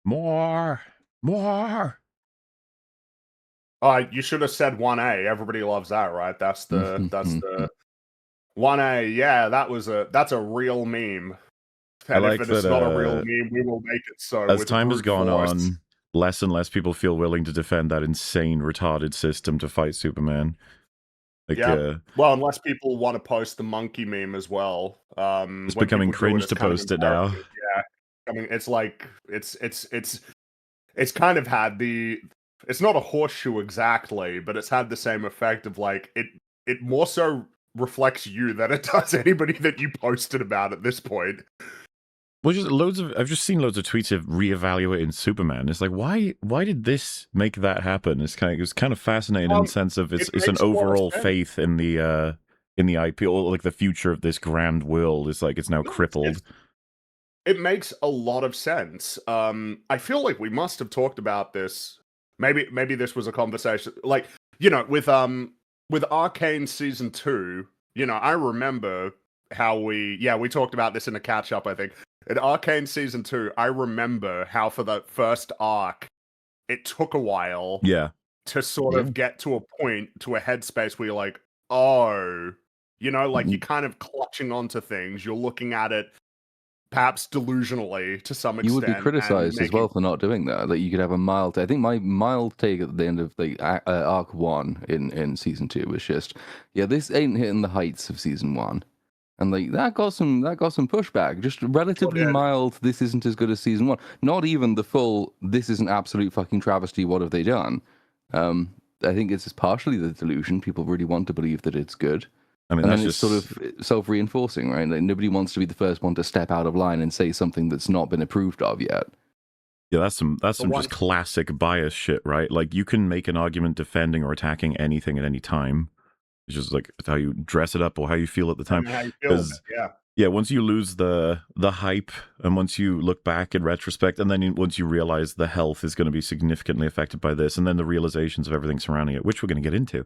More, more. You should have said 1A. Everybody loves that, right? That's the 1A. Yeah, that's a real meme. I And if like it is that not a real meme, we will make it so as with time has brute gone force. on, less and less people feel willing to defend that insane, retarded system to fight Superman. Like, Yep. Well, unless people want to post the monkey meme as well. it's When becoming people do it, cringe it's to kind of post it now. embarrassing. Yeah. I mean, it's like it's kind of had the it's not a horseshoe exactly, but it's had the same effect of like it more so reflects you than it does anybody that you posted about at this point. Well, I've just seen loads of tweets of reevaluating Superman. It's like, why did this make that happen? It was kind of fascinating in the sense of It it's an makes a lot of overall sense. faith in the IP, or like the future of this grand world. It's like it's now No, crippled. it makes a lot of sense. I feel like we must have talked about this. Maybe this was a conversation like, with Arcane season 2, I remember how we talked about this in a catch up, I think. In Arcane season 2, I remember how for the first arc it took a while Yeah. to sort of get to a point, to a headspace where you're like, "Oh," like you're kind of clutching onto things. You're looking at it perhaps delusionally to some You would be extent and criticized as making well for not doing that. Like you could have a mild. I think my mild take at the end of the arc 1 in season 2 was just, yeah, this ain't hitting the heights of season 1, and like that got some pushback. Just relatively did. mild. This isn't as good as season 1. Not even the full. This is an absolute fucking travesty. What have they done? I think it's just partially the delusion. People really want to believe that it's good. I mean, And that's then it's just sort of self-reinforcing, right? Like nobody wants to be the first one to step out of line and say something that's not been approved of yet. yeah, that's some one just classic bias shit, right? Like you can make an argument defending or attacking anything at any time. It's just like how you dress it up or how you feel at the time. and how you feel about Because it, yeah. yeah, once you lose the hype, and once you look back in retrospect, and then once you realize the health is going to be significantly affected by this, and then the realizations of everything surrounding it, which we're going to get into,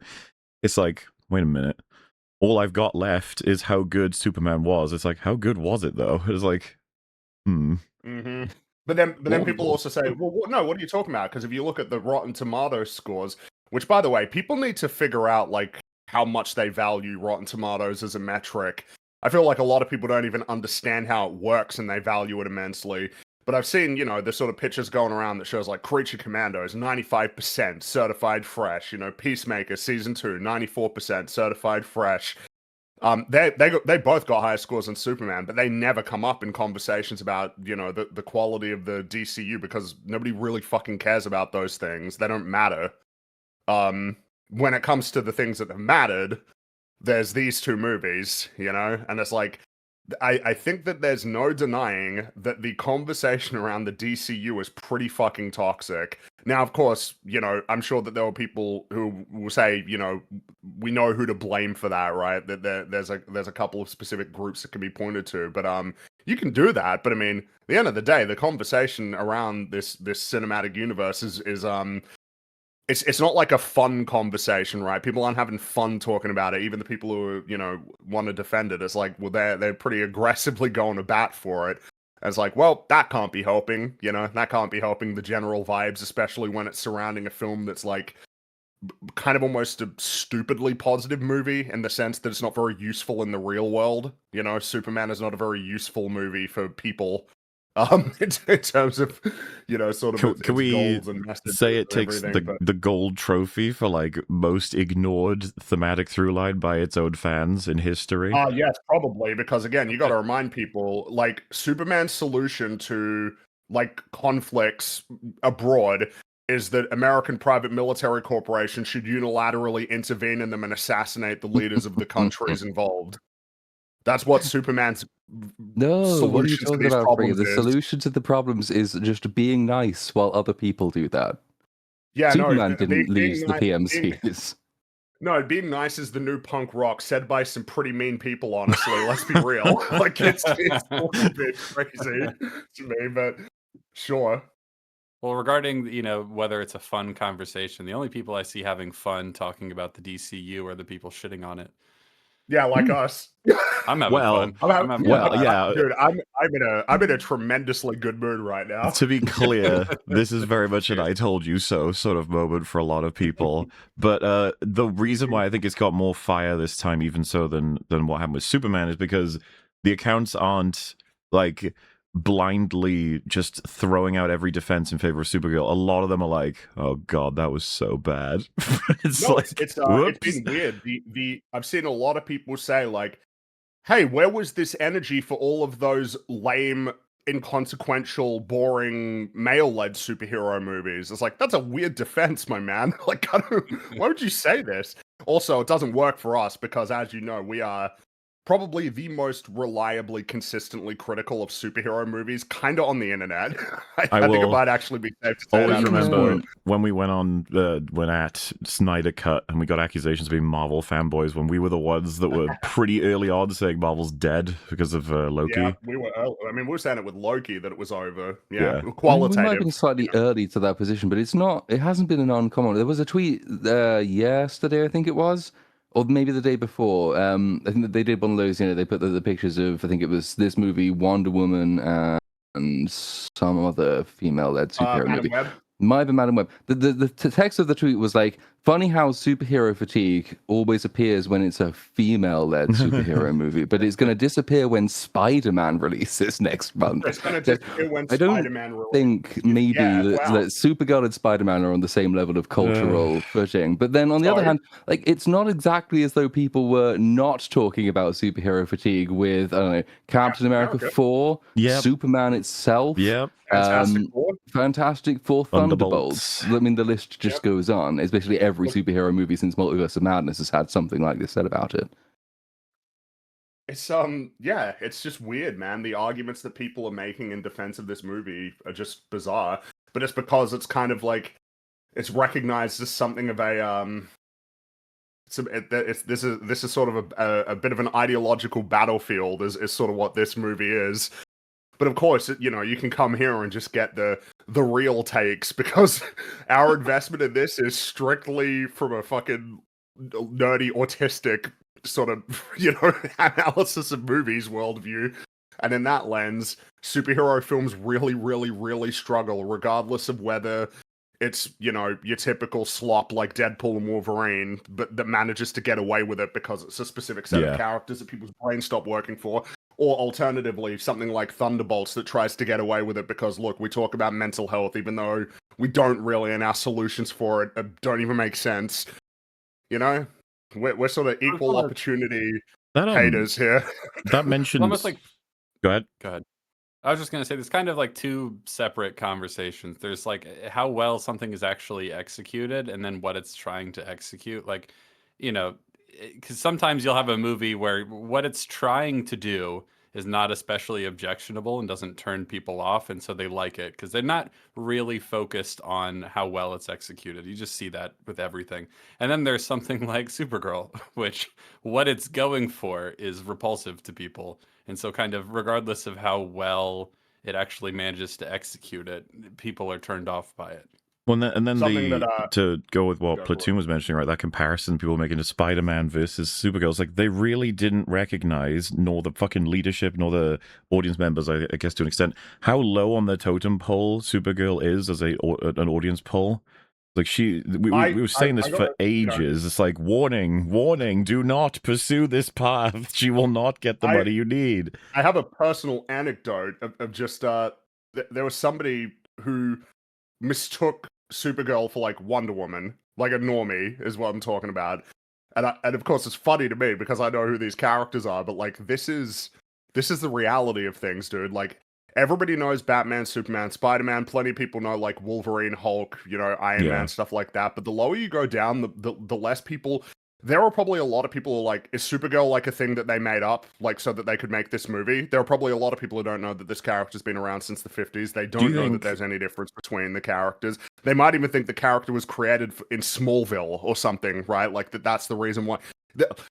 it's like, wait a minute. All I've got left is how good Superman was. It's like, how good was it though? It's like, Mm-hmm. But then people also say, well, no, what are you talking about? Because if you look at the Rotten Tomatoes scores, which by the way, people need to figure out like how much they value Rotten Tomatoes as a metric. I feel like a lot of people don't even understand how it works and they value it immensely. But I've seen, the sort of pictures going around that shows like Creature Commandos, 95% certified fresh, Peacemaker season 2, 94% certified fresh. They both got higher scores than Superman, but they never come up in conversations about the quality of the DCU because nobody really fucking cares about those things. They don't matter. When it comes to the things that have mattered, there's these two movies, and it's like I think that there's no denying that the conversation around the DCU is pretty fucking toxic. Now, of course, I'm sure that there are people who will say, we know who to blame for that, right? That there's a couple of specific groups that can be pointed to, but you can do that. But I mean, at the end of the day, the conversation around this cinematic universe is it's not like a fun conversation, right? People aren't having fun talking about it. Even the people who want to defend it, it's like, well, they're pretty aggressively going to bat for it. And it's like, well, that can't be helping, that can't be helping the general vibes, especially when it's surrounding a film that's like kind of almost a stupidly positive movie in the sense that it's not very useful in the real world. Superman is not a very useful movie for people. In terms of sort of its we goals and messages say it and takes everything, but the gold trophy for like most ignored thematic through line by its own fans in history? yes, probably, because again, you gotta remind people, like, Superman's solution to, like, conflicts abroad is that American private military corporations should unilaterally intervene in them and assassinate the leaders of the countries involved. That's what Superman's No, what are you solutions to talking these about, Free? problems The is. solution to the problems is just being nice while other people do that. Yeah, no, Superman didn't being lose the nice PMCs. no, being nice is the new punk rock said by some pretty mean people, honestly, let's be real. Like, it's a little bit crazy to me, but sure. Well, regarding, whether it's a fun conversation, the only people I see having fun talking about the DCU are the people shitting on it. Yeah, like us. I'm having Well, fun. I'm I'm having well, fun. yeah. dude, I'm in a tremendously good mood right now. To be clear, this is very much an "I told you so" sort of moment for a lot of people. But the reason why I think it's got more fire this time, even so than what happened with Superman, is because the accounts aren't like blindly just throwing out every defense in favor of Supergirl. A lot of them are like, "Oh God, that was so bad." It's No, like, it's whoops. been weird. The I've seen a lot of people say like, "Hey, where was this energy for all of those lame, inconsequential, boring, male-led superhero movies?" It's like, that's a weird defense, my man. Like, why would you say this? Also, it doesn't work for us because, as you know, we are probably the most reliably, consistently critical of superhero movies, kind of on the internet. I think it will might actually be safe to say always that at this remember point. when we went on when at Snyder Cut and we got accusations of being Marvel fanboys when we were the ones that were pretty early on saying Marvel's dead because of Loki. Yeah, we were. I mean, we were saying it with Loki that it was over. Yeah. Yeah, We might have been qualitative. slightly early to that position, but it's not. It hasn't been an uncommon. There was a tweet yesterday, I think it was, or maybe the day before. I think that they did one of those. You know, they put the pictures of. I think it was this movie, Wonder Woman, and some other female-led superhero Madam movie. Web. Might have been Madam Web. The text of the tweet was like, "Funny how superhero fatigue always appears when it's a female-led superhero movie, but it's going to disappear when Spider-Man releases next month." It's going to disappear when I don't Spider-Man releases. think maybe that Supergirl and Spider-Man are on the same level of cultural footing. But then on the other hand, like it's not exactly as though people were not talking about superhero fatigue with, I don't know, Captain America 4, Superman itself, Fantastic Four, Thunderbolts. I mean, the list just goes on. Especially every superhero movie since Multiverse of Madness has had something like this said about it. It's it's just weird, man. The arguments that people are making in defense of this movie are just bizarre. But it's because it's kind of like it's recognized as something of a this is sort of a bit of an ideological battlefield is sort of what this movie is. But of course, you know, you can come here and just get the real takes because our investment in this is strictly from a fucking nerdy, autistic sort of, you know, analysis of movies worldview. And in that lens, superhero films really, really, really struggle, regardless of whether it's, you know, your typical slop like Deadpool and Wolverine, but that manages to get away with it because it's a specific set of characters that people's brains stop working for. Or alternatively, something like Thunderbolts that tries to get away with it because, look, we talk about mental health, even though we don't really, and our solutions for it don't even make sense. You know? We're sort of equal opportunity haters here. That mentions... almost like... Go ahead. I was just going to say, there's kind of like two separate conversations. There's like how well something is actually executed and then what it's trying to execute. Like, you know... because sometimes you'll have a movie where what it's trying to do is not especially objectionable and doesn't turn people off, and so they like it because they're not really focused on how well it's executed. You just see that with everything. And then there's something like Supergirl, which what it's going for is repulsive to people, and so kind of regardless of how well it actually manages to execute it, people are turned off by it. Well, and then to go with what Platoon was mentioning, right? That comparison people making to Spider-Man versus Supergirl, it's like they really didn't recognize, nor the fucking leadership, nor the audience members, I guess to an extent, how low on the totem pole Supergirl is as an audience poll. Like we were saying this for ages. It's like warning, do not pursue this path. She will not get the money you need. I have a personal anecdote of just there was somebody who mistook Supergirl for like Wonder Woman, like a normie is what I'm talking about. And of course it's funny to me because I know who these characters are, but like this is the reality of things, dude. Like everybody knows Batman, Superman, Spider-Man, plenty of people know like Wolverine, Hulk, you know, Iron Man, stuff like that. But the lower you go down, the less people. There are probably a lot of people who are like, is Supergirl like a thing that they made up, like so that they could make this movie? There are probably a lot of people who don't know that this character's been around since the 50s. They don't know that there's any difference between the characters. They might even think the character was created in Smallville or something, right? Like that's the reason why.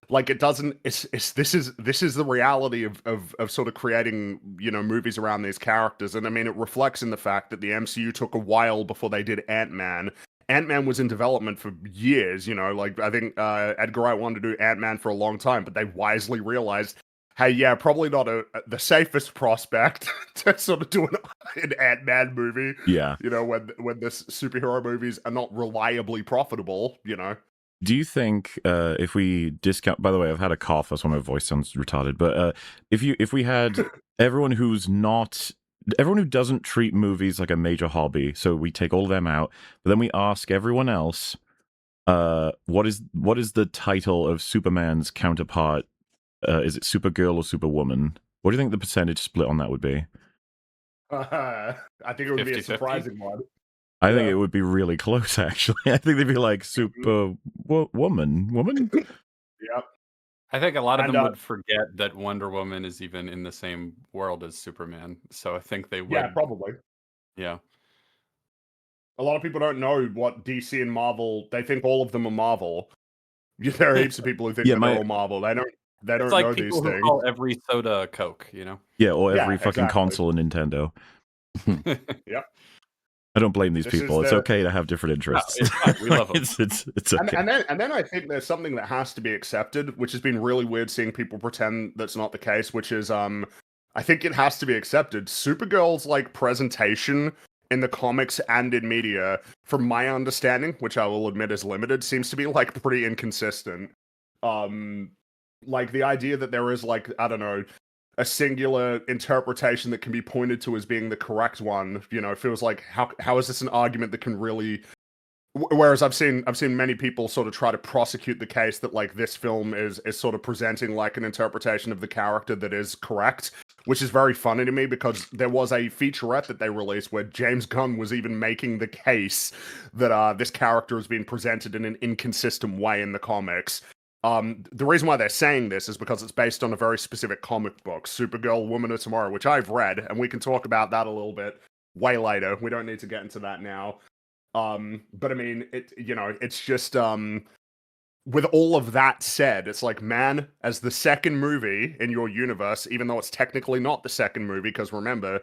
Like it doesn't. This is the reality of sort of creating, you know, movies around these characters, and I mean it reflects in the fact that the MCU took a while before they did Ant-Man. Ant-Man was in development for years, you know, like I think Edgar Wright wanted to do Ant-Man for a long time, but they wisely realized, hey, yeah, probably not the safest prospect to sort of do an Ant-Man movie. Yeah. You know, when this superhero movies are not reliably profitable, you know. Do you think if we discount? By the way, I've had a cough. That's why my voice sounds retarded. But if we had everyone who doesn't treat movies like a major hobby, so we take all of them out, but then we ask everyone else, what is the title of Superman's counterpart? Is it Supergirl or Superwoman? What do you think the percentage split on that would be? I think it would be a 50-50? surprising one. I think it would be really close, actually. I think they'd be like woman. Yep. I think a lot of And, them would forget that Wonder Woman is even in the same world as Superman. So I think they would. Yeah, probably. Yeah. A lot of people don't know what DC and Marvel. They think all of them are Marvel. There are heaps of people who think they're all Marvel. They don't It's like know people these who things. call every soda Coke, you know? Yeah, or every fucking exactly. console in Nintendo. Yep. I don't blame these This is people. It's okay to have different interests. it's fine. We love 'em. It's okay. And then I think there's something that has to be accepted, which has been really weird seeing people pretend that's not the case, which is I think it has to be accepted. Supergirl's like presentation in the comics and in media, from my understanding, which I will admit is limited, seems to be like pretty inconsistent. Like the idea that there is like, I don't know, a singular interpretation that can be pointed to as being the correct one, you know, feels like how is this an argument that can really? Whereas I've seen many people sort of try to prosecute the case that like this film is sort of presenting like an interpretation of the character that is correct, which is very funny to me because there was a featurette that they released where James Gunn was even making the case that this character has been presented in an inconsistent way in the comics. The reason why they're saying this is because it's based on a very specific comic book, Supergirl, Woman of Tomorrow, which I've read, and we can talk about that a little bit way later. We don't need to get into that now. But I mean, it's just, with all of that said, it's like, man, as the second movie in your universe, even though it's technically not the second movie, because remember,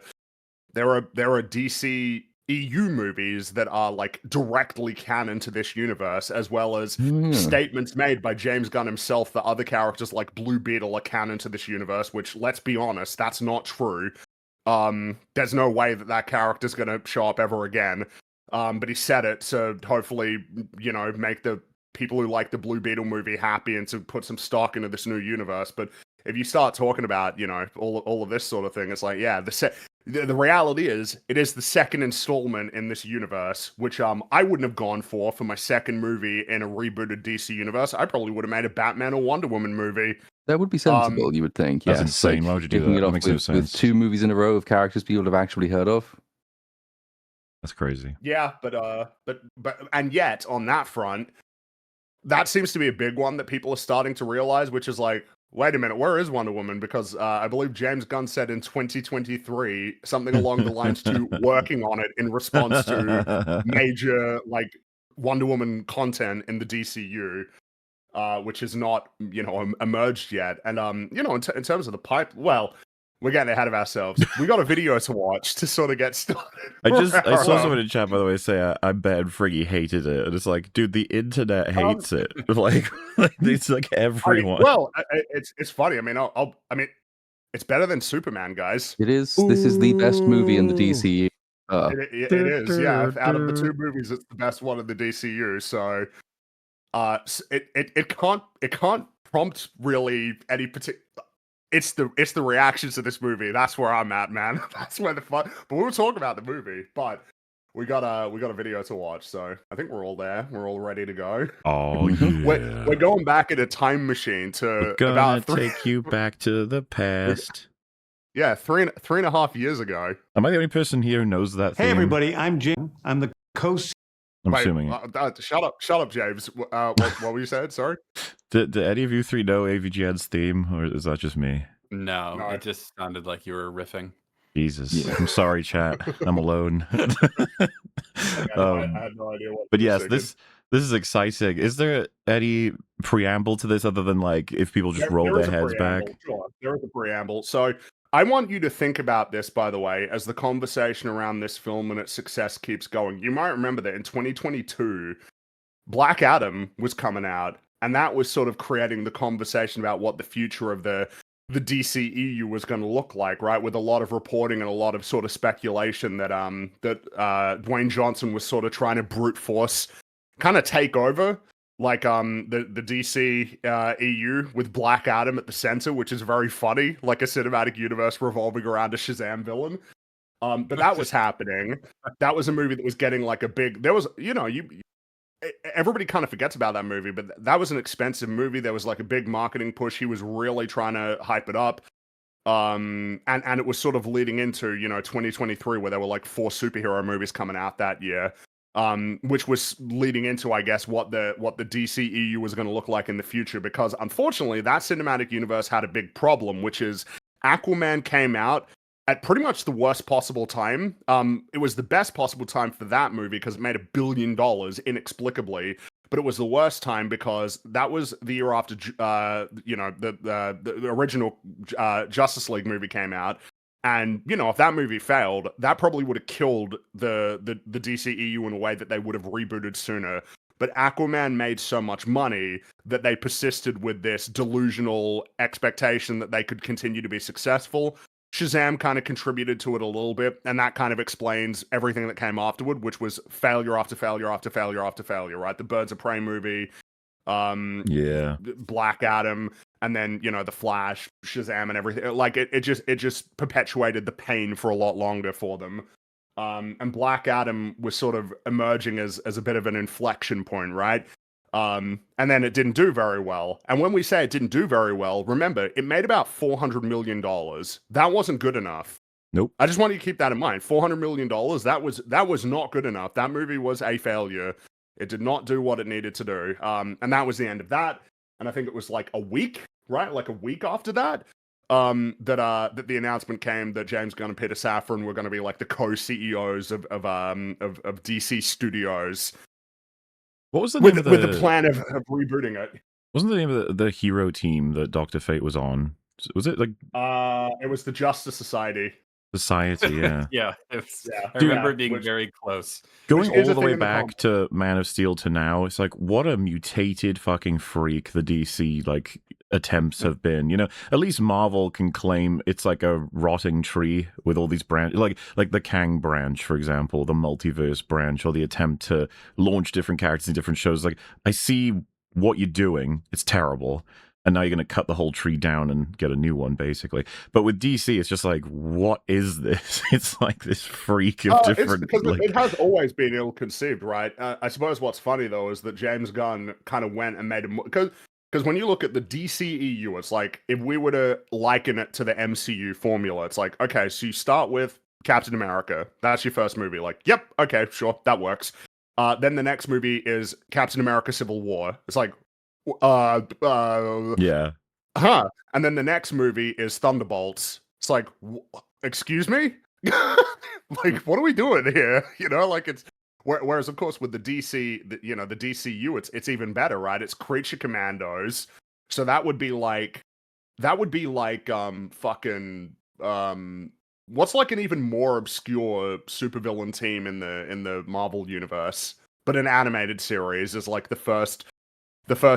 there are DC EU movies that are like directly canon to this universe, as well as statements made by James Gunn himself that other characters like Blue Beetle are canon to this universe, which, let's be honest, that's not true. There's no way that character's gonna show up ever again. But he said it to hopefully, you know, make the people who like the Blue Beetle movie happy and to put some stock into this new universe. But if you start talking about, you know, all of this sort of thing, it's like, yeah, the reality is, it is the second installment in this universe, which I wouldn't have gone for my second movie in a rebooted DC universe. I probably would have made a Batman or Wonder Woman movie. That would be sensible, you would think. That's Yes. insane. Why would you do Kicking that? it That off makes no with sense. 2 movies in a row of characters people have actually heard of. That's crazy. Yeah, but and yet on that front, that seems to be a big one that people are starting to realize, which is like, wait a minute, where is Wonder Woman? Because I believe James Gunn said in 2023 something along the lines to working on it in response to major like Wonder Woman content in the DCU, which is not, you know, emerged yet. And you know, in terms of the pipe, well, we're getting ahead of ourselves. We got a video to watch to sort of get started. I saw someone in chat, by the way, say I bet Friggy hated it, and it's like, dude, the internet hates it. Like it's like everyone. It's funny. I mean, I mean, it's better than Superman, guys. It is. This is the best movie in the DCU. It is, yeah. Out of the 2 movies, it's the best one in the DCU. So, it can't prompt really any particular. It's the reactions to this movie. That's where I'm at, man. That's where the fun. But we'll talk about the movie. But we got a video to watch, so I think we're all there. We're all ready to go. Oh yeah. We're going back in a time machine to about take you back to the past. Yeah, three and a half years ago. Am I the only person here who knows that theme? Hey everybody, I'm Jim. I'm the co-. I'm assuming. Shut up, James. What were you saying? Sorry. Did any of you 3 know AVGN's theme, or is that just me? No, it just sounded like you were riffing. Jesus, yeah. I'm sorry, chat. I'm alone. I had no idea what. But yes, this is exciting. Is there any preamble to this other than like if people just roll their heads back? Sure, there is a preamble. So I want you to think about this, by the way, as the conversation around this film and its success keeps going. You might remember that in 2022, Black Adam was coming out, and that was sort of creating the conversation about what the future of the DCEU was going to look like, right? With a lot of reporting and a lot of sort of speculation that Dwayne Johnson was sort of trying to brute force, kind of take over, like the DC EU with Black Adam at the center, which is very funny, like a cinematic universe revolving around a Shazam villain. But that was happening. That was a movie that was getting like a big. There was, everybody kind of forgets about that movie, but that was an expensive movie. There was like a big marketing push. He was really trying to hype it up. And it was sort of leading into, 2023, where there were like 4 superhero movies coming out that year. Which was leading into, I guess, what the DCEU was going to look like in the future, because unfortunately that cinematic universe had a big problem, which is Aquaman came out at pretty much the worst possible time. It was the best possible time for that movie because it made $1 billion inexplicably, but it was the worst time because that was the year after the original Justice League movie came out. And, if that movie failed, that probably would have killed the DCEU in a way that they would have rebooted sooner. But Aquaman made so much money that they persisted with this delusional expectation that they could continue to be successful. Shazam kind of contributed to it a little bit, and that kind of explains everything that came afterward, which was failure after failure after failure after failure, right? The Birds of Prey movie, Black Adam, and then the Flash, Shazam, and everything. Like it just perpetuated the pain for a lot longer for them. And Black Adam was sort of emerging as a bit of an inflection point, right? And then it didn't do very well. And when we say it didn't do very well, remember, it made about $400 million. That wasn't good enough. Nope. I just want you to keep that in mind. $400 million, that was not good enough. That movie was a failure. It did not do what it needed to do. And that was the end of that. And I think it was like a week, right? Like a week after that, that the announcement came that James Gunn and Peter Safran were going to be like the co-CEOs of DC Studios. What was the name with the plan of rebooting it? Wasn't the name of the hero team that Dr. Fate was on? Was it like? It was the Justice Society. Society, yeah. Yeah, I remember it being very close. Going all the way back to Man of Steel to now, it's like, what a mutated fucking freak the DC attempts have been. At least Marvel can claim it's like a rotting tree with all these branches, like the Kang branch, for example, the multiverse branch, or the attempt to launch different characters in different shows. Like, I see what you're doing. It's terrible. And now you're going to cut the whole tree down and get a new one, basically. But with DC, it's just like, what is this? It's like this freak of different... It has always been ill-conceived, right? I suppose what's funny, though, is that James Gunn kind of went and made a... Because when you look at the DCEU, it's like, if we were to liken it to the MCU formula, it's like, okay, so you start with Captain America. That's your first movie. Like, yep, okay, sure, that works. Then the next movie is Captain America Civil War. It's like, yeah. And then the next movie is Thunderbolts. It's like, excuse me? Like, what are we doing here? It's... Whereas, of course, with the DC, the DCU, it's even better, right? It's Creature Commandos. So that would be like, what's like an even more obscure supervillain team in the Marvel universe, but an animated series is like the first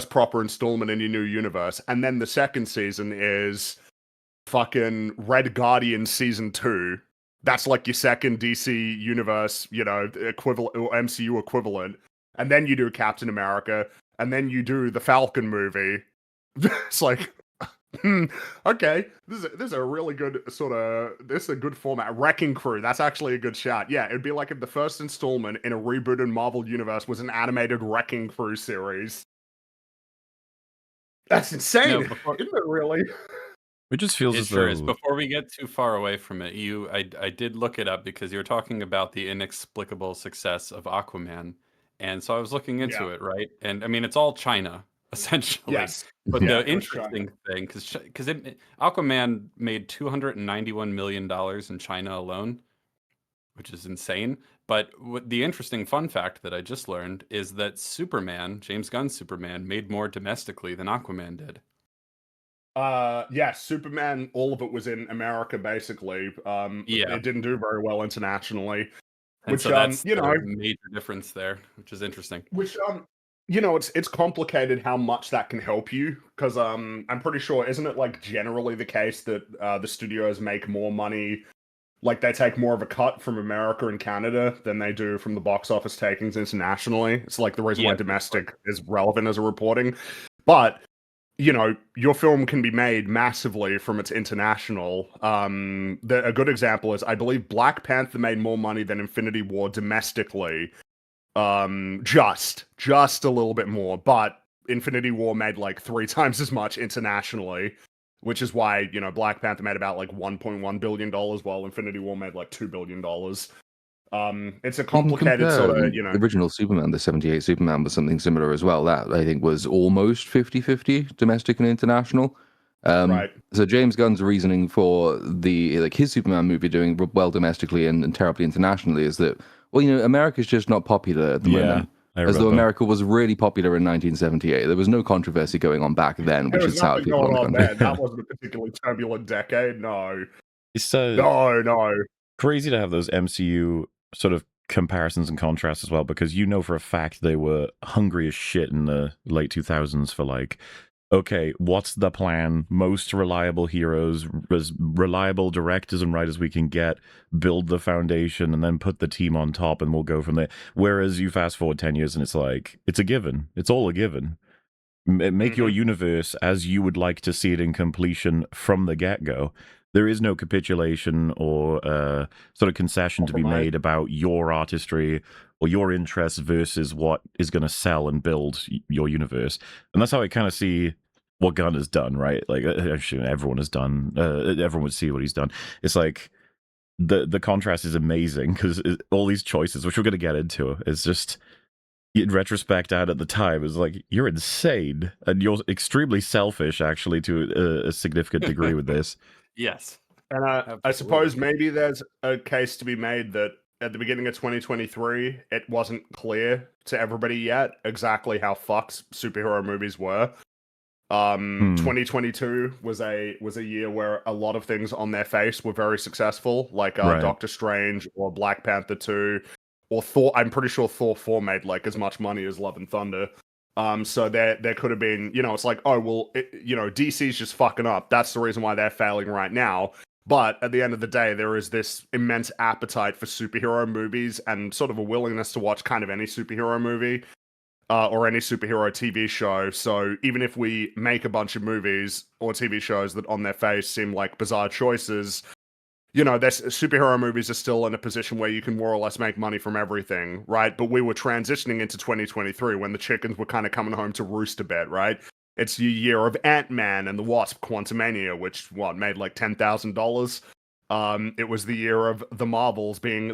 proper installment in your new universe. And then the second season is fucking Red Guardian season 2. That's like your second DC universe, equivalent, or MCU equivalent. And then you do Captain America, and then you do the Falcon movie. It's like, okay, this is a really good this is a good format. Wrecking Crew, that's actually a good shout. Yeah, it'd be like if the first installment in a rebooted Marvel universe was an animated Wrecking Crew series. That's insane, isn't it really? It just feels as though... Before we get too far away from it, I did look it up because you were talking about the inexplicable success of Aquaman, and so I was looking into it, right? And I mean, it's all China essentially. Yes. But the interesting thing, because Aquaman made $291 million in China alone, which is insane. But the interesting fun fact that I just learned is that Superman, James Gunn's Superman, made more domestically than Aquaman did. Yeah, Superman, all of it was in America basically. Yeah. It didn't do very well internationally, And which so that's you the know, major difference there, which is interesting. which you know, it's complicated how much that can help you because I'm pretty sure, isn't it like generally the case that the studios make more money, like they take more of a cut from America and Canada than they do from the box office takings internationally. It's like the reason why Yeah, domestic is relevant as a reporting, but you know, your film can be made massively from its international. A good example is, I believe Black Panther made more money than Infinity War domestically. Just a little bit more, but Infinity War made like 3 times as much internationally, which is why, you know, Black Panther made about like $1.1 billion, while Infinity War made like $2 billion. It's a You can complicated compare sort of, the original Superman, the 78 Superman, was something similar as well. That, I think, was almost 50-50 domestic and international. right. So James Gunn's reasoning for his Superman movie doing well domestically and terribly internationally is that, well, you know, America's just not popular at the moment. I heard As though about that. America was really popular in 1978. There was no controversy going on back then, There which was had soured nothing people going on on the then. country. That wasn't a particularly turbulent decade. No. It's No. crazy to have those MCU sort of comparisons and contrasts as well, because you know for a fact they were hungry as shit in the late 2000s for like, okay, what's the plan? Most reliable heroes, as reliable directors and writers we can get, build the foundation, and then put the team on top, and we'll go from there. Whereas you fast forward 10 years and it's like, it's a given. It's all a given. Make your universe as you would like to see it in completion from the get-go. There is no capitulation or sort of concession to be Compromise. made about your artistry or your interests versus what is going to sell and build your universe. And that's how I kind of see what Gunn has done, right? Like, actually, everyone has done. Everyone would see what he's done. It's like the contrast is amazing because all these choices, which we're going to get into, is just, in retrospect, at the time, is like, you're insane and you're extremely selfish, actually, to a significant degree with this. Yes. And I Absolutely. suppose maybe there's a case to be made that at the beginning of 2023, it wasn't clear to everybody yet exactly how fucked superhero movies were. 2022 was a year where a lot of things on their face were very successful, like Right. Doctor Strange or Black Panther 2 or Thor. I'm pretty sure Thor 4 made like as much money as Love and Thunder. So there could have been, you know, it's like, oh well, you know, DC's just fucking up. That's the reason why they're failing right now. But at the end of the day, there is this immense appetite for superhero movies and sort of a willingness to watch kind of any superhero movie. Or any superhero TV show. So even if we make a bunch of movies or TV shows that on their face seem like bizarre choices, you know, superhero movies are still in a position where you can more or less make money from everything, right? But we were transitioning into 2023 when the chickens were kind of coming home to roost a bit, right? It's the year of Ant-Man and the Wasp: Quantumania, which made like $10,000. It was the year of the Marvels being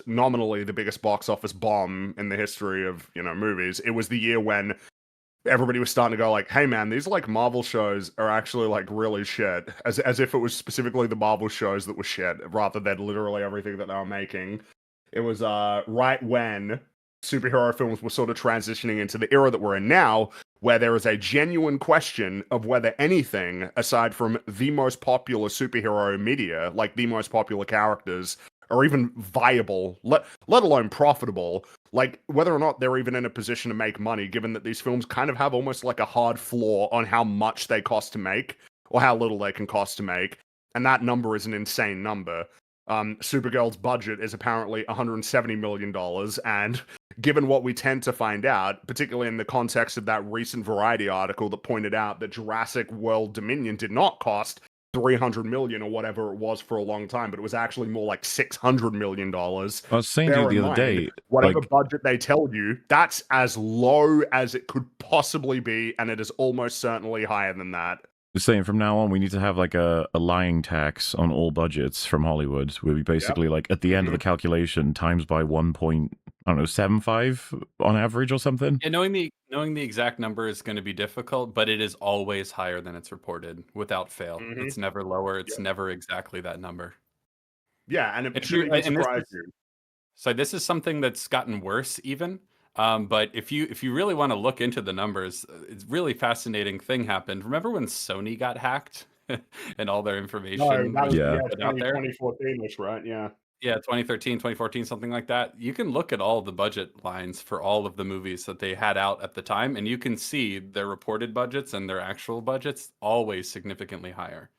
nominally the biggest box office bomb in the history of, you know, movies. It was the year when everybody was starting to go like, hey man, these like Marvel shows are actually like really shit. As if it was specifically the Marvel shows that were shit, rather than literally everything that they were making. It was right when superhero films were sort of transitioning into the era that we're in now, where there is a genuine question of whether anything, aside from the most popular superhero media, like the most popular characters, are even viable, let alone profitable, like whether or not they're even in a position to make money, given that these films kind of have almost like a hard floor on how much they cost to make, or how little they can cost to make, and that number is an insane number. Supergirl's budget is apparently $170 million, and given what we tend to find out, particularly in the context of that recent Variety article that pointed out that Jurassic World Dominion did not cost $300 million or whatever it was for a long time, but it was actually more like $600 million. I was saying to you the other day, whatever like, budget they tell you, that's as low as it could possibly be, and it is almost certainly higher than that. saying from now on we need to have like a lying tax on all budgets from Hollywood, where we basically like at the end of the calculation times by 1.75 on average or something. Yeah, knowing the exact number is going to be difficult, but it is always higher than it's reported without fail. It's never lower. It's never exactly that number. Yeah, and it shouldn't even surprise you. So this is something that's gotten worse even. But if you really want to look into the numbers, it's really fascinating thing happened. Remember when Sony got hacked and all their No, information that was was Yeah. put out there? 2014-ish, right? Yeah. Yeah, 2013, 2014, something like that. You can look at all the budget lines for all of the movies that they had out at the time, and you can see their reported budgets and their actual budgets always significantly higher.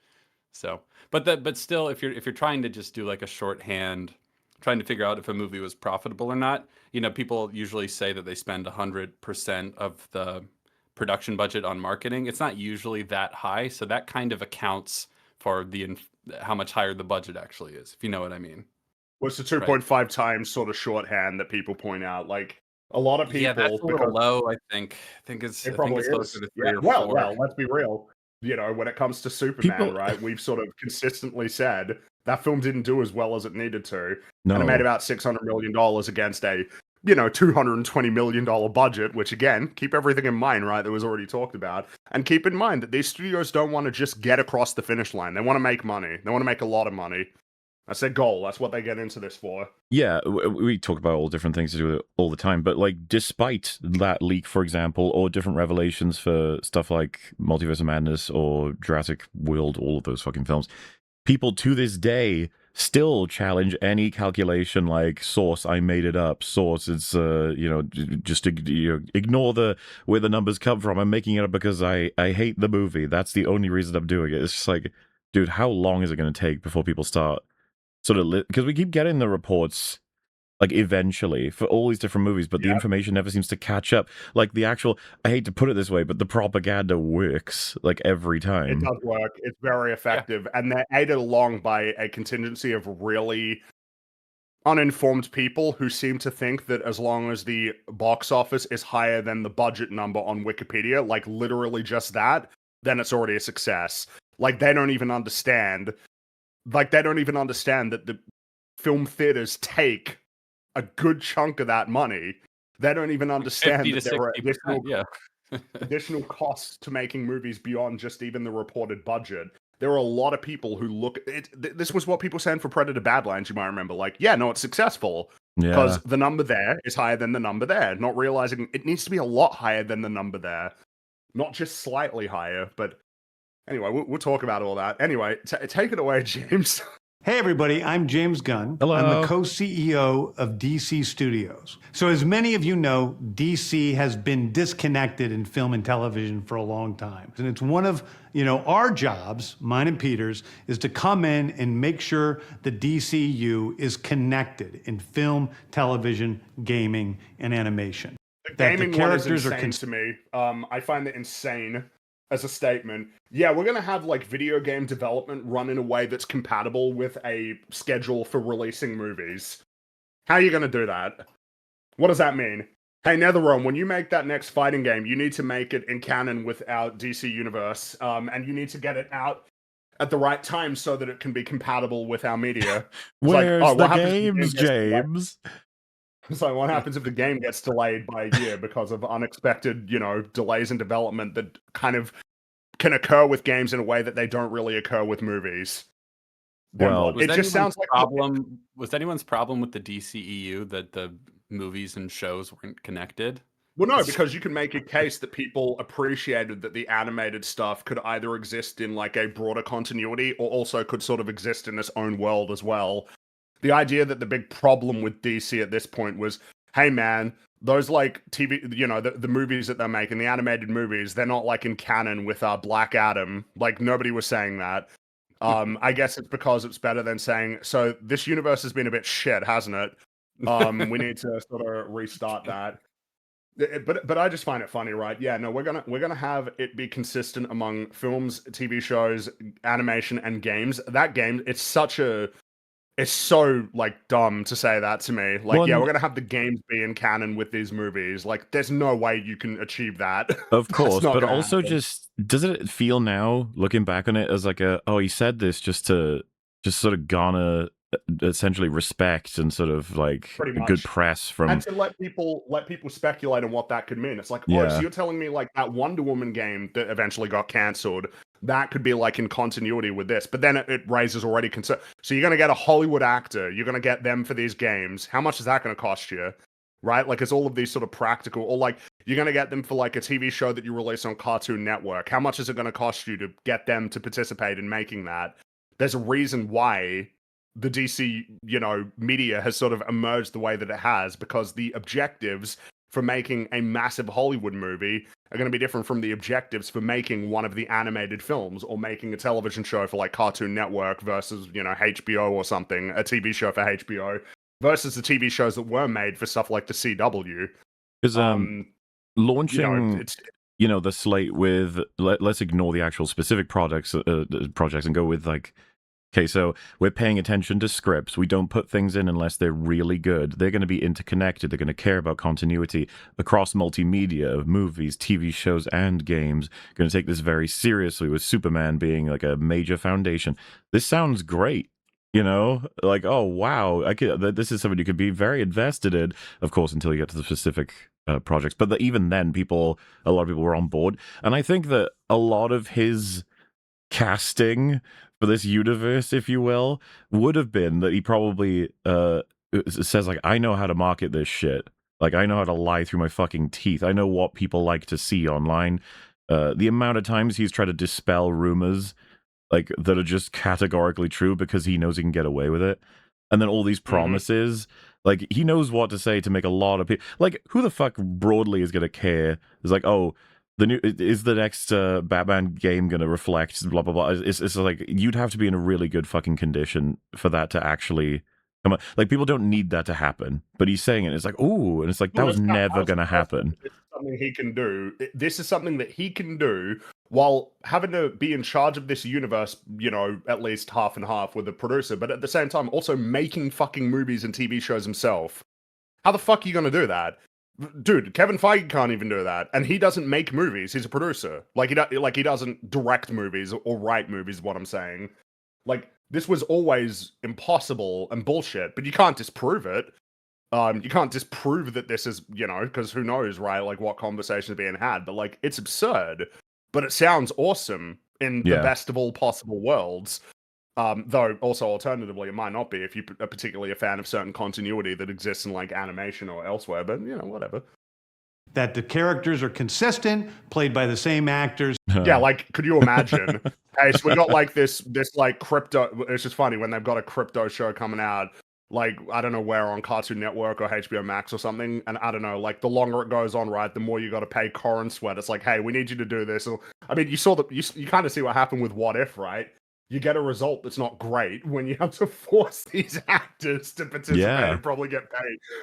So, but still, if you're trying to just do like a shorthand, trying to figure out if a movie was profitable or not, people usually say that they spend 100% of the production budget on marketing. It's not usually that high, so that kind of accounts for how much higher the budget actually is, if you know what I mean. What's the 2.5 times sort of shorthand that people point out? Like a lot of people, Yeah, that's a little because low, I think. I think it probably it's closer is. to 3 Yeah. or Well, 4. let's be real. When it comes to Superman, People- right? We've sort of consistently said that film didn't do as well as it needed to, and it made No. about $600 million against a $220 million budget. Which again, keep everything in mind, right? That was already talked about, and keep in mind that these studios don't want to just get across the finish line. They want to make money. They want to make a lot of money. That's their goal. That's what they get into this for. Yeah, we talk about all different things to do with it all the time, but like, despite that leak, for example, or different revelations for stuff like Multiverse of Madness or Jurassic World, all of those fucking films, people to this day still challenge any calculation like source, I made it up, source, it's just ignore where the numbers come from. I'm making it up because I hate the movie. That's the only reason I'm doing it. It's just like, dude, how long is it going to take before people start sort of, because we keep getting the reports like eventually for all these different movies, but the information never seems to catch up. Like the actual, I hate to put it this way, but the propaganda works like every It time. does work. It's very effective, and they're aided along by a contingency of really uninformed people who seem to think that as long as the box office is higher than the budget number on Wikipedia, like literally just that, then it's already a success. Like they don't even understand. Like they don't even understand that the film theaters take a good chunk of that money. They don't even understand 50 that to there are 60%, yeah. additional costs to making movies beyond just even the reported budget. There are a lot of people who look at it. This was what people saying for Predator Badlands, you might remember. Like, yeah, no, it's successful because the number there is higher than the number there. Not realizing it needs to be a lot higher than the number there, not just slightly higher. But anyway, we'll talk about all that. Anyway, take it away, James. Hey, everybody, I'm James Gunn. Hello. I'm the co-CEO of DC Studios. So as many of you know, DC has been disconnected in film and television for a long time. And it's one of, our jobs, mine and Peter's, is to come in and make sure the DCU is connected in film, television, gaming, and animation. The That gaming the characters one are is insane to me. I find it insane as a statement. Yeah, we're going to have like video game development run in a way that's compatible with a schedule for releasing movies. How are you going to do that? What does that mean? Hey, NetherRealm, when you make that next fighting game, you need to make it in canon with our DC universe, and you need to get it out at the right time so that it can be compatible with our media. Where's what the happens if games, game gets delayed? James? So what happens if the game gets delayed by a year because of unexpected, delays in development that kind of can occur with games in a way that they don't really occur with movies? Then Well, what? It just sounds like problem. Was anyone's problem with the DCEU that the movies and shows weren't connected? Well, no, because you can make a case that people appreciated that the animated stuff could either exist in like a broader continuity or also could sort of exist in its own world as well. The idea that the big problem with DC at this point was, hey man, those like TV, the movies that they're making, the animated movies, they're not like in canon with Black Adam. Like nobody was saying that. I guess it's because it's better than saying, so this universe has been a bit shit, hasn't it? We need to sort of restart that. But I just find it funny, right? Yeah, no, we're gonna have it be consistent among films, TV shows, animation, and games. That game, it's so like dumb to say that to me. Like, yeah, we're gonna have the games be in canon with these movies. Like, there's no way you can achieve that. Of That's course, not but gonna also happen. just, doesn't it feel now, looking back on it, as like he said this just to sort of garner essentially respect and sort of like Pretty good much. press from. And to let people speculate on what that could mean. It's like, Yeah. so you're telling me like that Wonder Woman game that eventually got cancelled, that could be like in continuity with this, but then it raises already concern. So you're going to get a Hollywood actor, you're going to get them for these games. How much is that going to cost you? right? Like, it's all of these sort of practical, or like you're going to get them for like a TV show that you release on Cartoon Network. How much is it going to cost you to get them to participate in making that? There's a reason why the DC, media has sort of emerged the way that it has, because the objectives for making a massive Hollywood movie are going to be different from the objectives for making one of the animated films or making a television show for like Cartoon Network versus, HBO or something, a TV show for HBO versus the TV shows that were made for stuff like the CW. Because launching, it's the slate with, let's ignore the actual specific projects and go with like, okay, so we're paying attention to scripts. We don't put things in unless they're really good. They're going to be interconnected. They're going to care about continuity across multimedia, movies, TV shows, and games. Going to take this very seriously, with Superman being like a major foundation. This sounds great. Like, oh, wow, this is something you could be very invested in, of course, until you get to the specific projects. But even then, a lot of people were on board. And I think that a lot of his casting for this universe, if you will, would have been that he probably says, like, I know how to market this shit. Like, I know how to lie through my fucking teeth. I know what people like to see online. The amount of times he's tried to dispel rumors like that are just categorically true because he knows he can get away with it. And then all these promises, like, he knows what to say to make a lot of people, like, who the fuck broadly is going to care? It's like, oh, is the next Batman game going to reflect blah blah blah? It's like, you'd have to be in a really good fucking condition for that to actually come on. Like, people don't need that to happen, but he's saying it. It's like, ooh, and it's like, that was never going to happen. It's something he can do. This is something that he can do while having to be in charge of this universe, at least half and half with the producer, but at the same time also making fucking movies and TV shows himself. How the fuck are you going to do that? Dude, Kevin Feige can't even do that, and he doesn't make movies. He's a producer. He doesn't direct movies or write movies. What I'm saying, like, this was always impossible and bullshit. But you can't disprove it. You can't disprove that this is, because who knows, right? Like, what conversations are being had. But like, it's absurd. But it sounds awesome in the best of all possible worlds. Though also alternatively, it might not be if you are particularly a fan of certain continuity that exists in like animation or elsewhere, but whatever. That the characters are consistent, played by the same actors. Yeah, like, could you imagine? Hey, so we got like this like crypto, it's just funny when they've got a crypto show coming out, like, I don't know where, on Cartoon Network or HBO Max or something, and I don't know, like, the longer it goes on, right, the more you got to pay Corin Sweat. It's like, hey, we need you to do this. I mean, you kind of see what happened with What If, right? You get a result that's not great when you have to force these actors to participate and probably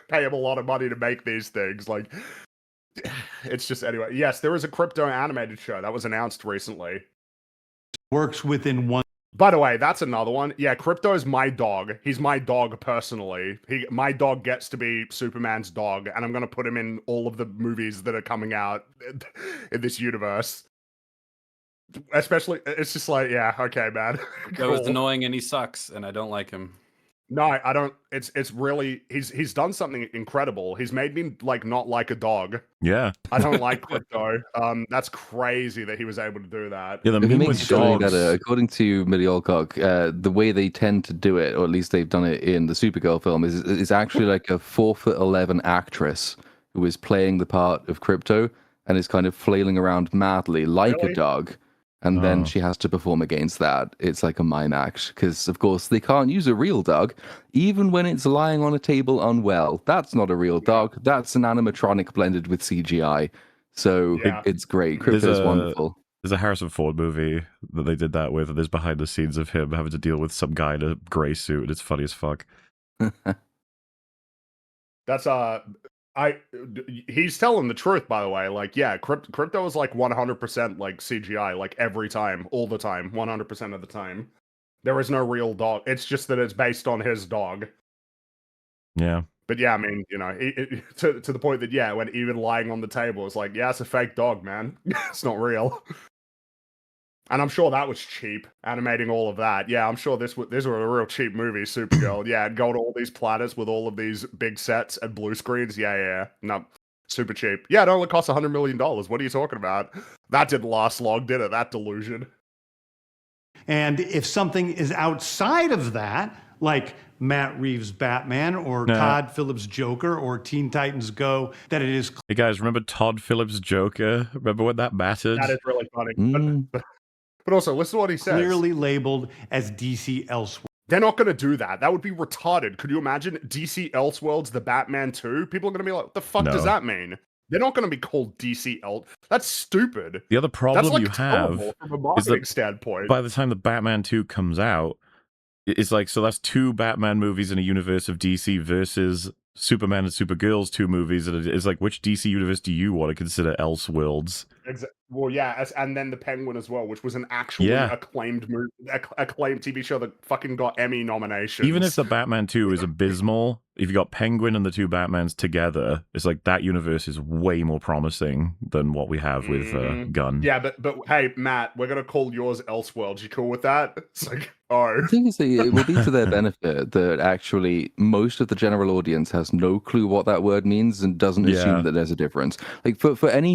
pay them a lot of money to make these things. Like, it's just, anyway. Yes, there is a crypto animated show that was announced recently. Works within one. By the way, that's another one. Yeah, Crypto is my dog. He's my dog personally. My dog gets to be Superman's dog, and I'm going to put him in all of the movies that are coming out in this universe. Especially, it's just like, yeah, okay, man. That was annoying, and he sucks, and I don't like him. No, I don't. It's really, he's done something incredible. He's made me like not like a dog. Yeah, I don't like Crypto. That's crazy that he was able to do that. Yeah, the If it meme makes with it any dogs. better, according to Millie Alcock, the way they tend to do it, or at least they've done it in the Supergirl film, is actually like a 4'11" actress who is playing the part of Crypto and is kind of flailing around madly like a dog. And then she has to perform against that. It's like a mime act, because, of course, they can't use a real dog, even when it's lying on a table unwell. That's not a real dog. That's an animatronic blended with CGI. So it's great. Crypto's wonderful. There's a Harrison Ford movie that they did that with, and there's behind the scenes of him having to deal with some guy in a gray suit, and it's funny as fuck. That's he's telling the truth, by the way. Like, yeah, Crypto is like 100% like CGI, like every time, all the time, 100% of the time. There is no real dog. It's just that it's based on his dog. Yeah. But yeah, I mean, to the point that, yeah, when even lying on the table, it's like, yeah, it's a fake dog, man. It's not real. And I'm sure that was cheap, animating all of that. Yeah, I'm sure this was a real cheap movie, Supergirl. Yeah, and go to all these planets with all of these big sets and blue screens. Yeah. No, super cheap. Yeah, it only cost $100 million. What are you talking about? That didn't last long, did it? That delusion. And if something is outside of that, like Matt Reeves' Batman or Nah. Todd Phillips' Joker or Teen Titans Go that it is Hey guys, remember Todd Phillips' Joker? Remember when that mattered? That is really funny. Mm. But also, listen to what he says. clearly labeled as DC Elseworlds. They're not going to do that. That would be retarded. Could you imagine DC Elseworlds, the Batman 2? People are going to be like, what the fuck does No. that mean? They're not going to be called DC That's stupid. The other That's problem like you have terrible from a is marketing that standpoint. by the time the Batman 2 comes out, it's like, so that's 2 Batman movies in a universe of DC versus Superman and Supergirl's 2 movies. And it's like, which DC universe do you want to consider Elseworlds? Well, yeah, and then the Penguin as well, which was an actually Yeah. acclaimed movie, acclaimed TV show that fucking got Emmy nominations. Even if the Batman 2 is abysmal, if you got Penguin and the 2 Batmans together, it's like that universe is way more promising than what we have with Gunn. Yeah, but hey, Matt, we're gonna call yours Elseworlds. You cool with that? It's like, The thing is, it will be to their benefit that actually most of the general audience has no clue what that word means and doesn't Yeah. assume that there's a difference. Like for any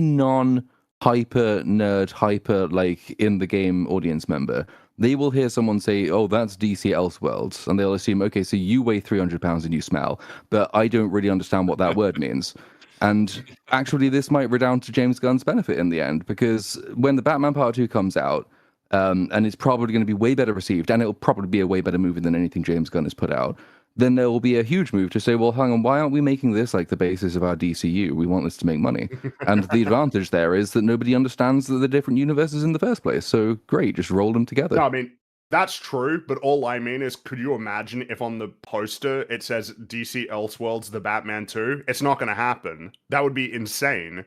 non-hyper nerd, hyper like in the game audience member, they will hear someone say, "Oh, that's DC Elseworlds," and they'll assume, "Okay, so you weigh 300 pounds and you smell," but I don't really understand what that word means. And actually, this might redound to James Gunn's benefit in the end, because when the Batman Part 2 comes out, and it's probably going to be way better received, and it'll probably be a way better movie than anything James Gunn has put out, then there will be a huge move to say, well, hang on, why aren't we making this like the basis of our DCU? We want this to make money. And the advantage there is that nobody understands that they're different universes in the first place. So great, just roll them together. No, I mean, that's true, but all I mean is, could you imagine if on the poster it says DC Elseworlds, the Batman 2? It's not going to happen. That would be insane.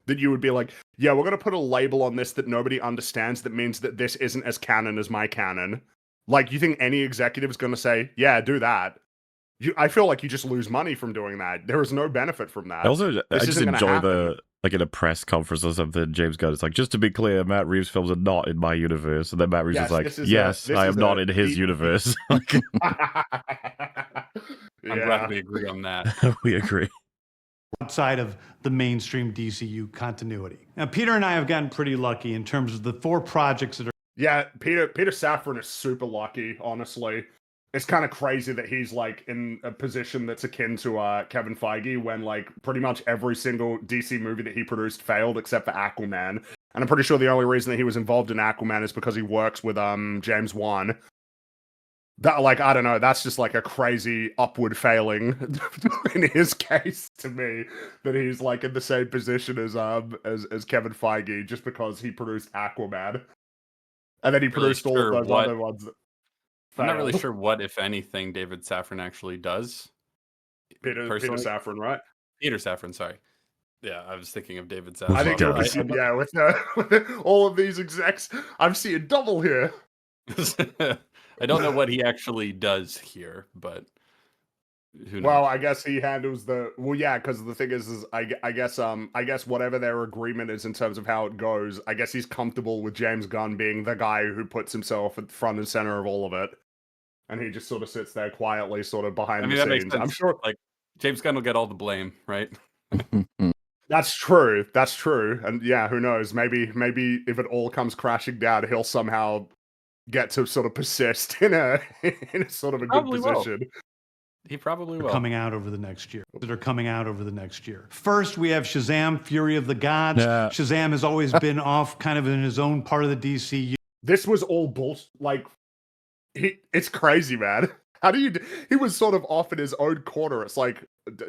That you would be like, yeah, we're going to put a label on this that nobody understands that means that this isn't as canon as my canon. Like, you think any executive is going to say, yeah, do that? I feel like you just lose money from doing that. There is no benefit from that. I just isn't gonna enjoy happen. like in a press conference or something, James Gunn is like, just to be clear, Matt Reeves films are not in my universe. And then Matt Reeves Yes, is like, this is yes, this I is am not a in his deep- universe. I'm Yeah. glad we agree on that. We agree. outside of the mainstream DCU continuity. Now, Peter and I have gotten pretty lucky in terms of the 4 projects that are Yeah, Peter Safran is super lucky, honestly. It's kind of crazy that he's like in a position that's akin to Kevin Feige when like pretty much every single DC movie that he produced failed except for Aquaman. And I'm pretty sure the only reason that he was involved in Aquaman is because he works with James Wan. That, like, I don't know, that's just like a crazy upward failing in his case to me, that he's like in the same position as Kevin Feige just because he produced Aquaman. And then he produced all sure of those what- other ones that I'm not really failed. sure what, if anything, David Safran actually does. Peter personally. Safran, right? Peter Safran, sorry. Yeah, I was thinking of David Well, Safran. I think he you'll be does. seeing, yeah, with all of these execs, I'm seeing double here. I don't know what he actually does here, but who knows? Well, I guess he handles because the thing is I guess whatever their agreement is in terms of how it goes, I guess he's comfortable with James Gunn being the guy who puts himself at the front and center of all of it, and he just sort of sits there quietly, sort of behind I mean, the that makes scenes. sense. I'm sure Like, James Gunn will get all the blame, right? that's true. That's true, and yeah, who knows? Maybe if it all comes crashing down, he'll somehow get to sort of persist in a sort of a good Probably will. position. He probably will. coming out over the next year. First, we have Shazam, Fury of the Gods. Yeah. Shazam has always been off kind of in his own part of the DCU. This was all bullshit. Like, it's crazy, man. How do you? He was sort of off in his own corner. It's like,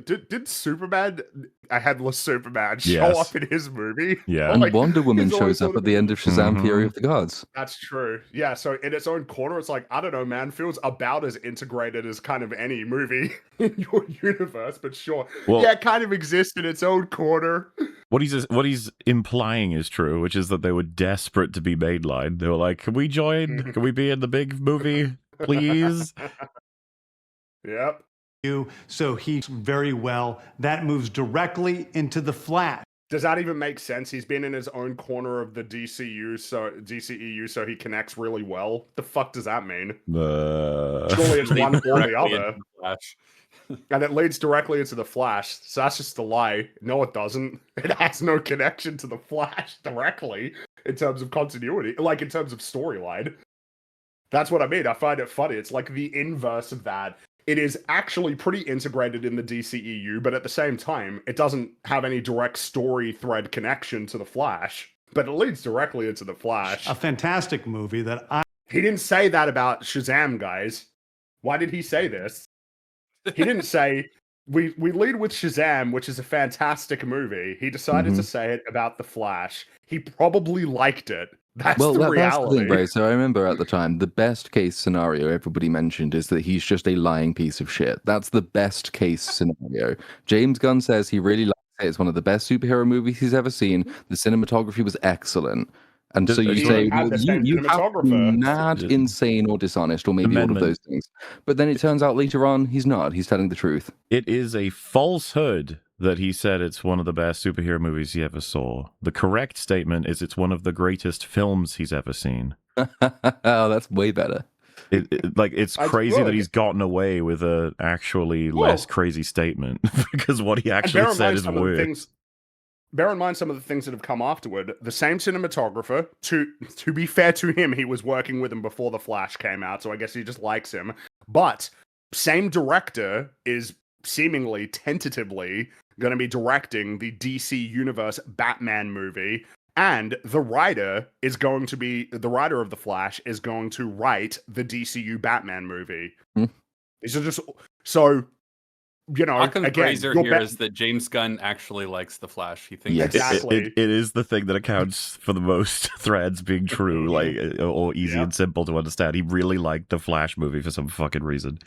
did Superman, a headless Superman, show Yes. up in his movie? Yeah. And Like, Wonder Woman he's always shows up sort at of- the end of Shazam Mhm. Fury of the Gods. That's true. Yeah. So in its own corner, it's like, I don't know, man. Feels about as integrated as kind of any movie in your universe. But sure, Well- yeah, it kind of exists in its own corner. What he's implying is true, which is that they were desperate to be mainline. They were like, "Can we join? Can we be in the big movie, please?" Yep. So he's very well. That moves directly into the Flash. Does that even make sense? He's been in his own corner of the DCU, so he connects really well. The fuck does that mean? Surely it's one or the Directly other. into the Flash. And it leads directly into the Flash. So that's just a lie. No, it doesn't. It has no connection to the Flash directly in terms of continuity, like in terms of storyline. That's what I mean. I find it funny. It's like the inverse of that. It is actually pretty integrated in the DCEU, but at the same time, it doesn't have any direct story thread connection to the Flash. But it leads directly into the Flash. A fantastic movie that He didn't say that about Shazam, guys. Why did he say this? He didn't say we lead with Shazam, which is a fantastic movie. He decided to say it about the Flash. He probably liked it. That's the reality. That's the thing, right? So I remember at the time, the best case scenario everybody mentioned is that he's just a lying piece of shit. That's the best case scenario. James Gunn says he really likes it. It's one of the best superhero movies he's ever seen. The cinematography was excellent. And so you say, well, you have to be mad, insane, or dishonest, or maybe all of those things. But then it turns out later on, he's not. He's telling the truth. It is a falsehood that he said it's one of the best superhero movies he ever saw. The correct statement is it's one of the greatest films he's ever seen. Oh, that's way better. It's crazy that he's gotten away with a actually less crazy statement because what he actually said is worse. Bear in mind some of the things that have come afterward. The same cinematographer, to be fair to him, he was working with him before The Flash came out, so I guess he just likes him. But same director is seemingly, tentatively, going to be directing the DC Universe Batman movie, and the writer of The Flash is going to write the DCU Batman movie. These are just so. You know, Occam's razor here is that James Gunn actually likes The Flash. He thinks exactly. It is the thing that accounts for the most threads being true, or easy and simple to understand. He really liked the Flash movie for some fucking reason.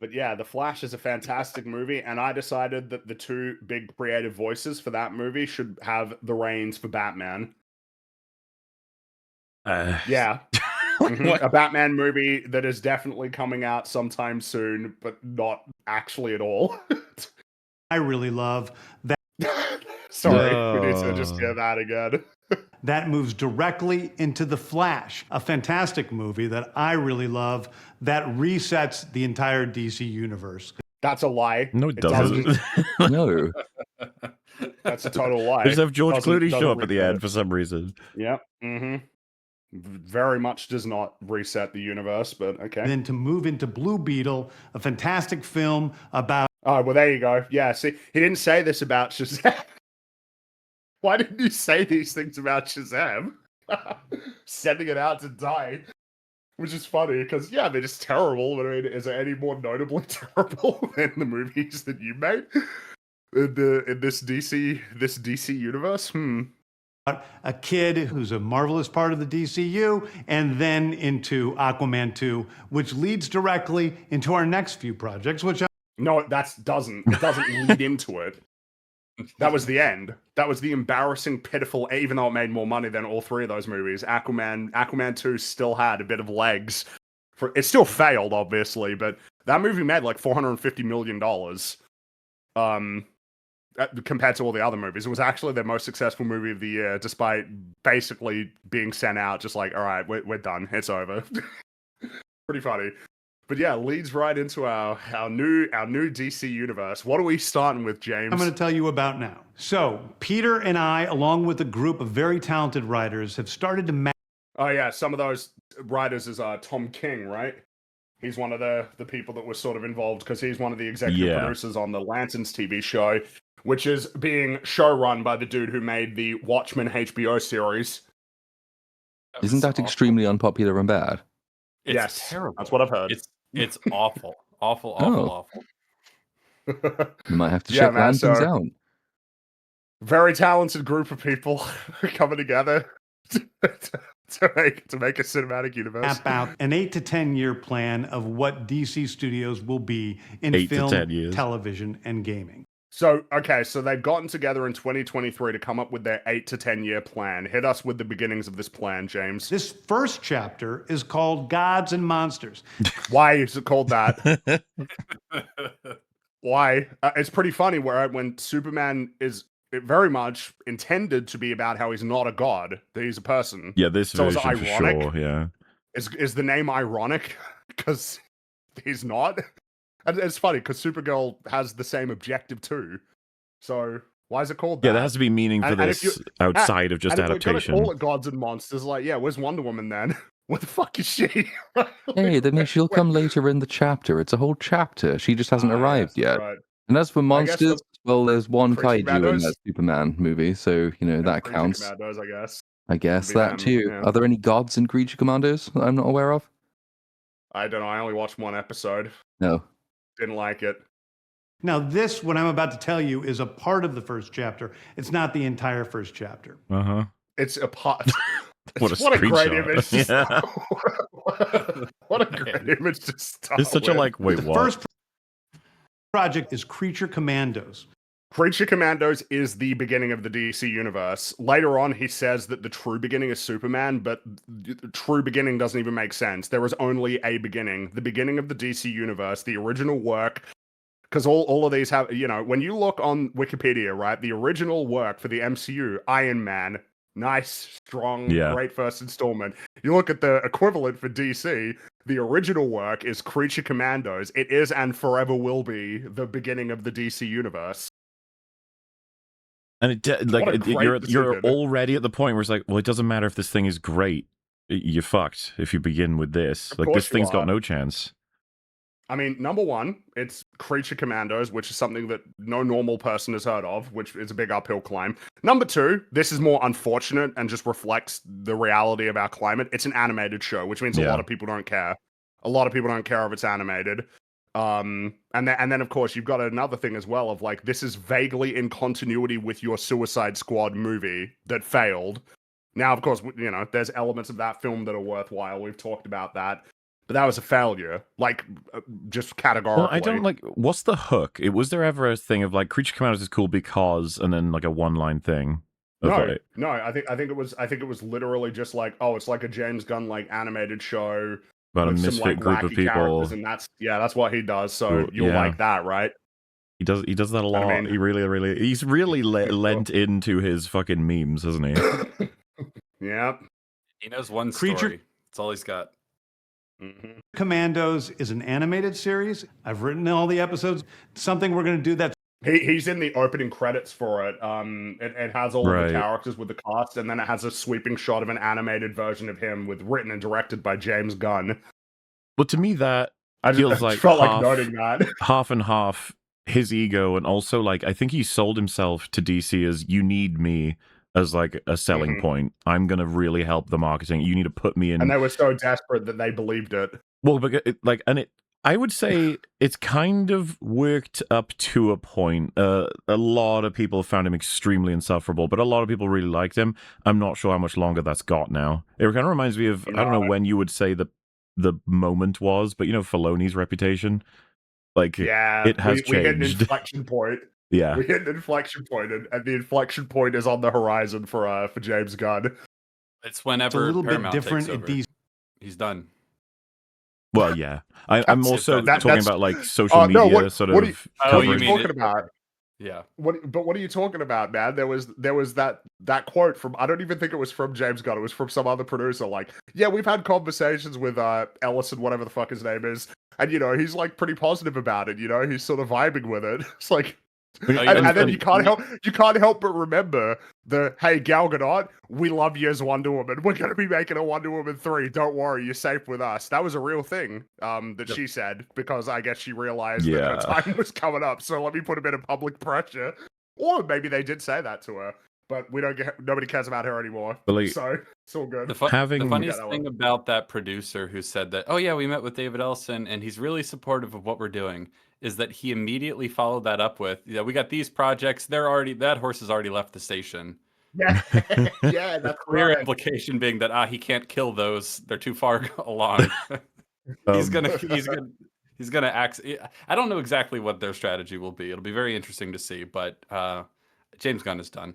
But yeah, The Flash is a fantastic movie, and I decided that the two big creative voices for that movie should have the reins for Batman. Yeah. A Batman movie that is definitely coming out sometime soon, but not actually at all. I really love that. Sorry, we need to just hear that again. That moves directly into The Flash, a fantastic movie that I really love that resets the entire DC universe. That's a lie. No, it doesn't. No. That's a total lie. Just have George Clooney show up at the end for some reason. Yep. Very much does not reset the universe, but okay. Then to move into Blue Beetle, a fantastic film about... Oh, well, there you go. Yeah, see, he didn't say this about Shazam. Why didn't you say these things about Shazam? Sending it out to die. Which is funny, because, yeah, they're just terrible, but I mean, is there any more notably terrible than the movies that you made in this DC universe? A kid who's a marvelous part of the DCU, and then into Aquaman 2, which leads directly into our next few projects, which... No, it doesn't lead into it. That was the end. That was the embarrassing, pitiful, even though it made more money than all three of those movies. Aquaman 2 still had a bit of legs. It still failed, obviously, but that movie made like $450 million. Compared to all the other movies. It was actually their most successful movie of the year, despite basically being sent out just like, all right, we're done. It's over. Pretty funny. But yeah, leads right into our new DC universe. What are we starting with, James? I'm going to tell you about now. So, Peter and I, along with a group of very talented writers, have started to... Oh yeah, some of those writers is Tom King, right? He's one of the people that was sort of involved because he's one of the executive producers on the Lanterns TV show, which is being showrun by the dude who made the Watchmen HBO series. Isn't that extremely unpopular and bad? Yes, terrible. That's what I've heard. It's awful. Awful. You might have to check Lanterns out. Very talented group of people coming together to make a cinematic universe. Map out an 8 to 10 year plan of what DC Studios will be in film, television, and gaming. So they've gotten together in 2023 to come up with their 8 to 10 year plan. Hit us with the beginnings of this plan, James. This first chapter is called Gods and Monsters. Why is it called that? Why? It's pretty funny when Superman is very much intended to be about how he's not a god, that he's a person. Yeah, this so version is ironic. For sure, yeah. Is the name ironic? Because he's not? And it's funny because Supergirl has the same objective too. So why is it called that? Yeah, there has to be meaning for this outside of just adaptation. All at Gods and Monsters, like, yeah, where's Wonder Woman then? What the fuck is she? Hey, that means she'll come later in the chapter. It's a whole chapter. She just hasn't arrived yes, yet. right. And as for I guess monsters, well, there's one Creature kaiju in Commandos? that Superman movie, so that Creature counts. Commandos, I guess. I guess Be that them, too. yeah. Are there any gods in Creature Commandos that I'm not aware of? I don't know. I only watched one episode. No. Didn't like it. Now, this, what I'm about to tell you, is a part of the first chapter. It's not the entire first chapter. Uh-huh. It's a pot. What a great screenshot. image to Yeah. start. What a great image to start. It's such a with. like, wait, The what? first project is Creature Commandos. Creature Commandos is the beginning of the DC universe. Later on, he says that the true beginning is Superman, but the true beginning doesn't even make sense. There is only a beginning. The beginning of the DC universe, the original work, because all of these have, when you look on Wikipedia, right, the original work for the MCU, Iron Man, nice, strong, Yeah. great first installment. You look at the equivalent for DC, the original work is Creature Commandos. It is and forever will be the beginning of the DC universe. And you're already at the point where it's like, well, it doesn't matter if this thing is great. You're fucked if you begin with this. Like, this thing's got no chance. I mean, number one, it's Creature Commandos, which is something that no normal person has heard of, which is a big uphill climb. Number two, this is more unfortunate and just reflects the reality of our climate. It's an animated show, which means a lot of people don't care. A lot of people don't care if it's animated. And then of course you've got another thing as well of like, this is vaguely in continuity with your Suicide Squad movie that failed. Now, of course, there's elements of that film that are worthwhile. We've talked about that. But that was a failure, like, just categorically. Well, I don't like, what's the hook? Was there ever a thing of like, Creature Commandos is cool because, and then like a one-line thing? No, I think it was literally just like, oh, it's like a James Gunn like animated show about a with misfit some, like, group of wacky people. characters, and that's what he does. So you'll like that, right? He does that a lot. I mean, he's really lent into his fucking memes, hasn't he? Yeah. He knows one story. That's all he's got. Mm-hmm. Commandos is an animated series. I've written all the episodes. Something we're going to do that's He's in the opening credits for it. It has all of the characters with the cast, and then it has a sweeping shot of an animated version of him with written and directed by James Gunn. But to me, that I feels like felt like noting that. half and half his ego, and also like I think he sold himself to DC as you need me as like a selling point. I'm gonna really help the marketing. You need to put me in. And they were so desperate that they believed it. Well, but I would say it's kind of worked up to a point. A lot of people found him extremely insufferable, but a lot of people really liked him. I'm not sure how much longer that's got now. It kind of reminds me of, I don't know when you would say the moment was, but Filoni's reputation. Like, it has changed. We hit an inflection point. Yeah. We hit an inflection point, and the inflection point is on the horizon for James Gunn. It's whenever a little Paramount bit different takes at over. DC. He's done. Well, yeah. I'm also talking about like social media what sort are of. you coverage. About? Yeah. What are you talking about, man? There was that quote from, I don't even think it was from James Gunn. It was from some other producer. Like, yeah, we've had conversations with Ellison, whatever the fuck his name is, and he's like pretty positive about it. He's sort of vibing with it. It's like. And then you can't help but remember hey, Gal Gadot, we love you as Wonder Woman. We're going to be making a Wonder Woman 3. Don't worry, you're safe with us. That was a real thing that she said, because I guess she realized that her time was coming up. So let me put a bit of public pressure. Or maybe they did say that to her, but nobody cares about her anymore. So it's all good. The funniest thing about that producer who said that, oh yeah, we met with David Ellison and he's really supportive of what we're doing, is that he immediately followed that up with, we got these projects. That horse has already left the station. Yeah, yeah, that's clear implication being that he can't kill those. They're too far along. He's gonna act. I don't know exactly what their strategy will be. It'll be very interesting to see. But James Gunn is done.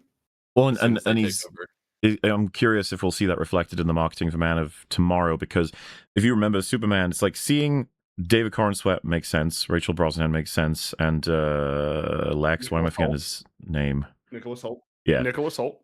Well, and I'm curious if we'll see that reflected in the marketing for Man of Tomorrow, because if you remember Superman, it's like seeing David Cornsweet makes sense, Rachel Brosnahan makes sense, and Lex, why am I forgetting his name? Nicholas Hoult. Yeah. Nicholas Hoult.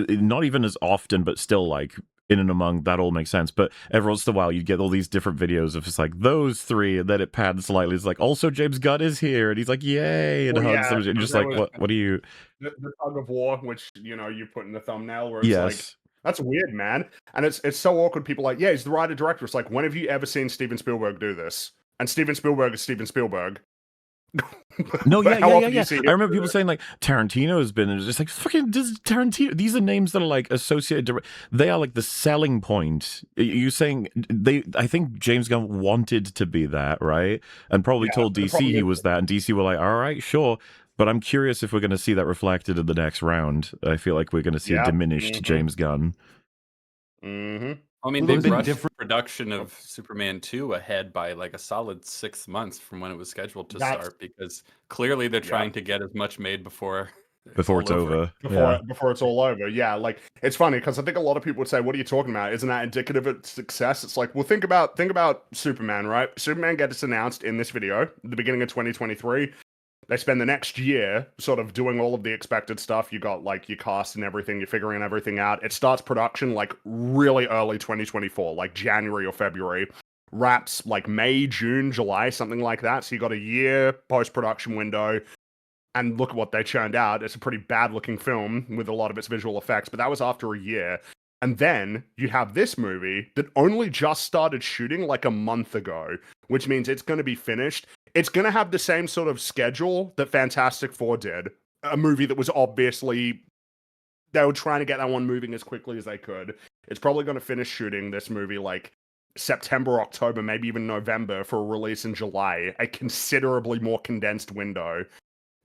Not even as often, but still like in and among, that all makes sense. But every once in a while, you get all these different videos of just like those three, and then it pans slightly. It's like, also James Gunn is here, and he's like, yay, and hugs them. And just like, what are you? The tug of war, which you put in the thumbnail, where it's like, That's weird, man. And it's so awkward. People are like, yeah, he's the writer director. It's like, when have you ever seen Steven Spielberg do this? And Steven Spielberg is Steven Spielberg. No, But yeah, how yeah, often yeah, do you yeah. see him I remember do people it? saying like Tarantino has been, and it's just like fucking does Tarantino. These are names that are like associated. They are like the selling point. You saying they? I think James Gunn wanted to be that, right? And probably Yeah, told but the DC problem he is, was that, and DC were like, all right, sure. But I'm curious if we're going to see that reflected in the next round. I feel like we're going to see a yeah, diminished James Gunn. I mean, Will they have been rushed different- production of Superman 2 ahead by like a solid 6 months from when it was scheduled to That's- start, because clearly they're Yeah. trying to get as much made before Before it's all over. before it's all over. Yeah, like it's funny because I think a lot of people would say, "What are you talking about? Isn't that indicative of success?" It's like, well, think about Superman, right? Superman gets announced in this video at the beginning of 2023. They spend the next year sort of doing all of the expected stuff. You got like your cast and everything. You're figuring everything out. It starts production like really early 2024, like January or February. Wraps like May, June, July, something like that. So you got a year post-production window. And look at what they churned out. It's a pretty bad-looking film with a lot of its visual effects, but that was after a year. And then you have this movie that only just started shooting like a month ago, which means it's going to be finished. It's going to have the same sort of schedule that Fantastic Four did. A movie that was obviously, they were trying to get that one moving as quickly as they could. It's probably going to finish shooting this movie like September, October, maybe even November for a release in July, a considerably more condensed window.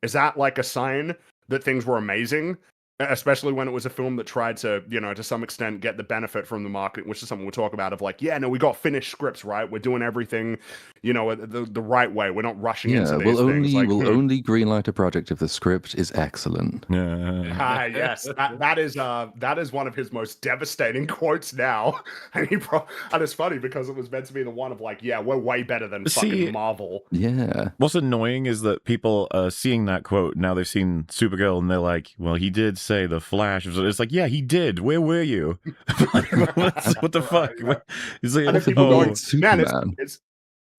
Is that like a sign that things were amazing? Especially when it was a film that tried to, to some extent get the benefit from the market, which is something we'll talk about of like, yeah, no, we got finished scripts, right? We're doing everything, the right way. We're not rushing into these things. Like, we'll only greenlight a project if the script is excellent. Yeah. yes, that is one of his most devastating quotes now, and and it's funny because it was meant to be the one of like, yeah, we're way better than fucking Marvel. Yeah. What's annoying is that people seeing that quote, now they've seen Supergirl and they're like, well, he did say the Flash. It's like, yeah, he did. Where were you? Like, what the fuck? Yeah. He's like, And then people going, man, Superman. it's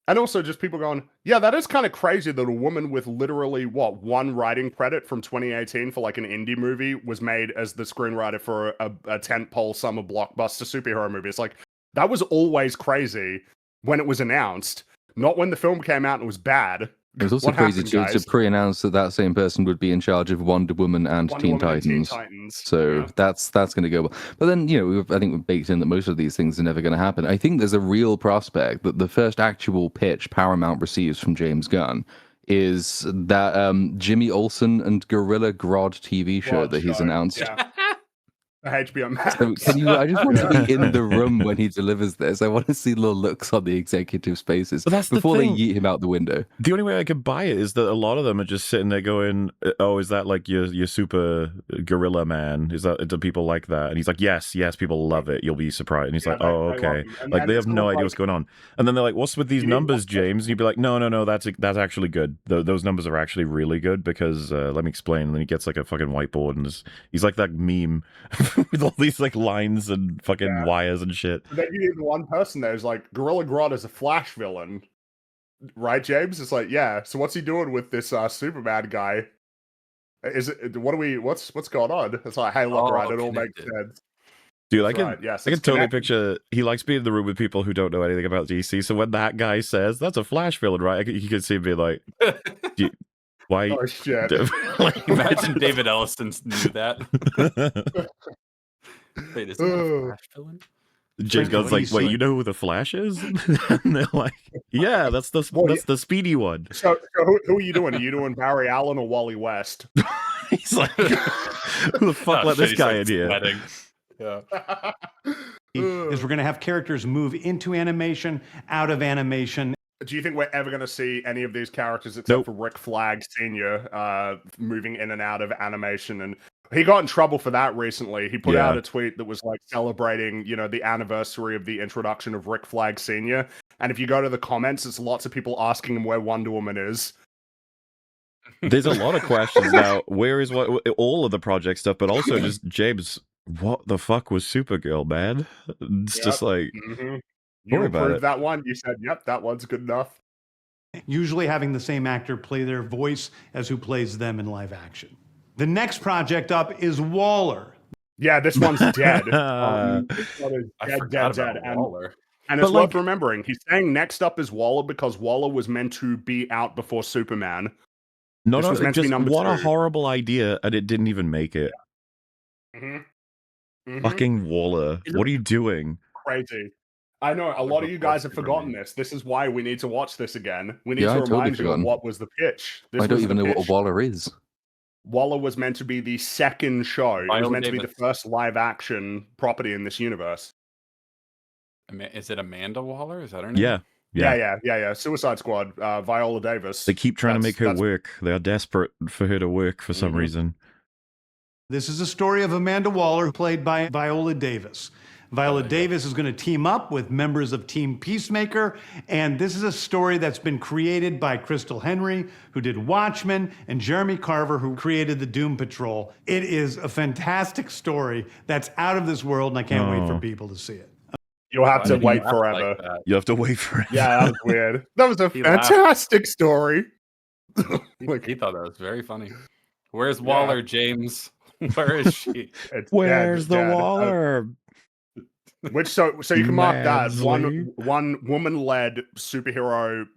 and also just people going, yeah, that is kind of crazy that a woman with literally one writing credit from 2018 for like an indie movie was made as the screenwriter for a tentpole summer blockbuster superhero movie. It's like, that was always crazy when it was announced, not when the film came out and it was bad. It was also What crazy happened, to guys? pre-announce that same person would be in charge of Wonder Woman and Wonder Teen Woman and Titans. Teen Titans. So Yeah. that's going to go well. But then, I think we've baked in that most of these things are never going to happen. I think there's a real prospect that the first actual pitch Paramount receives from James Gunn is that Jimmy Olsen and Gorilla Grodd TV show that he's announced. Yeah. The HBO Max. So can you? I just want to be in the room when he delivers this. I want to see little looks on the executives' faces But that's the before they thing. yeet him out the window. The only way I could buy it is that a lot of them are just sitting there going, "Oh, is that like your super gorilla man? Is that, do people like that?" And he's like, "Yes, people love it. You'll be surprised." And he's Yeah, like, "Oh, they love okay." him. And Like then they it's have no sort of idea what's like, going on. And then they're like, "What's with these You need numbers, one- James?" And you'd be like, "No, that's actually good. Those numbers are actually really good because let me explain." And then he gets like a fucking whiteboard and he's like that meme with all these like lines and fucking wires and shit. Then you need one person there who's like, Gorilla Grodd is a Flash villain. Right, James? It's like, yeah. So what's he doing with this Superman guy? What's going on? It's like, hey, look, All right, it all makes connected. sense. Dude, That's I can right, yes, I can it's totally connected. picture he likes being in the room with people who don't know anything about DC. So when that guy says that's a Flash villain, right? You can see him be like, "Why?" Oh shit. Like, Imagine David Ellison knew that. Wait, isn't that a Flash villain? James Gunn's like, DC. "Wait, you know who the Flash is?" And they're like, "Yeah, that's the speedy one." So who are you doing? Are you doing Barry Allen or Wally West? He's like, "Who the fuck Oh, let shit, this he guy in starts here?" sweating. Yeah. is we're going to have characters move into animation, out of animation. Do you think we're ever going to see any of these characters except Nope. for Rick Flag Sr. Moving in and out of animation? And he got in trouble for that recently. He put out a tweet that was like celebrating, the anniversary of the introduction of Rick Flag Sr. And if you go to the comments, it's lots of people asking him where Wonder Woman is. There's a lot of questions now. Where is all of the project stuff, but also just James, what the fuck was Supergirl, man? It's just like, You worry about approved it. that one. You said, yep, that one's good enough. Usually having the same actor play their voice as who plays them in live action. The next project up is Waller. Yeah, this one's dead. This one is I dead, forgot dead, about dead. Waller. And it's But, worth like- remembering. He's saying next up is Waller because Waller was meant to be out before Superman. No, This no, was meant to be just number what a 2. horrible idea, and it didn't even make it. Fucking Waller, Is it- what are you doing? Crazy. I know a lot of you guys have forgotten this. This is why we need to watch this again. We need Yeah, to I totally remind you of forgotten. what was the pitch. This I don't was even the know what a pitch. Waller is. Waller was meant to be the second show. It was Viola meant to be Davis. the first live action property in this universe. Is it Amanda Waller? Is that her name? Yeah. Yeah. Suicide Squad, Viola Davis. They keep trying to make her That's- work. They are desperate for her to work for some Mhm. reason. This is a story of Amanda Waller, played by Viola Davis. Viola Davis is going to team up with members of Team Peacemaker, and this is a story that's been created by Crystal Henry, who did Watchmen, and Jeremy Carver, who created the Doom Patrol. It is a fantastic story that's out of this world, and I can't wait for Oh. people to see it. You'll have Why to did he wait laugh forever. like that? You have to wait for it. Yeah, that was weird. That was a He laughed. fantastic story. He thought that was very funny. Where's Waller, James? Where is she? It's Where's dead, the dead. Waller? Which so you can mark that Madsley. one woman-led superhero,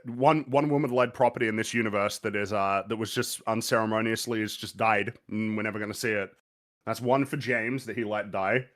one woman-led property in this universe that is that was just unceremoniously has just died, and we're never going to see it. That's one for James that he let die.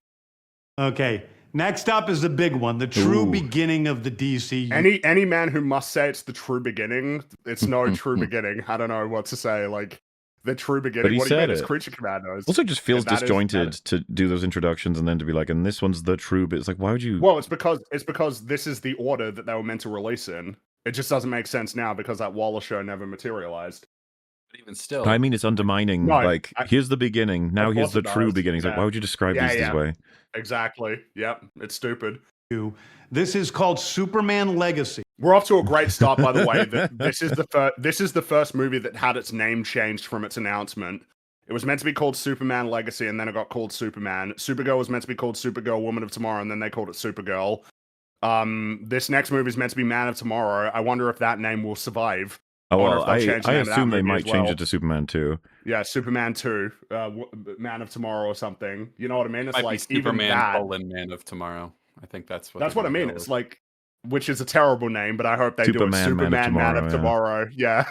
Okay, next up is the big one, the true Ooh. beginning of the DCU. Any man who must say it's the true beginning, it's no true beginning. I don't know what to say. Like the true beginning. he What do you said mean? It's it. Creature Commandos. Also, just feels And that is- disjointed to do those introductions and then to be like, and this one's the true. But it's like, why would you? Well, it's because this is the order that they were meant to release in. It just doesn't make sense now because that Waller show never materialized. But even still, I mean, it's undermining. No, like, here's the beginning. Now Of here's course the it true does, beginning. It's like, yeah. why would you describe Yeah, these yeah. this way? Exactly. Yep. It's stupid. This is called Superman Legacy. We're off to a great start, by the way. This is the first movie that had its name changed from its announcement. It was meant to be called Superman Legacy, and then it got called Superman. Supergirl was meant to be called Supergirl, Woman of Tomorrow, and then they called it Supergirl. This next movie is meant to be Man of Tomorrow. I wonder if that name will survive. Oh, wonder well, if they'll change the I name of that assume they movie might as change well. it to Superman too. Yeah, Superman 2, Man of Tomorrow or something. You know what I mean? It's might like be even Superman that. Man of Tomorrow. I think that's what. That's they're what I gonna mean. go It's with. like, which is a terrible name, but I hope they Superman, do it. Man of Superman, Man of Tomorrow, Tomorrow. Yeah.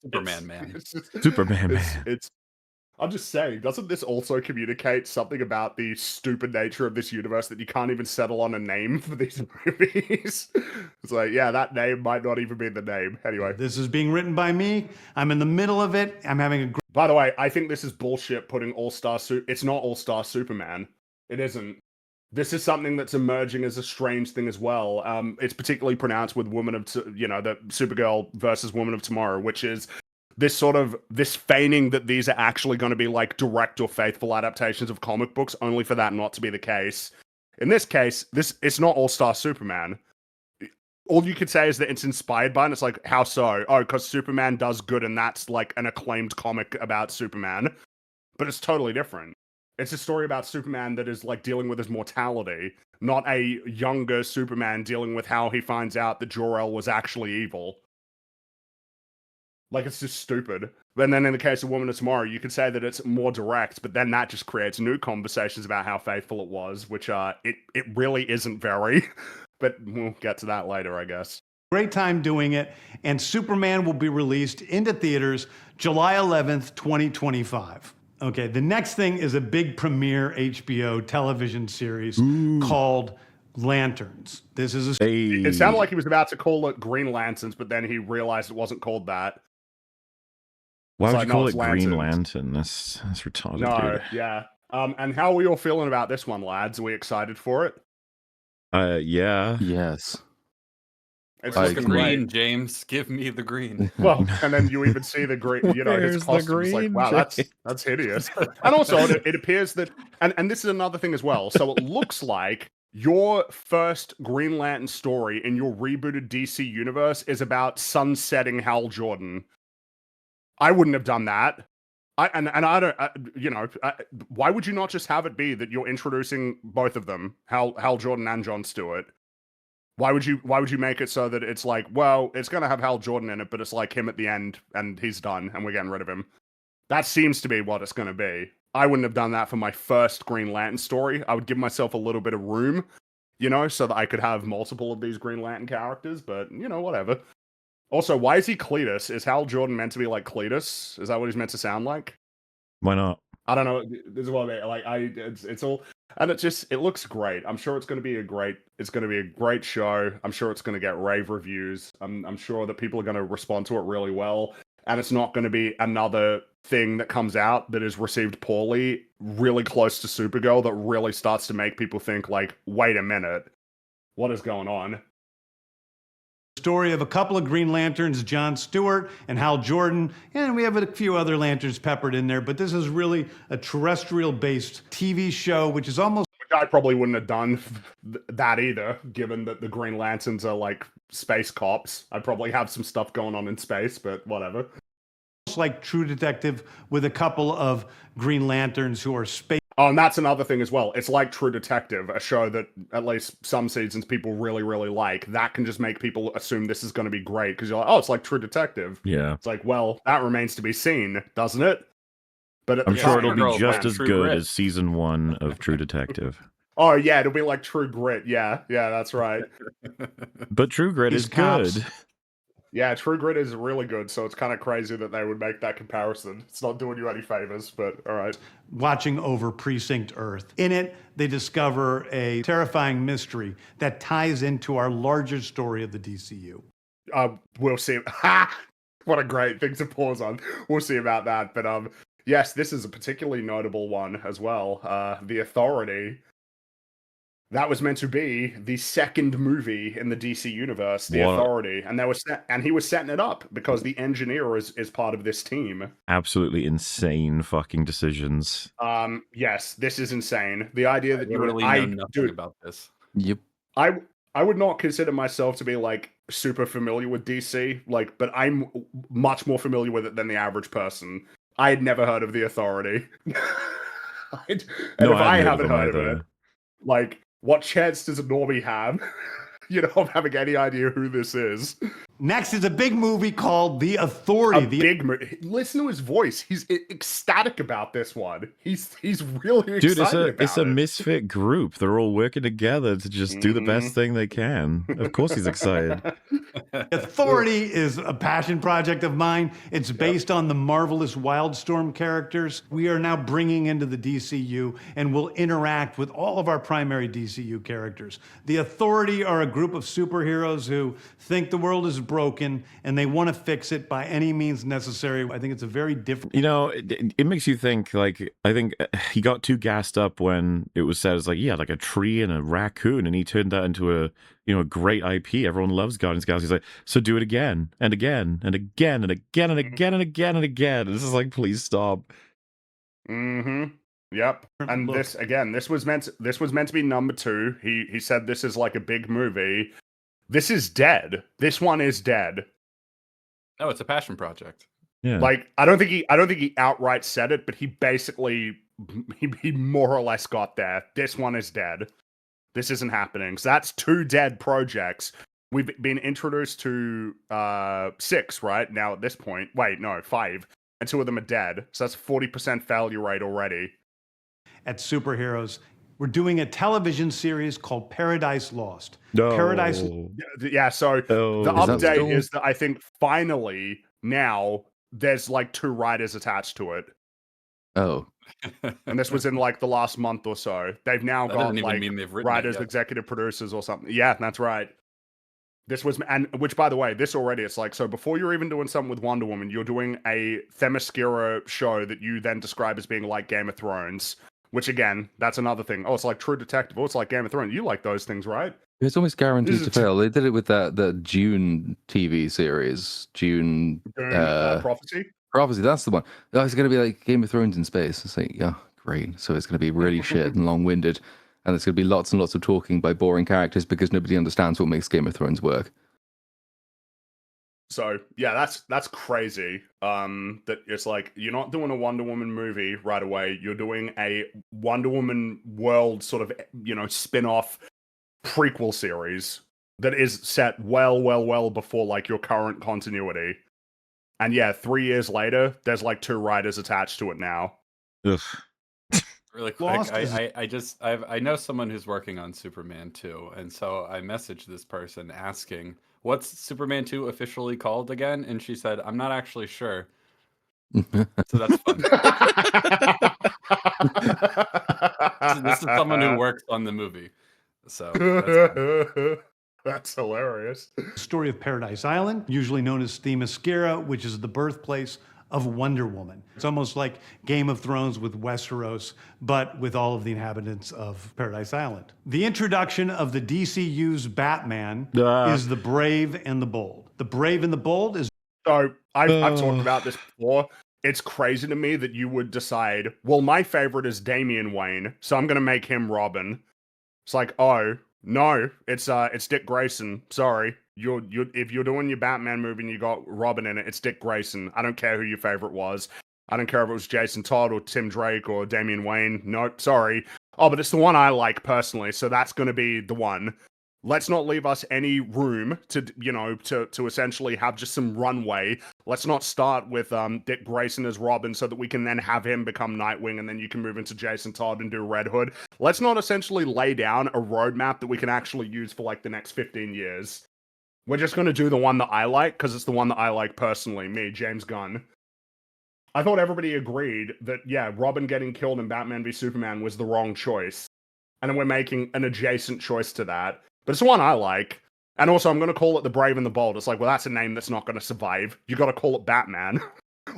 Superman Man. It's just- Superman it's- Man. It's. I'm just saying, doesn't this also communicate something about the stupid nature of this universe that you can't even settle on a name for these movies? It's like, yeah, that name might not even be the name. Anyway, This is being written by me. I'm in the middle of it. I'm having a great by the way, I think this is bullshit putting All-Star It's not All-Star Superman. It isn't. This is something that's emerging as a strange thing as well. It's particularly pronounced with the Supergirl versus Woman of Tomorrow, which is this feigning that these are actually going to be like direct or faithful adaptations of comic books, only for that not to be the case. In this case, it's not All-Star Superman. All you could say is that it's inspired by, and it's like, how so? Oh, because Superman does good, and that's like an acclaimed comic about Superman. But it's totally different. It's a story about Superman that is like dealing with his mortality, not a younger Superman dealing with how he finds out that Jor-El was actually evil. Like, it's just stupid. And then in the case of Woman of Tomorrow, you could say that it's more direct, but then that just creates new conversations about how faithful it was, which it really isn't very. But we'll get to that later, I guess. time doing it. And Superman will be released into theaters July 11th, 2025. Okay, the next thing is a big premiere HBO television series called Lanterns. This is a It sounded like he was about to call it Green Lanterns, but then he realized it wasn't called that. Why It's would like, you no, call it's it Green Lanterns. Lantern? That's retarded, No, dude. yeah. And how are we all feeling about this one, lads? Are we excited for it? Yeah. Yes. It's I looking agree. great. Green, James. Give me the green. Well, and then you even see the green, his Where's the costume. It's like, green, wow, that's hideous. And also, it appears that, and this is another thing as well. So it looks like your first Green Lantern story in your rebooted DC universe is about sunsetting Hal Jordan. I wouldn't have done that. I don't, why would you not just have it be that you're introducing both of them, Hal Jordan and Jon Stewart? Why would you make it so that it's like, well, it's gonna have Hal Jordan in it, but it's like him at the end and he's done and we're getting rid of him? That seems to be what it's going to be. I wouldn't have done that for my first Green Lantern story. I would give myself a little bit of room, so that I could have multiple of these Green Lantern characters, but, whatever. Also, why is he Cletus? Is Hal Jordan meant to be like Cletus? Is that what he's meant to sound like? Why not? I don't know. This is what I mean. It's all, and it looks great. I'm sure it's going to be a great show. I'm sure it's going to get rave reviews. I'm sure that people are going to respond to it really well. And it's not going to be another thing that comes out that is received poorly, really close to Supergirl, that really starts to make people think like, wait a minute, what is going on? Story of a couple of Green Lanterns, John Stewart and Hal Jordan, and we have a few other lanterns peppered in there, but this is really a terrestrial-based TV show, which is almost... I probably wouldn't have done that either, given that the Green Lanterns are like space cops. I'd probably have some stuff going on in space, but whatever. like True Detective with a couple of Green Lanterns who are space... Oh, and that's another thing as well. It's like True Detective, a show that at least some seasons people really, really like. That can just make people assume this is going to be great because you're like, oh, it's like True Detective. Yeah. It's like, well, that remains to be seen, doesn't it? But I'm sure it'll be Supergirl, just man, as True good Grit. as season 1 of True Detective. Oh, yeah, it'll be like True Grit. Yeah, that's right. But True Grit These is cops- good. Yeah, True Grit is really good, so it's kind of crazy that they would make that comparison. It's not doing you any favors, but all right. watching over Precinct Earth. In it, they discover a terrifying mystery that ties into our larger story of the DCU. We'll see. Ha! What a great thing to pause on. We'll see about that. But yes, this is a particularly notable one as well. The Authority. That was meant to be the second movie in the DC universe, The What? Authority, and he was setting it up because the engineer is part of this team. Absolutely insane fucking decisions. Yes, this is insane. The idea that you Literally know nothing about this. Yep. I would not consider myself to be like super familiar with DC, but I'm much more familiar with it than the average person. I had never heard of The Authority. If I haven't heard of it, what chance does a normie have, of having any idea who this is? Next is a big movie called The Authority. Big movie. Listen to his voice. He's ecstatic about this one. He's really excited about it. Dude, it's a misfit group. They're all working together to just do the best thing they can. Of course he's excited. Authority is a passion project of mine. It's based on the marvelous Wildstorm characters we are now bringing into the DCU and will interact with all of our primary DCU characters. The Authority are a group of superheroes who think the world is broken and they want to fix it by any means necessary. I think it's a very different... It makes you think, I think he got too gassed up when it was said, it's like a tree and a raccoon, and he turned that into a great IP. Everyone loves Guardians of the Galaxy. He's like, so do it again and again and again and again and again and again and again. And this is like, please stop. Mm-hmm. Yep. And Look. this was meant to be number 2. He said this is like a big movie. This is dead. This one is dead. No, it's a passion project. Yeah. I don't think he outright said it, but he basically he more or less got there. This one is dead. This isn't happening. So that's 2 dead projects. We've been introduced to 6 right now at this point. Wait, no, 5. And 2 of them are dead. So that's 40% failure rate already. At superheroes, we're doing a television series called Paradise Lost. No. Paradise... Yeah, so Oh. the Is that update still- is that I think finally now there's 2 writers attached to it. Oh. And this was in the last month or so. They've now That got doesn't even mean they've written it writers, yet. executive producers or something. Yeah, that's right. This was, and which by the way, this already, it's so before you're even doing something with Wonder Woman, you're doing a Themyscira show that you then describe as being like Game of Thrones, which again, that's another thing. Oh, it's like True Detective. Oh, it's like Game of Thrones. You like those things, right? It's almost guaranteed This to is- fail. They did it with the June TV series. June Doing Prophecy. Prophecy, that's the one. Oh, it's going to be like Game of Thrones in space. It's like, yeah, great. So it's going to be really shit and long-winded. And there's going to be lots and lots of talking by boring characters because nobody understands what makes Game of Thrones work. So yeah, that's crazy. That it's you're not doing a Wonder Woman movie right away. You're doing a Wonder Woman world sort of spin-off prequel series that is set well before your current continuity. And yeah, 3 years later, there's like 2 writers attached to it now. Ugh. Really quick, Lost is- I know someone who's working on Superman 2, and so I messaged this person asking, "What's Superman 2 officially called again?" And she said, "I'm not actually sure." So that's fun. This is someone who works on the movie, so that's fun. That's hilarious. Story of Paradise Island, usually known as Themyscira, which is the birthplace of Wonder Woman. It's almost like Game of Thrones with Westeros, but with all of the inhabitants of Paradise Island. The introduction of the DCU's Batman is the brave and the bold. The brave and the bold is... So I've talked about this before. It's crazy to me that you would decide, well, my favorite is Damian Wayne, so I'm going to make him Robin. It's like, oh, no, it's Dick Grayson. Sorry. If you're doing your Batman movie and you got Robin in it, it's Dick Grayson. I don't care who your favorite was. I don't care if it was Jason Todd or Tim Drake or Damian Wayne. Nope, sorry. Oh, but it's the one I like personally, so that's going to be the one. Let's not leave us any room to, to essentially have just some runway. Let's not start with Dick Grayson as Robin so that we can then have him become Nightwing and then you can move into Jason Todd and do Red Hood. Let's not essentially lay down a roadmap that we can actually use for like the next 15 years. We're just going to do the one that I like because it's the one that I like personally, me, James Gunn. I thought everybody agreed that, yeah, Robin getting killed in Batman v Superman was the wrong choice. And then we're making an adjacent choice to that. But it's the one I like. And also, I'm going to call it The Brave and the Bold. It's like, well, that's a name that's not going to survive. You got to call it Batman.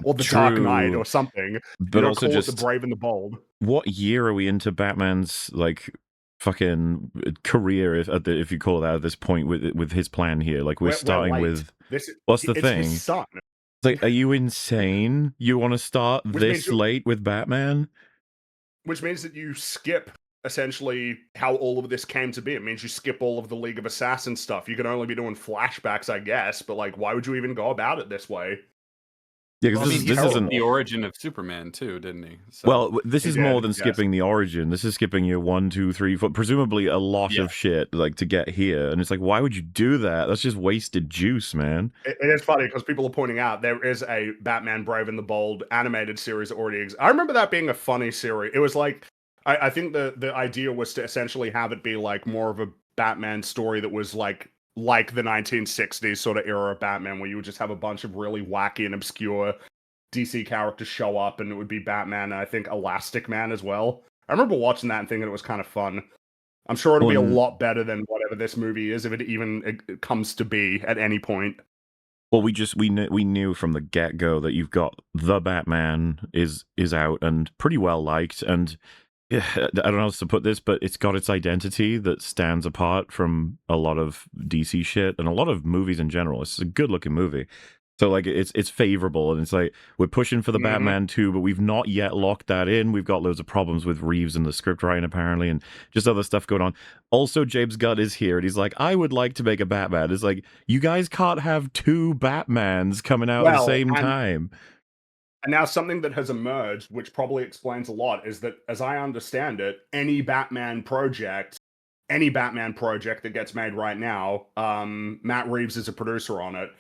Or The Dark Knight or something. But also call just... it The Brave and the Bold. What year are we into Batman's, like, fucking career, if you call it that, at this point with his plan here? Like, we're starting with... What's the thing? His son. It's like, are you insane? You want to start this late with Batman? Which means that you skip essentially how all of this came to be. It means you skip all of the League of Assassins stuff. You can only be doing flashbacks, I guess, but like, why would you even go about it this way? Yeah, because this isn't the origin of Superman too, didn't he? So, well, this is more than skipping the origin. This is skipping your 1, 2, 3, 4, presumably a lot of shit like to get here. And it's like, why would you do that? That's just wasted juice, man. It is funny because people are pointing out there is a Batman Brave and the Bold animated series that already exists. I remember that being a funny series. It was like, I think the idea was to essentially have it be like more of a Batman story that was like the 1960s sort of era of Batman, where you would just have a bunch of really wacky and obscure DC characters show up, and it would be Batman and I think Elastic Man as well. I remember watching that and thinking it was kind of fun. I'm sure it'll be a lot better than whatever this movie is, if it even comes to be at any point. Well, we knew from the get-go that you've got the Batman is out and pretty well liked, and I don't know how else to put this, but it's got its identity that stands apart from a lot of DC shit and a lot of movies in general. It's a good-looking movie. So, like, it's favorable, and it's like, we're pushing for the Batman 2, but we've not yet locked that in. We've got loads of problems with Reeves and the script writing, apparently, and just other stuff going on. Also, James Gunn is here, and he's like, I would like to make a Batman. It's like, you guys can't have 2 Batmans coming out at the same time. And now something that has emerged, which probably explains a lot, is that, as I understand it, any Batman project that gets made right now, Matt Reeves is a producer on it.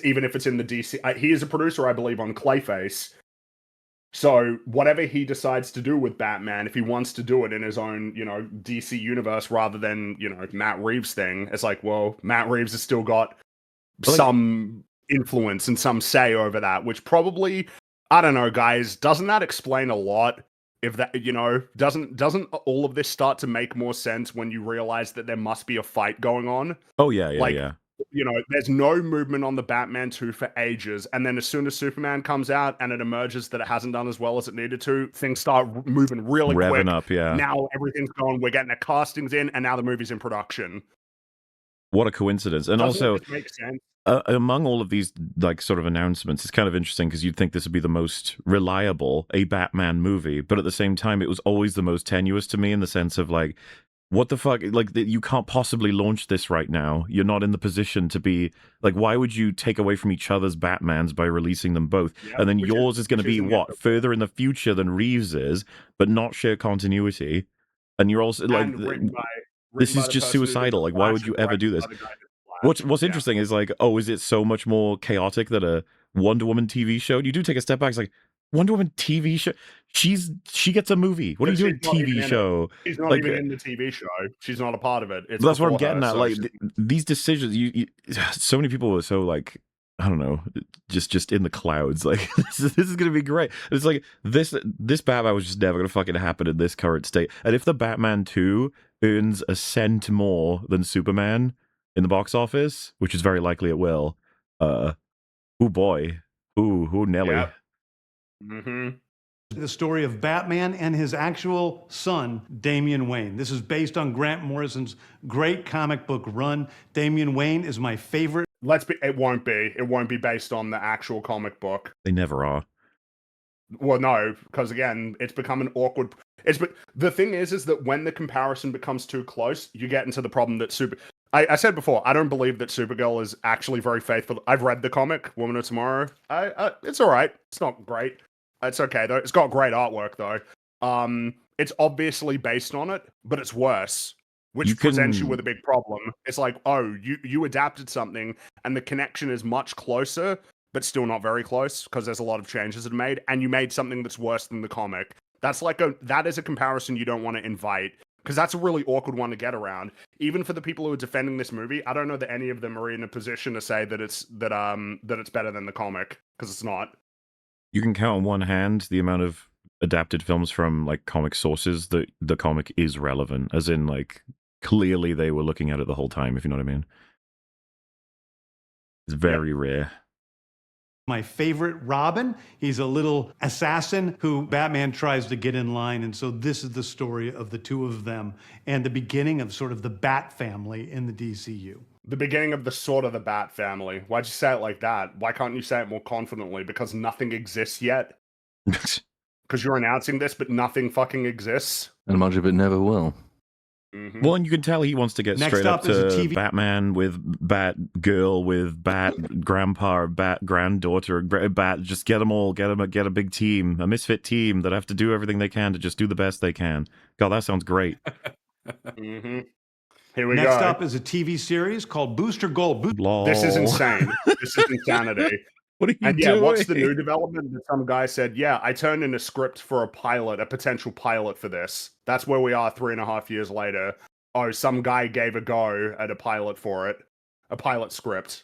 Even if it's in the DC, he is a producer, I believe, on Clayface. So whatever he decides to do with Batman, if he wants to do it in his own, DC universe rather than, Matt Reeves thing, it's like, well, Matt Reeves has still got some influence and some say over that, which probably, I don't know, guys, doesn't that explain a lot? If that, doesn't all of this start to make more sense when you realize that there must be a fight going on? Oh yeah. There's no movement on the Batman 2 for ages, and then as soon as Superman comes out and it emerges that it hasn't done as well as it needed to, things start moving really quick. Revving up, yeah. Now everything's going, we're getting the castings in, and now the movie's in production. What a coincidence. And Doesn't also, it make sense? Among all of these like sort of announcements, it's kind of interesting because you'd think this would be the most reliable a Batman movie, but at the same time, it was always the most tenuous to me in the sense of like, what the fuck? Like, you can't possibly launch this right now. You're not in the position to be like, why would you take away from each other's Batmans by releasing them both? Yeah, and then yours is going to be further in the future than Reeves is, but not share continuity. And you're also like, this is just suicidal. Like, why would you ever do this? What's interesting is like, oh, is it so much more chaotic that Wonder Woman TV show, and you do take a step back. It's like Wonder Woman TV show. She gets a movie. What are you doing? TV show? She's not Like, even in the TV show. She's not a part of it. It's that's what I'm before getting her, at. so Like she's- these decisions, you so many people are so like, I don't know, just in the clouds. Like this is gonna be great. It's like this Batman was just never gonna fucking happen in this current state. And if the Batman 2 earns a cent more than Superman in the box office, which is very likely it will, oh boy, ooh Nelly. Yep. Mm-hmm. The story of Batman and his actual son, Damian Wayne. This is based on Grant Morrison's great comic book run. Damian Wayne is my favorite. It won't be. It won't be based on the actual comic book. They never are. Well, no, because again, it's become an awkward. The thing is that when the comparison becomes too close, you get into the problem that I said before, I don't believe that Supergirl is actually very faithful. I've read the comic, Woman of Tomorrow. It's all right. It's not great. It's okay though. It's got great artwork though. It's obviously based on it, but it's worse, which presents you with a big problem. It's like, oh, you adapted something, and the connection is much closer, but still not very close because there's a lot of changes that are made, and you made something that's worse than the comic. That is a comparison you don't want to invite, because that's a really awkward one to get around. Even for the people who are defending this movie, I don't know that any of them are in a position to say that it's better than the comic, because it's not. You can count on one hand the amount of adapted films from like comic sources that the comic is relevant, as in like clearly they were looking at it the whole time, if you know what I mean. It's very rare. My favorite Robin. He's a little assassin who Batman tries to get in line. And so this is the story of the two of them and the beginning of sort of the Bat family in the DCU. The beginning of the Bat family. Why'd you say it like that? Why can't you say it more confidently? Because nothing exists yet? Because you're announcing this, but nothing fucking exists? And much of it never will. Mm-hmm. Well, and you can tell he wants to get Next straight up up is a to TV Batman with Batgirl, with Bat Grandpa, Bat Granddaughter, Bat. Just get them all. Get a big team, a misfit team that have to do everything they can to just do the best they can. God, that sounds great. Mm-hmm. Here we Next go. up is a TV series called Booster Gold. Lol. This is insane. This is insanity. What are you And doing? what's the new development? That some guy said, yeah, I turned in a script for a potential pilot for this. That's where we are 3.5 years later. Oh, some guy gave a go at a pilot for it. A pilot script.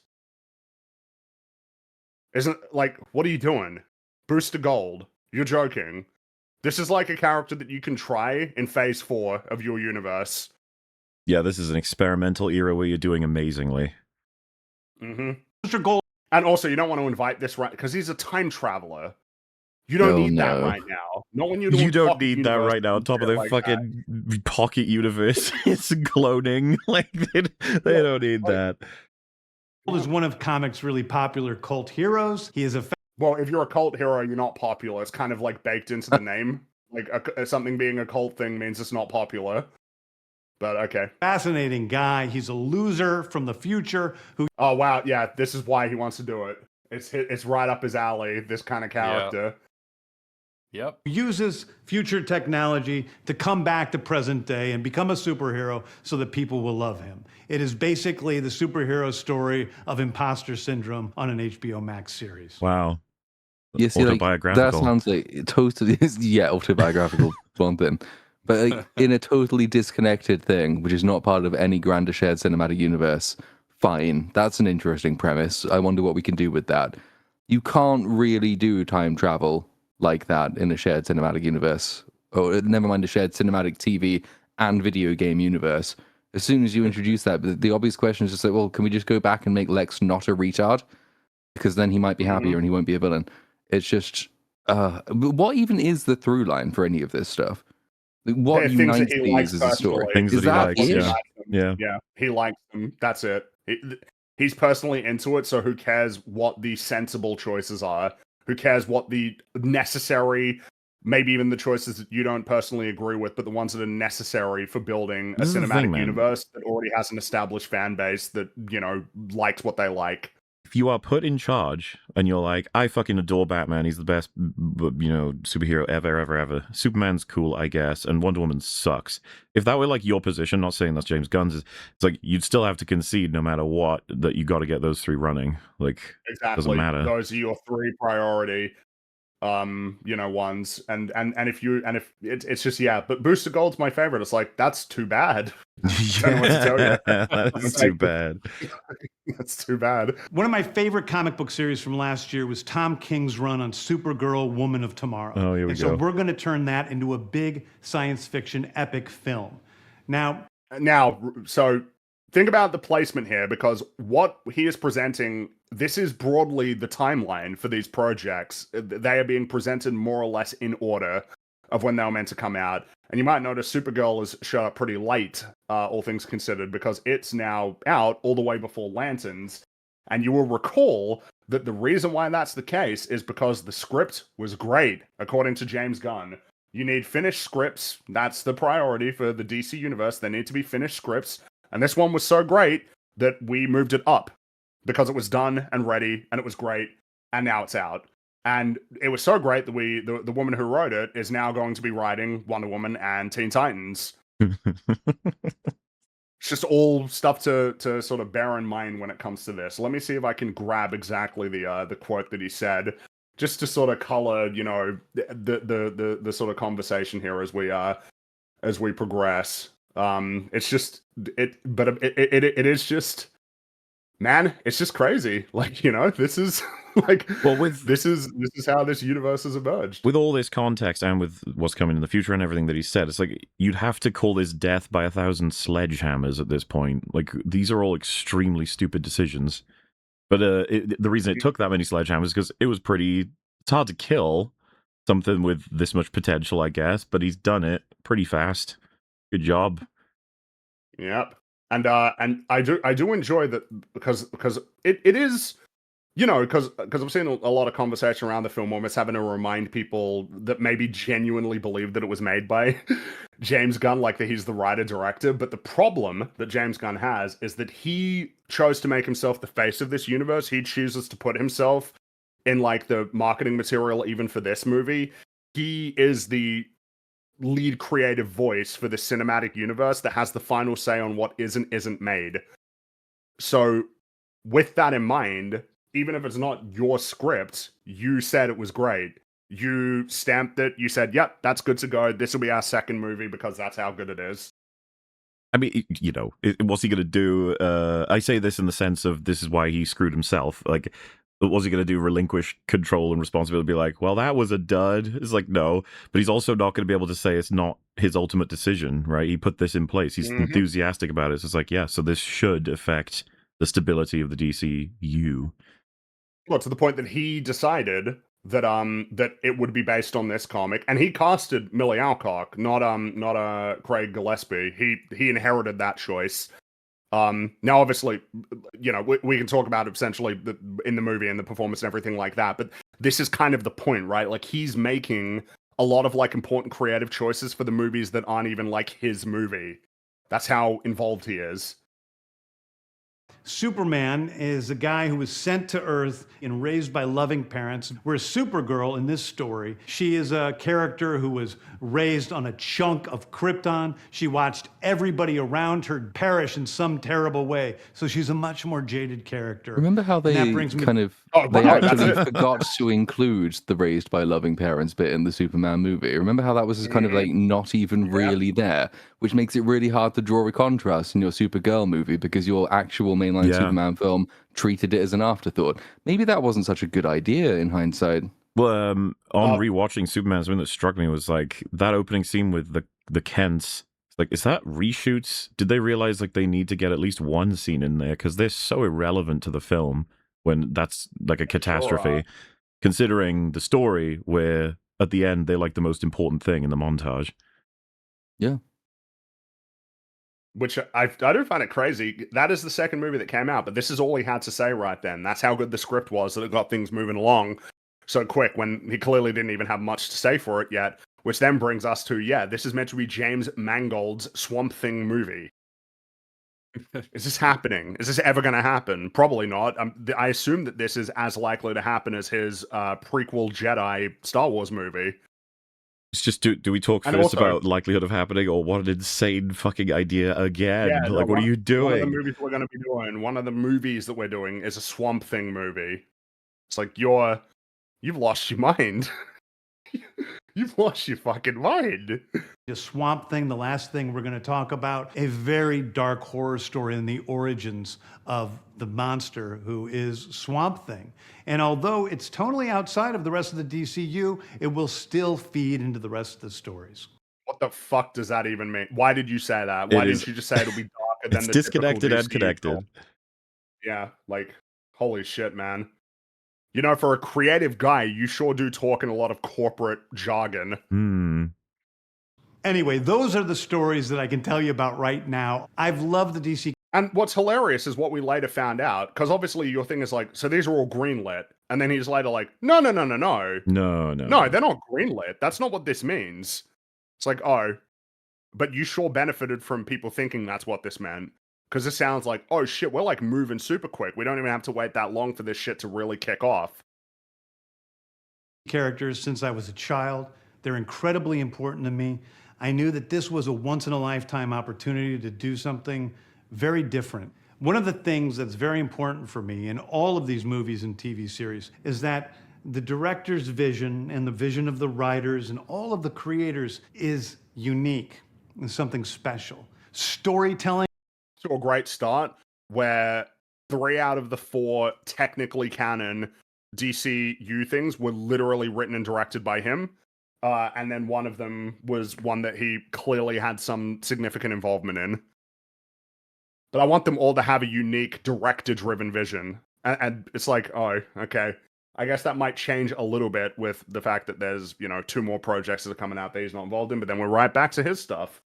Isn't, like, what are you doing? Booster Gold. You're joking. This is like a character that you can try in Phase 4 of your universe. Yeah, this is an experimental era where you're doing amazingly. Mm-hmm. Booster Gold. And also, you don't want to invite this right because he's a time traveler. You don't need that right now. Not when you're doing You don't Pocket need that Universe right now on and top of shit the like fucking pocket universe. It's cloning. Like they don't need that. Is one of comics' really popular cult heroes. He is a Well, if you're a cult hero, you're not popular. It's kind of like baked into the name. Like something being a cult thing means it's not popular. But okay. fascinating guy. He's a loser from the future who Oh wow, yeah. This is why he wants to do it. It's right up his alley. This kind of character. Yep. uses future technology to come back to present day and become a superhero so that people will love him. It is basically the superhero story of imposter syndrome on an HBO Max series. Wow. Yeah, see, like, that Autobiographical. sounds like totally, yeah, autobiographical, one thing. But like, in a totally disconnected thing, which is not part of any grander shared cinematic universe, fine. That's an interesting premise. I wonder what we can do with that. You can't really do time travel like that in a shared cinematic universe. Or never mind a shared cinematic TV and video game universe. As soon as you introduce that, the obvious question is just like, well, can we just go back and make Lex not a retard? Because then he might be happier and he won't be a villain. It's just, what even is the through line for any of this stuff? What unites these as a story? Things Is that he likes, it? yeah. He likes them. That's it. He's personally into it, so who cares what the sensible choices are? Who cares what the necessary, maybe even the choices that you don't personally agree with, but the ones that are necessary for building a This is the cinematic thing, man. universe that already has an established fan base that, you know, likes what they like. if you are put in charge and you're like, I fucking adore Batman, he's the best, superhero ever. Superman's cool, I guess, and Wonder Woman sucks. If that were like your position, not saying that's James Gunn's, it's like you'd still have to concede no matter what that you got to get those three running. Like, Exactly. doesn't matter. Those are your three priority ones, and if it's just, but Booster Gold's my favorite. It's like, that's too bad. Don't know what to tell you. That's too bad. That's too bad. One of my favorite comic book series from last year was Tom King's run on Supergirl, Woman of Tomorrow. Oh, here we and go. So we're going to turn that into a big science fiction epic film. Now, so think about the placement here, because what he is presenting, this is broadly the timeline for these projects. They are being presented more or less in order of when they were meant to come out. And you might notice Supergirl is showed up pretty late, all things considered, because it's now out all the way before Lanterns. And you will recall that the reason why that's the case is because the script was great, according to James Gunn. You need finished scripts. That's the priority for the DC universe. They need to be finished scripts. And this one was so great that we moved it up because it was done and ready and it was great, and now it's out. And it was so great that the woman who wrote it is now going to be writing Wonder Woman and Teen Titans. It's just all stuff to sort of bear in mind when it comes to this. Let me see if I can grab exactly the quote that he said, just to sort of color, the sort of conversation here as we progress. It's just it is just, man, it's just crazy. Like, this is like, well, this is how this universe has emerged. With all this context and with what's coming in the future and everything that he said, it's like you'd have to call this death by 1,000 sledgehammers at this point. Like, these are all extremely stupid decisions. But the reason it took that many sledgehammers is because it's hard to kill something with this much potential, I guess. But he's done it pretty fast. Good job. Yep. And I do enjoy that, because it is, because I've seen a lot of conversation around the film almost having to remind people that maybe genuinely believe that it was made by James Gunn, like that he's the writer-director. But the problem that James Gunn has is that he chose to make himself the face of this universe. He chooses to put himself in like the marketing material even for this movie. He is the lead creative voice for the cinematic universe that has the final say on what is and isn't made. So with that in mind, even if it's not your script, you said it was great. You stamped it. You said, yep, that's good to go. This will be our second movie because that's how good it is. I mean, what's he going to do? I say this in the sense of this is why he screwed himself. Like, what's he going to do? Relinquish control and responsibility? Be like, well, that was a dud. It's like, no. But he's also not going to be able to say it's not his ultimate decision, right? He put this in place. He's enthusiastic about it. So it's like, yeah, so this should affect the stability of the DCU. Well, to the point that he decided that that it would be based on this comic, and he casted Millie Alcock, not Craig Gillespie. He inherited that choice. Now, obviously, we can talk about essentially in the movie and the performance and everything like that, but this is kind of the point, right? Like, he's making a lot of like important creative choices for the movies that aren't even like his movie. That's how involved he is. Superman is a guy who was sent to Earth and raised by loving parents, whereas Supergirl in this story, she is a character who was raised on a chunk of Krypton. She watched everybody around her perish in some terrible way, so she's a much more jaded character. Remember how they actually forgot to include the raised by loving parents bit in the Superman movie? Remember how that was just kind of like not even really there, which makes it really hard to draw a contrast in your Supergirl movie because your actual mainline Superman film treated it as an afterthought. Maybe that wasn't such a good idea in hindsight. Well, on rewatching Superman, something that struck me was like that opening scene with the Kents. Like, is that reshoots? Did they realize like they need to get at least one scene in there because they're so irrelevant to the film when that's like a catastrophe, considering the story where at the end they're like the most important thing in the montage. Yeah. Which I do find it crazy. That is the second movie that came out, but this is all he had to say right then. That's how good the script was, that it got things moving along so quick when he clearly didn't even have much to say for it yet. Which then brings us to, this is meant to be James Mangold's Swamp Thing movie. Is this happening? Is this ever going to happen? Probably not. I assume that this is as likely to happen as his prequel Jedi Star Wars movie. It's just, do we talk And first also- about likelihood of happening, or what an insane fucking idea again? Yeah, Like, what are you One of doing? the movies we're going to be doing, one of the movies that we're doing is a Swamp Thing movie. It's like, you've lost your mind. You've lost your fucking mind. The Swamp Thing, the last thing we're going to talk about, a very dark horror story in the origins of the monster who is Swamp Thing. And although it's totally outside of the rest of the DCU, it will still feed into the rest of the stories. What the fuck does that even mean? Why did you say that? Why didn't you just say it'll be darker than It's the disconnected typical and DCU connected. film? Yeah, like, holy shit, man. You know, for a creative guy, you sure do talk in a lot of corporate jargon. Hmm. Anyway, those are the stories that I can tell you about right now. I've loved the DC. And what's hilarious is what we later found out, because obviously your thing is like, so these are all greenlit, and then he's later like, no, they're not greenlit. That's not what this means. It's like, oh, but you sure benefited from people thinking that's what this meant. Because it sounds like, oh shit, we're like moving super quick. We don't even have to wait that long for this shit to really kick off. Characters since I was a child. They're incredibly important to me. I knew that this was a once-in-a-lifetime opportunity to do something very different. One of the things that's very important for me in all of these movies and TV series is that the director's vision and the vision of the writers and all of the creators is unique and something special. Storytelling. To a great start where 3 out of the 4 technically canon DCU things were literally written and directed by him. And then one of them was one that he clearly had some significant involvement in. But I want them all to have a unique director-driven vision. And it's like, oh, okay. I guess that might change a little bit with the fact that there's, 2 more projects that are coming out that he's not involved in, but then we're right back to his stuff.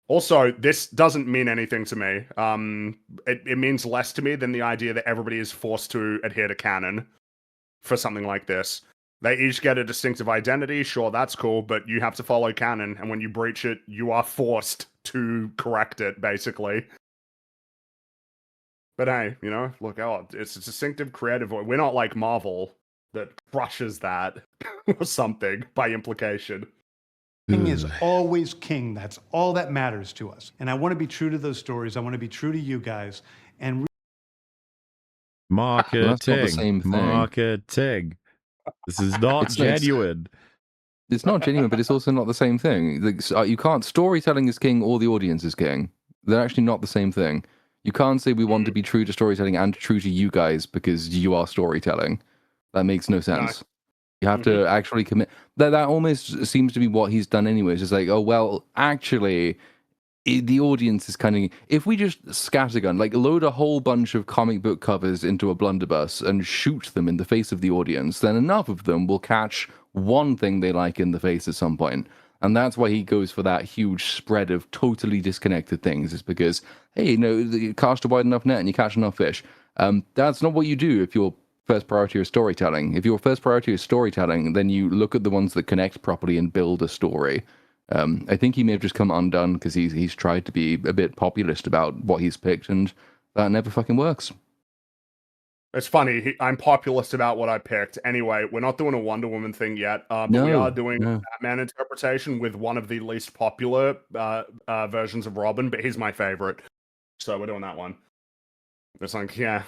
Also, this doesn't mean anything to me. It means less to me than the idea that everybody is forced to adhere to canon for something like this. They each get a distinctive identity. Sure, that's cool, but you have to follow canon, and when you breach it, you are forced to correct it, basically. But hey, look out. It's a distinctive creative voice. We're not like Marvel that crushes that or something by implication. King is always king. That's all that matters to us. And I want to be true to those stories. I want to be true to you guys. And Marketing. That's not the same thing. Marketing. This is not genuine. It's not genuine, but it's also not the same thing. You can't. Storytelling is king or the audience is king. They're actually not the same thing. You can't say we want to be true to storytelling and true to you guys because you are storytelling. That makes no sense. No. You have to actually commit. That almost seems to be what he's done anyways. It's like, oh, well, actually, the audience is kind of... If we just scattergun, like load a whole bunch of comic book covers into a blunderbuss and shoot them in the face of the audience, then enough of them will catch one thing they like in the face at some point. And that's why he goes for that huge spread of totally disconnected things. Is because, hey, you cast a wide enough net and you catch enough fish. That's not what you do if you're first priority is storytelling. If your first priority is storytelling, then you look at the ones that connect properly and build a story. I think he may have just come undone because he's tried to be a bit populist about what he's picked, and that never fucking works. It's funny. I'm populist about what I picked. Anyway, we're not doing a Wonder Woman thing yet, but we are doing a Batman interpretation with one of the least popular versions of Robin, but he's my favorite. So we're doing that one. It's like, yeah.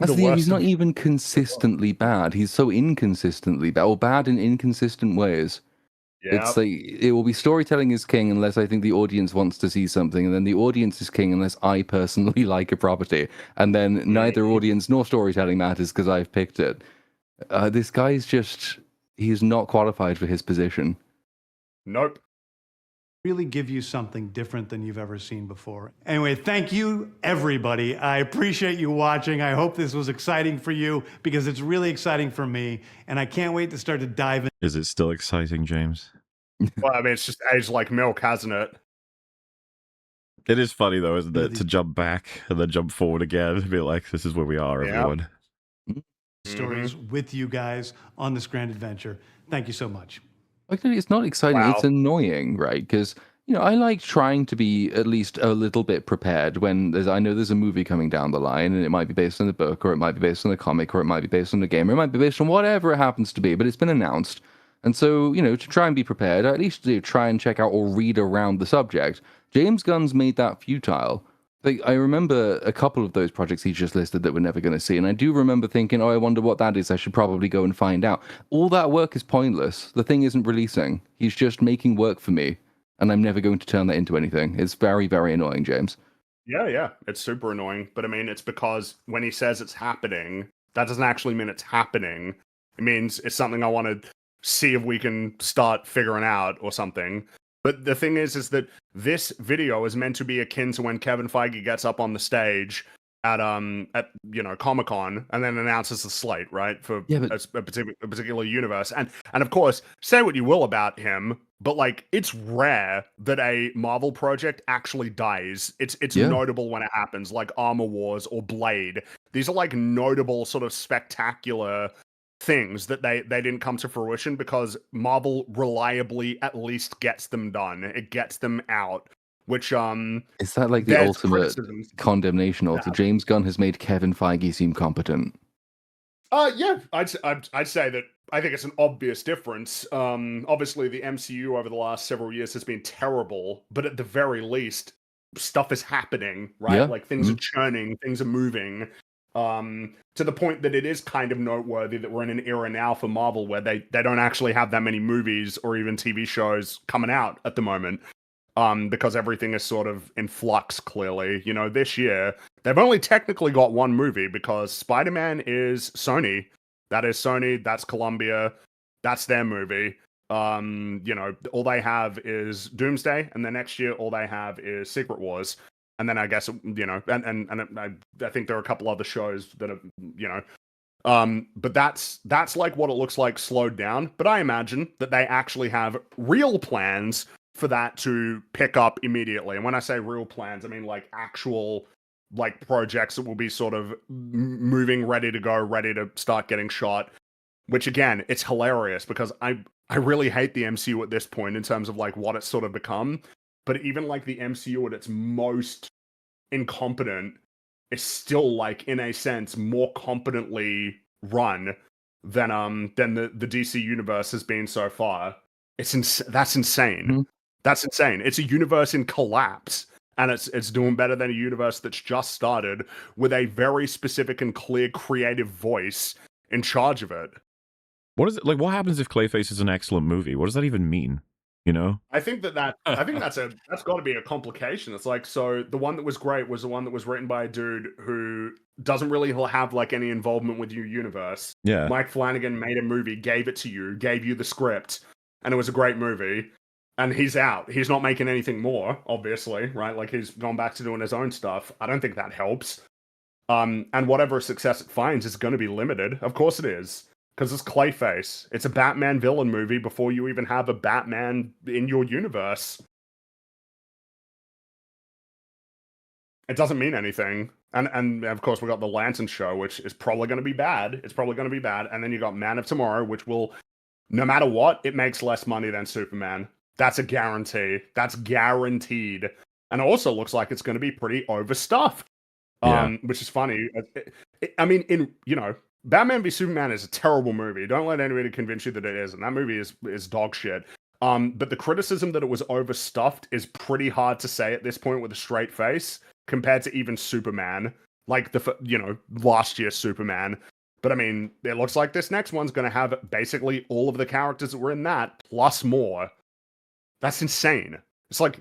He's not even consistently bad. He's so inconsistently bad, or bad in inconsistent ways. Yep. It's like, it will be storytelling is king unless I think the audience wants to see something, and then the audience is king unless I personally like a property. And then neither audience nor storytelling matters because I've picked it. This guy's just, he's not qualified for his position. Nope. Really give you something different than you've ever seen before. Anyway, thank you, everybody. I appreciate you watching. I hope this was exciting for you because it's really exciting for me, and I can't wait to start to dive in. Is it still exciting, James? Well, I mean, it's just aged like milk, hasn't it? It is funny, though, isn't it? To jump back and then jump forward again and be like, this is where we are, everyone. Stories with you guys on this grand adventure. Thank you so much. Actually, it's not exciting. Wow. It's annoying, right? Because I like trying to be at least a little bit prepared when I know there's a movie coming down the line, and it might be based on the book, or it might be based on the comic, or it might be based on the game, or it might be based on whatever it happens to be, but it's been announced. And so, to try and be prepared, at least try and check out or read around the subject. James Gunn's made that futile. Like, I remember a couple of those projects he just listed that we're never going to see, and I do remember thinking, oh, I wonder what that is. I should probably go and find out. All that work is pointless. The thing isn't releasing. He's just making work for me, and I'm never going to turn that into anything. It's very, very annoying, James. Yeah, it's super annoying. But I mean, it's because when he says it's happening, that doesn't actually mean it's happening. It means it's something I want to see if we can start figuring out or something. But the thing is that this video is meant to be akin to when Kevin Feige gets up on the stage at Comic-Con and then announces the slate, right, for a particular universe. And of course, say what you will about him, but like, it's rare that a Marvel project actually dies. It's notable when it happens, like Armor Wars or Blade. These are like notable sort of spectacular things that they didn't come to fruition because Marvel reliably at least gets them done. It gets them out, which is that like the ultimate condemnation? Also, James Gunn has made Kevin Feige seem competent. Yeah, I'd say that. I think it's an obvious difference. Obviously, the MCU over the last several years has been terrible, but at the very least, stuff is happening, right? Yeah. Like things are churning, things are moving. To the point that it is kind of noteworthy that we're in an era now for Marvel where they don't actually have that many movies or even TV shows coming out at the moment, because everything is sort of in flux, clearly. This year, they've only technically got one movie because Spider-Man is Sony. That is Sony, that's Columbia, that's their movie. All they have is Doomsday, and then next year, all they have is Secret Wars. And then I guess, and I think there are a couple other shows that are, but that's like what it looks like slowed down. But I imagine that they actually have real plans for that to pick up immediately. And when I say real plans, I mean like actual like projects that will be sort of moving, ready to go, ready to start getting shot. Which again, it's hilarious because I really hate the MCU at this point in terms of like what it's sort of become. But even like the MCU at its most incompetent is still like in a sense more competently run than the DC universe has been so far. That's insane. Mm-hmm. That's insane. It's a universe in collapse, and it's doing better than a universe that's just started with a very specific and clear creative voice in charge of it. What is it like? What happens if Clayface is an excellent movie? What does that even mean? I think that's got to be a complication. It's like, so the one that was great was the one that was written by a dude who doesn't really have like any involvement with your universe. Yeah. Mike Flanagan made a movie, gave it to you, gave you the script, and it was a great movie. And he's out. He's not making anything more, obviously, right? Like he's gone back to doing his own stuff. I don't think that helps. And whatever success it finds is going to be limited. Of course it is. Because it's Clayface. It's a Batman villain movie before you even have a Batman in your universe. It doesn't mean anything. And of course, we got the Lantern show, which is probably going to be bad. It's probably going to be bad. And then you got Man of Tomorrow, which will, no matter what, it makes less money than Superman. That's a guarantee. That's guaranteed. And it also looks like it's going to be pretty overstuffed. Which is funny. I mean, Batman v Superman is a terrible movie. Don't let anybody convince you that it isn't. That movie is dog shit. But the criticism that it was overstuffed is pretty hard to say at this point with a straight face compared to even Superman, like last year's Superman. But I mean, it looks like this next one's going to have basically all of the characters that were in that plus more. That's insane. It's like.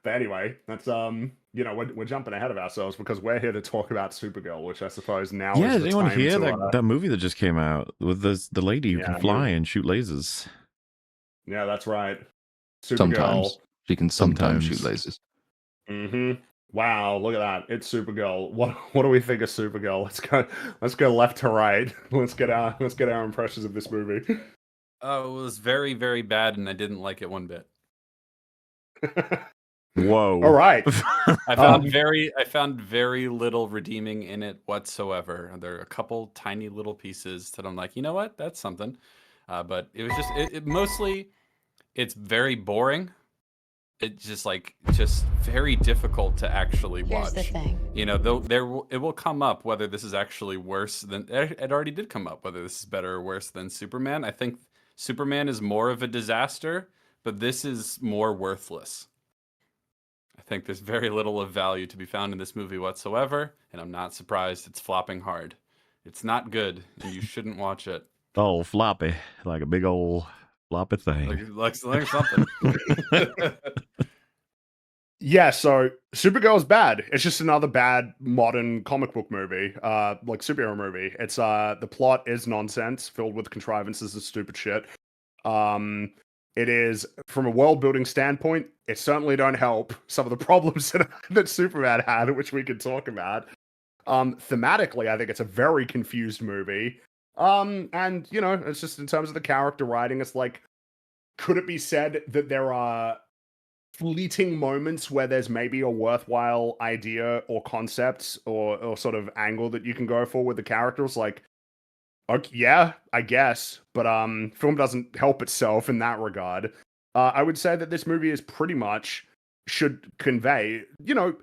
But anyway, that's we're jumping ahead of ourselves because we're here to talk about Supergirl, which I suppose now is the did anyone time hear to, that movie that just came out with the lady who can fly and shoot lasers? Yeah, that's right. Supergirl. Sometimes she can sometimes shoot lasers. Mm-hmm. Wow, look at that! It's Supergirl. What do we think of Supergirl? Let's go left to right. Let's get our impressions of this movie. Oh, it was very, very bad, and I didn't like it one bit. Whoa! All right. I found very little redeeming in it whatsoever. There are a couple tiny little pieces that I'm like, you know what, that's something. But it was just it mostly. it's very boring. It's just very difficult to actually watch. Here's the thing. You know, it will come up whether this is actually worse than it already did come up, whether this is better or worse than Superman. I think Superman is more of a disaster, but this is more worthless. I think there's very little of value to be found in this movie whatsoever, and I'm not surprised it's flopping hard. It's not good, and you shouldn't watch it. Oh, floppy, like a big old floppy thing. Like something. Yeah, so Supergirl's bad. It's just another bad modern comic book movie, like superhero movie. It's the plot is nonsense, filled with contrivances and stupid shit. It is, from a world building standpoint, it certainly don't help some of the problems that Superman had, which we could talk about. Thematically, I think it's a very confused movie. And you know, it's just in terms of the character writing, it's like, could it be said that there are fleeting moments where there's maybe a worthwhile idea or concept or sort of angle that you can go for with the characters? Like, okay, yeah, I guess, but film doesn't help itself in that regard. I would say that this movie is pretty much should convey, you know,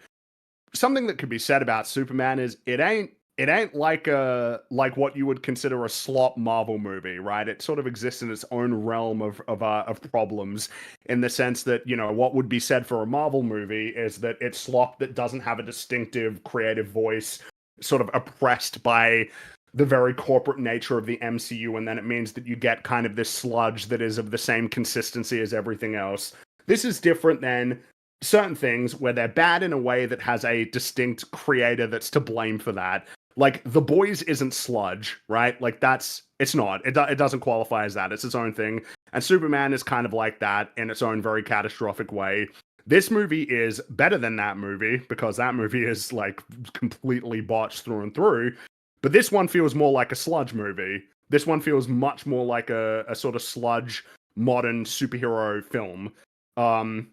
something that could be said about Superman is it ain't like what you would consider a slop Marvel movie, right? It sort of exists in its own realm of problems, in the sense that, you know, what would be said for a Marvel movie is that it's slop that doesn't have a distinctive creative voice, sort of oppressed by the very corporate nature of the MCU, and then it means that you get kind of this sludge that is of the same consistency as everything else. This is different than certain things where they're bad in a way that has a distinct creator that's to blame for that. Like, The Boys isn't sludge, right? Like, it's not. It doesn't qualify as that. It's its own thing. And Superman is kind of like that in its own very catastrophic way. This movie is better than that movie, because that movie is, like, completely botched through and through. But this one feels more like a sludge movie. This one feels much more like a sort of sludge modern superhero film,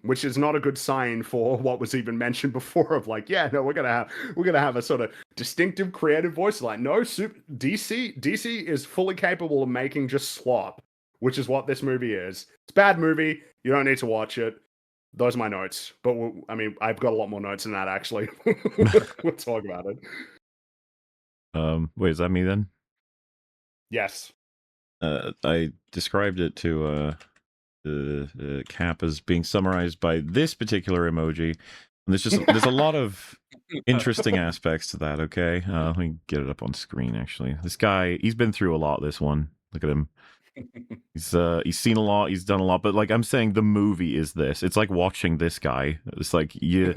which is not a good sign for what was even mentioned before of like, yeah, no, we're gonna have a sort of distinctive creative voice. Like, no, DC is fully capable of making just slop, which is what this movie is. It's a bad movie. You don't need to watch it. Those are my notes. But I mean, I've got a lot more notes than that, actually. We'll talk about it. Wait, is that me then? Yes. I described it to Cap as being summarized by this particular emoji. And there's a lot of interesting aspects to that. Okay, let me get it up on screen. Actually, this guy, he's been through a lot. This one, look at him. He's seen a lot. He's done a lot. But like I'm saying, the movie is this. It's like watching this guy. It's like you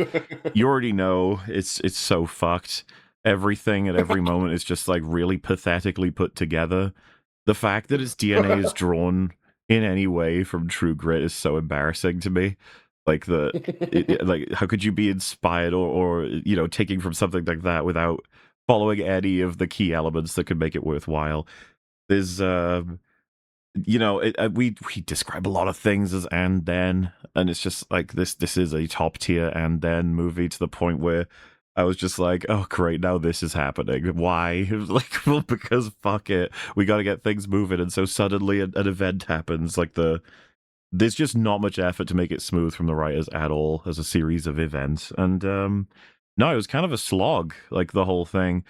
already know it's so fucked. Everything at every moment is just like really pathetically put together. The fact that his DNA is drawn in any way from True Grit is so embarrassing to me. Like like how could you be inspired or you know, taking from something like that without following any of the key elements that could make it worthwhile? There's you know, we describe a lot of things as and then, and it's just like this is a top tier and then movie, to the point where I was just like, oh great, now this is happening. Why? Like, well, because fuck it, we got to get things moving, and so suddenly an event happens. Like there's just not much effort to make it smooth from the writers at all as a series of events, and no, it was kind of a slog, like the whole thing,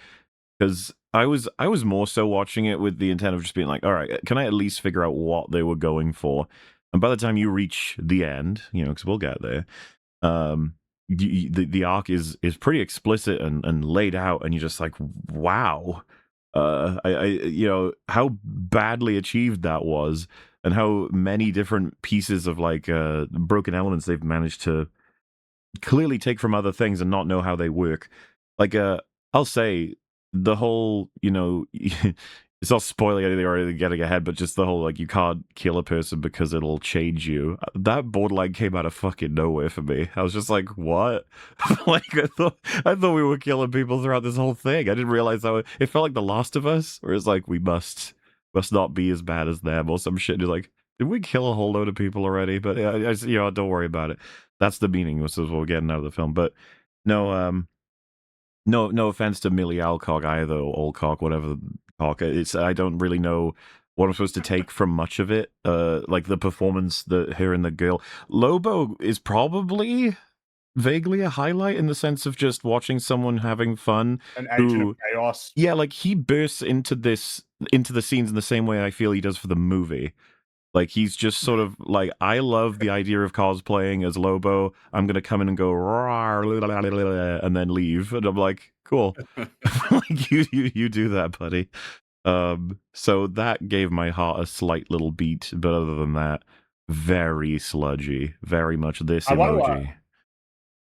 because I was more so watching it with the intent of just being like, all right, can I at least figure out what they were going for? And by the time you reach the end, you know, because we'll get there, the arc is pretty explicit and laid out, and you're just like, wow, I you know how badly achieved that was, and how many different pieces of like broken elements they've managed to clearly take from other things and not know how they work. Like I'll say the whole, you know, it's not spoiling anything or anything getting ahead, but just the whole like you can't kill a person because it'll change you. That borderline came out of fucking nowhere for me. I was just like, what? Like I thought we were killing people throughout this whole thing. I didn't realize that it felt like The Last of Us, where it's like we must not be as bad as them or some shit. It's like, did we kill a whole load of people already? But you know, don't worry about it. That's the meaning. This is what we're getting out of the film. But no, no offense to Millie Alcock either, or Alcock, whatever Cock. I don't really know what I'm supposed to take from much of it. Like the performance, her and the girl. Lobo is probably vaguely a highlight in the sense of just watching someone having fun. An agent of chaos. Yeah, like he bursts into the scenes in the same way I feel he does for the movie. Like he's just sort of like, I love the idea of cosplaying as Lobo. I'm gonna come in and go and then leave, and I'm like, cool. Like you do that, buddy. So that gave my heart a slight little beat, but other than that, very sludgy, very much this emoji.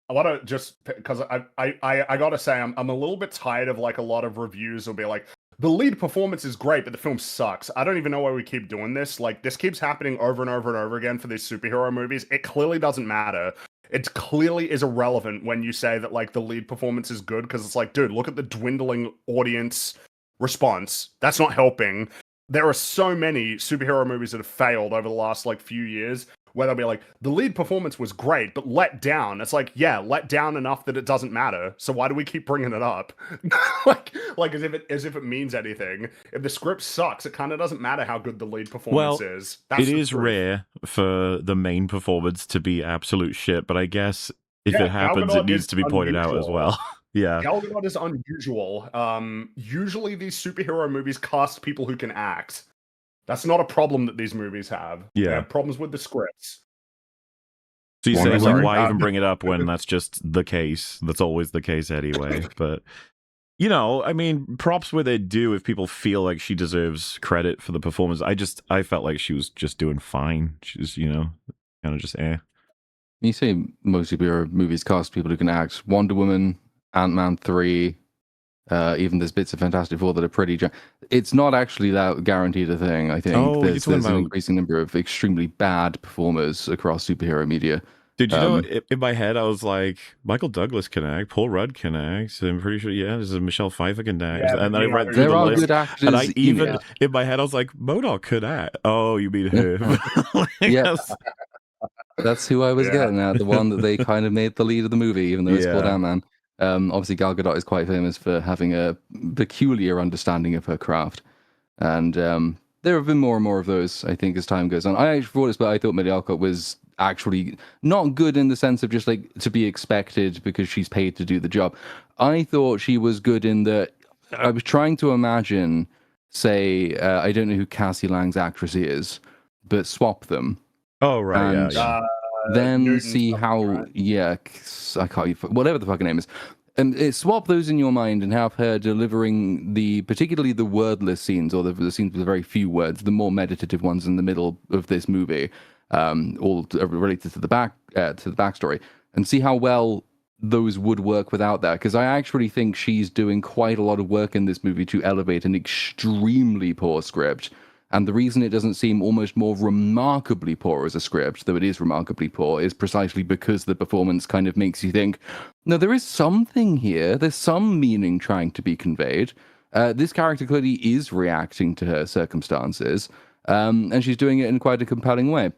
I want to just, because I gotta say, I'm a little bit tired of like a lot of reviews will be like, the lead performance is great, but the film sucks. I don't even know why we keep doing this. Like, this keeps happening over and over and over again for these superhero movies. It clearly doesn't matter. It clearly is irrelevant when you say that like the lead performance is good, because it's like, dude, look at the dwindling audience response. That's not helping. There are so many superhero movies that have failed over the last like few years, where they'll be like, the lead performance was great, but let down. It's like, yeah, let down enough that it doesn't matter. So why do we keep bringing it up? like as if it means anything. If the script sucks, it kind of doesn't matter how good the lead performance is. It is rare for the main performance to be absolute shit, but I guess if it happens, it needs to be pointed out as well. Yeah, Gal Gadot is unusual. Usually these superhero movies cast people who can act. That's not a problem that these movies have. Yeah. They have problems with the scripts. So you say, like, why even bring it up when that's just the case? That's always the case anyway. But, you know, I mean, props where they do if people feel like she deserves credit for the performance. I felt like she was just doing fine. She was, you know, kind of just You say most superhero movies cast people who can act. Wonder Woman, Ant-Man 3, even there's bits of Fantastic Four that are pretty... It's not actually that guaranteed a thing, I think. There's an increasing number of extremely bad performers across superhero media. Did you know, in my head, I was like, Michael Douglas can act, Paul Rudd can act, I'm pretty sure, there's a Michelle Pfeiffer can act. Yeah, and then I read through there the are list, good actors. and I even, in my head, I was like, MODOK could act. Oh, you mean her. Yes. That's who I was getting at, the one that they kind of made the lead of the movie, even though it's called Ant-Man. Obviously, Gal Gadot is quite famous for having a peculiar understanding of her craft. And there have been more and more of those, I think, as time goes on. I actually I thought Millie Alcott was actually not good in the sense of just like to be expected because she's paid to do the job. I thought she was good in that I was trying to imagine, say, I don't know who Cassie Lang's actress is, but swap them. Oh, right, and then Newton see how, right. I can't, whatever the fucking name is. And swap those in your mind and have her delivering particularly the wordless scenes, or the scenes with very few words, the more meditative ones in the middle of this movie, all related to the backstory, and see how well those would work without that. Because I actually think she's doing quite a lot of work in this movie to elevate an extremely poor script. And the reason it doesn't seem almost more remarkably poor as a script, though it is remarkably poor, is precisely because the performance kind of makes you think, no, there is something here. There's some meaning trying to be conveyed. This character clearly is reacting to her circumstances, and she's doing it in quite a compelling way.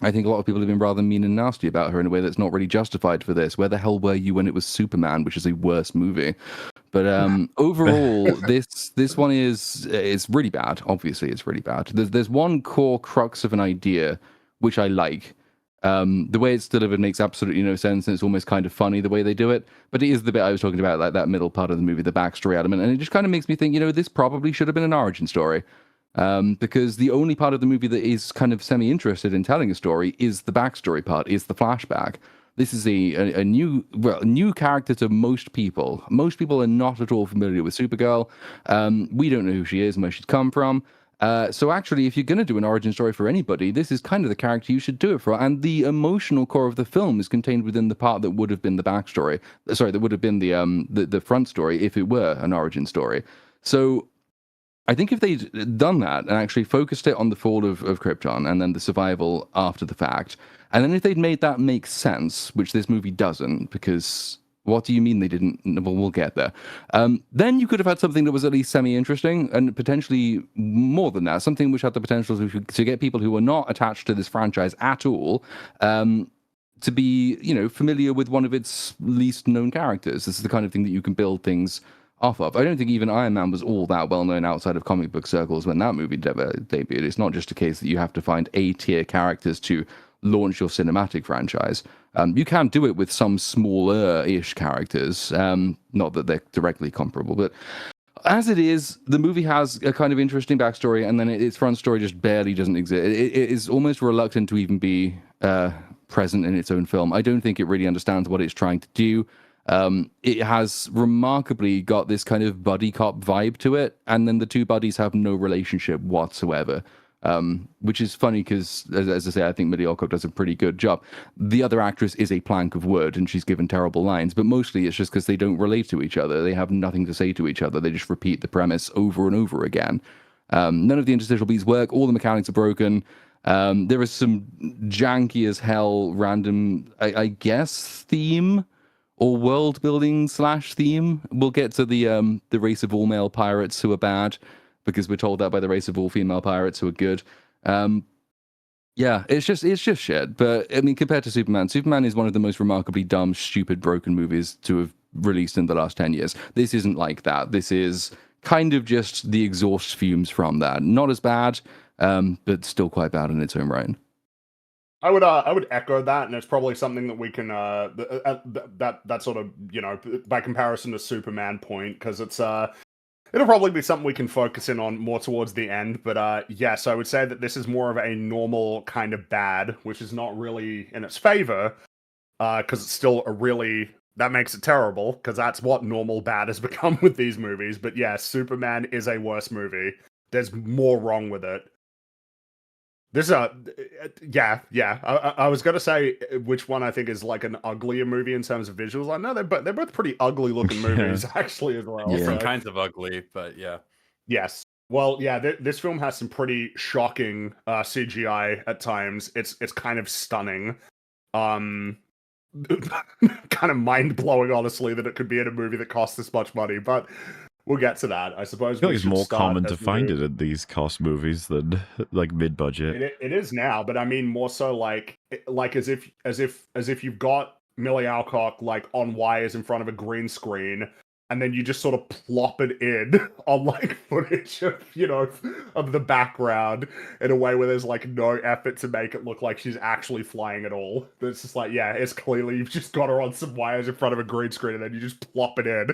I think a lot of people have been rather mean and nasty about her in a way that's not really justified for this. Where the hell were you when it was Superman, which is a worse movie? But overall, this one is really bad. Obviously, it's really bad. There's one core crux of an idea which I like. The way it's delivered makes absolutely no sense, and it's almost kind of funny the way they do it. But it is the bit I was talking about, like that middle part of the movie, the backstory element, and it just kind of makes me think, this probably should have been an origin story. Because the only part of the movie that is kind of semi-interested in telling a story is the backstory part, is the flashback. This is a new character to most people. Most people are not at all familiar with Supergirl. We don't know who she is and where she's come from. So actually, if you're going to do an origin story for anybody, this is kind of the character you should do it for. And the emotional core of the film is contained within the part that would have been the backstory. Sorry, that would have been the front story if it were an origin story. So I think if they'd done that and actually focused it on the fall of Krypton and then the survival after the fact, and then if they'd made that make sense, which this movie doesn't, because what do you mean they didn't? Well, we'll get there. Then you could have had something that was at least semi-interesting and potentially more than that, something which had the potential to get people who were not attached to this franchise at all to be, familiar with one of its least known characters. This is the kind of thing that you can build things off of. I don't think even Iron Man was all that well known outside of comic book circles when that movie debuted. It's not just a case that you have to find A-tier characters to launch your cinematic franchise. You can do it with some smaller-ish characters, not that they're directly comparable, but as it is, the movie has a kind of interesting backstory, and then its front story just barely doesn't exist. It is almost reluctant to even be present in its own film. I don't think it really understands what it's trying to do. It has remarkably got this kind of buddy cop vibe to it, and then the two buddies have no relationship whatsoever. Which is funny because, as I say, I think Millie Alcock does a pretty good job. The other actress is a plank of wood, and she's given terrible lines, but mostly it's just because they don't relate to each other. They have nothing to say to each other. They just repeat the premise over and over again. None of the interstitial beats work. All the mechanics are broken. There is some janky as hell random, I guess, theme or world building / theme. We'll get to the race of all male pirates who are bad, because we're told that by the race of all female pirates who are good. Yeah, it's just shit. But I mean, compared to Superman is one of the most remarkably dumb, stupid, broken movies to have released in the last 10 years. This isn't like that. This is kind of just the exhaust fumes from that. Not as bad, but still quite bad in its own right. I would echo that, and it's probably something that we can that sort of, you know, by comparison to Superman point, because it's it'll probably be something we can focus in on more towards the end, but yes, I would say that this is more of a normal kind of bad, which is not really in its favor, because it's still that makes it terrible, because that's what normal bad has become with these movies. But yes, Superman is a worse movie. There's more wrong with it. This yeah. I was gonna say which one I think is like an uglier movie in terms of visuals. I know they're both pretty ugly looking movies actually as well. Different kinds of ugly, but yeah. Yes. Well, yeah. This film has some pretty shocking CGI at times. It's kind of stunning. Kind of mind blowing, honestly, that it could be in a movie that costs this much money, but. We'll get to that, I suppose. I feel like it's more common to find it in these cost movies than like mid-budget. It is now, but I mean more so like as if you've got Millie Alcock like on wires in front of a green screen, and then you just sort of plop it in on like footage of, you know, of the background in a way where there's like no effort to make it look like she's actually flying at all. It's just like, yeah, it's clearly you've just got her on some wires in front of a green screen, and then you just plop it in.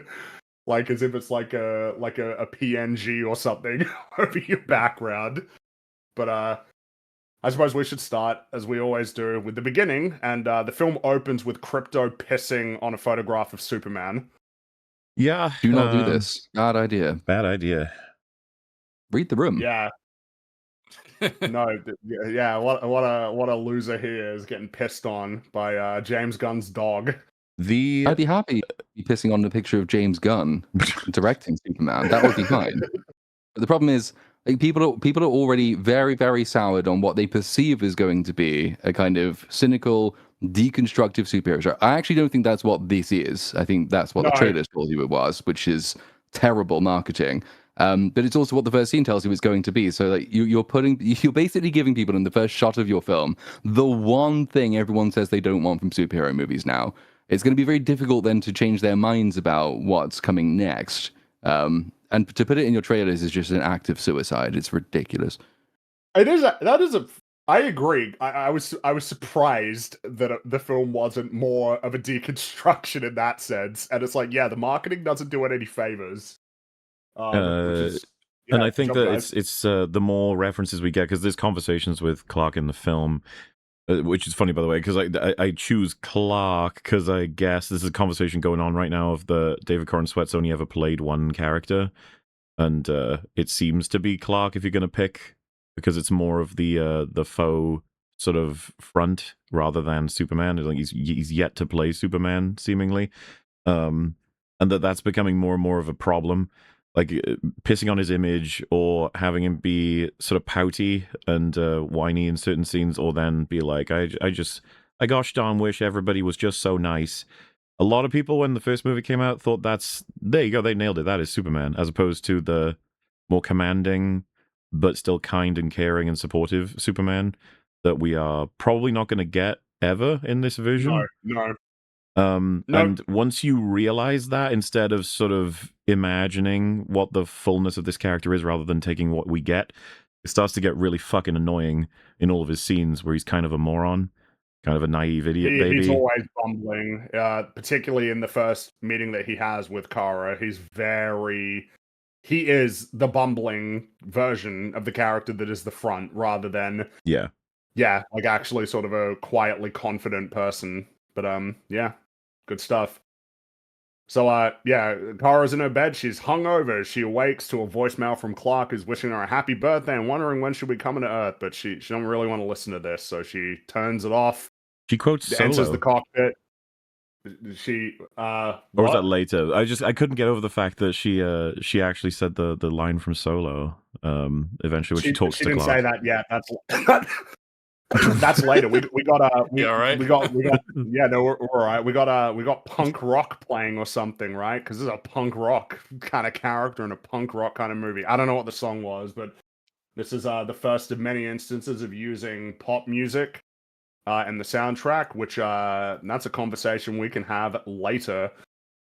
Like as if it's like a PNG or something over your background. But I suppose we should start, as we always do, with the beginning. And the film opens with Krypto pissing on a photograph of Superman. Yeah. Do not do this. Bad idea. Bad idea. Read the room. Yeah. No. Yeah. What a loser he is, getting pissed on by James Gunn's dog. I'd be happy to be pissing on a picture of James Gunn directing Superman. That would be fine. But the problem is, like, people are already very, very soured on what they perceive is going to be a kind of cynical, deconstructive superhero show. I actually don't think that's what this is. I think that's what the trailers told you it was, which is terrible marketing. But it's also what the first scene tells you it's going to be. So like you're basically giving people in the first shot of your film the one thing everyone says they don't want from superhero movies now. It's going to be very difficult then to change their minds about what's coming next. And to put it in your trailers is just an act of suicide. It's ridiculous. I agree. I was surprised that the film wasn't more of a deconstruction in that sense. And it's like, yeah, the marketing doesn't do it any favors. And I think that it's the more references we get, because there's conversations with Clark in the film. Which is funny, by the way, because I choose Clark because I guess this is a conversation going on right now of the David Corn Sweat's only ever played one character, and it seems to be Clark if you're going to pick, because it's more of the faux sort of front rather than Superman. Like he's yet to play Superman seemingly, and that's becoming more and more of a problem. Like pissing on his image or having him be sort of pouty and whiny in certain scenes, or then be like, I gosh darn wish everybody was just so nice. A lot of people, when the first movie came out, thought there you go, they nailed it. That is Superman, as opposed to the more commanding, but still kind and caring and supportive Superman that we are probably not going to get ever in this version. No. No. And once you realize that, instead of sort of imagining what the fullness of this character is rather than taking what we get, it starts to get really fucking annoying in all of his scenes where he's kind of a moron, kind of a naive idiot baby. He's always bumbling, particularly in the first meeting that he has with Kara. He is the bumbling version of the character that is the front, rather than like actually sort of a quietly confident person. But yeah, good stuff. So Kara's in her bed. She's hungover. She awakes to a voicemail from Clark, who's wishing her a happy birthday and wondering when she'll be coming to Earth. But she don't really want to listen to this, so she turns it off. She quotes Solo. Enters the cockpit. She or was that later? I couldn't get over the fact that she actually said the line from Solo. Eventually, when she talks to Clark. She didn't say that yet. That's later. We got all right? we got yeah, no, we're all right. We got punk rock playing or something, right? Because this is a punk rock kind of character in a punk rock kind of movie. I don't know what the song was, but this is the first of many instances of using pop music and the soundtrack, which that's a conversation we can have later.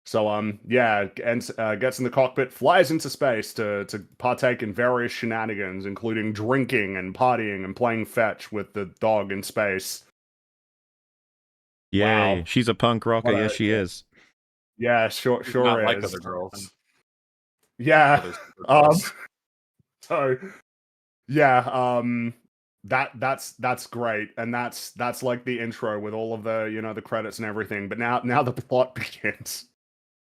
So gets in the cockpit, flies into space to partake in various shenanigans, including drinking and partying and playing fetch with the dog in space. Yay, wow. She's a punk rocker. Yes, she is. Yeah, sure not is. like other girls. Yeah. So yeah, that's great, and that's like the intro with all of the the credits and everything. But now the plot begins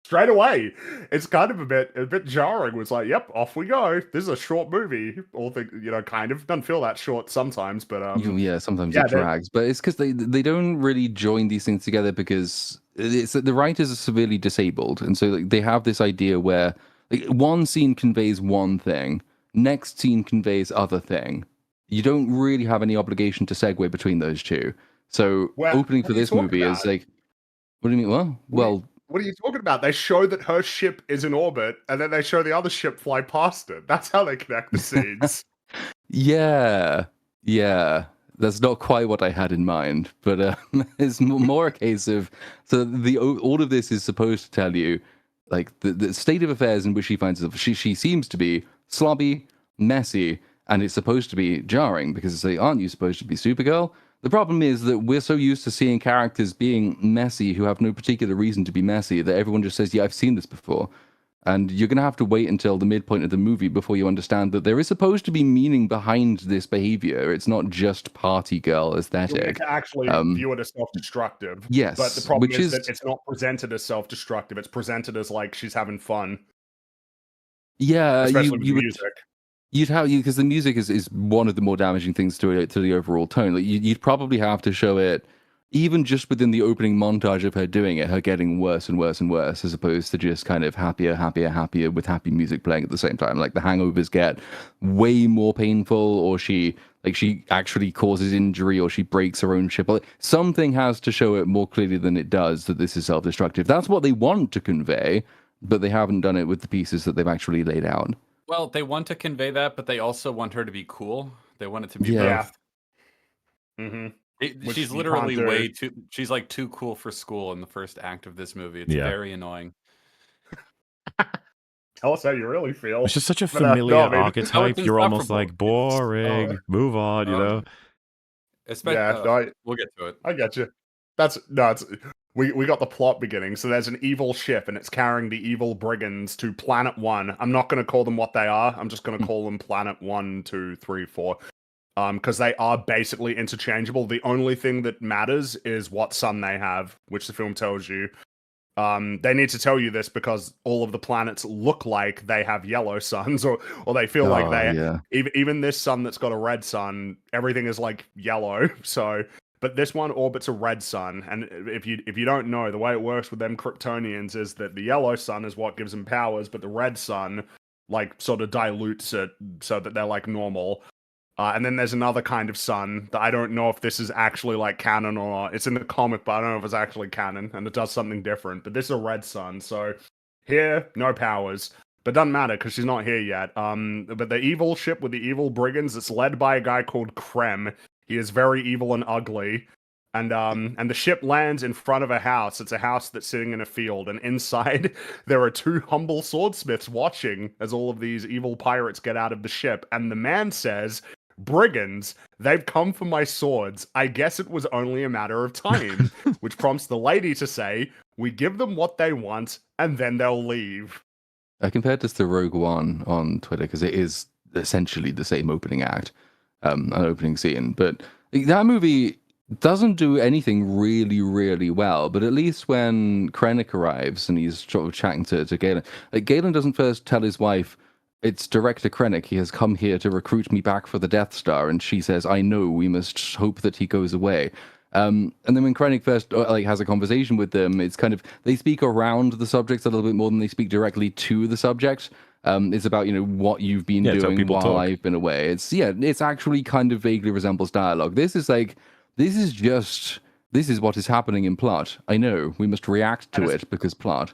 straight away. It's kind of a bit jarring. It's like, yep, off we go. This is a short movie. All the kind of doesn't feel that short sometimes, but sometimes it drags. But it's because they don't really join these things together, because it's that the writers are severely disabled, and so they have this idea where one scene conveys one thing, next scene conveys other thing. You don't really have any obligation to segue between those two. So opening for this movie is like, what do you mean? Well, what are you talking about? They show that her ship is in orbit, and then they show the other ship fly past it. That's how they connect the scenes. Yeah. That's not quite what I had in mind, but it's more a case of, so all of this is supposed to tell you like the state of affairs in which she finds herself. She seems to be slobby, messy, and it's supposed to be jarring, because it's like, aren't you supposed to be Supergirl? The problem is that we're so used to seeing characters being messy who have no particular reason to be messy that everyone just says, yeah, I've seen this before. And you're going to have to wait until the midpoint of the movie before you understand that there is supposed to be meaning behind this behavior. It's not just party girl aesthetic. To actually view it as self-destructive. Yes. But the problem is that it's not presented as self-destructive. It's presented as like she's having fun. Yeah. Especially with the music. Because the music is one of the more damaging things to the overall tone. Like you'd probably have to show it, even just within the opening montage of her doing it, her getting worse and worse and worse, as opposed to just kind of happier with happy music playing at the same time. Like the hangovers get way more painful, or she actually causes injury, or she breaks her own ship. Something has to show it more clearly than it does that this is self-destructive. That's what they want to convey, but they haven't done it with the pieces that they've actually laid out. Well, they want to convey that, but they also want her to be cool. They want it to be both. Mm-hmm. She's literally she's like too cool for school in the first act of this movie. It's very annoying. Tell us how you really feel. It's just such a familiar archetype. You're almost like, boring. Move on, you know? We'll get to it. I get you. We got the plot beginning. So there's an evil ship, and it's carrying the evil brigands to Planet 1. I'm not going to call them what they are. I'm just going to call them Planet 1, 2, 3, 4. Because they are basically interchangeable. The only thing that matters is what sun they have, which the film tells you. They need to tell you this because all of the planets look like they have yellow suns, or they feel like they. Yeah. Even this sun that's got a red sun, everything is like yellow. So. But this one orbits a red sun, and if you don't know, the way it works with them Kryptonians is that the yellow sun is what gives them powers, but the red sun like sort of dilutes it so that they're like normal. And then there's another kind of sun that I don't know if this is actually like canon or not. It's in the comic, but I don't know if it's actually canon, and it does something different. But this is a red sun, so here, no powers. But it doesn't matter because she's not here yet. But the evil ship with the evil brigands, it's led by a guy called Krem. He is very evil and ugly. And the ship lands in front of a house. It's a house that's sitting in a field, and inside there are two humble swordsmiths watching as all of these evil pirates get out of the ship. And the man says, "Brigands, they've come for my swords. I guess it was only a matter of time." Which prompts the lady to say, "We give them what they want, and then they'll leave." I compared this to Rogue One on Twitter because it is essentially the same opening act, an opening scene. But that movie doesn't do anything really, really well. But at least when Krennic arrives and he's sort of chatting to Galen, Galen doesn't first tell his wife, "It's Director Krennic. He has come here to recruit me back for the Death Star." And she says, "I know. We must hope that he goes away." And then when Krennic first has a conversation with them, it's kind of, they speak around the subject a little bit more than they speak directly to the subject. It's about, what you've been doing while talk. I've been away. It's actually kind of vaguely resembles dialogue. This is what is happening in plot. I know, we must react to it because plot.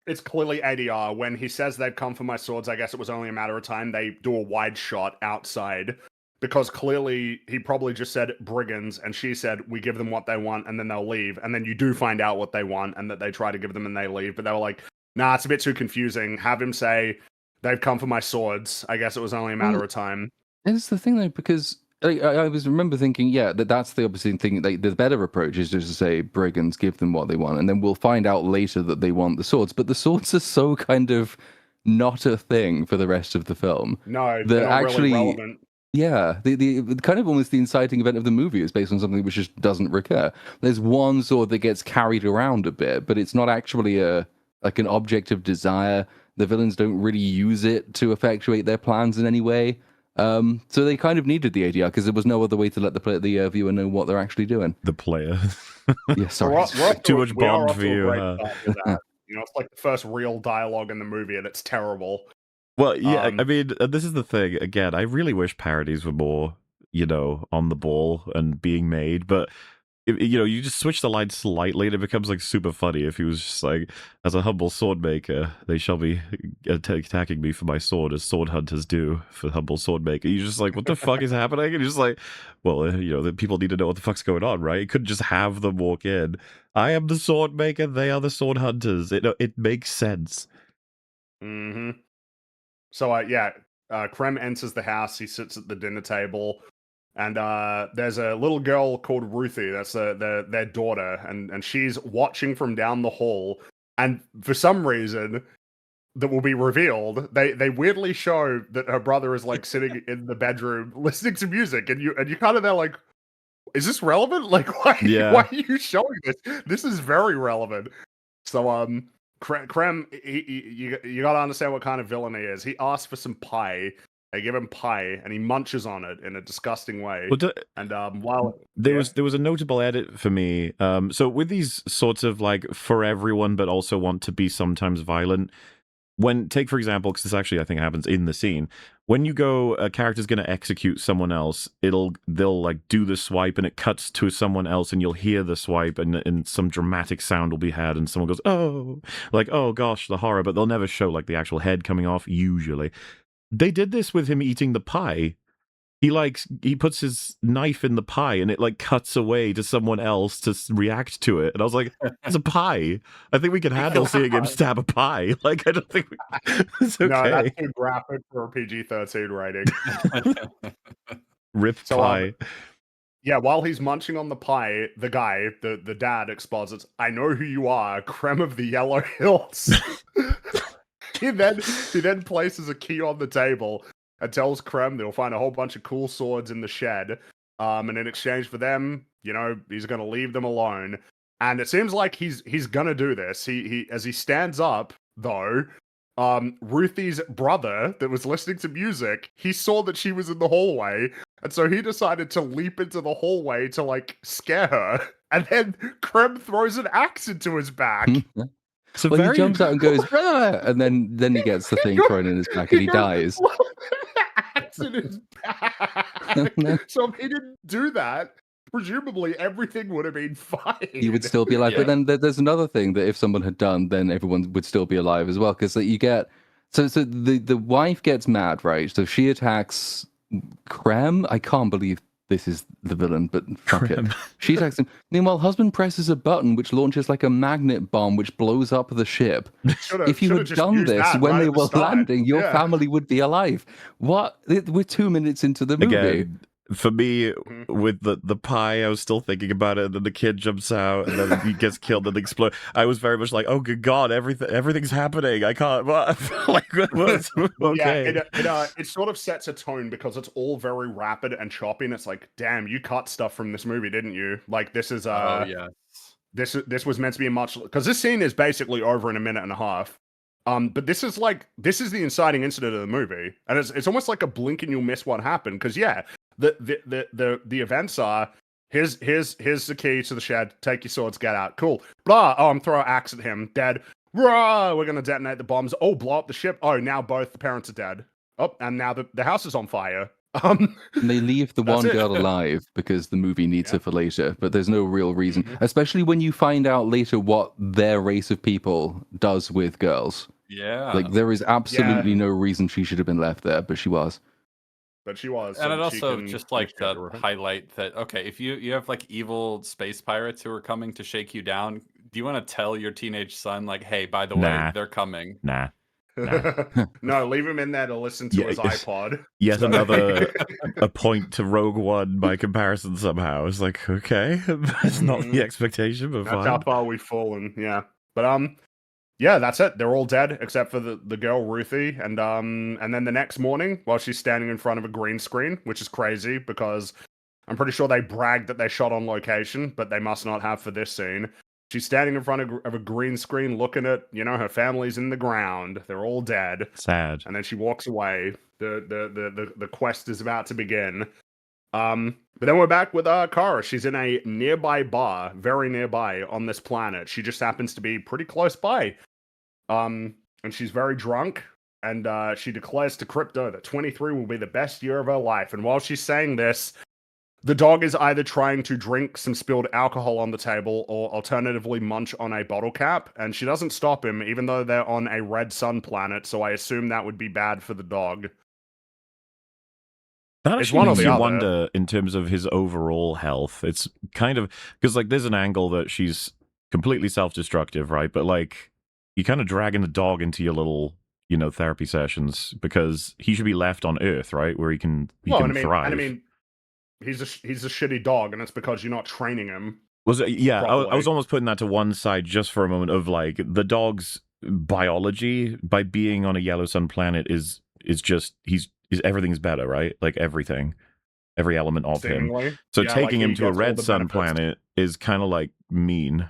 It's clearly ADR. When he says they've come for my swords, I guess it was only a matter of time. They do a wide shot outside. Because clearly he probably just said brigands, and she said, "We give them what they want, and then they'll leave." And then you do find out what they want, and that they try to give them and they leave. But they were like, "Nah, it's a bit too confusing. Have him say, 'They've come for my swords.' I guess it was only a matter of time." It's the thing though, because I remember thinking, that's the opposite thing. Like, the better approach is just to say, "Brigands, give them what they want," and then we'll find out later that they want the swords. But the swords are so kind of not a thing for the rest of the film. No, they're not really relevant. Yeah, the kind of almost the inciting event of the movie is based on something which just doesn't recur. There's one sword that gets carried around a bit, but it's not actually an object of desire. The villains don't really use it to effectuate their plans in any way. So they kind of needed the ADR because there was no other way to let the viewer know what they're actually doing. The player. Yeah, sorry. Too much Bond for you. It's like the first real dialogue in the movie, and it's terrible. Well, yeah, I mean, this is the thing. Again, I really wish parodies were more, on the ball and being made. But, you just switch the line slightly and it becomes, like, super funny if he was just like, "As a humble sword maker, they shall be attacking me for my sword, as sword hunters do for humble sword maker." You're just like, what the fuck is happening? And you're just like, well, the people need to know what the fuck's going on, right? You couldn't just have them walk in. "I am the sword maker, they are the sword hunters." It makes sense. Mm-hmm. So, Krem enters the house. He sits at the dinner table, and there's a little girl called Ruthie. That's their daughter, and she's watching from down the hall. And for some reason that will be revealed, they weirdly show that her brother is like sitting in the bedroom listening to music, and you kind of there like, is this relevant? Like, why are you showing this? This is very relevant. So, Krem, you gotta understand what kind of villain he is. He asks for some pie. They give him pie, and he munches on it in a disgusting way. Well, there was a notable edit for me. So with these sorts of like for everyone, but also want to be sometimes violent. Take for example, because this actually I think happens in the scene. When you go, a character's going to execute someone else, they'll like do the swipe, and it cuts to someone else, and you'll hear the swipe, and some dramatic sound will be had, and someone goes, "Oh," like, "Oh gosh, the horror," but they'll never show like the actual head coming off. Usually, they did this with him eating the pie. He puts his knife in the pie, and it like cuts away to someone else to react to it. And I was like, "It's a pie. I think we can handle seeing him stab a pie." Like, I don't think it's okay. No, that's too graphic for a PG-13 rating. Rip pie. While he's munching on the pie, the guy, the dad, exposits, "I know who you are, Krem of the Yellow Hills." He then places a key on the table and tells Krem they'll find a whole bunch of cool swords in the shed. And in exchange for them, he's going to leave them alone. And it seems like he's going to do this. He as he stands up, though, Ruthie's brother that was listening to music, he saw that she was in the hallway. And so he decided to leap into the hallway to, like, scare her. And then Krem throws an axe into his back. So he jumps out and goes, "Brother!" And then he gets the thing thrown in his back and he dies. Axe in his back. So if he didn't do that, presumably everything would have been fine. He would still be alive. Yeah. But then there's another thing that if someone had done, then everyone would still be alive as well. Because you get so the wife gets mad, right? So she attacks Krem. I can't believe this is the villain, but fuck it. Grim. She attacks him. Meanwhile, husband presses a button which launches like a magnet bomb which blows up the ship. If you had done this when they were landing, your family would be alive. What? We're 2 minutes into the movie. Again, for me, with the pie, I was still thinking about it, and then the kid jumps out, and then he gets killed and explodes. I was very much like, oh, good God, everything's happening. I can't, what? Like, what's, okay. Yeah, it sort of sets a tone because it's all very rapid and choppy, and it's like, damn, you cut stuff from this movie, didn't you? Like, this is, Oh yeah. This was meant to be a much, because this scene is basically over in a minute and a half. But this is the inciting incident of the movie, and it's almost like a blink and you'll miss what happened. Because the events are here's the key to the shed. Take your swords, get out. Cool. Blah. Oh, I'm throwing an axe at him. Dead. Rah! We're gonna detonate the bombs. Oh, blow up the ship. Oh, now both the parents are dead. Oh, and now the house is on fire. And they leave the one girl alive because the movie needs her for later, but there's no real reason. Especially when you find out later what their race of people does with girls. Yeah. Like, there is absolutely no reason she should have been left there, but she was. But she was. And it also just like to highlight that, okay, if you have like evil space pirates who are coming to shake you down, do you want to tell your teenage son, like, hey, by the way, they're coming? Nah. No, leave him in there to listen to his iPod. Yet another a point to Rogue One by comparison somehow. It's like, okay, that's not the expectation, but that's fine. how far we've fallen, yeah. But yeah, that's it. They're all dead except for the girl Ruthie, and then the next morning, while she's standing in front of a green screen, which is crazy because I'm pretty sure they bragged that they shot on location, but they must not have for this scene. She's standing in front of a green screen looking at, her family's in the ground. They're all dead. Sad. And then she walks away. The quest is about to begin. But then we're back with Kara. She's in a nearby bar, very nearby on this planet. She just happens to be pretty close by. And she's very drunk. And she declares to Crypto that 23 will be the best year of her life. And while she's saying this, the dog is either trying to drink some spilled alcohol on the table or alternatively munch on a bottle cap, and she doesn't stop him, even though they're on a red sun planet, so I assume that would be bad for the dog. That actually makes you wonder in terms of his overall health. It's kind of, because like there's an angle that she's completely self-destructive, right? But like, you kind of dragging the dog into your little, therapy sessions because he should be left on Earth, right? Where he can thrive. And I mean, he's a shitty dog, and it's because you're not training him. I was almost putting that to one side just for a moment of like the dog's biology by being on a yellow sun planet is just everything's better, right? Like everything, every element of him. So taking him to a red sun planet is kind of like mean.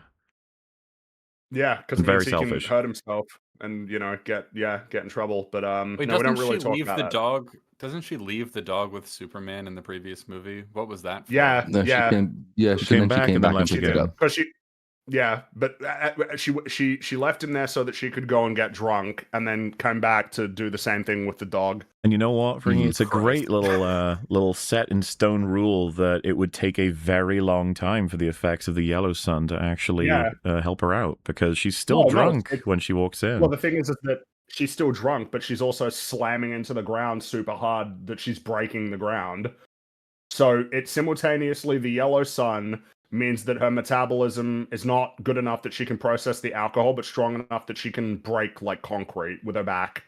Yeah, because very selfish. He can hurt himself and get in trouble. But Wait, no, we don't really talk leave about the that. dog? Doesn't she leave the dog with Superman in the previous movie? What was that for? Yeah, No, yeah. she came back and picked it up. Because but she left him there so that she could go and get drunk, and then come back to do the same thing with the dog. And you know what, Fringy? It's a great little set in stone rule that it would take a very long time for the effects of the yellow sun to actually help her out, because she's still drunk when she walks in. Well, the thing is that she's still drunk, but she's also slamming into the ground super hard that she's breaking the ground. So it's simultaneously the yellow sun means that her metabolism is not good enough that she can process the alcohol, but strong enough that she can break like concrete with her back.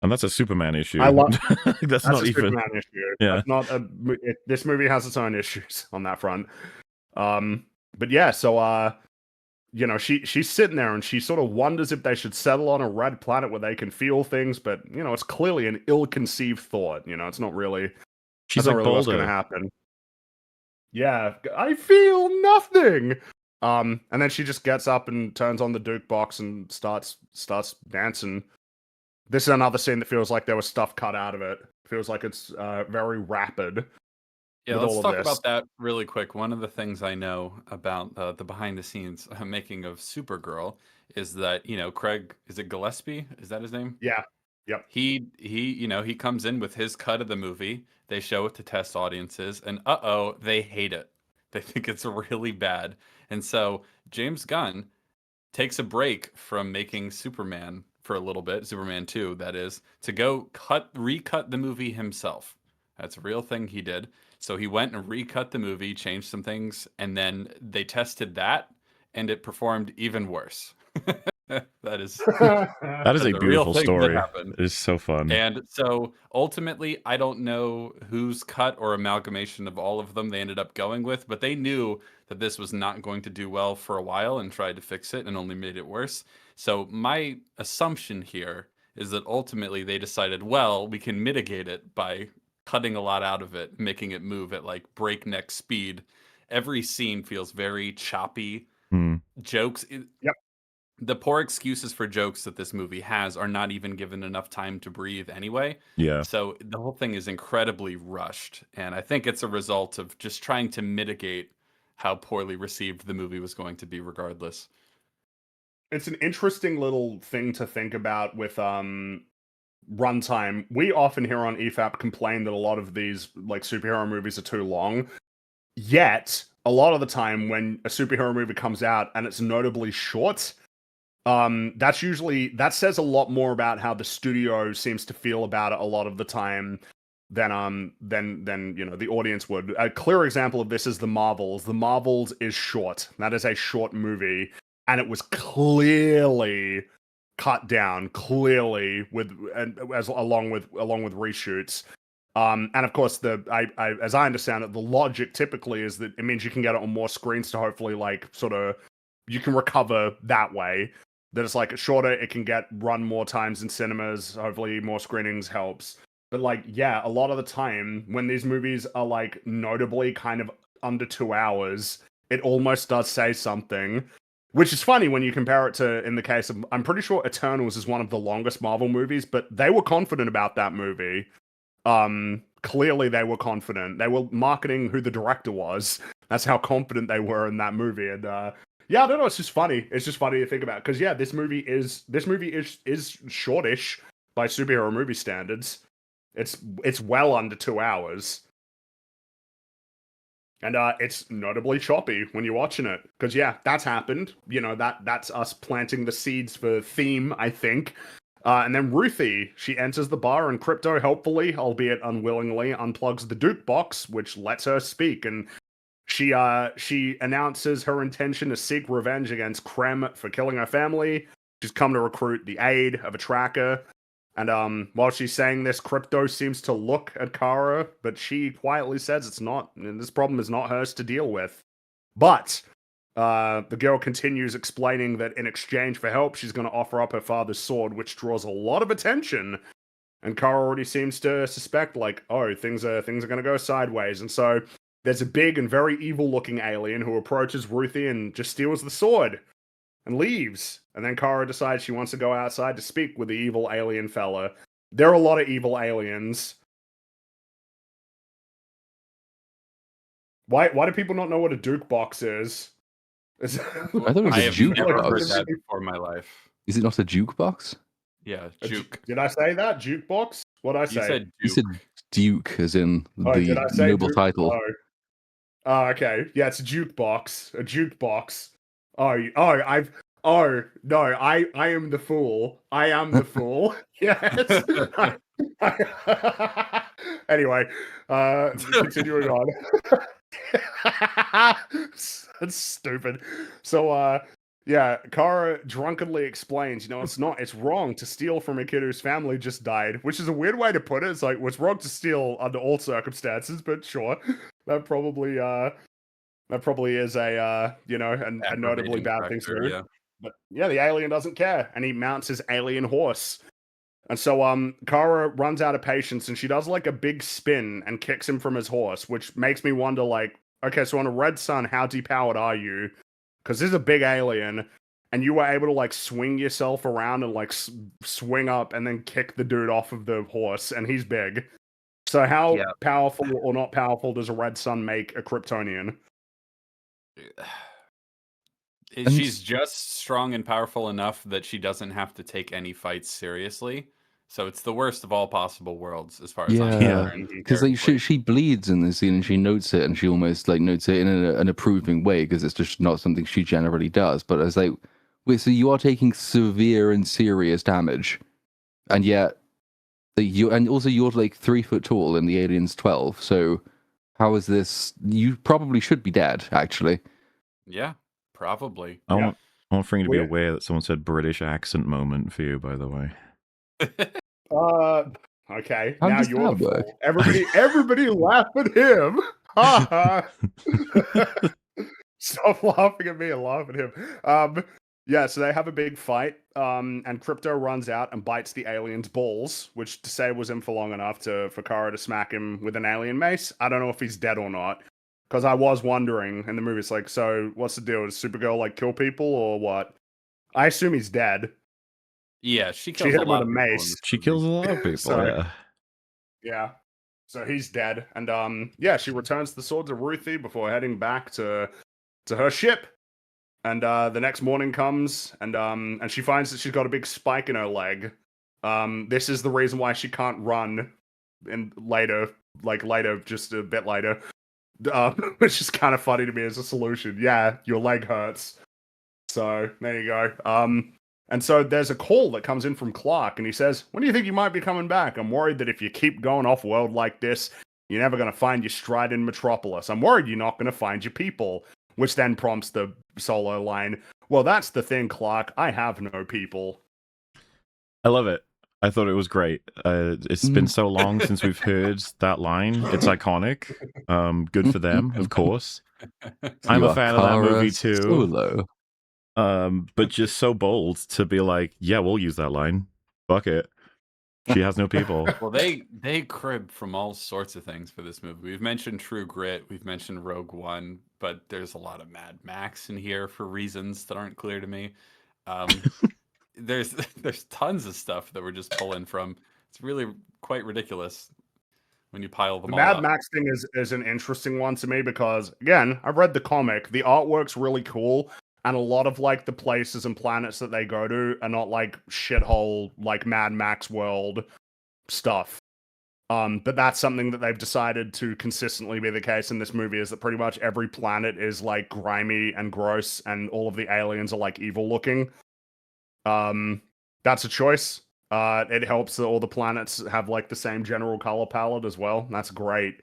And that's a Superman issue. That's not a even Superman issue. Yeah, this movie has its own issues on that front. But yeah, so she's sitting there and she sort of wonders if they should settle on a red planet where they can feel things, but it's clearly an ill-conceived thought. It's not really. She's like really what's going to happen. Yeah, I feel nothing. And then she just gets up and turns on the Duke box and starts dancing. This is another scene that feels like there was stuff cut out of it. Feels like it's very rapid. Yeah, let's talk about that really quick. One of the things I know about the behind-the-scenes making of Supergirl is that Craig, is it Gillespie? Is that his name? Yeah. Yep. He comes in with his cut of the movie. They show it to test audiences, and they hate it. They think it's really bad. And so James Gunn takes a break from making Superman for a little bit, Superman 2, that is, to go recut the movie himself. That's a real thing he did. So he went and recut the movie, changed some things, and then they tested that, and it performed even worse. That is That is a the real beautiful thing that story. happened. It is so fun. And so ultimately, I don't know whose cut or amalgamation of all of them they ended up going with, but they knew that this was not going to do well for a while and tried to fix it and only made it worse. So my assumption here is that ultimately they decided, well, we can mitigate it by cutting a lot out of it, making it move at like breakneck speed. Every scene feels very choppy. Hmm. Jokes. Yep. The poor excuses for jokes that this movie has are not even given enough time to breathe anyway. Yeah. So the whole thing is incredibly rushed. And I think it's a result of just trying to mitigate how poorly received the movie was going to be regardless. It's an interesting little thing to think about with runtime. We often hear on EFAP complain that a lot of these like superhero movies are too long. Yet, a lot of the time when a superhero movie comes out and it's notably short, that says a lot more about how the studio seems to feel about it a lot of the time than the audience would. A clear example of this is The Marvels. The Marvels is short. That is a short movie, and it was clearly cut down, along with reshoots. And of course, as I understand it, the logic typically is that it means you can get it on more screens to hopefully you can recover that way. That it's like shorter, it can run more times in cinemas. Hopefully, more screenings helps. But a lot of the time when these movies are like notably kind of under 2 hours, it almost does say something. Which is funny when you compare it to, in the case of, I'm pretty sure Eternals is one of the longest Marvel movies, but they were confident about that movie. Clearly they were confident. They were marketing who the director was. That's how confident they were in that movie. And I don't know. It's just funny. It's just funny to think about because this movie is shortish by superhero movie standards. It's well under 2 hours, and it's notably choppy when you're watching it because that's happened. That's us planting the seeds for theme, I think. And then Ruthie, she enters the bar and Crypto helpfully, albeit unwillingly, unplugs the Duke box, which lets her speak. And she announces her intention to seek revenge against Krem for killing her family. She's come to recruit the aid of a tracker. And while she's saying this, Crypto seems to look at Kara, but she quietly says it's not, and this problem is not hers to deal with. But the girl continues explaining that in exchange for help, she's going to offer up her father's sword, which draws a lot of attention. And Kara already seems to suspect, things are going to go sideways. And so there's a big and very evil-looking alien who approaches Ruthie and just steals the sword and leaves. And then Kara decides she wants to go outside to speak with the evil alien fella. There are a lot of evil aliens. Why do people not know what a Duke box is? I thought it was I a have juke never heard box. that before in my life. Is it not a juke box? Yeah, juke. Did I say that? Jukebox? What'd I say? You said You juke. said duke, as in Did I the say noble Duke? title. Oh, okay. Yeah, it's a jukebox. A jukebox. I am the fool. I am the fool. Yes. Anyway, continuing on. That's stupid. So, Kara drunkenly explains, it's wrong to steal from a kid whose family just died, which is a weird way to put it. It's like, it's wrong to steal under all circumstances, but sure. That probably is a notably bad thing to do. Yeah. But the alien doesn't care, and he mounts his alien horse. And so Kara runs out of patience, and she does like a big spin and kicks him from his horse, which makes me wonder, okay, so on a Red Sun, how depowered are you? Because this is a big alien, and you were able to swing yourself around and swing up and then kick the dude off of the horse, and he's big. So how powerful or not powerful does a Red Sun make a Kryptonian? She's just strong and powerful enough that she doesn't have to take any fights seriously. So it's the worst of all possible worlds, as far as I'm concerned. Because she bleeds in the scene and she notes it, and she almost notes it in an approving way because it's just not something she generally does. But it's like, wait, so you are taking severe and serious damage, and yet you're 3 foot tall and the alien's 12. So How is this? You probably should be dead, actually. Yeah, probably. I want for you to be Weird. aware that someone said British accent moment for you, by the way. Okay. How now does you're that the work? fool. Everybody laugh at him. Ha ha. Stop laughing at me and laugh at him. Yeah, so they have a big fight, and Crypto runs out and bites the alien's balls, which disables him for long enough for Kara to smack him with an alien mace. I don't know if he's dead or not, because I was wondering in the movie, it's like, so what's the deal? Does Supergirl like kill people or what? I assume he's dead. Yeah, she She kills hit a him lot with of a people in mace. this She movie. kills a lot of people. So- Yeah. Yeah. So he's dead. And yeah, she returns the sword to Ruthie before heading back to her ship. And the next morning comes and she finds that she's got a big spike in her leg. This is the reason why she can't run later, just a bit later. Which is kind of funny to me as a solution. Yeah, your leg hurts. So there you go. And so there's a call that comes in from Clark, and he says, "When do you think you might be coming back? I'm worried that if you keep going off-world like this, you're never going to find your stride in Metropolis. I'm worried you're not going to find your people." Which then prompts the solo line, "Well, that's the thing, Clark. I have no people." I love it. I thought it was great. It's been so long since we've heard that line. It's iconic. Good for them, of course. I'm You a are fan of that movie Kara too. Solo. But just so bold to be like, yeah, we'll use that line. Fuck it. She has no people. Well, they crib from all sorts of things for this movie. We've mentioned True Grit, we've mentioned Rogue One, but there's a lot of Mad Max in here for reasons that aren't clear to me. There's tons of stuff that we're just pulling from. It's really quite ridiculous when you pile them The all Mad up. Max thing is an interesting one to me because, again, I've read the comic. The artwork's really cool, and a lot of like the places and planets that they go to are not like shithole like Mad Max world stuff. But that's something that they've decided to consistently be the case in this movie, is that pretty much every planet is like grimy and gross, and all of the aliens are like evil looking. That's a choice. It helps that all the planets have like the same general color palette as well. That's great.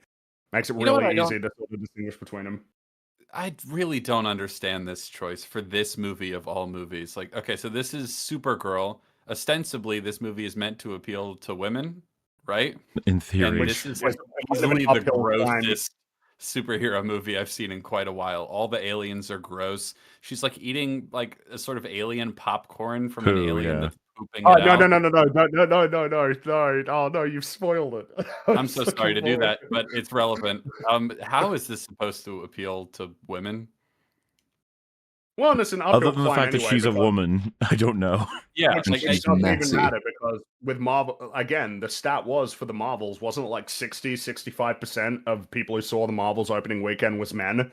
Makes it You know what really I easy to sort of distinguish between them. I really don't understand this choice for this movie of all movies. Like, okay, so this is Supergirl. Ostensibly, this movie is meant to appeal to women, right? In theory. And this is Which- easily the uphill climb. grossest superhero movie I've seen in quite a while. All the aliens are gross. She's like eating like a sort of alien popcorn from an Poo, alien yeah. that's pooping Oh it no out. no! Oh no, you've spoiled it. I'm so sorry to do that, but it's relevant. How is this supposed to appeal to women? Well, it's an uphill Other than the climb fact that anyway, she's a because- woman, I don't know. Yeah, Which like, she's it doesn't messy. even matter because with Marvel, again, the stat was for the Marvels, wasn't it like 65% of people who saw the Marvels opening weekend was men?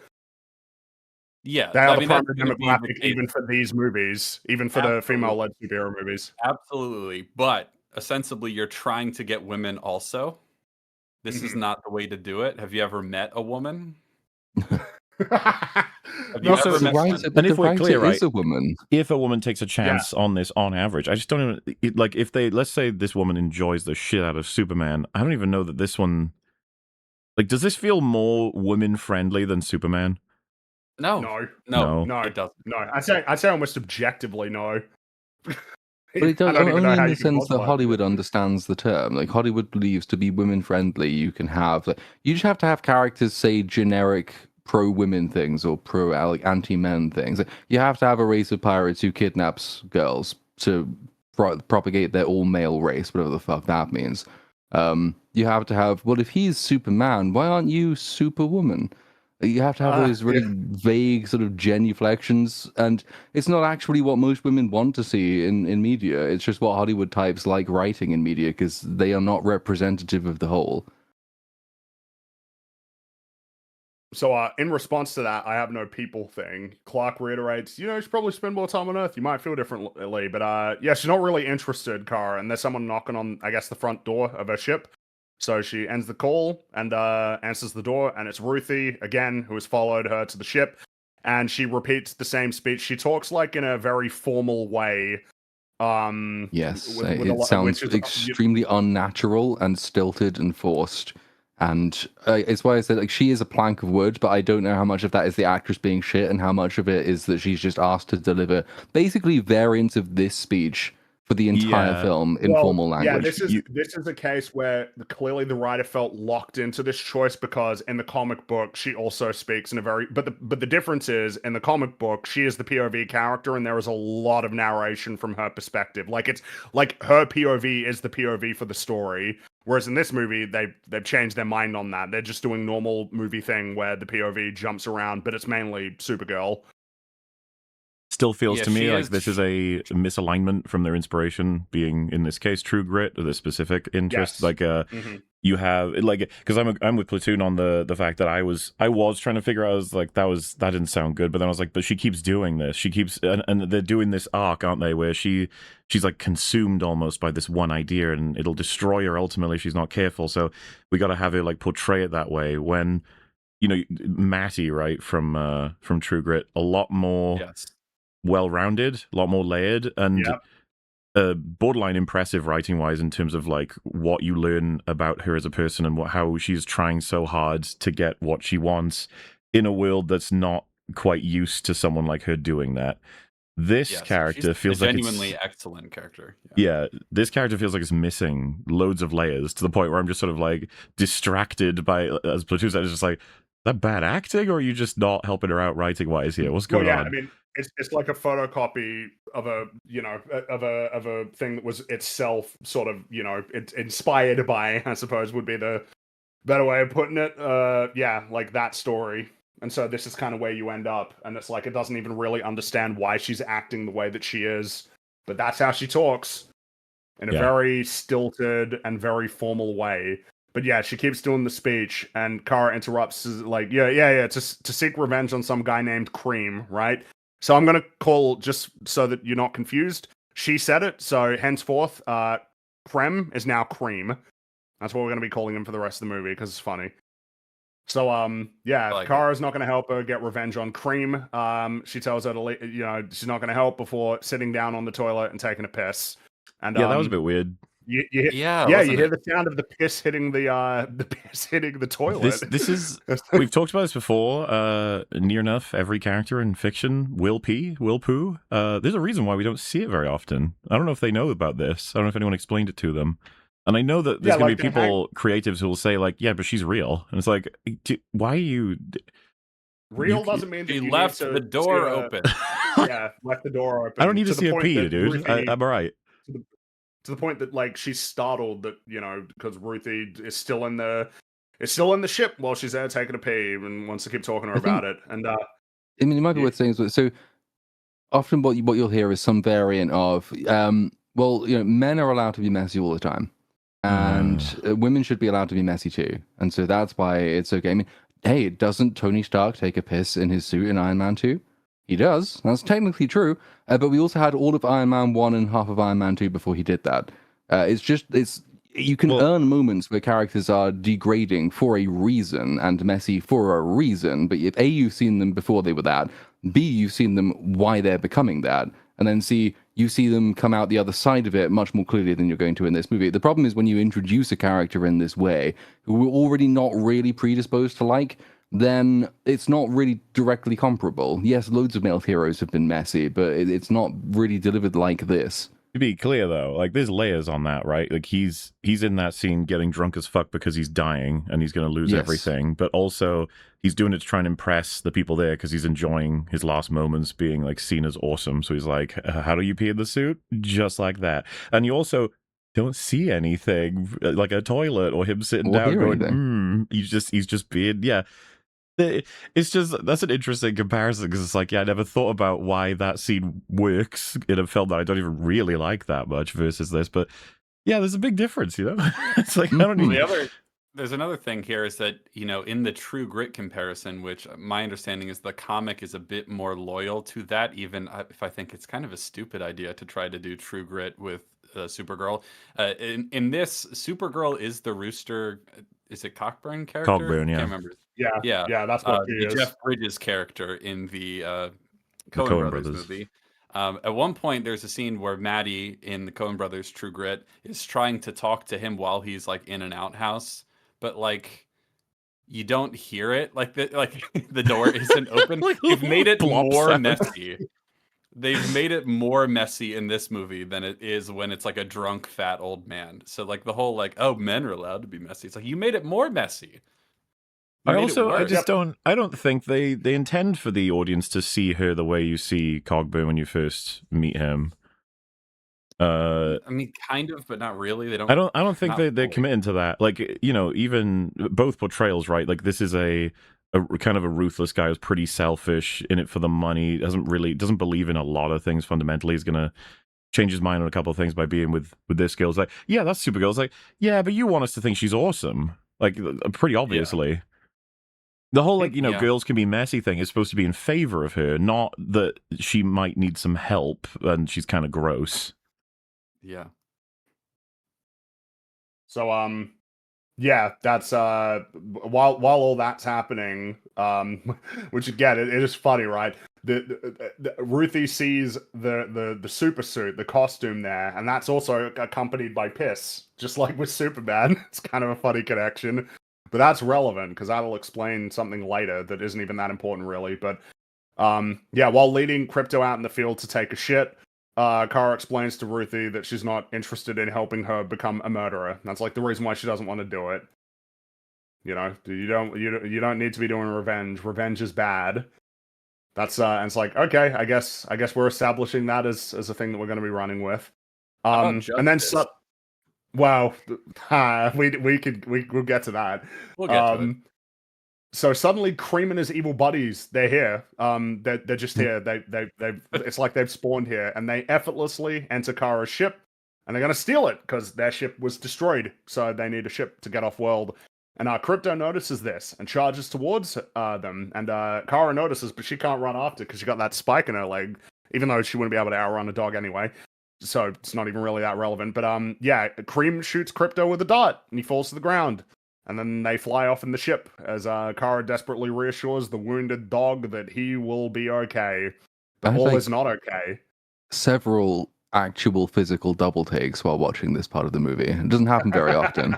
yeah. They are I the mean, that's primary gonna be the demographic case. even for these movies, even for the female-led superhero movies. Absolutely. But ostensibly, you're trying to get women also. This is Mhm. not the way to do it. Have you ever met a woman? No, you Also, ever The met- writer, and if the we're writer clear, right, is a woman. if a woman takes a chance on this on average, I just don't even like if they, let's say this woman enjoys the shit out of Superman. I don't even know that this one, like, does this feel more women friendly than Superman? No, no, No. it doesn't. no. I'd say almost objectively no. But it does I don't even know only how in you the can sense that quantify it. Hollywood understands the term. Like Hollywood believes to be women friendly, you can have you just have to have characters say generic pro women things or pro anti men things. You have to have a race of pirates who kidnaps girls to propagate their all male race, whatever the fuck that means. You have to have, well, if he's Superman, why aren't you Superwoman? You have to have those really vague sort of genuflections, and it's not actually what most women want to see in media. It's just what Hollywood types like writing in media because they are not representative of the whole. So, in response to that, I have no people thing. Clark reiterates, you should probably spend more time on Earth. You might feel differently, but yeah, she's not really interested, Kara. And there's someone knocking on, I guess, the front door of her ship. So she ends the call and answers the door, and it's Ruthie again, who has followed her to the ship. And she repeats the same speech. She talks like in a very formal way. Yes, with a it lot- sounds which is- extremely unnatural and stilted and forced. And it's why I said, like, she is a plank of wood, but I don't know how much of that is the actress being shit and how much of it is that she's just asked to deliver basically variants of this speech for the entire film in formal language. Yeah, this is a case where clearly the writer felt locked into this choice because in the comic book she also speaks in a very but the difference is in the comic book she is the POV character and there is a lot of narration from her perspective. Like it's like her POV is the POV for the story. Whereas in this movie, they've changed their mind on that. They're just doing normal movie thing where the POV jumps around, but it's mainly Supergirl. Still feels to me like this is a misalignment from their inspiration being, in this case, True Grit, or the specific interest. Yes. Like, you have like, because I'm with Platoon on the fact that I was trying to figure out, I was like, that didn't sound good, but then I was like, but she keeps doing this. She keeps and they're doing this arc, aren't they, where she's like consumed almost by this one idea, and it'll destroy her ultimately if she's not careful. So we got to have her like portray it that way. When Matty, right, from True Grit, a lot more. Yes. Well-rounded, a lot more layered, and borderline impressive writing-wise in terms of like what you learn about her as a person and how she's trying so hard to get what she wants in a world that's not quite used to someone like her doing that. This character feels like genuinely excellent character. Yeah, this character feels like it's missing loads of layers to the point where I'm just sort of like distracted by, as Platoon said, it's just like, that bad acting, or are you just not helping her out writing wise here? What's going on? I mean, it's like a photocopy of a of a thing that was itself sort of it's inspired by, I suppose would be the better way of putting it. Like that story. And so this is kind of where you end up, and it's like it doesn't even really understand why she's acting the way that she is, but that's how she talks in a very stilted and very formal way. But yeah, she keeps doing the speech, and Kara interrupts, like, to seek revenge on some guy named Cream, right? So I'm going to call, just so that you're not confused, she said it, so henceforth, Krem is now Cream. That's what we're going to be calling him for the rest of the movie, because it's funny. So, Kara's not going to help her get revenge on Cream. She tells her to, she's not going to help before sitting down on the toilet and taking a piss. And that was a bit weird. You hear the sound of the piss hitting the toilet. This is we've talked about this before. Near enough every character in fiction will poo. There's a reason why we don't see it very often. I don't know if they know about this. I don't know if anyone explained it to them. And I know that there's going to be people, creatives, who will say like, yeah, but she's real. And it's like, why are you... Real doesn't mean that you left the door open. Left the door open. I don't need to see a pee, dude. I'm all right. To the point that like she's startled that because Ruthie is still in the ship while she's there taking a pee and wants to keep talking to her about it. And I mean, it might be worth saying. So often what you'll hear is some variant of men are allowed to be messy all the time, and women should be allowed to be messy too. And so that's why it's okay. I mean, hey, doesn't Tony Stark take a piss in his suit in Iron Man 2? He does. That's technically true. But we also had all of Iron Man 1 and half of Iron Man 2 before he did that. You can earn moments where characters are degrading for a reason and messy for a reason. But if A, you've seen them before they were that, B, you've seen them why they're becoming that, and then C, you see them come out the other side of it much more clearly than you're going to in this movie. The problem is when you introduce a character in this way, who we're already not really predisposed to like, then it's not really directly comparable. Yes, loads of male heroes have been messy, but it's not really delivered like this. To be clear, though, like there's layers on that, right? Like he's in that scene getting drunk as fuck because he's dying and he's going to lose everything, but also he's doing it to try and impress the people there because he's enjoying his last moments being like seen as awesome. So he's like, how do you pee in the suit? Just like that. And you also don't see anything like a toilet or him sitting down going, he's just being, It's just, that's an interesting comparison because it's like, I never thought about why that scene works in a film that I don't even really like that much versus this, but there's a big difference, It's like, I don't even... There's another thing here is that, in the True Grit comparison, which my understanding is the comic is a bit more loyal to that, even if I think it's kind of a stupid idea to try to do True Grit with Supergirl. In this, Supergirl is the Rooster, is it Cockburn character? Cockburn, yeah. I can't remember. Yeah, that's what he is. Jeff Bridges' character in the Coen Brothers movie. At one point, there's a scene where Maddie in the Coen Brothers True Grit is trying to talk to him while he's like in an outhouse, but like you don't hear it. Like the door isn't open. Like a They've made it plop more sound. messy. They've made it more messy in this movie than it is when it's like a drunk fat old man. So like the whole like, oh, men are allowed to be messy. It's like you made it more messy. You made it I worse. just don't think they intend for the audience to see her the way you see Cogburn when you first meet him. I mean, kind of, but not really. They don't. I don't think not they're fully. committing to that. Like, even both portrayals, right? Like, this is a kind of a ruthless guy who's pretty selfish, in it for the money. Doesn't believe in a lot of things fundamentally. He's gonna change his mind on a couple of things by being with this girl. It's like, yeah, that's Supergirl. It's like, yeah, but you want us to think she's awesome, like, pretty obviously. The whole, like, Yeah. girls can be messy thing is supposed to be in favor of her, not that she might need some help and she's kind of gross. Yeah. So yeah, that's while all that's happening, which again it is funny, right? The Ruthie sees the super suit, the costume there, and that's also accompanied by piss, just like with Superman. It's kind of a funny connection, but that's relevant because that'll explain something later that isn't even that important really. But yeah, while leading Crypto out in the field to take a shit, Kara explains to Ruthie that she's not interested in helping her become a murderer. That's like the reason why she doesn't want to do it. You know, you don't need to be doing revenge. Revenge is bad. That's and it's like, okay, I guess we're establishing that as a thing that we're going to be running with. How about And then justice? well, we'll get to that. We'll get to it. So suddenly, Cream and his evil buddies, they're here. They're just here. They it's like they've spawned here, and they effortlessly enter Kara's ship, and they're gonna steal it because their ship was destroyed. So they need a ship to get off world. And Crypto notices this and charges towards them. And Kara notices, but she can't run after because she got that spike in her leg, even though she wouldn't be able to outrun a dog anyway. So it's not even really that relevant. But yeah, Cream shoots Crypto with a dart, and he falls to the ground. And then they fly off in the ship as Kara desperately reassures the wounded dog that he will be okay. But all is not okay. Several actual physical double takes while watching this part of the movie. It doesn't happen very often.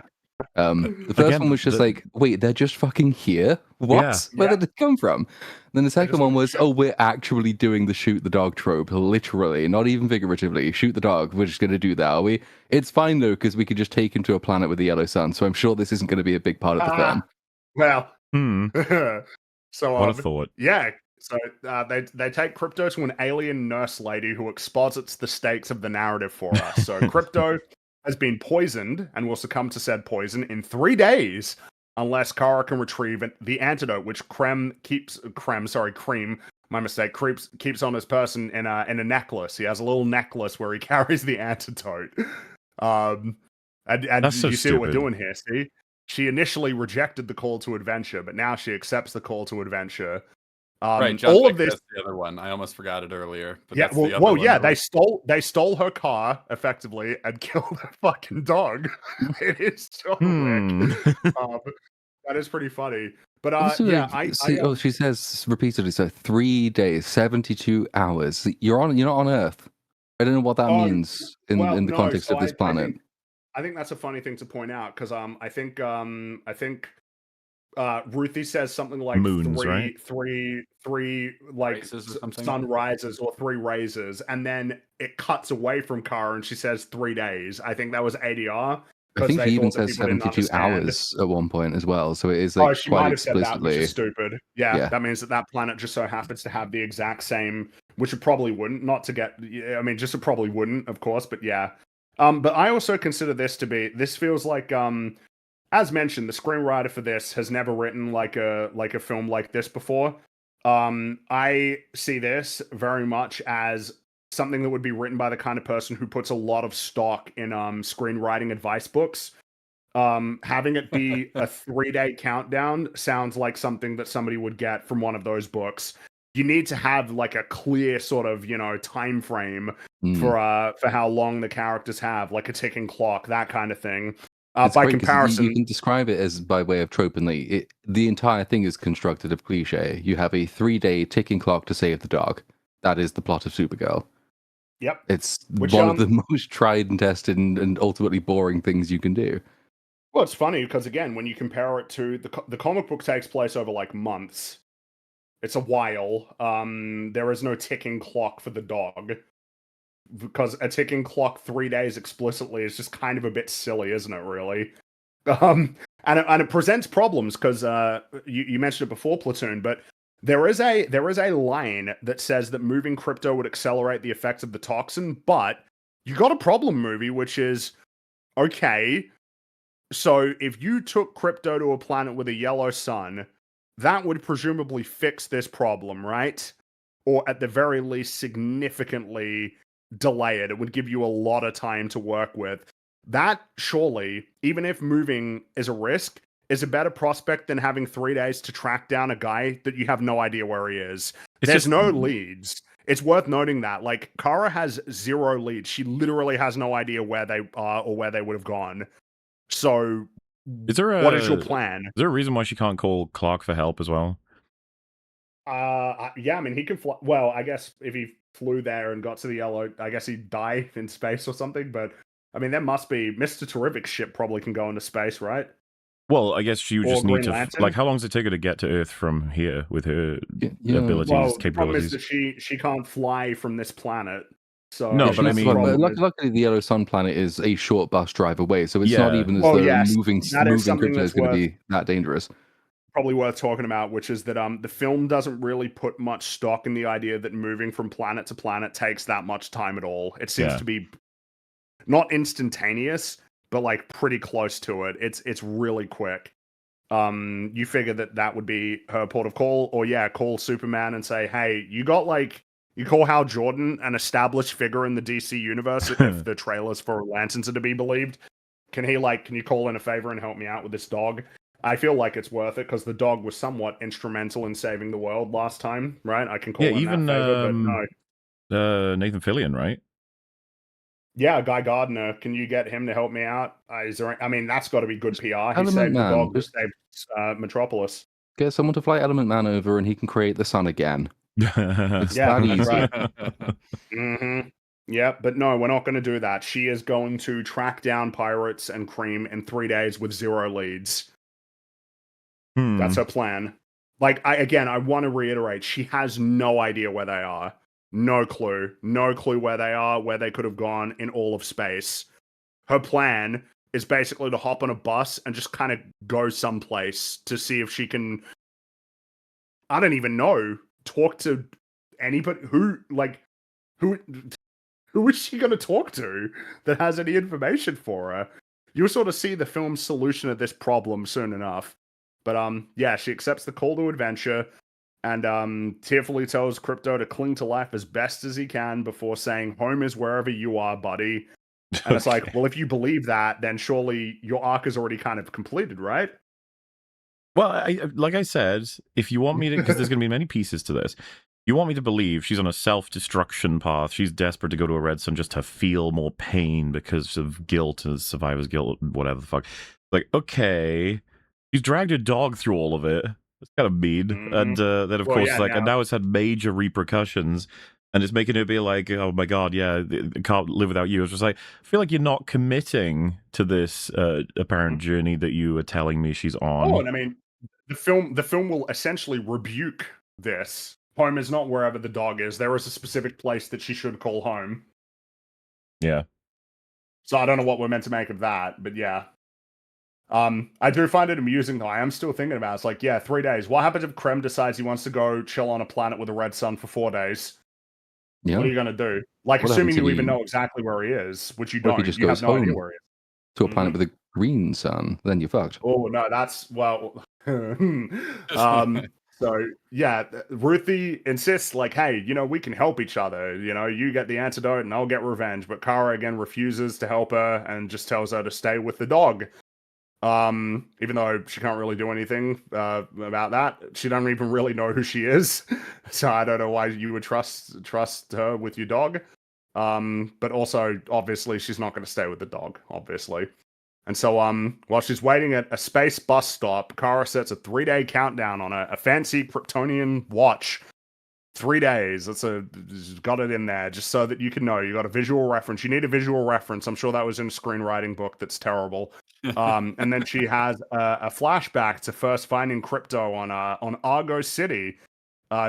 The first one was just like, wait, they're just fucking here? What? Where did it come from? And then the second one was, oh, we're actually doing the shoot the dog trope, literally, not even figuratively. Shoot the dog, we're just going to do that, are we? It's fine, though, because we could just take him to a planet with the yellow sun, so I'm sure this isn't going to be a big part of the film. Well, so what a thought. Yeah, so they take Crypto to an alien nurse lady who exposits the stakes of the narrative for us. So Crypto has been poisoned and will succumb to said poison in 3 days unless Kara can retrieve the antidote, which Cream, my mistake, keeps on his person in a necklace. He has a little necklace where he carries the antidote. And That's so you see what we're stupid. doing here, see? She initially rejected the call to adventure, but now she accepts the call to adventure. Right, John all Wick, of this. that's the other one. I almost forgot it earlier. But Yeah, that's the other one. they stole her car effectively and killed her fucking dog. It is John Wick. That is pretty funny. But also, she says repeatedly, so 3 days, 72 hours. You're not on Earth. I don't know what that means in the context of this planet. I think that's a funny thing to point out because I think Ruthie says something like Moons, three like sunrises or 3 raises, and then it cuts away from Kara and she says 3 days. I think that was ADR. I think she even says 72 hours at one point as well. So it is like she quite might have said that, which explicitly is stupid. Yeah, that means that planet just so happens to have the exact same, which it probably wouldn't. Not to get, I mean, just it probably wouldn't, of course. But yeah, but I also consider this to be. This feels like, as mentioned, the screenwriter for this has never written like a film like this before. I see this very much as something that would be written by the kind of person who puts a lot of stock in screenwriting advice books. Having it be a 3-day countdown sounds like something that somebody would get from one of those books. You need to have like a clear sort of, time frame for how long the characters have, like a ticking clock, that kind of thing. By comparison, you can describe it as by way of trope, and the entire thing is constructed of cliche. You have a 3-day ticking clock to save the dog. That is the plot of Supergirl. Yep. It's one of the most tried and tested and ultimately boring things you can do. Well, it's funny because again, when you compare it to the comic book takes place over like months. It's a while. There is no ticking clock for the dog because a ticking clock 3 days explicitly is just kind of a bit silly, isn't it? Really. And it presents problems because you mentioned it before, Platoon, but there is a line that says that moving crypto would accelerate the effects of the toxin, but you got a problem, movie, which is okay. So if you took crypto to a planet with a yellow sun, that would presumably fix this problem, right? Or at the very least, significantly delay it. It would give you a lot of time to work with. That, surely, even if moving is a risk, is a better prospect than having 3 days to track down a guy that you have no idea where he is. There's no leads. It's worth noting that. Like, Kara has 0 leads. She literally has no idea where they are or where they would have gone. So, what is your plan? Is there a reason why she can't call Clark for help as well? Yeah, I mean, he can fly. Well, I guess if he flew there and got to the yellow, I guess he'd die in space or something. But, I mean, there must be... Mr. Terrific's ship probably can go into space, right? Well, I guess she would just need to... Lantern? Like, how long does it take her to get to Earth from here with her abilities, Well, the problem capabilities? is that she can't fly from this planet. So No, but I mean... luckily, the Yellow Sun planet is a short bus drive away, so it's not even as Well, though yes, moving that is something crypto is that's going to be that dangerous. Probably worth talking about, which is that the film doesn't really put much stock in the idea that moving from planet to planet takes that much time at all. It seems to be not instantaneous, but like pretty close to it. It's really quick. You figure that would be her port of call, or call Superman and say, hey, you call Hal Jordan, an established figure in the DC universe, if the trailers for Lanterns are to be believed. Can you call in a favor and help me out with this dog? I feel like it's worth it because the dog was somewhat instrumental in saving the world last time, right? I can call in even, that favor, but no. Nathan Fillion, right? Yeah, Guy Gardner. Can you get him to help me out? I mean, that's got to be good PR. He Element saved Man. the dog, saved Metropolis. Get someone to fly Element Man over and he can create the sun again. It's Yeah, that that's easy. right. Mm-hmm. Yeah, but no, we're not going to do that. She is going to track down Pirates and Cream in 3 days with 0 leads. That's her plan. Like, I want to reiterate, she has no idea where they are. No clue. No clue where they are, where they could have gone in all of space. Her plan is basically to hop on a bus and just kind of go someplace to see if she can, I don't even know, talk to anybody who is she going to talk to that has any information for her? You'll sort of see the film's solution of this problem soon enough. But she accepts the call to adventure and tearfully tells Crypto to cling to life as best as he can before saying, home is wherever you are, buddy. And it's like, well, if you believe that, then surely your arc is already kind of completed, right? Well, like I said, if you want me to, because there's going to be many pieces to this, you want me to believe she's on a self-destruction path. She's desperate to go to a red sun just to feel more pain because of guilt and survivor's guilt, whatever the fuck. Like, okay, she's dragged her dog through all of it. It's kind of mean. And then, of course, and now it's had major repercussions. And it's making her be like, oh my God, yeah, I can't live without you. It's just like, I feel like you're not committing to this apparent journey that you are telling me she's on. Oh, and I mean, the film will essentially rebuke this. Home is not wherever the dog is. There is a specific place that she should call home. Yeah. So I don't know what we're meant to make of that, but yeah. I do find it amusing though. I am still thinking about it. It's like, 3 days. What happens if Krem decides he wants to go chill on a planet with a red sun for 4 days? Yeah. What are you going to do? Like, What assuming happens you if even you- know exactly where he is, which you What if he don't. just You goes have no idea home? where he is. To a planet with a green sun, then you're fucked. Oh, no, that's, well... So, yeah, Ruthie insists, like, hey, we can help each other. You get the antidote and I'll get revenge. But Kara, again, refuses to help her and just tells her to stay with the dog. Even though she can't really do anything about that. She doesn't even really know who she is. So I don't know why you would trust her with your dog. But also, obviously, she's not going to stay with the dog, obviously. And so, while she's waiting at a space bus stop, Kara sets a 3-day countdown on a fancy Kryptonian watch. 3 days. Got it in there just so that you can know. You got a visual reference. You need a visual reference. I'm sure that was in a screenwriting book that's terrible. And then she has a flashback to first finding Crypto on Argo City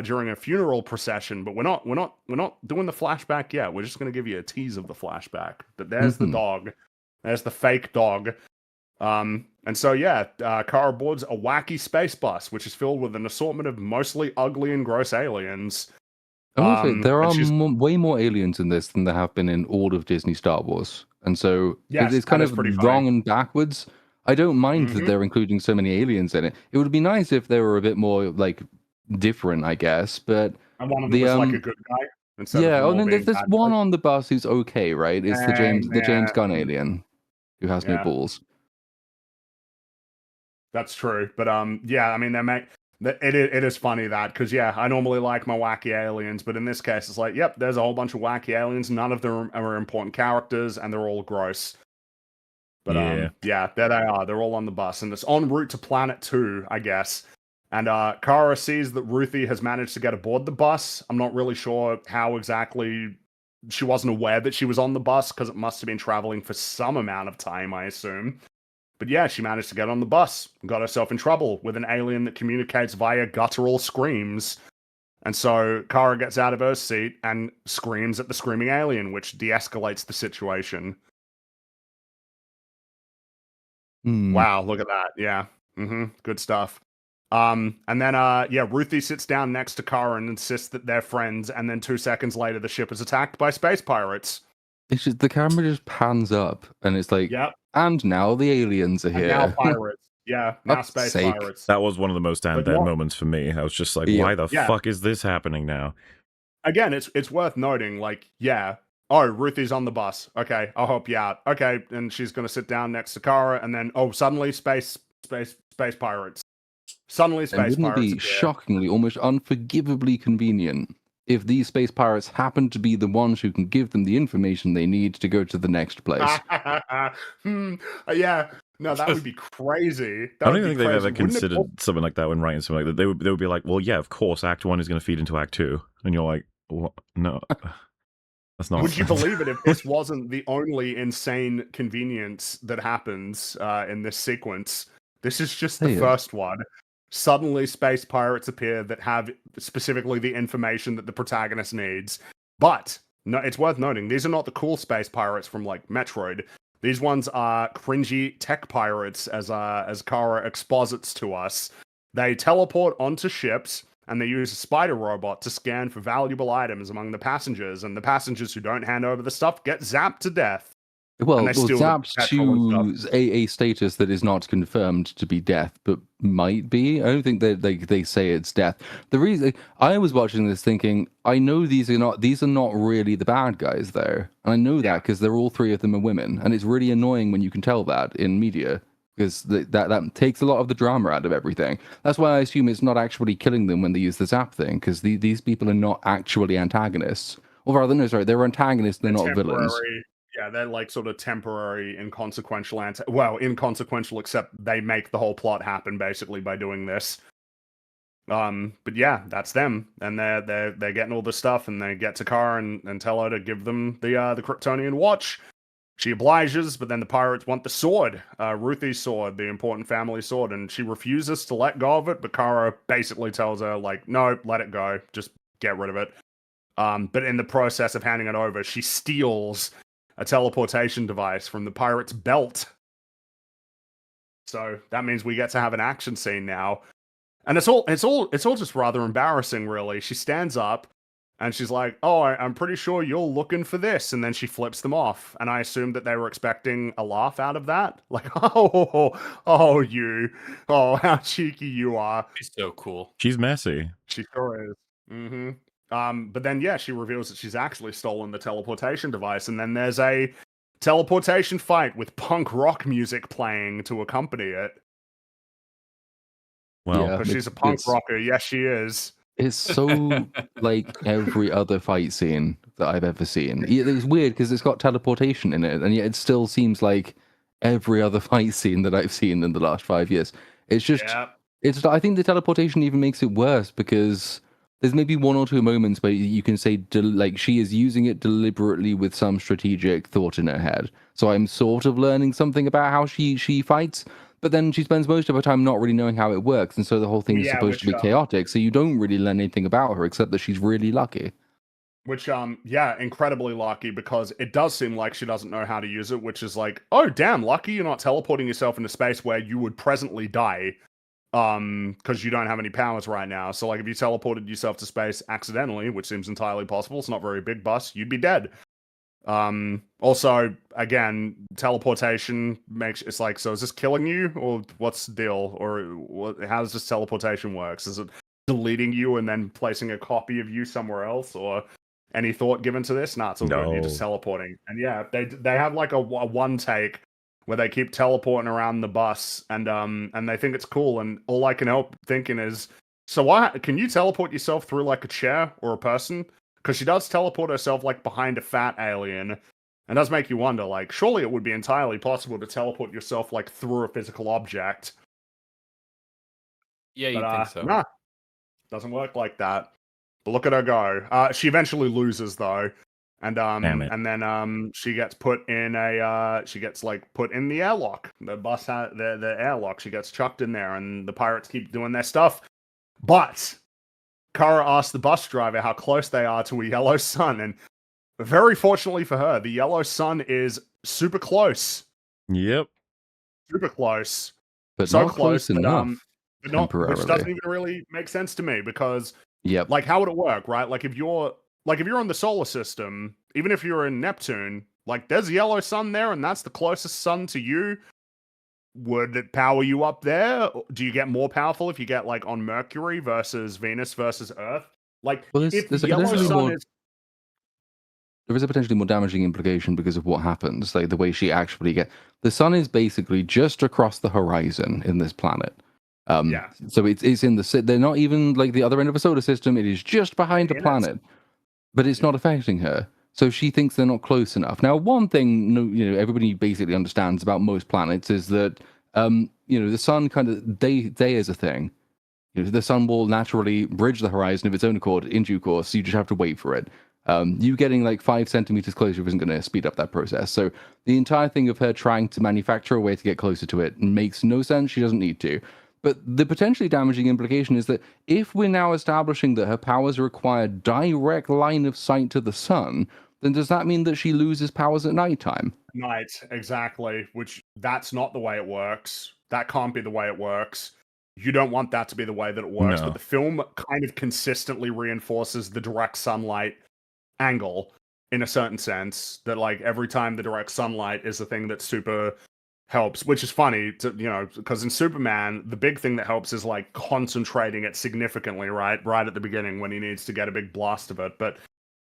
during a funeral procession. But we're not doing the flashback yet. We're just going to give you a tease of the flashback. But there's the dog. There's the fake dog. And so Kara boards a wacky space bus, which is filled with an assortment of mostly ugly and gross aliens. I will say there are and way more aliens in this than there have been in all of Disney Star Wars, and so Yes, it's that kind is of pretty wrong funny. and backwards. I don't mind that Mhm. they're including so many aliens in it. It would be nice if they were a bit more like different, I guess. But And one of them the was like a good guy instead of yeah, them oh, all then being there's bad one guys. on the bus who's okay, right? It's the James Yeah. Gunn alien who has no Yeah. balls. That's true, but I mean, it is funny that because I normally like my wacky aliens, but in this case, it's like, yep, there's a whole bunch of wacky aliens. None of them are important characters, and they're all gross. But there they are. They're all on the bus, and it's en route to Planet 2, I guess. And Kara sees that Ruthie has managed to get aboard the bus. I'm not really sure how exactly she wasn't aware that she was on the bus because it must have been traveling for some amount of time, I assume. But she managed to get on the bus and got herself in trouble with an alien that communicates via guttural screams. And so Kara gets out of her seat and screams at the screaming alien, which de-escalates the situation. Wow, look at that. Yeah. Good stuff. And then Ruthie sits down next to Kara and insists that they're friends, and then 2 seconds later the ship is attacked by space pirates. It's just the camera just pans up, and it's like, Yep. and now the aliens are And here. now pirates. Yeah, now Fuck's space sake. pirates. That was one of the most stand down moments for me. I was just like, why the fuck is this happening now? Again, it's worth noting, like, oh, Ruthie's on the bus. Okay, I'll help you out. Okay, and she's gonna sit down next to Kara, and then suddenly space pirates. Suddenly And space wouldn't it pirates be appear. shockingly, almost unforgivably convenient if these space pirates happen to be the ones who can give them the information they need to go to the next place? Yeah, no, that would be crazy. I don't even think they've ever considered something like that when writing something like that. They would be like, well, yeah, of course, Act 1 is going to feed into Act 2. And you're like, what? No, that's not. Would you believe it if this wasn't the only insane convenience that happens in this sequence? This is just the first one. Suddenly, space pirates appear that have specifically the information that the protagonist needs. But no, it's worth noting, these are not the cool space pirates from like Metroid. These ones are cringy tech pirates, as Kara exposits to us. They teleport onto ships, and they use a spider robot to scan for valuable items among the passengers, and the passengers who don't hand over the stuff get zapped to death. Well, steal the zapped petrol and to a status that is not confirmed to be death, but might be. I don't think that they say it's death. The reason I was watching this thinking, I know these are not really the bad guys there, and I know that because they're all three of them are women, and it's really annoying when you can tell that in media because that takes a lot of the drama out of everything. That's why I assume it's not actually killing them when they use the zap thing, because these people are not actually antagonists. Or rather, no, sorry, they're antagonists. They're not villains. Yeah, they're like sort of temporary, inconsequential inconsequential, except they make the whole plot happen basically by doing this. But yeah, that's them, and they're getting all this stuff, and they get to Kara and tell her to give them the Kryptonian watch. She obliges, but then the pirates want the sword, Ruthie's sword, the important family sword, and she refuses to let go of it. But Kara basically tells her like, no, let it go, just get rid of it. But in the process of handing it over, she steals a teleportation device from the pirate's belt. So that means we get to have an action scene now. And it's all just rather embarrassing, really. She stands up and she's like, oh, I'm pretty sure you're looking for this. And then she flips them off. And I assumed that they were expecting a laugh out of that. Like, you. Oh, how cheeky you are. She's so cool. She's messy. She sure is. But then, she reveals that she's actually stolen the teleportation device, and then there's a teleportation fight with punk rock music playing to accompany it. Well, because she's a punk rocker. Yes, she is. It's so like every other fight scene that I've ever seen. It's weird because it's got teleportation in it, and yet it still seems like every other fight scene that I've seen in the last 5 years. It's just, I think the teleportation even makes it worse because there's maybe one or two moments where you can say like she is using it deliberately with some strategic thought in her head. So I'm sort of learning something about how she fights, but then she spends most of her time not really knowing how it works, and so the whole thing is Yeah, supposed to which be chaotic. So you don't really learn anything about her except that she's really lucky. Which, yeah, incredibly lucky, because it does seem like she doesn't know how to use it, which is like, oh, damn, lucky you're not teleporting yourself into space where you would presently die, because you don't have any powers right now. So, like, if you teleported yourself to space accidentally, which seems entirely possible, it's not very big bus, you'd be dead. Also, again, teleportation makes, it's like, so is this killing you, or what's the deal? Or how does this teleportation works? Is it deleting you and then placing a copy of you somewhere else, or any thought given to this? Nah, it's all good. You're just teleporting. And yeah, they have like a one take where they keep teleporting around the bus, and they think it's cool. And all I can help thinking is, so why can you teleport yourself through like a chair or a person? Because she does teleport herself like behind a fat alien, and does make you wonder, like, surely it would be entirely possible to teleport yourself like through a physical object. Yeah, But you think so? nah, doesn't work like that. But look at her go. She eventually loses though, and Damn it. then she gets put in put in the airlock. The bus the airlock. She gets chucked in there, and the pirates keep doing their stuff. But Kara asks the bus driver how close they are to a yellow sun, and very fortunately for her, the yellow sun is super close. Yep. Super close. But So not close but enough. but not, which temporarily. doesn't even really make sense to me, because Yep. like, how would it work, right? Like, if you're in the solar system, even if you're in Neptune, like, there's a yellow sun there, and that's the closest sun to you. Would it power you up there? Do you get more powerful if you get like on Mercury versus Venus versus Earth? Like, Well, if the there's a yellow potentially sun more is there is a potentially more damaging implication because of what happens, like the way she actually the sun is basically just across the horizon in this planet. Yeah. So it's in they're not even like the other end of a solar system. It is just behind a In it. planet, but it's not affecting her. So she thinks they're not close enough. Now, one thing everybody basically understands about most planets is that the sun kind of day is a thing. The sun will naturally bridge the horizon of its own accord in due course. So you just have to wait for it. You getting like 5 centimeters closer isn't going to speed up that process. So the entire thing of her trying to manufacture a way to get closer to it makes no sense. She doesn't need to. But the potentially damaging implication is that if we're now establishing that her powers require direct line of sight to the sun, then does that mean that she loses powers at nighttime? night, exactly, which that's not the way it works. That can't be the way it works. You don't want that to be the way that it works, No. but the film kind of consistently reinforces the direct sunlight angle in a certain sense, that like every time the direct sunlight is the thing that super helps, which is funny to, because in Superman, the big thing that helps is like concentrating it significantly, right at the beginning when he needs to get a big blast of it. But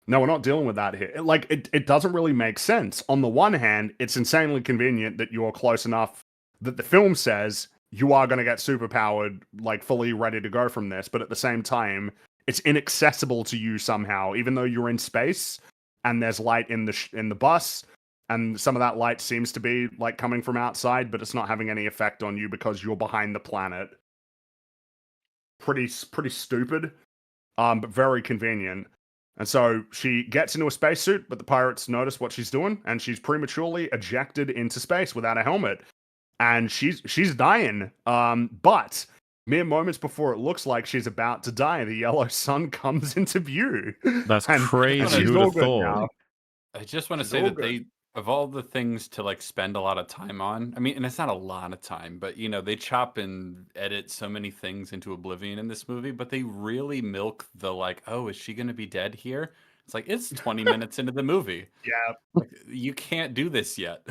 no, we're not dealing with that here. It doesn't really make sense. On the one hand, it's insanely convenient that you're close enough that the film says you are going to get superpowered, like fully ready to go from this, but at the same time, it's inaccessible to you somehow, even though you're in space and there's light in the bus, and some of that light seems to be like coming from outside, but it's not having any effect on you because you're behind the planet. Pretty stupid, but very convenient. And so she gets into a spacesuit, but the pirates notice what she's doing, and she's prematurely ejected into space without a helmet, and she's dying. But mere moments before it looks like she's about to die, the yellow sun comes into view. That's and crazy. she's Who'd all have good thought? now. I just want to She's say all that good. they, of all the things to like spend a lot of time on, I mean, and it's not a lot of time, but they chop and edit so many things into oblivion in this movie, but they really milk the like, oh, is she going to be dead here? It's like, it's 20 minutes into the movie. Yeah, Like, you can't do this yet.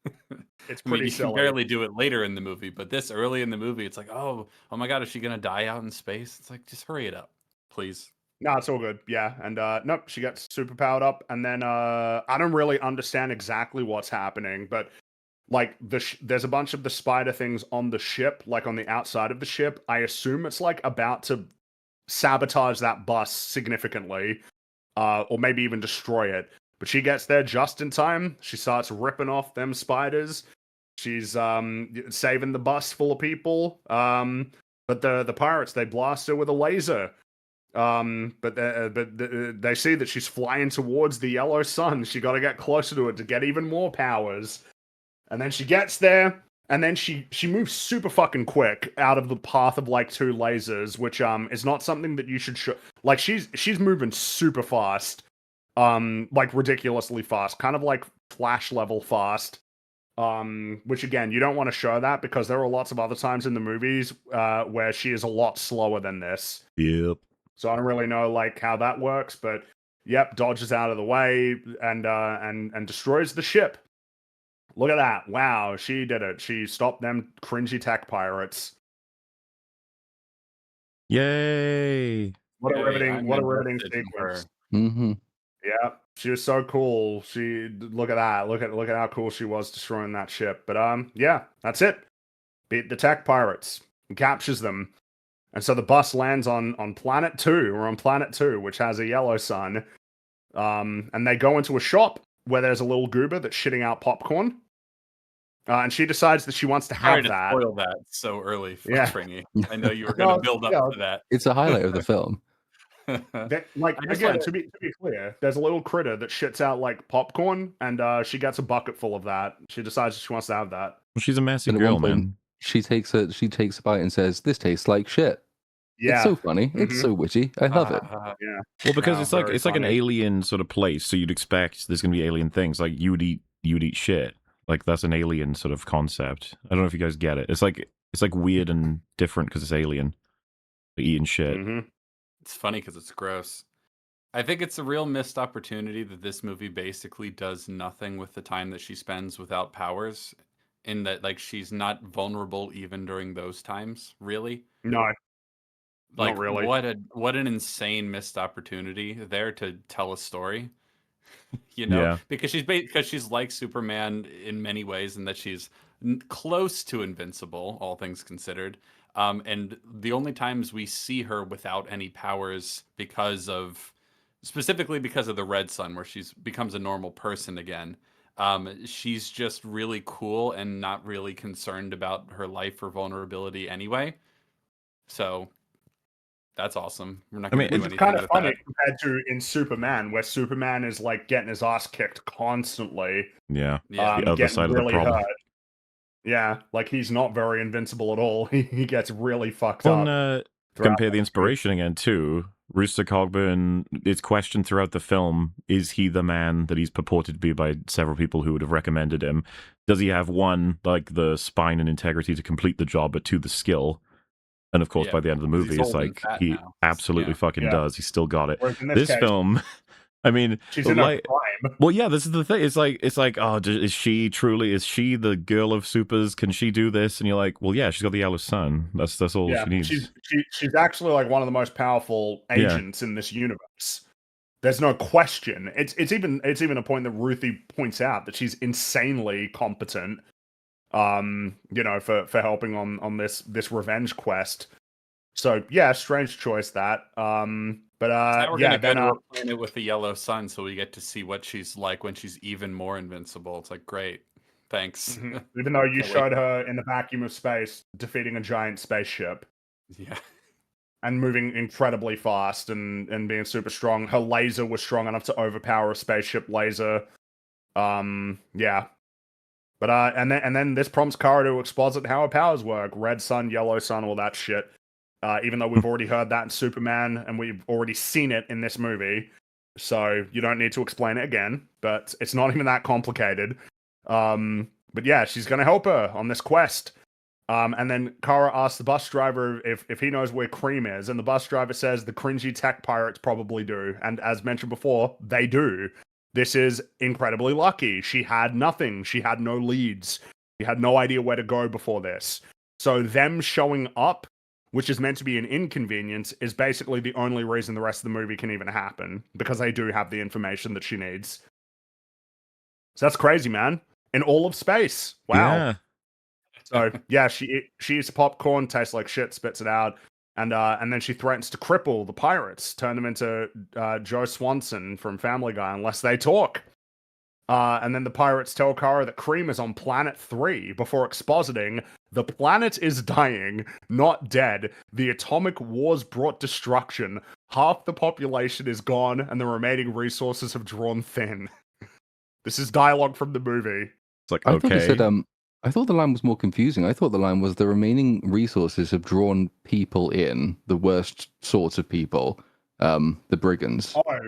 it's I mean, pretty you can silly. barely do it later in the movie, but this early in the movie, it's like, oh my God, is she going to die out in space? It's like, just hurry it up, please. No, it's all good. Yeah, and nope, she gets super powered up, and then I don't really understand exactly what's happening, but like there's a bunch of the spider things on the ship, like on the outside of the ship. I assume it's like about to sabotage that bus significantly, or maybe even destroy it. But she gets there just in time. She starts ripping off them spiders. She's saving the bus full of people. But the pirates, they blast her with a laser. But they see that she's flying towards the yellow sun. She got to get closer to it to get even more powers. And then she gets there, and then she moves super fucking quick out of the path of like 2 lasers, which is not something that you should show. Like she's moving super fast, like ridiculously fast, kind of like Flash level fast. Which again, you don't want to show that because there are lots of other times in the movies where she is a lot slower than this. Yep. So I don't really know like how that works, but yep, dodges out of the way and destroys the ship. Look at that. Wow, she did it. She stopped them cringy tech pirates. Yay. What a Yay, riveting I'm invested in sequence. Mm-hmm. Yeah, she was so cool. Look at that. Look at how cool she was destroying that ship. But yeah, that's it. Beat the tech pirates. Captures them. And so the bus lands on planet 2, or on planet 2, which has a yellow sun. And they go into a shop where there's a little goober that's shitting out popcorn. And she decides that she wants to Sorry have to that. spoil that so early, Yeah. Fringy. I know you were going to build up to that. It's a highlight of the film. Like I just again, wanna- to be clear, there's a little critter that shits out like popcorn, and she gets a bucket full of that. She decides she wants to have that. Well, she's a messy And at girl, one point, man. she takes a bite and says, "This tastes like shit." Yeah, It's so funny. It's Mhm. so witty. I love it. yeah. Well, because No, it's like very an funny. alien sort of place, so you'd expect there's gonna be alien things. Like you'd eat shit. Like that's an alien sort of concept. I don't know if you guys get it. It's like weird and different because it's alien. Like eating shit. Mhm. It's funny because it's gross. I think it's a real missed opportunity that this movie basically does nothing with the time that she spends without powers, in that like she's not vulnerable even during those times, really. No, Like really. what an insane missed opportunity there to tell a story. You know, Yeah. because she's like Superman in many ways, and that she's close to invincible, all things considered. And the only times we see her without any powers specifically because of the red sun, where she's becomes a normal person again. She's just really cool and not really concerned about her life or vulnerability anyway. So that's awesome. We're not I going mean, to do Which is anything kind of with funny that. compared to in Superman, where Superman is like getting his ass kicked constantly. Yeah. Yeah. The other Getting side of the really problem. hurt. Yeah, like he's not very invincible at all. He gets really fucked Well, up. and, throughout compare the that inspiration again too. Rooster Cogburn, it's questioned throughout the film, is he the man that he's purported to be by several people who would have recommended him? Does he have one, like the spine and integrity to complete the job, but two, the skill? And of course, Yeah, by the end of the because he's movie, it's old and like fat he now. absolutely Yeah. fucking Yeah. does. He's still got it. Whereas in This case, film, I mean, she's in her like, prime. well, yeah, this is the thing. It's like, oh, is she the girl of supers? Can she do this? And you're like, well, yeah, she's got the yellow sun. That's all Yeah, she needs. she's actually like one of the most powerful Yeah. agents in this universe. There's no question. It's even a point that Ruthie points out that she's insanely competent. You know, for helping on this revenge quest. So yeah, strange choice that. But Now we're yeah, gonna go then to a planet with the yellow sun, so we get to see what she's like when she's even more invincible. It's like, great, thanks. even though you Can't wait. showed her in the vacuum of space defeating a giant spaceship Yeah, and moving incredibly fast and being super strong, her laser was strong enough to overpower a spaceship laser. Yeah. But and then this prompts Kara to exposit how her powers work: red sun, yellow sun, all that shit. Even though we've already heard that in Superman and we've already seen it in this movie, so you don't need to explain it again. But it's not even that complicated. But yeah, she's gonna help her on this quest. And then Kara asks the bus driver if he knows where Cream is, and the bus driver says the cringy tech pirates probably do. And as mentioned before, they do. This is incredibly lucky. She had nothing. She had no leads. She had no idea where to go before this. So them showing up, which is meant to be an inconvenience, is basically the only reason the rest of the movie can even happen, because they do have the information that she needs. So that's crazy, man. In all of space. Wow. Yeah. So yeah, she eats popcorn, tastes like shit, spits it out, and then she threatens to cripple the pirates, turn them into Joe Swanson from Family Guy unless they talk. And then the pirates tell Kara that Cream is on planet 3 before expositing the planet is dying, not dead. The atomic wars brought destruction. half the population is gone, and the remaining resources have drawn thin. This is dialogue from the movie. It's like, I thought they okay. said, I thought the line was more confusing. I thought the line was the remaining resources have drawn people in, the worst sorts of people, the brigands. Oh,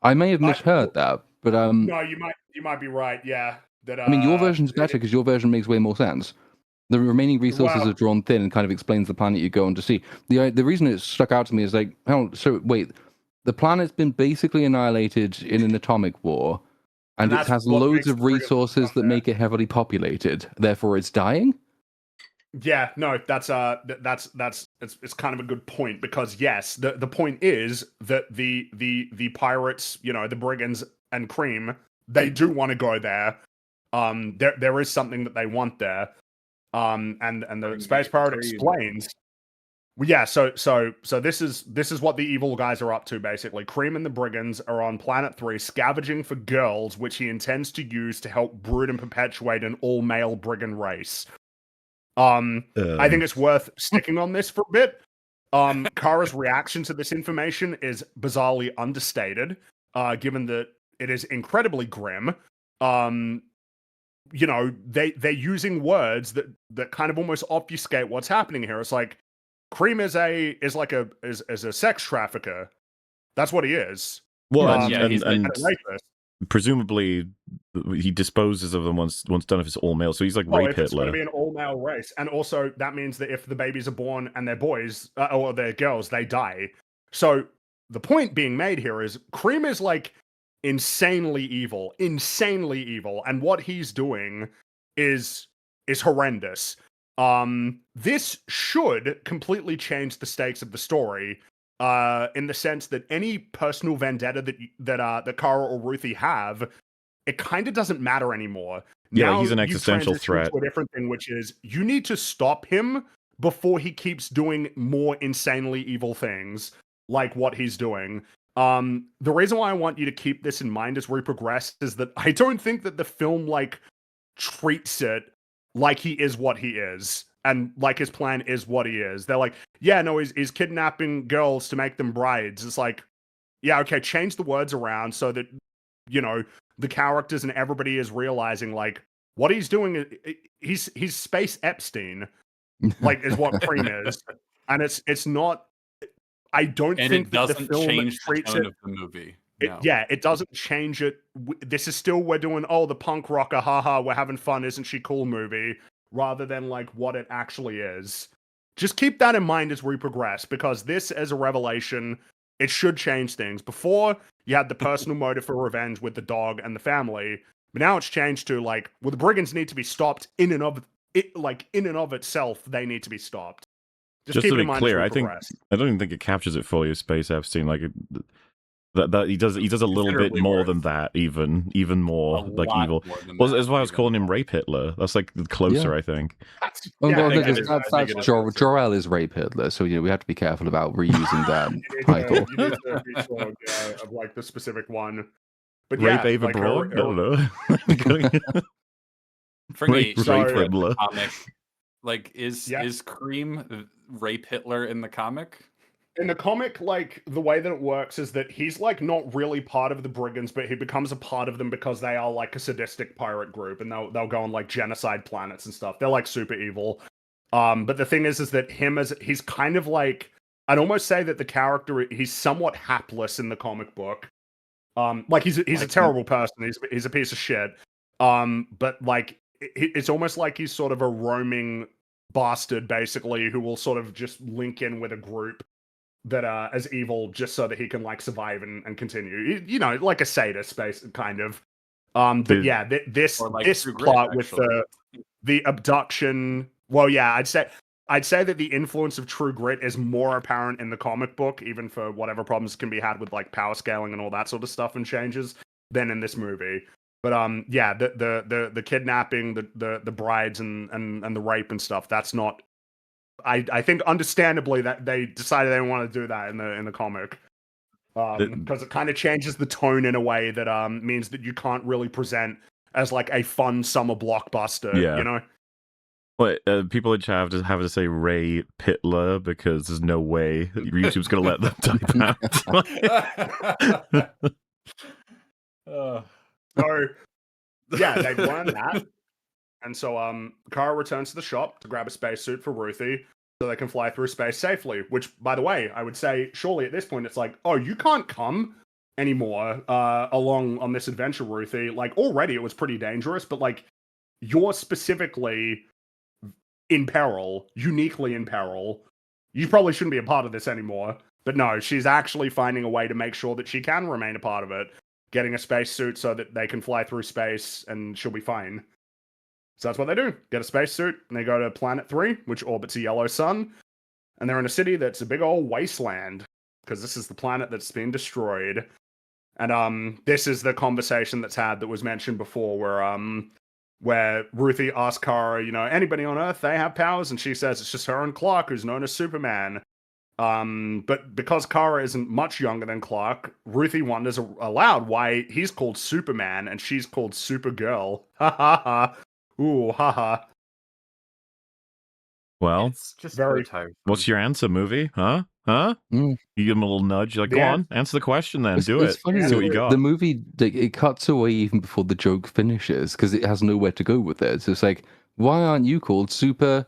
I may have misheard that, but no, you might be right. Yeah, that. I mean, your version's better because your version makes way more sense. The remaining resources Well- are drawn thin and kind of explains the planet you go on to see. The reason it stuck out to me is like, oh, so wait, the planet's been basically annihilated in an atomic war, and it that's has what loads makes of the brigands resources that there. make it heavily populated. Therefore, it's dying. Yeah, no, that's it's kind of a good point, because yes, the point is that the pirates, the brigands and Cream, they do want to go there. There is something that they want there. And the space pirate explains. Well, yeah, so this is what the evil guys are up to, basically. Cream and the brigands are on Planet 3 scavenging for girls, which he intends to use to help brood and perpetuate an all-male brigand race. I think it's worth sticking on this for a bit. Kara's reaction to this information is bizarrely understated, given that it is incredibly grim. They're using words that kind of almost obfuscate what's happening here. It's like Cream is a sex trafficker. That's what he is. Well, he's and a rapist. presumably he disposes of them once done if it's all male. So he's like rape if it's going Hitler. to be an all-male race, and also that means that if the babies are born and they're boys or they're girls, they die. So the point being made here is Cream is like insanely evil, and what he's doing is horrendous. This should completely change the stakes of the story, in the sense that any personal vendetta that Kara or Ruthie have, it kind of doesn't matter anymore. Yeah, Now he's an you existential transition threat. to a different thing, which is you need to stop him before he keeps doing more insanely evil things like what he's doing. The reason why I want you to keep this in mind as we progress is that I don't think that the film treats it like he is what he is, and like his plan is what he is. They're like, yeah, no, he's kidnapping girls to make them brides. It's like, yeah, okay, change the words around so that the characters and everybody is realizing like what he's doing. He's Space Epstein, like is what Cream is, and it's not. I don't And think it that the doesn't film change the treats tone it. of the movie. It, No. yeah, it doesn't change it. This is still, we're doing, oh, the punk rocker, haha, we're having fun, isn't she cool movie, rather than like what it actually is. Just keep that in mind as we progress, because this, as a revelation, it should change things. Before, you had the personal motive for revenge with the dog and the family, but now it's changed to like, well, the brigands need to be stopped in and of itself. They need to be stopped. Just keep to it be in mind clear, as we I progress. don't even think it captures it fully as Space Epstein. Like that he does a little bit Considerably more worse. than that, even more A like lot evil. more than Well, that, that's why I was even. calling him Rape Hitler. That's like closer, I think. Oh, Yeah, no, I think because it is. that's I think it is. Jor-El is rape Hitler, so we have to be careful about reusing that title. You need to be sure of like the specific one. But Rape yeah, Ava like Braun? I her- don't know. For me, Rape so for Hitler. the comic, like is Yeah. Cream rape Hitler in the comic? in the comic, like the way that it works is that he's like not really part of the brigands, but he becomes a part of them because they are like a sadistic pirate group, and they'll go on like genocide planets and stuff. They're like super evil. But the thing is that he's kind of like, I'd almost say that the character, he's somewhat hapless in the comic book. Like he's a terrible person. He's a piece of shit. But like it's almost like he's sort of a roaming bastard, basically, who will sort of just link in with a group that as evil just so that he can like survive and continue. You know, like a sadist space kind of. But yeah, this Or like this True Grit, plot with actually. the abduction. Well, yeah, I'd say that the influence of True Grit is more apparent in the comic book, even for whatever problems can be had with like power scaling and all that sort of stuff and changes, than in this movie. But yeah, the kidnapping, the brides and the rape and stuff, that's not. I think understandably that they decided they didn't want to do that in the comic. Because it kind of changes the tone in a way that means that you can't really present as like a fun summer blockbuster, Yeah. you know? What people in chat have to say Ray Pitler because there's no way YouTube's gonna let them type out. So yeah, they've learned that. And so Kara returns to the shop to grab a spacesuit for Ruthie so they can fly through space safely. Which, by the way, I would say surely at this point it's like, oh, you can't come anymore along on this adventure, Ruthie. Like already it was pretty dangerous, but like you're specifically in peril, uniquely in peril. You probably shouldn't be a part of this anymore. But no, she's actually finding a way to make sure that she can remain a part of it, getting a spacesuit so that they can fly through space and she'll be fine. So that's what they do. Get a spacesuit, and they go to Planet 3, which orbits a yellow sun. And they're in a city that's a big old wasteland, because this is the planet that's been destroyed. And this is the conversation that's had that was mentioned before, where Ruthie asks Kara, you know, anybody on Earth, they have powers? And she says it's just her and Clark, who's known as Superman. But because Kara isn't much younger than Clark, Ruthie wonders aloud why he's called Superman and she's called Supergirl. Ha ha ha. Ooh, haha. Well, It's just very tired. what's your answer, movie? Huh? You give him a little nudge. You're like, go Yeah. on, answer the question then. Do It's it. funny See that what you got. the movie, it cuts away even before the joke finishes because it has nowhere to go with it. So it's like, why aren't you called Super?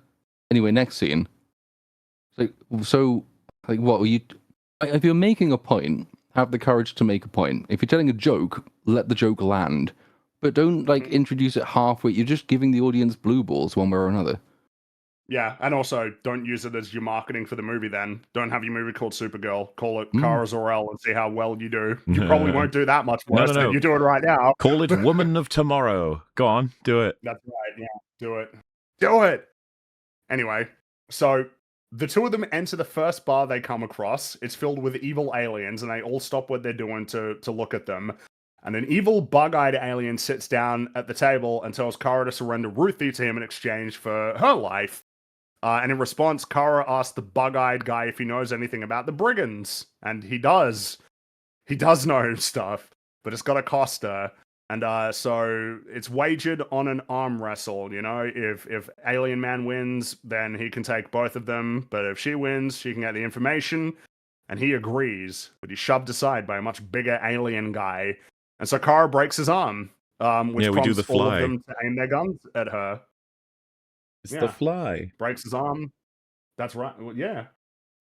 Anyway, next scene. Like, so, like, what were you? If you're making a point, have the courage to make a point. If you're telling a joke, let the joke land. But don't like introduce it halfway. You're just giving the audience blue balls one way or another. Yeah, and also don't use it as your marketing for the movie then. Don't have your movie called Supergirl. Call it Kara Zor-El and see how well you do. You probably won't do that much worse than you're doing right now. Call it Woman of Tomorrow. Go on, do it. That's right, yeah. Do it. Do it! Anyway, so the two of them enter the first bar they come across. It's filled with evil aliens, and they all stop what they're doing to look at them. And an evil, bug-eyed alien sits down at the table and tells Kara to surrender Ruthie to him in exchange for her life. And in response, Kara asks the bug-eyed guy if he knows anything about the brigands. And he does. He does know stuff, but it's got to cost her. And so it's wagered on an arm wrestle, you know? If Alien Man wins, then he can take both of them. But if she wins, she can get the information. And he agrees, but he's shoved aside by a much bigger alien guy. And so Kara breaks his arm, which Yeah, we do the prompts all of fly. them to aim their guns at her. It's Yeah. the fly. Breaks his arm. That's right. Well, yeah.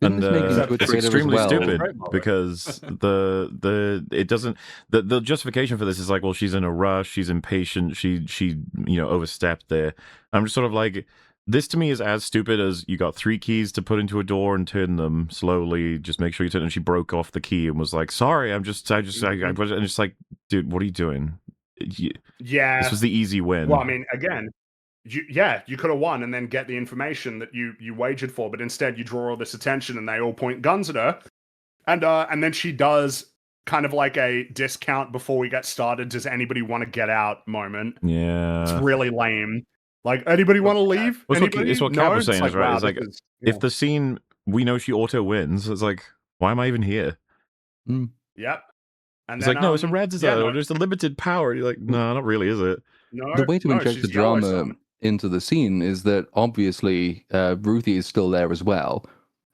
Didn't And this make it into a it's trailer as extremely well? stupid Great moment. because it doesn't the justification for this is like, well, she's in a rush, she's impatient, she overstepped there. I'm just sort of like, this to me is as stupid as you got 3 keys to put into a door and turn them slowly. Just make sure you turn. And she broke off the key and was like, "Sorry, and just and just like, dude, what are you doing? Yeah. This was the easy win." Well, I mean, again, you could have won and then get the information that you wagered for, but instead you draw all this attention and they all point guns at her. And then she does kind of like a discount before we get started. Does anybody want to get out moment? Yeah, It's really lame. Like, anybody want to leave? Well, Anybody? it's what Cap was saying, It's is right. wow, It's like, this is- if the scene we know she auto wins, it's like, why am I even here? Yep. And It's then, like, no, it's a red zone, or there's a limited power. You're like, no, not really, is it? No, The way to inject she's the yellow drama sun. into the scene is that obviously Ruthie is still there as well.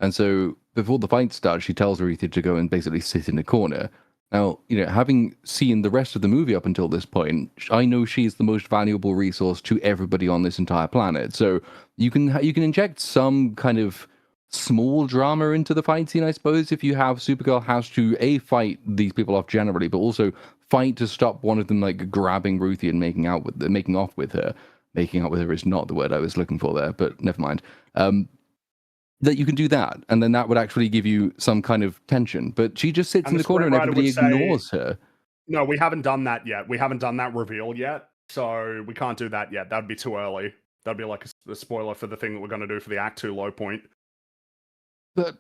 And so before the fight starts, she tells Ruthie to go and basically sit in a corner. Now, having seen the rest of the movie up until this point, I know she's the most valuable resource to everybody on this entire planet. So you can inject some kind of small drama into the fight scene, I suppose, if you have Supergirl has to fight these people off generally, but also fight to stop one of them like grabbing Ruthie and making off with her. Making out with her is not the word I was looking for there, but never mind. That you can do that, and then that would actually give you some kind of tension. But she just sits And in the the corner and screenwriter everybody would say- ignores her. No, we haven't done that yet. We haven't done that reveal yet, so we can't do that yet. That'd be too early. That'd be like a spoiler for the thing that we're going to do for the Act 2 low point. But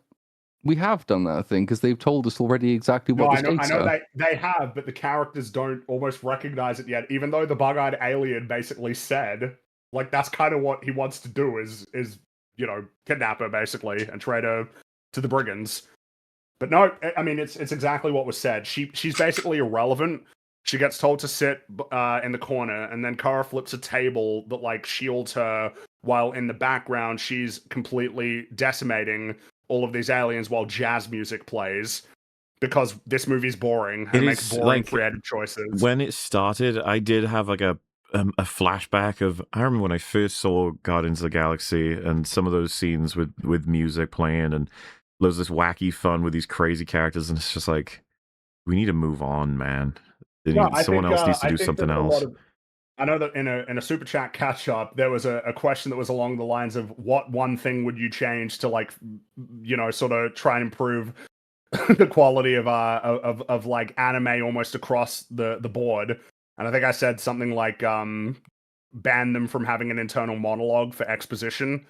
we have done that thing because they've told us already exactly what the I stakes know are. they have, but the characters don't almost recognize it yet, even though the bug-eyed alien basically said, like, that's kind of what he wants to do is kidnap her, basically, and trade her to the brigands. But no, I mean, it's exactly what was said. She's basically irrelevant. She gets told to sit in the corner, and then Kara flips a table that, like, shields her while in the background she's completely decimating all of these aliens while jazz music plays because this movie's boring and It makes is, boring like, creative choices. when it started, I did have like a flashback of, I remember when I first saw Guardians of the Galaxy and some of those scenes with music playing, and there's this wacky fun with these crazy characters, and it's just like, we need to move on, man. Someone else needs to do something else. I know that in a super chat catch up, there was a question that was along the lines of what one thing would you change to, like, you know, sort of try and improve the quality of like anime almost across the board. And I think I said something like ban them from having an internal monologue for exposition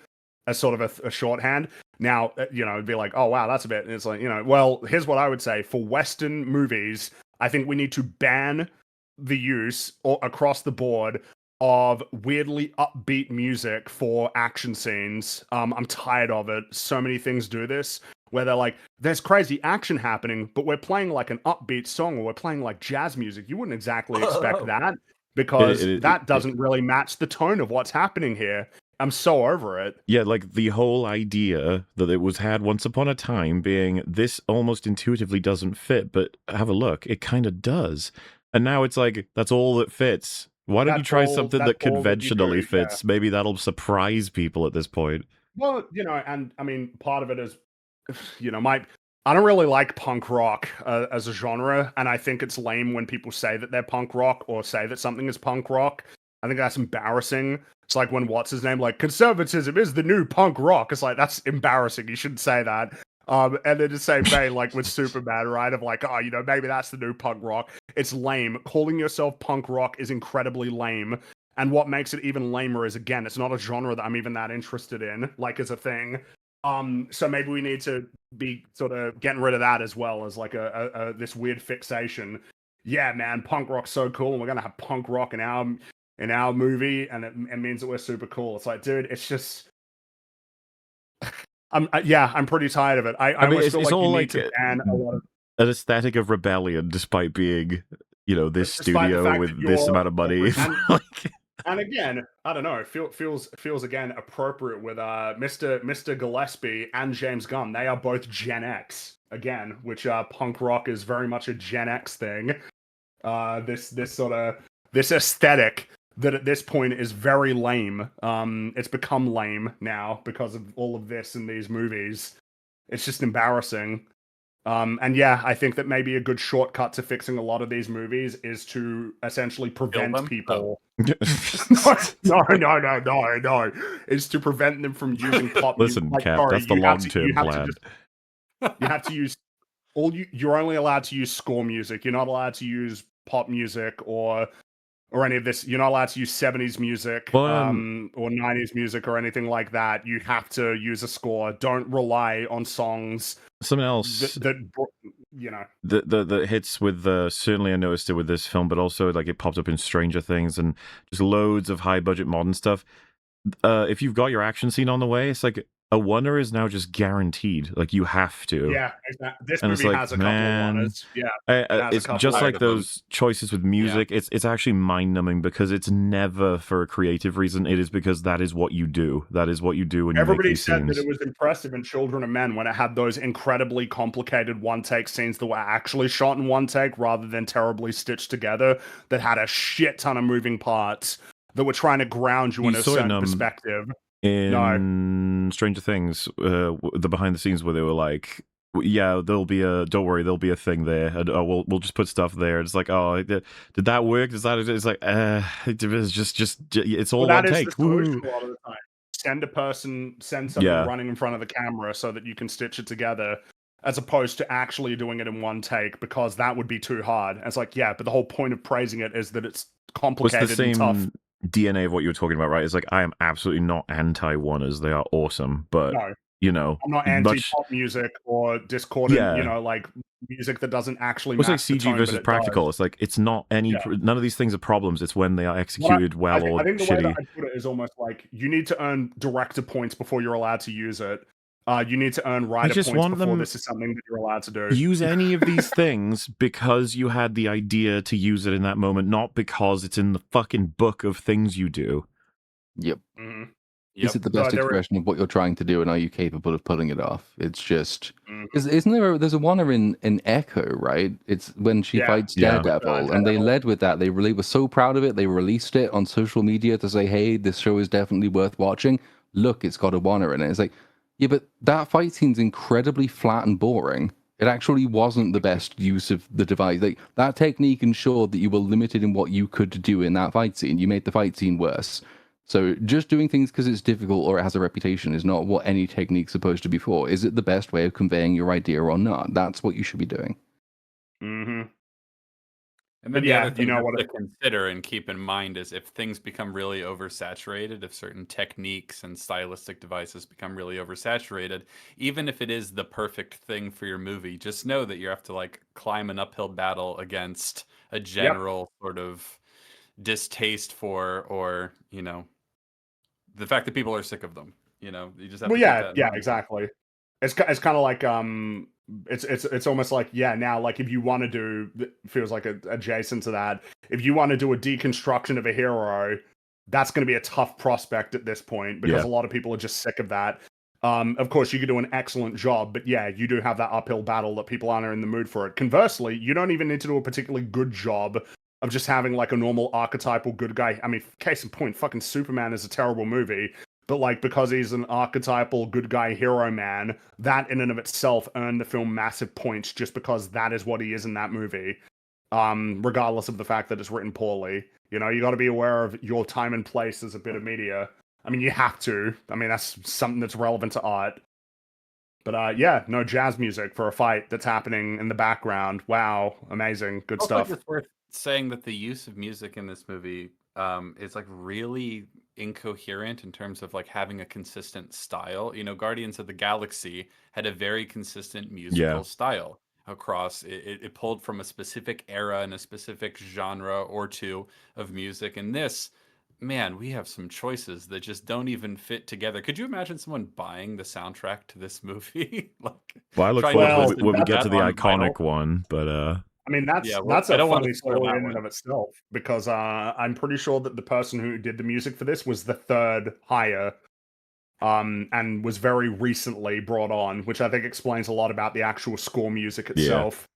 as sort of a shorthand. Now, you know, it'd be like, oh wow, that's a bit. And it's like, you know, well, here's what I would say for Western movies. I think we need to ban the use across the board of weirdly upbeat music for action scenes. I'm tired of it. So many things do this where they're like, there's crazy action happening, but we're playing like an upbeat song or we're playing like jazz music. You wouldn't exactly expect that because that doesn't really match the tone of what's happening here. I'm so over it. Yeah, like the whole idea that it was had once upon a time being this almost intuitively doesn't fit, but have a look, it kind of does. And now it's like, that's all that fits. Why don't you try something that conventionally fits? Yeah. Maybe that'll surprise people at this point. Well, you know, and I mean, part of it is, you know, I don't really like punk rock as a genre, and I think it's lame when people say that they're punk rock or say that something is punk rock. I think that's embarrassing. It's like when what's his name, like, conservatism is the new punk rock. It's like, that's embarrassing. You shouldn't say that. And then the same vein, like with Superman, right? Of like, oh, you know, maybe that's the new punk rock. It's lame. Calling yourself punk rock is incredibly lame. And what makes it even lamer is, again, it's not a genre that I'm even that interested in, like, as a thing. So maybe we need to be sort of getting rid of that as well as like a this weird fixation. Yeah, man, punk rock's so cool, and we're gonna have punk rock in our movie, and it means that we're super cool. It's like, dude, it's just. I'm pretty tired of it. I mean, it's feel like all you like need to ban a lot of an aesthetic of rebellion, despite being, you know, this studio with this amount of money. And again, I don't know. It feels again appropriate with Mr. Gillespie and James Gunn. They are both Gen X again, which punk rock is very much a Gen X thing. This aesthetic that at this point is very lame. It's become lame now because of all of this in these movies. It's just embarrassing. And yeah, I think that maybe a good shortcut to fixing a lot of these movies is to essentially prevent people. No. It's to prevent them from using pop music. Listen, Cap, that's the long-term plan. You have to use you're only allowed to use score music. You're not allowed to use pop music or any of this. You're not allowed to use 70s music or 90s music or anything like that. You have to use a score. Don't rely on songs. Something else that you know, the hits with certainly I noticed it with this film, but also like it popped up in Stranger Things and just loads of high budget modern stuff. If you've got your action scene on the way, it's like a oneer is now just guaranteed. Like, you have to. Yeah, exactly. This movie has a couple of oneers. Yeah, it's just like those choices with music. Yeah. It's actually mind numbing because it's never for a creative reason. It is because that is what you do. That is what you do when everybody you make these said scenes. That it was impressive in Children of Men when it had those incredibly complicated one take scenes that were actually shot in one take rather than terribly stitched together. That had a shit ton of moving parts that were trying to ground you in a certain perspective. In Stranger Things, the behind the scenes where they were like, yeah, don't worry, there'll be a thing there, and we'll just put stuff there. It's like, oh, did that work? Is that it's like, it's just it's all one take. A lot of the time. Send something running in front of the camera so that you can stitch it together, as opposed to actually doing it in one take, because that would be too hard. And it's like, yeah, but the whole point of praising it is that it's complicated and tough. DNA of what you were talking about, right? It's like, I am absolutely not anti-oneers. They are awesome, but you know, I'm not anti-pop music or discordant, you know, like music that doesn't actually match it's like CG versus practical. It's like, it's not none of these things are problems. It's when they are executed I think the shitty. way that I put it is almost like you need to earn director points before you're allowed to use it. You need to earn writer points before this is something that you're allowed to do. Use any of these things because you had the idea to use it in that moment, not because it's in the fucking book of things you do. Yep. Mm-hmm. Is it the best there- expression of what you're trying to do, and are you capable of pulling it off? It's just, Mhm. isn't there? There's a one in Echo, right? It's when she Yeah, fights yeah. Daredevil, and they led with that. They really were so proud of it. They released it on social media to say, "Hey, this show is definitely worth watching. Look, it's got a Wanna in it." It's like, yeah, but that fight scene's incredibly flat and boring. It actually wasn't the best use of the device. Like that technique ensured that you were limited in what you could do in that fight scene. You made the fight scene worse. So just doing things because it's difficult or it has a reputation is not what any technique's supposed to be for. Is it the best way of conveying your idea or not? That's what you should be doing. Mhm. And But then yeah, the other thing you know what to consider and keep in mind is if things become really oversaturated, if certain techniques and stylistic devices become really oversaturated, even if it is the perfect thing for your movie, just know that you have to like climb an uphill battle against a general sort of distaste for, or the fact that people are sick of them. You just have Well, to keep yeah, that in yeah, mind. exactly. It's kind of like it's almost like, yeah, now like if you want to do, it feels like adjacent to that, if you want to do a deconstruction of a hero, that's going to be a tough prospect at this point because Yeah. a lot of people are just sick of that. Of course, you could do an excellent job, but yeah, you do have that uphill battle that people aren't in the mood for it. Conversely, you don't even need to do a particularly good job of just having like a normal archetypal good guy. I mean, case in point, fucking Superman is a terrible movie. But like because he's an archetypal good guy hero man, that in and of itself earned the film massive points just because that is what he is in that movie. Regardless of the fact that it's written poorly. You know, you got to be aware of your time and place as a bit of media. I mean, you have to. I mean, that's something that's relevant to art. But yeah, no jazz music for a fight that's happening in the background. Wow, amazing, good Also, stuff. just worth saying that the use of music in this movie is like really incoherent in terms of like having a consistent style. Guardians of the Galaxy had a very consistent musical style across. It pulled from a specific era and a specific genre or two of music. And this, man, we have some choices that just don't even fit together. Could you imagine someone buying the soundtrack to this movie? Like, Well, I look trying to forward Well, to when we listen get that to the on iconic vinyl? one, but I mean, Yeah, well, that's I a don't wanna funny spoil story that in and one. of itself because I'm pretty sure that the person who did the music for this was the third hire, and was very recently brought on, which I think explains a lot about the actual score music itself.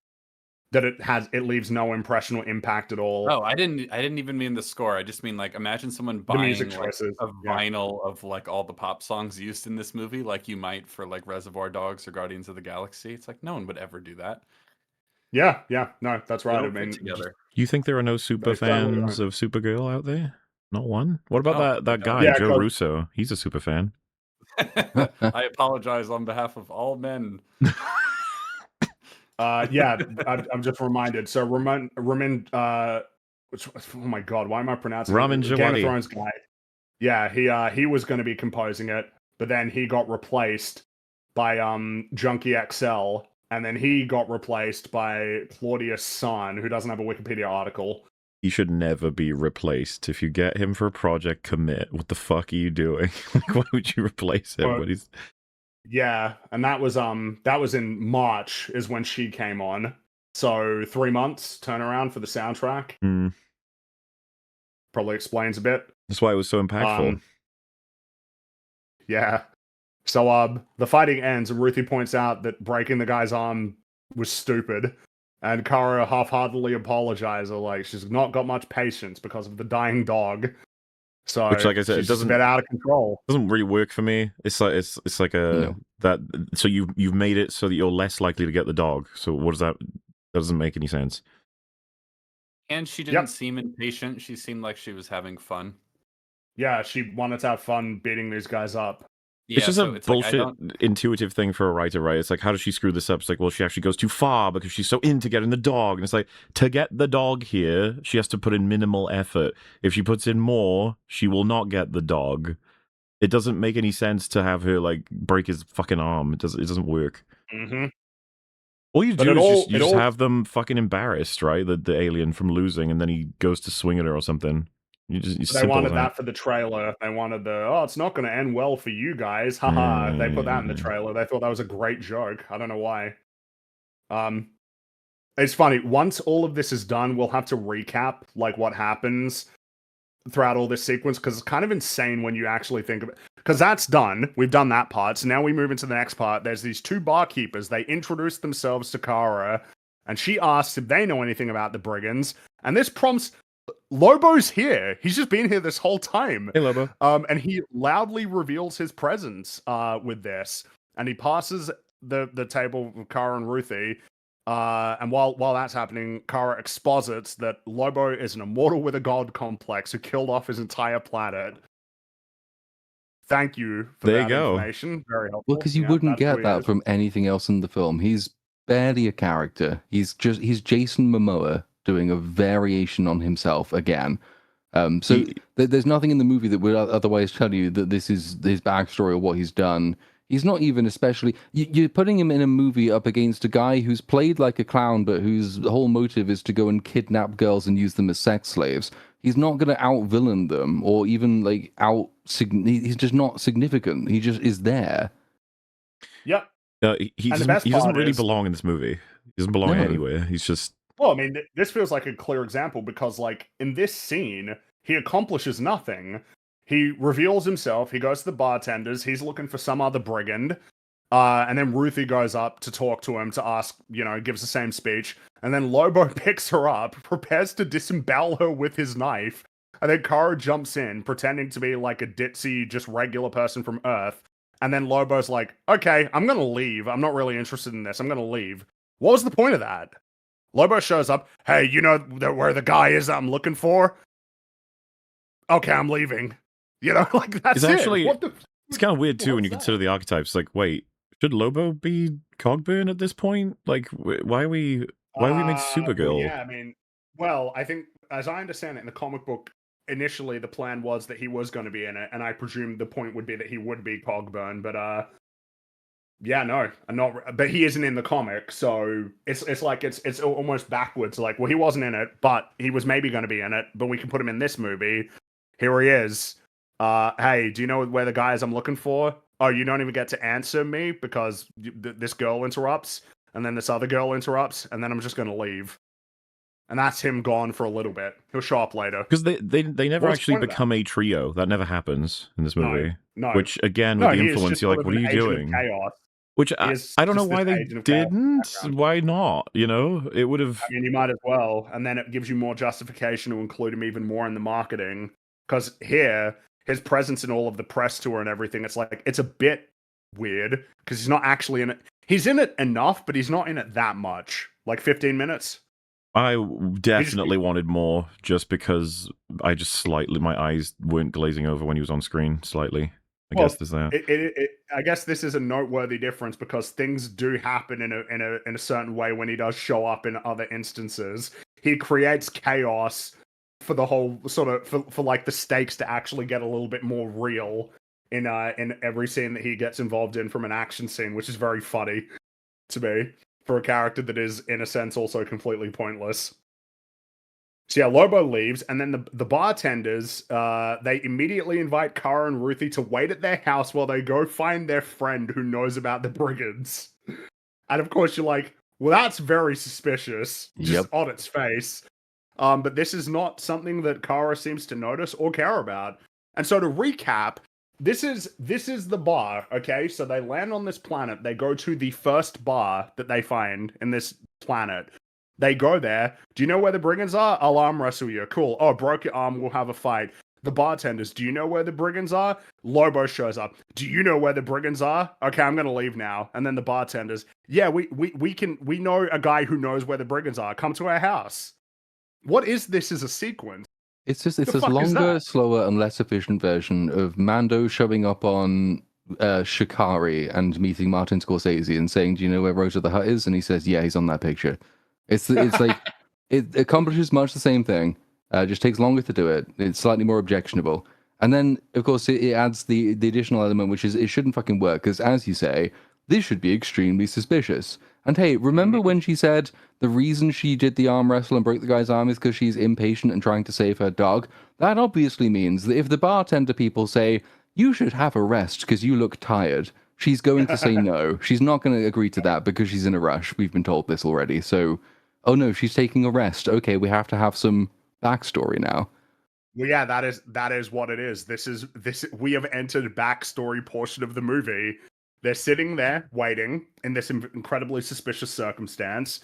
That it leaves no impression or impact at all. Oh, I didn't even mean the score. I just mean like imagine someone The music buying like choices, a yeah. vinyl of like all the pop songs used in this movie, like you might for like Reservoir Dogs or Guardians of the Galaxy. It's like no one would ever do that. Yeah, no, that's They right. I don't fit mean, together. you think there are no super They certainly fans don't. of Supergirl out there? Not one? What about No, that I guy, Yeah, Joe 'cause- Russo? He's a super fan. I apologize on behalf of all men. yeah, I'm just reminded. So Ramin, oh my god, why am I pronouncing Ramin it? Game of Djawadi. Thrones guy. Yeah, he was going to be composing it, but then he got replaced by Junkie XL, and then he got replaced by Claudius San, who doesn't have a Wikipedia article. He should never be replaced. If you get him for a project, commit. What the fuck are you doing? Like, why would you replace him? Well, What he's... Yeah, and that was in March is when she came on. So 3 months turnaround for the soundtrack. Mm. Probably explains a bit. That's why it was so impactful. Yeah. So the fighting ends, and Ruthie points out that breaking the guy's arm was stupid. And Kara half-heartedly apologizes, like she's not got much patience because of the dying dog. So Which, like I said, it she's just a doesn't bit out of control. doesn't really work for me. It's like it's like a that. So you've made it so that you're less likely to get the dog. So what does that? That doesn't make any sense. And she didn't seem impatient. She seemed like she was having fun. Yeah, she wanted to have fun beating these guys up. Yeah, It's just so a it's like, bullshit intuitive thing for a writer, right? It's like, how does she screw this up? It's like, well, she actually goes too far because she's so into getting the dog. And it's like, to get the dog here, she has to put in minimal effort. If she puts in more, she will not get the dog. It doesn't make any sense to have her, like, break his fucking arm. It doesn't work. Mm-hmm. All you do is just have them fucking embarrassed, right? The alien from losing, and then he goes to swing at her or something. They wanted that for the trailer. They wanted it's not going to end well for you guys. Haha. They put that in the trailer. They thought that was a great joke. I don't know why. It's funny. Once all of this is done, we'll have to recap like what happens throughout all this sequence because it's kind of insane when you actually think of it. Because that's done. We've done that part. So now we move into the next part. There's these two barkeepers. They introduce themselves to Kara, and she asks if they know anything about the brigands. And this prompts Lobo's here. He's just been here this whole time. Hey, Lobo. And he loudly reveals his presence with this. And he passes the table with Kara and Ruthie. And while that's happening, Kara exposits that Lobo is an immortal with a god complex who killed off his entire planet. Thank you for There that you go. information. Very helpful. Well, because you Yeah, wouldn't that's get who he that is. from anything else in the film. He's barely a character. He's Jason Momoa doing a variation on himself again. So there's nothing in the movie that would otherwise tell you that this is his backstory or what he's done. He's not even especially... You're putting him in a movie up against a guy who's played like a clown, but whose whole motive is to go and kidnap girls and use them as sex slaves. He's not going to out-villain them or even, like, he's just not significant. He just is there. Yep. He And the doesn't, best he doesn't part really is- belong in this movie. He doesn't belong No. anywhere. He's just... Well, I mean, this feels like a clear example because, like, in this scene, he accomplishes nothing. He reveals himself. He goes to the bartenders. He's looking for some other brigand. And then Ruthie goes up to talk to him to ask, gives the same speech. And then Lobo picks her up, prepares to disembowel her with his knife. And then Kara jumps in, pretending to be like a ditzy, just regular person from Earth. And then Lobo's like, okay, I'm going to leave. I'm not really interested in this. I'm going to leave. What was the point of that? Lobo shows up. Hey, you know where the guy is that I'm looking for? Okay, I'm leaving. Like that's It's it. actually- What the? It's kind of weird, too, when you What's consider the archetypes. Like, wait, should Lobo be Cogburn at this point? Like, why are we made Supergirl? Yeah, I mean, well, I think, as I understand it, in the comic book, initially the plan was that he was going to be in it, and I presume the point would be that he would be Cogburn, but yeah, no, I'm not. But he isn't in the comic, so it's like it's almost backwards. Like, well, he wasn't in it, but he was maybe going to be in it. But we can put him in this movie. Here he is. Hey, do you know where the guy is I'm looking for? Oh, you don't even get to answer me because this girl interrupts, and then this other girl interrupts, and then I'm just going to leave. And that's him gone for a little bit. He'll show up later. Because they never What's the actually point of that? become a trio. That never happens in this movie. No. Which, again, No, with the he is influence, just you're sort like, of what are an you agent of doing? Chaos. Which He is I don't know just why this they agent of chaos in the didn't. background. Why not? It would have... I mean, you might as well. And then it gives you more justification to include him even more in the marketing. Because here, his presence in all of the press tour and everything, it's like, it's a bit weird. Because he's not actually in it. He's in it enough, but he's not in it that much. Like 15 minutes. I definitely wanted more just because my eyes weren't glazing over when he was on screen slightly. I Well, guess there's that. I guess this is a noteworthy difference because things do happen in a certain way when he does show up in other instances. He creates chaos for the whole sort of for like the stakes to actually get a little bit more real in every scene that he gets involved in from an action scene, which is very funny to me for a character that is in a sense also completely pointless. So yeah, Lobo leaves, and then the bartenders, they immediately invite Kara and Ruthie to wait at their house while they go find their friend who knows about the brigands. And of course, you're like, well, that's very suspicious, just Yep. on its face. But this is not something that Kara seems to notice or care about. And so to recap, this is the bar, okay? So they land on this planet. They go to the first bar that they find in this planet. They go there. Do you know where the brigands are? I'll arm wrestle you. Cool. Oh, broke your arm. We'll have a fight. The bartenders. Do you know where the brigands are? Lobo shows up. Do you know where the brigands are? Okay, I'm gonna leave now. And then the bartenders. Yeah, we know a guy who knows where the brigands are. Come to our house. What is this as a sequence? It's The this fuck is longer, that? slower, and less efficient version of Mando showing up on Shikari and meeting Martin Scorsese and saying, "Do you know where Rose of the Hutt is?" And he says, "Yeah, he's on that picture." It's like it accomplishes much the same thing. Just takes longer to do it. It's slightly more objectionable. And then, of course, it adds the additional element, which is it shouldn't fucking work because, as you say, this should be extremely suspicious. And hey, remember when she said the reason she did the arm wrestle and broke the guy's arm is because she's impatient and trying to save her dog? That obviously means that if the bartender people say, you should have a rest because you look tired, she's going to say no. She's not going to agree to that because she's in a rush. We've been told this already. So, oh no, she's taking a rest. Okay, we have to have some backstory now. Well, yeah, that is what it is. This we have entered backstory portion of the movie. They're sitting there waiting in this incredibly suspicious circumstance,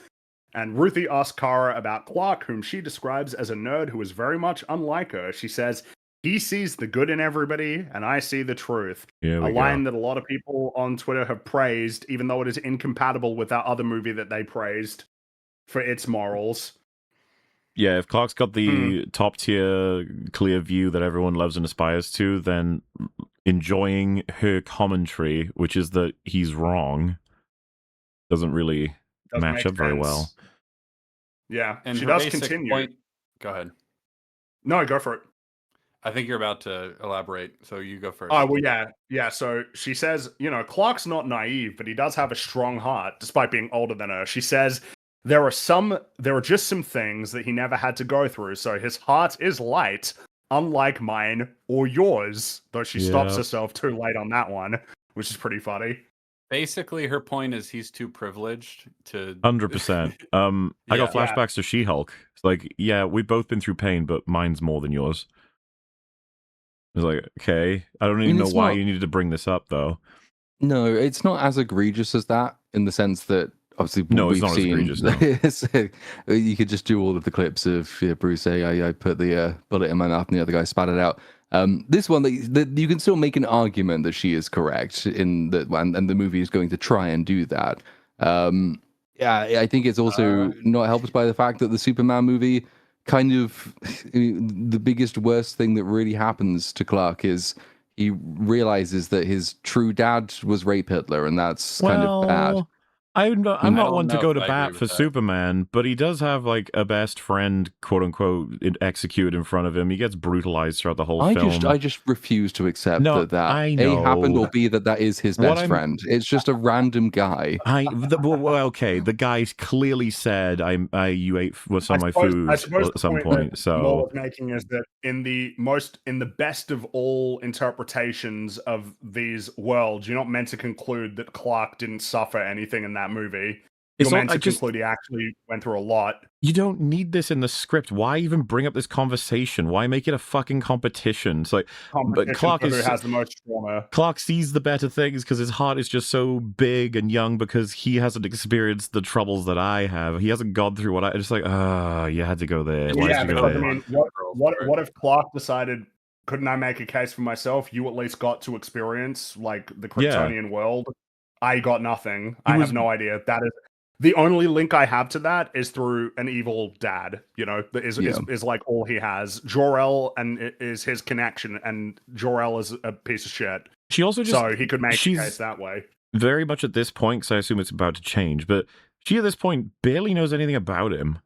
and Ruthie asks Kara about Clark, whom she describes as a nerd who is very much unlike her. She says, "He sees the good in everybody, and I see the truth." A line that a lot of people on Twitter have praised, even though it is incompatible with that other movie that they praised for its morals. Yeah, if Clark's got the top tier clear view that everyone loves and aspires to, then enjoying her commentary, which is that he's wrong, doesn't really match up very well. Yeah, And she her does basic continue. point- Go ahead. No, go for it. I think you're about to elaborate, so you go first. Oh, well, yeah. So she says, Clark's not naive, but he does have a strong heart, despite being older than her. She says, there are just some things that he never had to go through, so his heart is light, unlike mine or yours. Though she stops herself too late on that one, which is pretty funny. Basically, her point is he's too privileged to 100%. I got flashbacks to She-Hulk. It's like, yeah, we've both been through pain, but mine's more than yours. It's like, okay, I don't even know why you needed to bring this up, though. No, it's not as egregious as that, in the sense that obviously no, we've it's not seen, as egregious. No. You could just do all of the clips of Bruce saying, I put the bullet in my mouth and the other guy spat it out. This one, that you can still make an argument that she is correct in that one, and the movie is going to try and do that. Yeah, I think it's also not helped by the fact that the Superman movie kind of the biggest worst thing that really happens to Clark is he realizes that his true dad was Rape Hitler, and that's kind of bad. I'm not one to go to I bat agree for with that. Superman, but he does have like a best friend, quote unquote, executed in front of him. He gets brutalized throughout the whole film. I just refuse to accept that I A happened, know. or B that is his best friend. It's just a random guy. Okay, the guy clearly said, you ate what's on my food I suppose at some the point. that So Noel was making is that in the best of all interpretations of these worlds, you're not meant to conclude that Clark didn't suffer anything in that movie. You're meant to conclude he actually went through a lot. You don't need this in the script. Why even bring up this conversation? Why make it a fucking competition? It's like, but Clark who has the most trauma. Clark sees the better things because his heart is just so big and young because he hasn't experienced the troubles that I have. He hasn't gone through what I just like. You had to go there. Why Yeah, did you because go I there? mean, what if Clark decided? Couldn't I make a case for myself? You at least got to experience like the Kryptonian world. I got nothing. I have no idea. That is the only link I have to that is through an evil dad. That is like all he has. Jor-El and is his connection, and Jor-El is a piece of shit. She also so he could make a case that way. Very much at this point, because I assume it's about to change, but she at this point barely knows anything about him.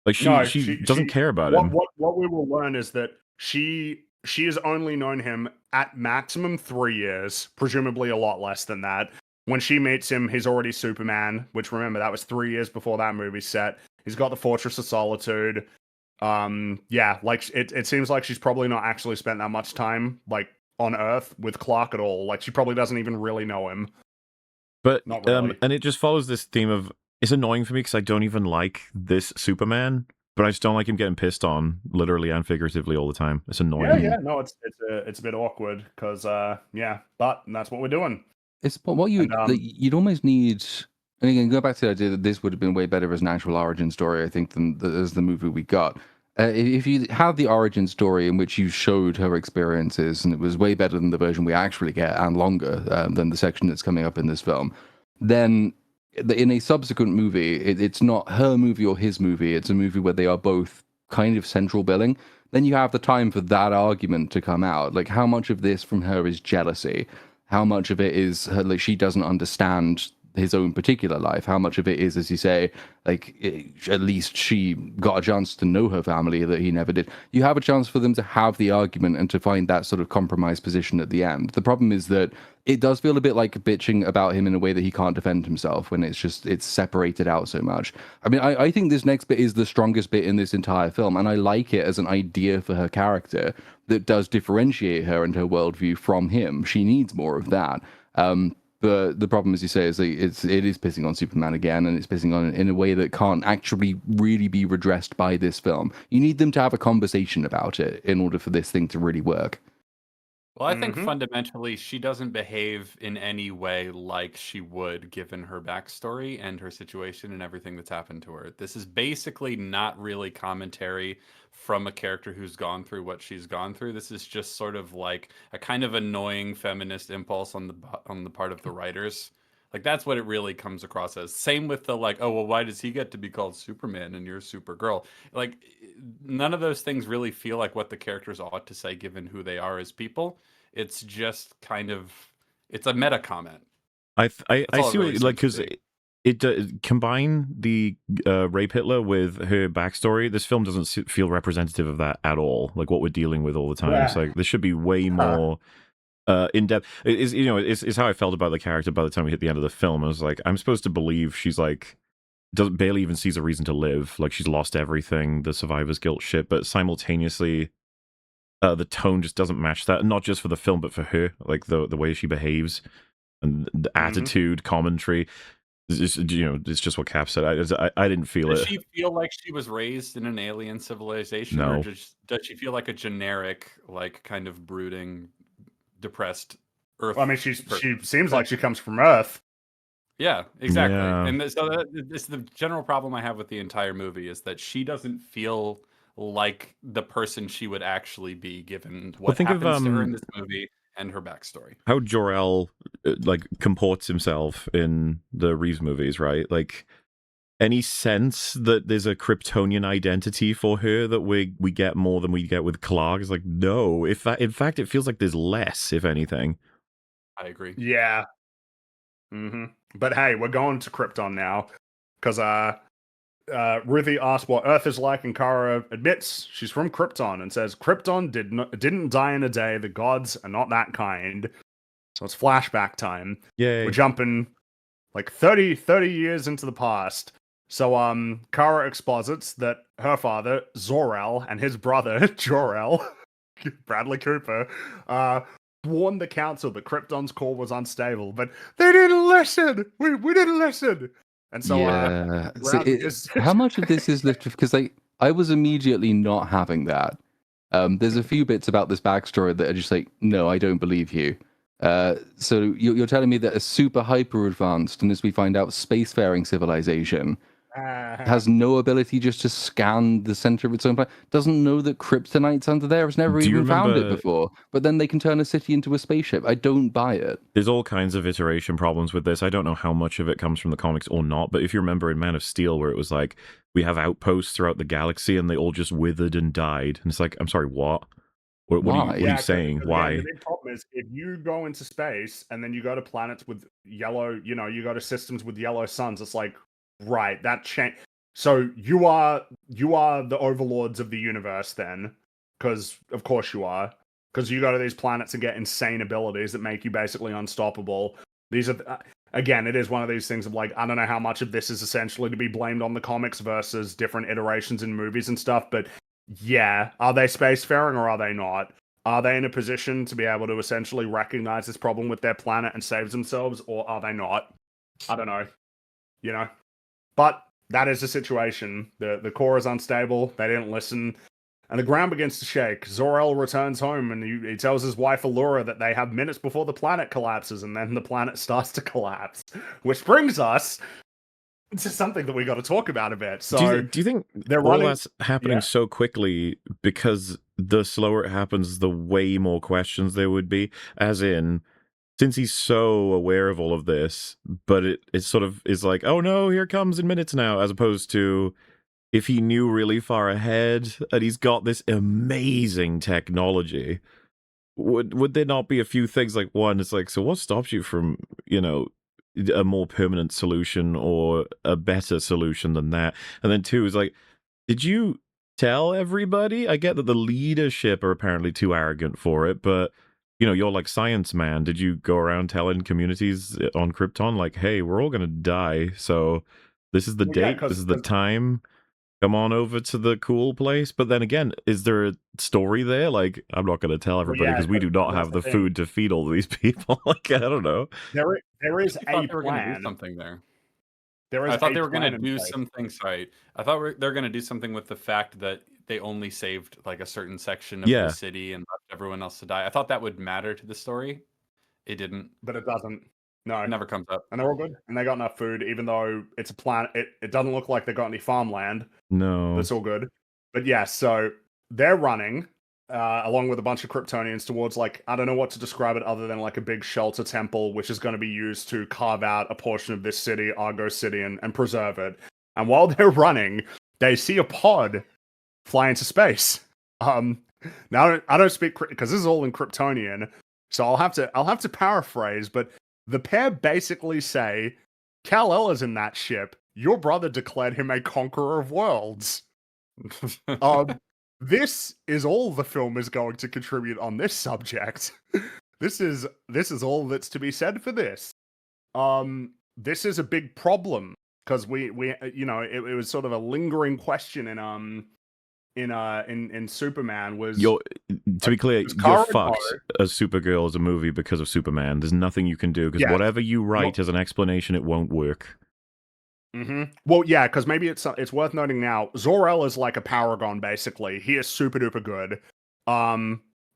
Like she doesn't care about him. What we will learn is that she has only known him at maximum 3 years, presumably a lot less than that. When she meets him, he's already Superman, which remember, that was 3 years before that movie set. He's got the Fortress of Solitude. Like it seems like she's probably not actually spent that much time like on Earth with Clark at all. Like she probably doesn't even really know him. But not really. And it just follows this theme of, it's annoying for me because I don't even like this Superman, but I just don't like him getting pissed on, literally and figuratively, all the time. It's annoying. Yeah, no, it's a bit awkward because but that's what we're doing. It's what you'd almost need. And again, go back to the idea that this would have been way better as an actual origin story, I think, than as the movie we got. If you had the origin story in which you showed her experiences, and it was way better than the version we actually get, and longer than the section that's coming up in this film, then in a subsequent movie, it's not her movie or his movie. It's a movie where they are both kind of central billing. Then you have the time for that argument to come out. Like, how much of this from her is jealousy? How much of it is her, like, she doesn't understand his own particular life? How much of it is, as you say, like, at least she got a chance to know her family that he never did? You have a chance for them to have the argument and to find that sort of compromise position at the end. The problem is that it does feel a bit like bitching about him in a way that he can't defend himself when it's separated out so much. I mean, I think this next bit is the strongest bit in this entire film, and I like it as an idea for her character that does differentiate her and her worldview from him. She needs more of that. But the problem, as you say, is that it is pissing on Superman again, and it's pissing on in a way that can't actually really be redressed by this film. You need them to have a conversation about it in order for this thing to really work. Well, I think fundamentally she doesn't behave in any way like she would given her backstory and her situation and everything that's happened to her. This is basically not really commentary from a character who's gone through what she's gone through. This is just sort of like a kind of annoying feminist impulse on the part of the writers. Like that's what it really comes across as. Same with the like, oh well, why does he get to be called Superman and you're Supergirl? Like none of those things really feel like what the characters ought to say given who they are as people. It's just kind of it's a meta comment. I That's all it see really what like seems because to be. it combine the rape Hitler with her backstory. This film doesn't feel representative of that at all. Like what we're dealing with all the time. It's like there should be way more in depth. It's how I felt about the character by the time we hit the end of the film. I was like, I'm supposed to believe she's like doesn't barely even sees a reason to live. Like she's lost everything, the survivor's guilt shit, but simultaneously. The tone just doesn't match that, not just for the film, but for her, like the way she behaves and the attitude, commentary. It's just what Cap said. I didn't feel Does it. she feel like she was raised in an alien civilization, No. or does she feel like a generic, like kind of brooding, depressed Earth? Well, I mean, she seems like she comes from Earth. Yeah, exactly. Yeah. And so this the general problem I have with the entire movie is that she doesn't feel like the person she would actually be given what think of, happens to her in this movie and her backstory. How Jor-El like comports himself in the Reeves movies, right? Like any sense that there's a Kryptonian identity for her that we get more than we get with Clark is like no. In fact, it feels like there's less, if anything. I agree. Yeah. But hey, we're going to Krypton now because Ruthie asks what Earth is like, and Kara admits she's from Krypton and says Krypton didn't die in a day. The gods are not that kind. So it's flashback time. Yay. We're jumping like 30 years into the past. So Kara exposits that her father, Zor-El, and his brother, Jor-El, Bradley Cooper, warned the council that Krypton's core was unstable, but they didn't listen. We didn't listen. And so, yeah. How much of this is literally because I was immediately not having that. There's a few bits about this backstory that are just like, no, I don't believe you. So you're telling me that a super hyper advanced, and as we find out, spacefaring civilization has no ability just to scan the center of its own planet, doesn't know that kryptonite's under there, has never even found it before, but then they can turn a city into a spaceship. I don't buy it. There's all kinds of iteration problems with this. I don't know how much of it comes from the comics or not, but if you remember in Man of Steel where it was like, we have outposts throughout the galaxy and they all just withered and died. And it's like, I'm sorry, what? What are you saying? Why? The big problem is if you go into space and then you go to planets with yellow, you go to systems with yellow suns, it's like, right, that change. So you are the overlords of the universe then, because of course you are, because you go to these planets and get insane abilities that make you basically unstoppable. These are again, it is one of these things of like, I don't know how much of this is essentially to be blamed on the comics versus different iterations in movies and stuff, but yeah, are they spacefaring or are they not? Are they in a position to be able to essentially recognize this problem with their planet and save themselves, or are they not? I don't know. But that is the situation. The core is unstable. They didn't listen. And the ground begins to shake. Zor-El returns home and he tells his wife Allura that they have minutes before the planet collapses, and then the planet starts to collapse. Which brings us to something that we got to talk about a bit. So do you think they're all running... that's happening so quickly because the slower it happens, the way more questions there would be? As in, since he's so aware of all of this, but it sort of is like, oh no, here comes in minutes now, as opposed to if he knew really far ahead and he's got this amazing technology, would there not be a few things like, one, it's like, so what stops you from, a more permanent solution or a better solution than that? And then two is like, did you tell everybody? I get that the leadership are apparently too arrogant for it, but you're like science man. Did you go around telling communities on Krypton like, hey, we're all gonna die, so this is the date, this is the time? come on over to the cool place. But then again, is there a story there? Like, I'm not going to tell everybody yeah, because we do not that's have the the thing. food to feed all these people. Like, I don't know. There is I thought a they were going to do plan. something there. There is I thought a they were going plan to in do place. something. Sorry, I thought they're going to do something with the fact that they only saved like a certain section of Yeah. the city and left everyone else to die. I thought that would matter to the story. It didn't. But it doesn't. No. It never comes up. And they're all good. And they got enough food, even though it's a planet. It doesn't look like they got any farmland. No. That's all good. But yeah, so they're running along with a bunch of Kryptonians towards, like, I don't know what to describe it other than like a big shelter temple, which is going to be used to carve out a portion of this city, Argo City, and preserve it. And while they're running, they see a pod fly into space. Now I don't speak because this is all in Kryptonian, so I'll have to paraphrase. But the pair basically say, "Kal-El is in that ship. Your brother declared him a conqueror of worlds." This is all the film is going to contribute on this subject. This is all that's to be said for this. This is a big problem because we you know it was sort of a lingering question in Superman was To be clear, was you're Kara fucked Kara- as Supergirl as a movie because of Superman. There's nothing you can do because Yes. whatever you write as an explanation, it won't work. Well, yeah, because maybe it's worth noting now. Zor-El is like a paragon, basically. He is super duper good.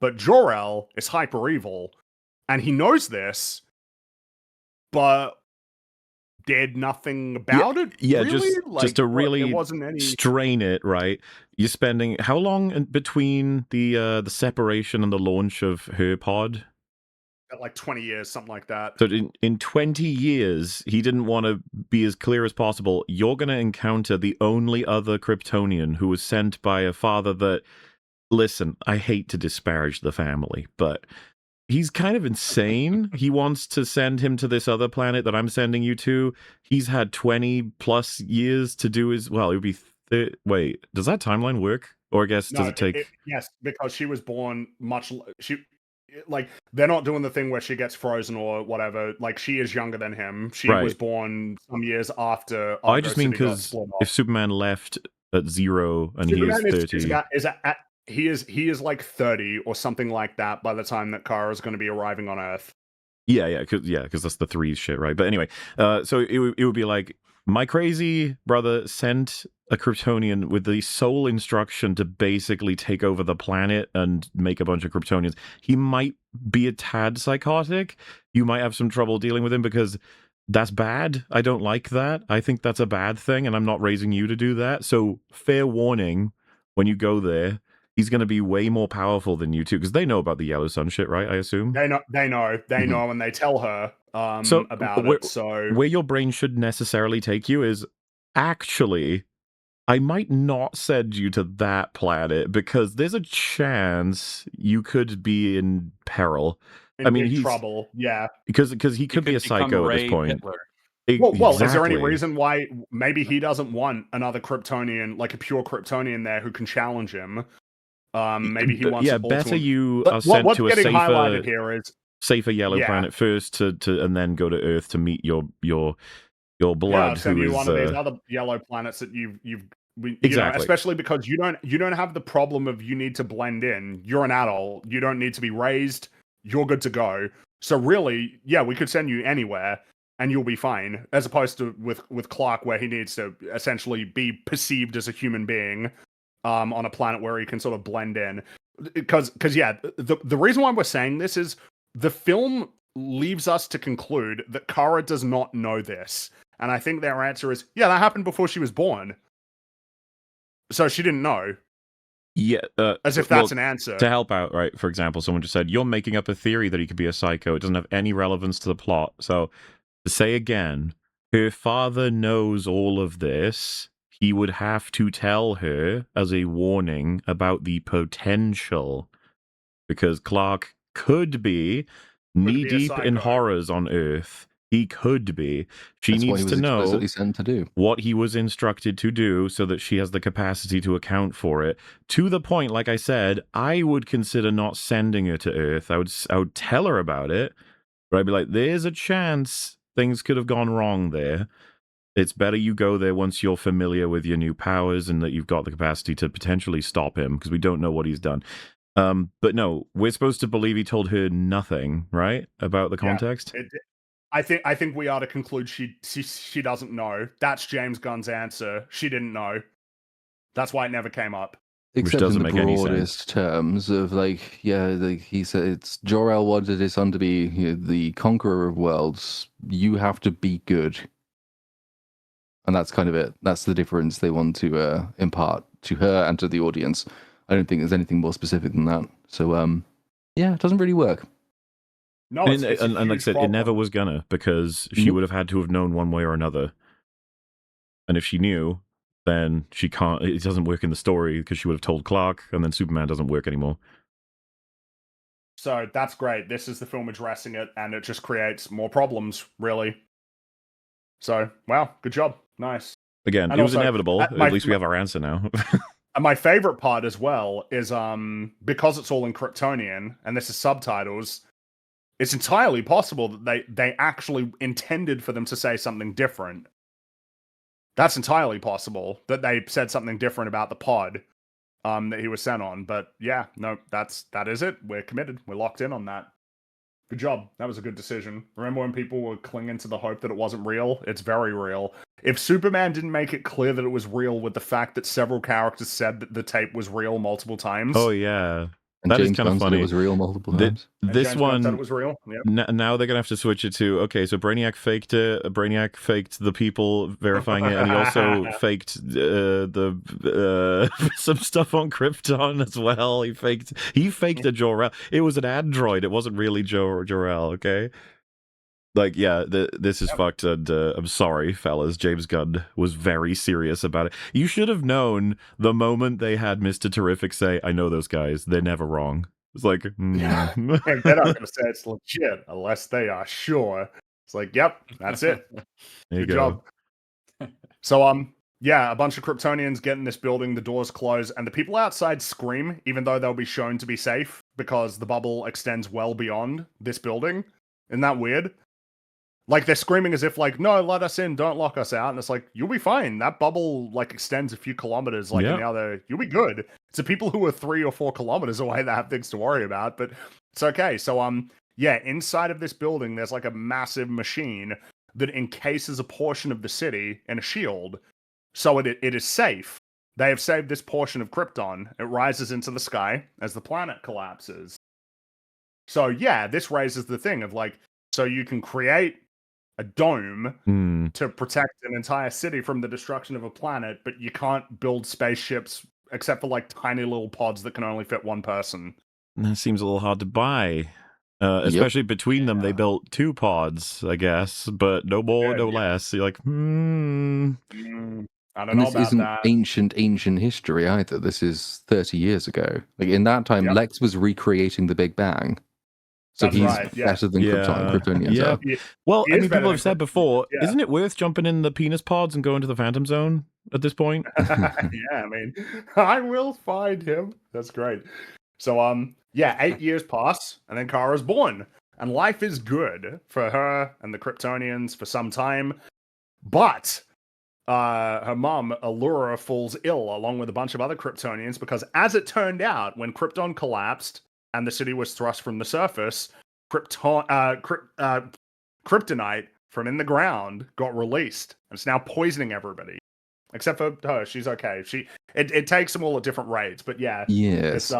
But Jor-El is hyper evil, and he knows this, but did nothing about it. Yeah, really? just to really there wasn't any strain it, right? You're spending how long in between the separation and the launch of her pod? like 20 years, something like that. So in 20 years, he didn't want to be as clear as possible. You're going to encounter the only other Kryptonian who was sent by a father that, listen, I hate to disparage the family, but he's kind of insane. He wants to send him to this other planet that I'm sending you to. He's had 20 plus years to do his, well, it would be, wait, does that timeline work? Or I guess, does it take... yes, because she was born like, they're not doing the thing where she gets frozen or whatever. Like, she is younger than him. She was born some years after. I just mean because if Superman left at 0 and Superman he is 30, he is like 30 or something like that by the time that Kara is going to be arriving on Earth. Yeah, because that's the 3 shit, right? But anyway, so it would be like, my crazy brother sent a Kryptonian with the sole instruction to basically take over the planet and make a bunch of Kryptonians. He might be a tad psychotic. You might have some trouble dealing with him because that's bad. I don't like that. I think that's a bad thing, and I'm not raising you to do that. So fair warning, when you go there, he's going to be way more powerful than you two because they know about the Yellow Sun shit, right? I assume they know, and they tell her about it. So where your brain should necessarily take you is actually, I might not send you to that planet because there's a chance you could be in peril. I mean, he's trouble. Yeah, because he could be a psycho at this point. Well, is there any reason why maybe he doesn't want another Kryptonian, like a pure Kryptonian there who can challenge him? Maybe he wants. Yeah, better you are sent to a safer yellow planet first to and then go to Earth to meet your blood. Yeah, send you one of these other yellow planets that you've exactly. Know, especially because you don't have the problem of you need to blend in. You're an adult. You don't need to be raised. You're good to go. So really, yeah, we could send you anywhere and you'll be fine. As opposed to with Clark, where he needs to essentially be perceived as a human being on a planet where he can sort of blend in. Because yeah, the reason why we're saying this is the film leaves us to conclude that Kara does not know this. And I think their answer is, yeah, that happened before she was born. So she didn't know. Yeah. As if that's an answer. To help out, right? For example, someone just said, you're making up a theory that he could be a psycho. It doesn't have any relevance to the plot. So, to say again, her father knows all of this. He would have to tell her as a warning about the potential. Because Clark could be knee-deep in horrors on Earth. He could be. She needs to know what he was instructed to do so that she has the capacity to account for it. To the point, like I said, I would consider not sending her to Earth. I would tell her about it, but I'd be like, there's a chance things could have gone wrong there. It's better you go there once you're familiar with your new powers and that you've got the capacity to potentially stop him, because we don't know what he's done. But no, we're supposed to believe he told her nothing, right, about the context? I think we are to conclude she doesn't know. That's James Gunn's answer. She didn't know. That's why it never came up. Except doesn't in the make any sense. broadest terms of like, yeah, like he said, it's Jor-El wanted his son to be the conqueror of worlds. You have to be good, and that's kind of it. That's the difference they want to impart to her and to the audience. I don't think there's anything more specific than that. So, yeah, it doesn't really work. No, And like I said, it never was gonna, because she would have had to have known one way or another. And if she knew, then she can't. It doesn't work in the story because she would have told Clark, and then Superman doesn't work anymore. So that's great. This is the film addressing it, and it just creates more problems, really. So, wow, good job. Nice. Again, And it was also, inevitable. At least we have our answer now. And my favorite part as well is because it's all in Kryptonian and this is subtitles, it's entirely possible that they actually intended for them to say something different. That's entirely possible that they said something different about the pod that he was sent on. But yeah, no, that is it. We're committed. We're locked in on that. Good job. That was a good decision. Remember when people were clinging to the hope that it wasn't real? It's very real. If Superman didn't make it clear that it was real with the fact that several characters said that the tape was real multiple times. Oh, yeah. And That is James kind of Gunn said funny. It was real multiple Th- times. And This James Gunn said one, it was real. Yep. now they're going to have to switch it to, okay, so Brainiac faked it. Brainiac faked the people verifying it, and he also faked some stuff on Krypton as well. He faked a Jor-El. It was an android. It wasn't really Jor-El, okay? Like, yeah, this is fucked, and I'm sorry, fellas. James Gunn was very serious about it. You should have known the moment they had Mr. Terrific say, I know those guys. They're never wrong. It's like, And they're not going to say it's legit unless they are sure. It's like, yep, that's it. There you Good go. job. So, yeah, a bunch of Kryptonians get in this building, the doors close, and the people outside scream, even though they'll be shown to be safe, because the bubble extends well beyond this building. Isn't that weird? Like, they're screaming as if, like, no, let us in, don't lock us out. And it's like, you'll be fine. That bubble, like, extends a few kilometers, like, in the other, you'll be good. It's the people who are 3 or 4 kilometers away that have things to worry about, but it's okay. So, yeah, inside of this building, there's, like, a massive machine that encases a portion of the city in a shield, so it is safe. They have saved this portion of Krypton. It rises into the sky as the planet collapses. So, yeah, this raises the thing of, like, so you can create a dome to protect an entire city from the destruction of a planet, but you can't build spaceships except for like tiny little pods that can only fit one person. That seems a little hard to buy. Especially between them, they built 2 pods, I guess, but no more, no less. You're like, I don't And know this about isn't that. ancient history either. This is 30 years ago. Like in that time, Lex was recreating the Big Bang. So That's he's right, yeah. better than Kryptonians are. Well, He I is mean, better people than have said Krypton. before, Yeah. isn't it worth jumping in the penis pods and going to the Phantom Zone at this point? Yeah, I mean, I will find him. That's great. So, yeah, 8 years pass, and then Kara's born. And life is good for her and the Kryptonians for some time. But her mom, Allura, falls ill along with a bunch of other Kryptonians because, as it turned out, when Krypton collapsed and the city was thrust from the surface, kryptonite from in the ground got released. And it's now poisoning everybody. Except for her, she's okay. It takes them all at different rates, but yeah. Yes.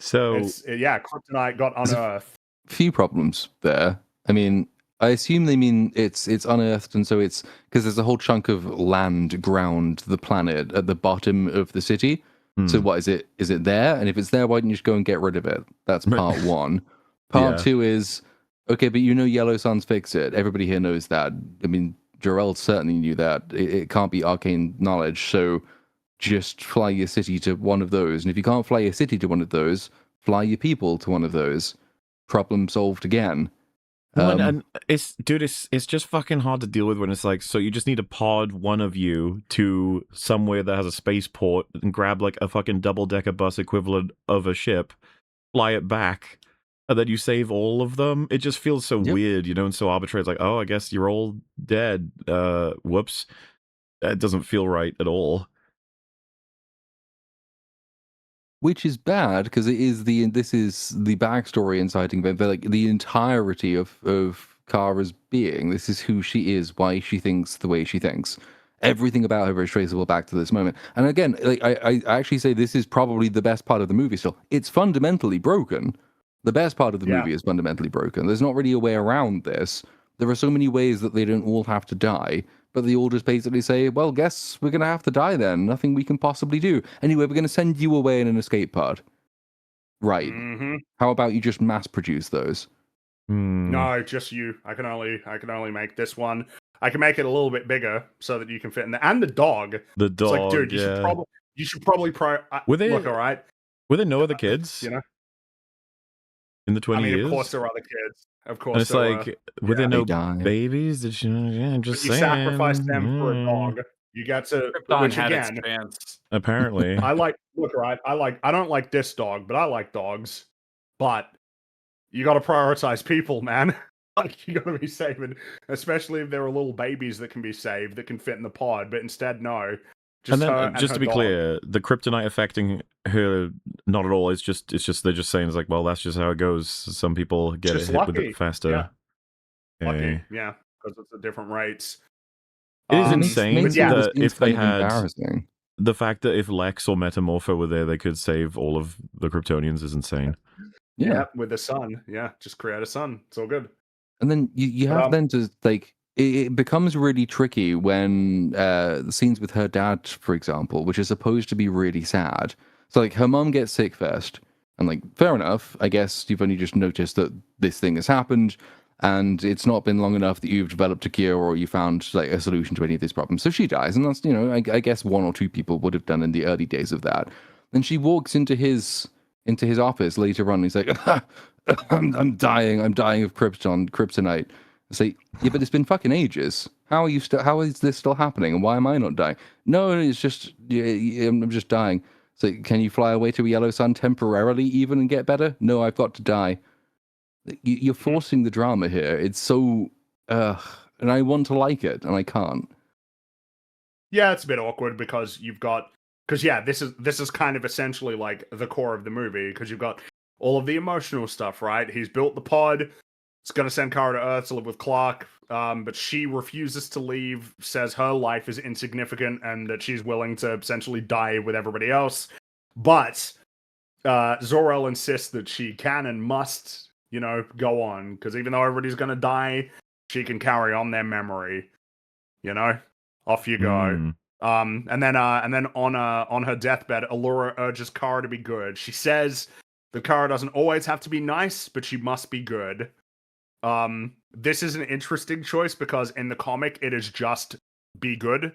Kryptonite got unearthed. Few problems there. I mean, I assume they mean it's unearthed, and so it's because there's a whole chunk of land, ground, the planet at the bottom of the city. So what is it? Is it there? And if it's there, why didn't you just go and get rid of it? That's part one. Part two is, okay, but Yellow Sun's fixed it. Everybody here knows that. I mean, Jor-El certainly knew that. It can't be arcane knowledge, so just fly your city to one of those. And if you can't fly your city to one of those, fly your people to one of those. Problem solved again. And it's just fucking hard to deal with when it's like, so you just need to pod one of you to somewhere that has a spaceport and grab like a fucking double-decker bus equivalent of a ship, fly it back, and then you save all of them. It just feels so Yep. weird, and so arbitrary. It's like, oh, I guess you're all dead. Whoops. That doesn't feel right at all. Which is bad because this is the backstory inciting event, like the entirety of Kara's being. This is who she is, why she thinks the way she thinks. Everything about her is traceable back to this moment. And again, like I actually say this is probably the best part of the movie still. It's fundamentally broken. The best part of the movie is fundamentally broken. There's not really a way around this. There are so many ways that they don't all have to die, but they all just basically say, well, guess we're going to have to die then. Nothing we can possibly do. Anyway, we're going to send you away in an escape pod. Right. Mm-hmm. How about you just mass produce those? No, just you. I can only make this one. I can make it a little bit bigger so that you can fit in there. And the dog. The It's dog, like, dude, you should probably Were they- look, all right. Were there no other kids You know? in the 20 I mean, years? of course there are other kids. Of course And it's there like, were. were there They no die. babies? Did you? Yeah, I'm But just you saying. sacrifice them for a dog. You get to, Krypton which had again, its chance. Apparently. I like. Look, right. I don't like this dog, but I like dogs. But you got to prioritize people, man. Like you got to be saving, especially if there are little babies that can be saved that can fit in the pod. But instead, no. And Just then, her and just her to be dog. clear, the kryptonite affecting her not at all. It's just they're just saying it's like, well, that's just how it goes. Some people get Just hit with lucky. it faster. Lucky, Okay. yeah, because it's at different rates. It is It makes- insane makes yeah, all this that seems if they kind of had embarrassing. the fact that if Lex or Metamorpho were there, they could save all of the Kryptonians is insane. Yeah. With the sun. Yeah, just create a sun. It's all good. And then you But, have then to like it becomes really tricky when the scenes with her dad, for example, which is supposed to be really sad. So like her mom gets sick first, and like fair enough, I guess you've only just noticed that this thing has happened, and it's not been long enough that you've developed a cure or you found like a solution to any of these problems. So she dies, and that's I guess one or two people would have done in the early days of that. Then she walks into his office later on. And he's like, I'm dying of kryptonite. It's like, yeah, but it's been fucking ages. How is this still happening? And why am I not dying? No, it's just, I'm just dying. So can you fly away to a yellow sun temporarily even and get better? No, I've got to die. You're forcing the drama here. It's so, and I want to like it and I can't. Yeah, it's a bit awkward because this is kind of essentially like the core of the movie because you've got all of the emotional stuff, right? He's built the pod. It's going to send Kara to Earth to live with Clark, but she refuses to leave, says her life is insignificant and that she's willing to essentially die with everybody else. But Zor-El insists that she can and must, go on, because even though everybody's going to die, she can carry on their memory. Off you go. And then on her deathbed, Allura urges Kara to be good. She says that Kara doesn't always have to be nice, but she must be good. This is an interesting choice because in the comic it is just be good.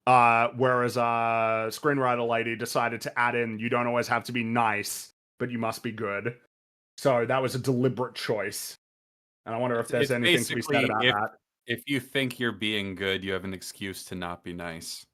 Whereas screenwriter lady decided to add in you don't always have to be nice, but you must be good. So that was a deliberate choice. And I wonder if there's anything to be said about that. If you think you're being good, you have an excuse to not be nice.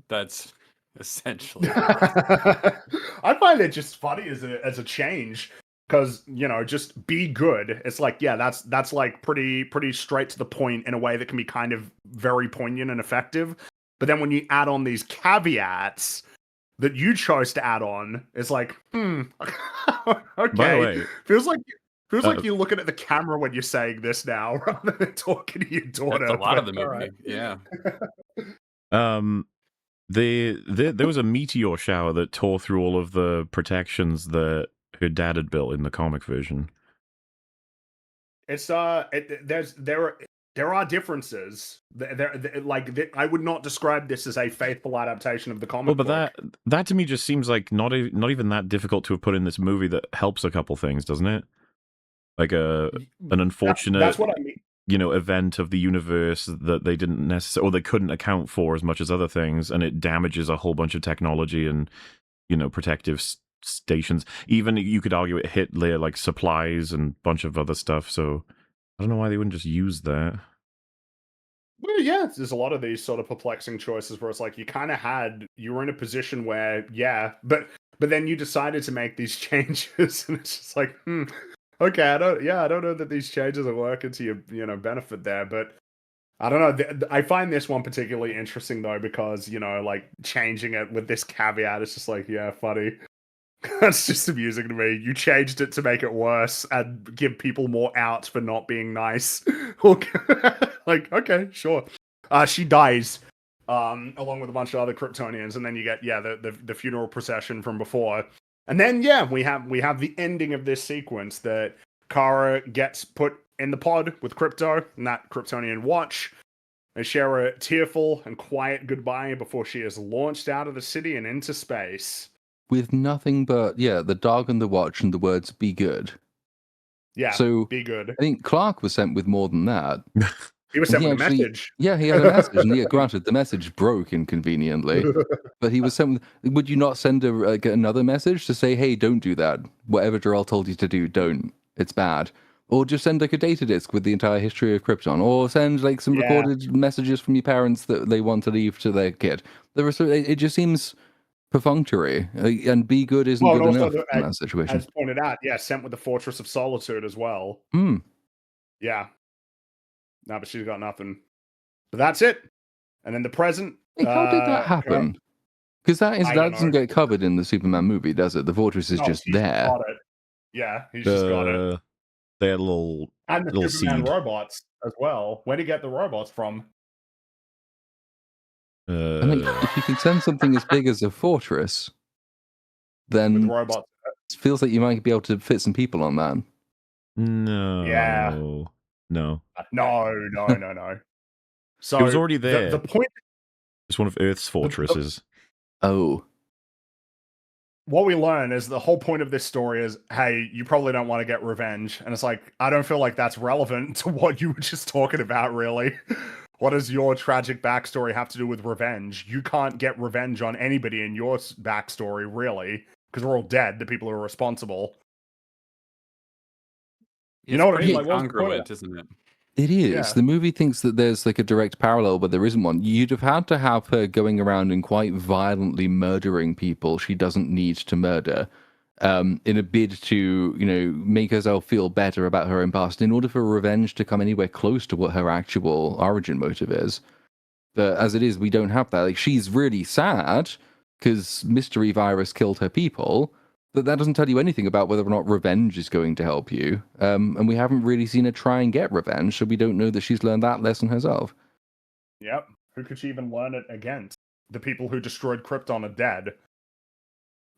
That's essentially. I find it just funny as a change because just be good. It's like that's like pretty straight to the point in a way that can be kind of very poignant and effective. But then when you add on these caveats that you chose to add on, it's like okay. By the way, feels like you're looking at the camera when you're saying this now rather than talking to your daughter. That's a lot of the All movie. right. Yeah. there was a meteor shower that tore through all of the protections that her dad had built in the comic version. It's there are differences. I would not describe this as a faithful adaptation of the comic. Well, but that to me just seems like not even that difficult to have put in this movie that helps a couple things, doesn't it? Like an unfortunate that's what I mean. Event of the universe that they didn't necessarily, or they couldn't account for as much as other things, and it damages a whole bunch of technology and protective stations. Even you could argue it hit their like supplies and a bunch of other stuff. So I don't know why they wouldn't just use that. Well, yeah, there's a lot of these sort of perplexing choices where it's like you were in a position where but then you decided to make these changes, and it's just like Okay, I don't know that these changes are working to your benefit there, but I don't know. I find this one particularly interesting though because like changing it with this caveat is just like, yeah, funny. That's just amusing to me. You changed it to make it worse and give people more outs for not being nice. Like, okay, sure. She dies, along with a bunch of other Kryptonians, and then you get the funeral procession from before, and then we have the ending of this sequence that Kara gets put in the pod with Krypto and that Kryptonian watch. They share a tearful and quiet goodbye before she is launched out of the city and into space. With nothing but, the dog and the watch and the words, be good. Yeah, so be good. I think Clark was sent with more than that. He was sent with a message. Yeah, he had a message. And granted, the message broke inconveniently. But he was sent with... Would you not send another message to say, hey, don't do that. Whatever Jor-El told you to do, don't. It's bad. Or just send a data disk with the entire history of Krypton. Or send some recorded messages from your parents that they want to leave to their kid. It just seems perfunctory, and be good isn't good enough in that situation. As pointed out, sent with the Fortress of Solitude as well. Yeah. No, but she's got nothing. But that's it. And then the present. How did that happen? Because that doesn't get covered in the Superman movie, does it? The fortress is just there. Got it. Yeah, he's just got it. They had a little and the little Superman seed. robots as well. Where did you get the robots from? I mean, if you can send something as big as a fortress, then robots. It feels like you might be able to fit some people on that. No. Yeah. No. No. So it was already there. The point. It's one of Earth's fortresses. Oh. What we learn is the whole point of this story is, hey, you probably don't want to get revenge. And it's like, I don't feel like that's relevant to what you were just talking about, really. What does your tragic backstory have to do with revenge? You can't get revenge on anybody in your backstory, really, because we're all dead, the people who are responsible. You know what I mean? Like, congruent, isn't it? It is. Yeah. The movie thinks that there's a direct parallel, but there isn't one. You'd have had to have her going around and quite violently murdering people she doesn't need to murder, in a bid to, make herself feel better about her own past, in order for revenge to come anywhere close to what her actual origin motive is. But as it is, we don't have that. Like, she's really sad because Mystery Virus killed her people, but that doesn't tell you anything about whether or not revenge is going to help you. And we haven't really seen her try and get revenge, so we don't know that she's learned that lesson herself. Yep. Who could she even learn it against? The people who destroyed Krypton are dead.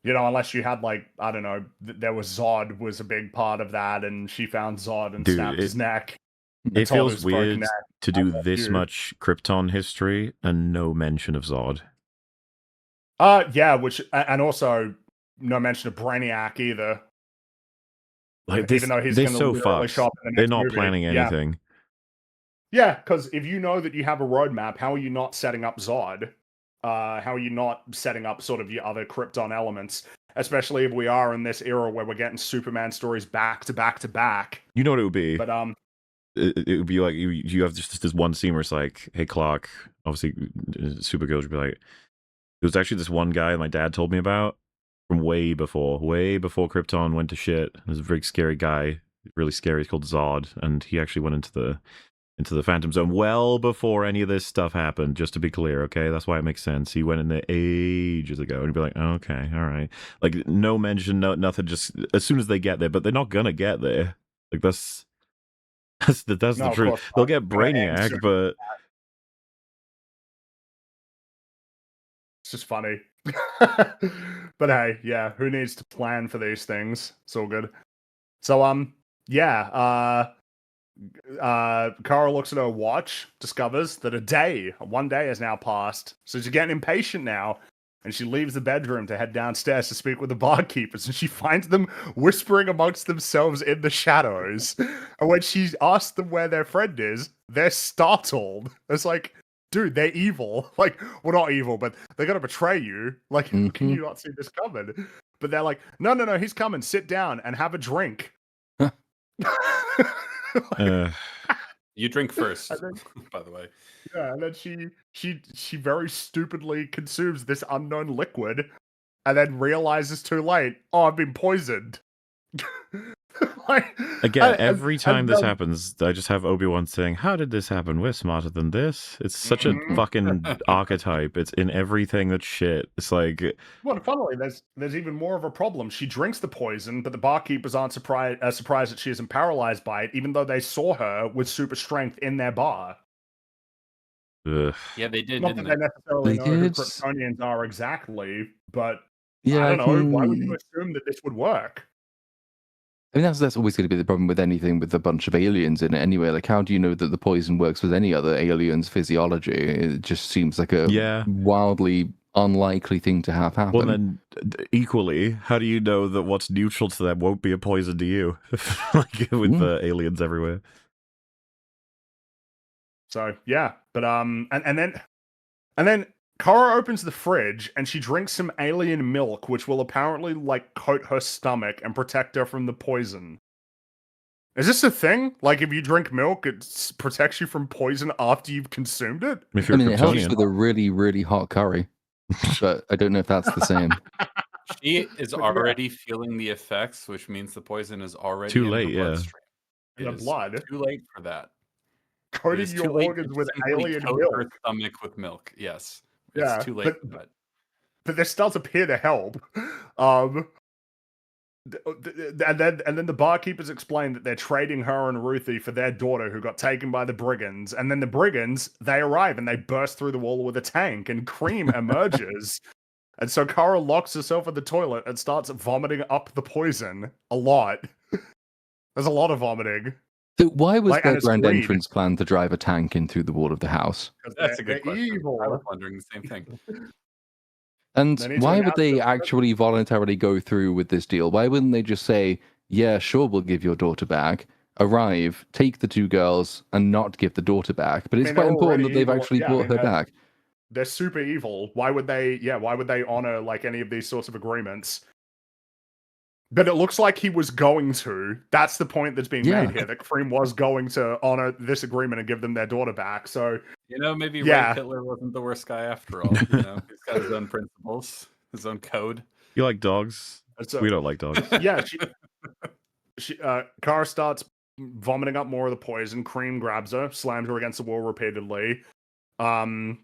Unless you had, I don't know, there was Zod was a big part of that, and she found Zod and snapped his neck. It feels weird to do this much Krypton history and no mention of Zod. Yeah, and also no mention of Brainiac either. Even though he's so fucked, they're not planning anything. Yeah, because if you know that you have a roadmap, how are you not setting up Zod? How are you not setting up sort of your other Krypton elements? Especially if we are in this era where we're getting Superman stories back to back to back. You know what it would be? But it would be like you have just this one scene where it's like, hey, Clark, obviously Supergirl would be like, it was actually this one guy my dad told me about from way before Krypton went to shit. It was a very scary guy, really scary. He's called Zod, and he actually went into the Phantom Zone well before any of this stuff happened, just to be clear, okay? That's why it makes sense. He went in there ages ago, and you'd be like, okay, all right. Like, no mention, nothing, just as soon as they get there, but they're not gonna get there. Like, that's the truth. They'll get Brainiac, but... It's just funny. But hey, yeah, who needs to plan for these things? It's all good. So, Kara looks at her watch, discovers that one day has now passed. So she's getting impatient now, and she leaves the bedroom to head downstairs to speak with the barkeepers, and she finds them whispering amongst themselves in the shadows. And when she asks them where their friend is, they're startled. It's like, dude, they're evil. Like, well, not evil, but they're gonna betray you. Like, can you not see this coming? But they're like, no, he's coming. Sit down and have a drink. You drink first, by the way. Yeah, and then she very stupidly consumes this unknown liquid, and then realizes too late, oh, I've been poisoned. Like, Again, and- every and time this they'll- happens, I just have Obi-Wan saying, "How did this happen? We're smarter than this." It's such a Mhm. fucking archetype. It's in everything that's shit. It's like, Well, funnily, there's even more of a problem. She drinks the poison, but the barkeepers aren't surprised that she isn't paralyzed by it, even though they saw her with super strength in their bar. ugh. Yeah, they did, Not that didn't they they? necessarily They know who did. Kryptonians are exactly, but Yeah, I I don't know. Why would you can. assume that this would work? I mean, that's always going to be the problem with anything with a bunch of aliens in it anyway. Like, how do you know that the poison works with any other alien's physiology? It just seems like a Yeah. wildly unlikely thing to have happen. Well, then, equally, how do you know that what's neutral to them won't be a poison to you? Like with the aliens everywhere. So yeah, but and then Kara opens the fridge and she drinks some alien milk, which will apparently like coat her stomach and protect her from the poison. Is this a thing? Like, if you drink milk, it protects you from poison after you've consumed it? If I you're mean, it helps Kryptonian. with a really, really hot curry, but I don't know if that's the same. She is But yeah. already feeling the effects, which means the poison is already Too in late, her yeah. bloodstream. In It the is blood? Too late for that. It Coating is your too late to organs with simply alien coat milk. her stomach with milk. Yes, Yeah, it's too late for that. But this does appear to help. And then the barkeepers explain that they're trading her and Ruthie for their daughter who got taken by the brigands. And then the brigands, they arrive and they burst through the wall with a tank and Cream emerges. And so Kara locks herself in the toilet and starts vomiting up the poison a lot. There's a lot of vomiting. So why was Like, and their it's grand green. entrance plan to drive a tank in through the wall of the house? 'Cause That's a good they're question. I was evil. wondering the same thing. And They need to why would announce they that- actually voluntarily go through with this deal? Why wouldn't they just say, yeah, sure, we'll give your daughter back, arrive, take the two girls, and not give the daughter back? But it's mean, quite they're important that already they've evil. actually Yeah, I brought mean, her that- back. They're super evil. Why would they honor like any of these sorts of agreements? But it looks like he was going to. That's the point that's being Yeah. made here. That Cream was going to honor this agreement and give them their daughter back. So You know, maybe Yeah. Ray Hitler wasn't the worst guy after all. You know, he's got his own principles, his own code. You like dogs? So- We don't like dogs. yeah, Kara starts vomiting up more of the poison. Cream grabs her, slams her against the wall repeatedly. And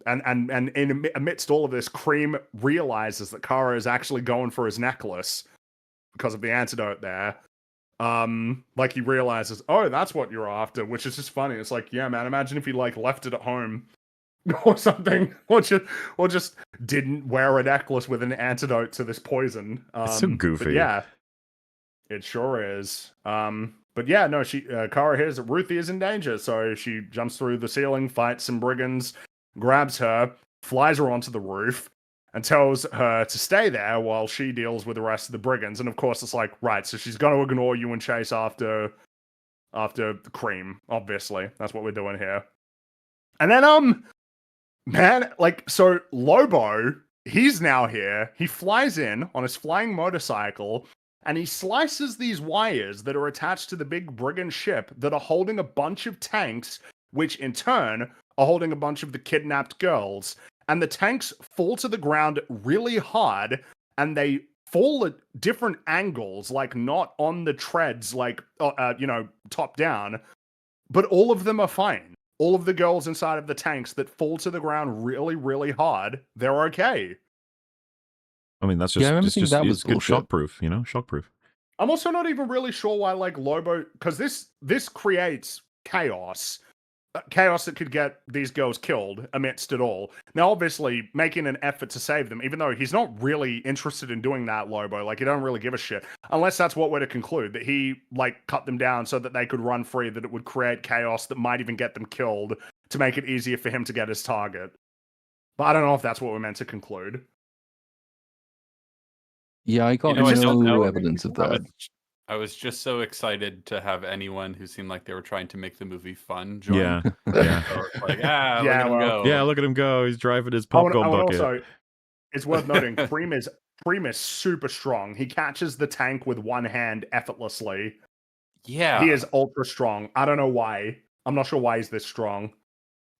amidst all of this, Cream realizes that Kara is actually going for his necklace because of the antidote there. Like he realizes, oh, that's what you're after, which is just funny. It's like, yeah, man, imagine if he like left it at home or something, or just didn't wear a necklace with an antidote to this poison. It's so goofy. But yeah, it sure is. But yeah, no, Kara hears that Ruthie is in danger, so she jumps through the ceiling, fights some brigands, grabs her, flies her onto the roof, and tells her to stay there while she deals with the rest of the brigands. And of course, it's like, right, so she's going to ignore you and chase after Cream. Obviously, that's what we're doing here. And then, man, like, so Lobo, he's now here. He flies in on his flying motorcycle. And he slices these wires that are attached to the big brigand ship that are holding a bunch of tanks, which in turn are holding a bunch of the kidnapped girls. And the tanks fall to the ground really hard, and they fall at different angles, like not on the treads, like, top down. But all of them are fine. All of the girls inside of the tanks that fall to the ground really, really hard, they're okay. I mean, that's Yeah, I just, remember it's thinking just that it's was good bullshit. shockproof, you know, shockproof. I'm also not even really sure why, like, Lobo, because this creates chaos that could get these girls killed amidst it all. Now, obviously, making an effort to save them, even though he's not really interested in doing that, Lobo, like, he don't really give a shit, unless that's what we're to conclude, that he, like, cut them down so that they could run free, that it would create chaos that might even get them killed to make it easier for him to get his target. But I don't know if that's what we're meant to conclude. Yeah, I got You know, I don't no know. evidence of that. I was just so excited to have anyone who seemed like they were trying to make the movie fun join. Yeah, yeah, So it's like, look Yeah, at him well, go. yeah. Look at him go. He's driving his I would popcorn bucket. also, it's worth noting, Cream is super strong. He catches the tank with one hand effortlessly. Yeah. He is ultra strong. I don't know why. I'm not sure why he's this strong.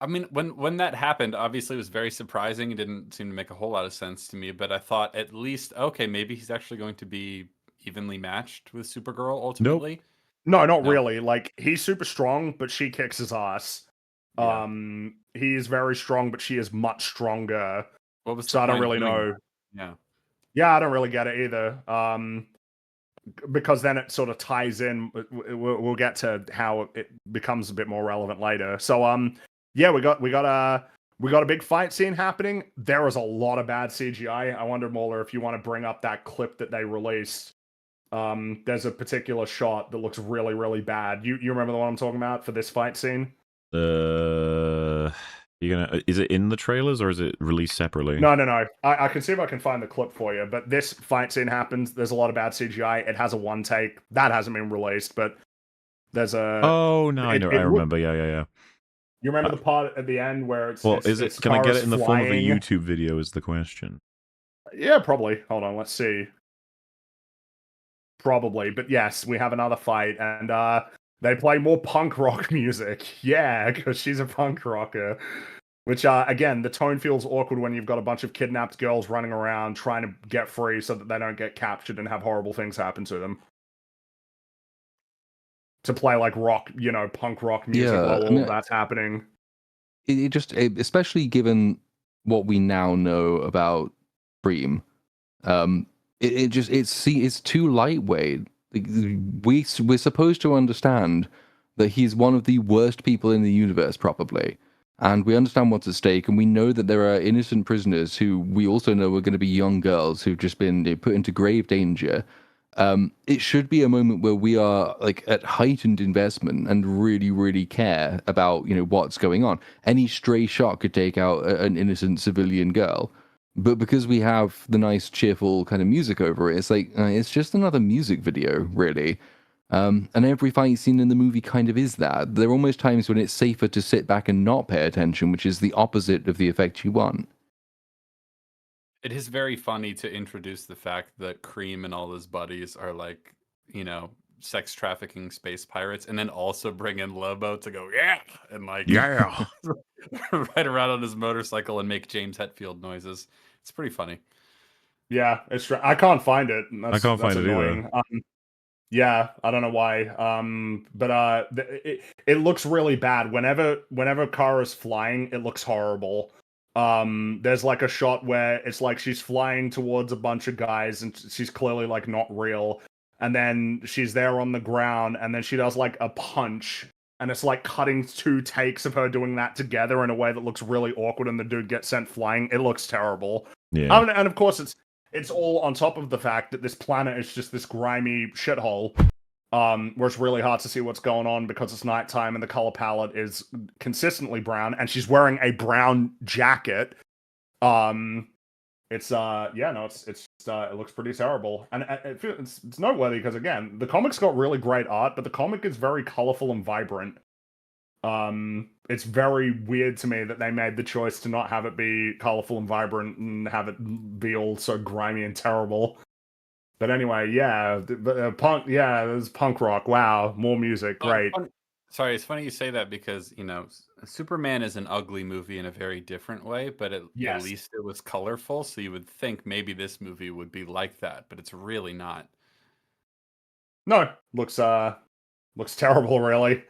I mean, when that happened, obviously it was very surprising. It didn't seem to make a whole lot of sense to me, but I thought at least, okay, maybe he's actually going to be, evenly matched with Supergirl ultimately. No, not No. really. Like, he's super strong, but she kicks his ass. Yeah. He is very strong, but she is much stronger. What was So the I don't point of really doing know. that? Yeah. Yeah, I don't really get it either. Because then it sort of ties in. We'll get to how it becomes a bit more relevant later. So yeah, we got a big fight scene happening. There was a lot of bad CGI. I wonder, Moeller, if you want to bring up that clip that they released. There's a particular shot that looks really, really bad. You remember the one I'm talking about for this fight scene? Is it in the trailers or is it released separately? No. I can see if I can find the clip for you. But this fight scene happens. There's a lot of bad CGI. It has a one take that hasn't been released, but there's a. Oh no, I know. I remember. Yeah. You remember the part at the end where it's Well, it's can I get it in the form of a flying? YouTube video? Is the question? Yeah, probably. Hold on, let's see. Probably, but yes, we have another fight, and they play more punk rock music. Yeah, because she's a punk rocker. Which, again, the tone feels awkward when you've got a bunch of kidnapped girls running around trying to get free so that they don't get captured and have horrible things happen to them. To play like rock, punk rock music while all of that's happening. Especially given what we now know about Bream, it's too lightweight. We're supposed to understand that he's one of the worst people in the universe, probably. And we understand what's at stake, and we know that there are innocent prisoners who we also know are going to be young girls who've just been put into grave danger. It should be a moment where we are like at heightened investment and really, really care about what's going on. Any stray shot could take out an innocent civilian girl, but because we have the nice, cheerful kind of music over it, it's like it's just another music video, really. And every fight scene in the movie kind of is that. There are almost times when it's safer to sit back and not pay attention, which is the opposite of the effect you want. It is very funny to introduce the fact that Cream and all his buddies are like, sex trafficking space pirates, and then also bring in Lobo to go, yeah, and like, yeah, ride around on his motorcycle and make James Hetfield noises. It's pretty funny. Yeah, it's true. I can't find it. I can't find it either. Yeah, I don't know why. But it looks really bad. Whenever Kara's flying, it looks horrible. There's like a shot where it's like she's flying towards a bunch of guys and she's clearly like not real. And then she's there on the ground and then she does like a punch and it's like cutting 2 takes of her doing that together in a way that looks really awkward and the dude gets sent flying. It looks terrible. Yeah. And of course it's all on top of the fact that this planet is just this grimy shithole, where it's really hard to see what's going on because it's nighttime and the color palette is consistently brown, and she's wearing a brown jacket. It looks pretty terrible, and it's noteworthy because again, the comic's got really great art, but the comic is very colorful and vibrant. It's very weird to me that they made the choice to not have it be colorful and vibrant and have it be all so grimy and terrible. But anyway, yeah, there's punk rock. Wow, more music, great. Sorry, it's funny you say that because Superman is an ugly movie in a very different way, but at least it was colorful, so you would think maybe this movie would be like that, but it's really not. No, looks terrible, really.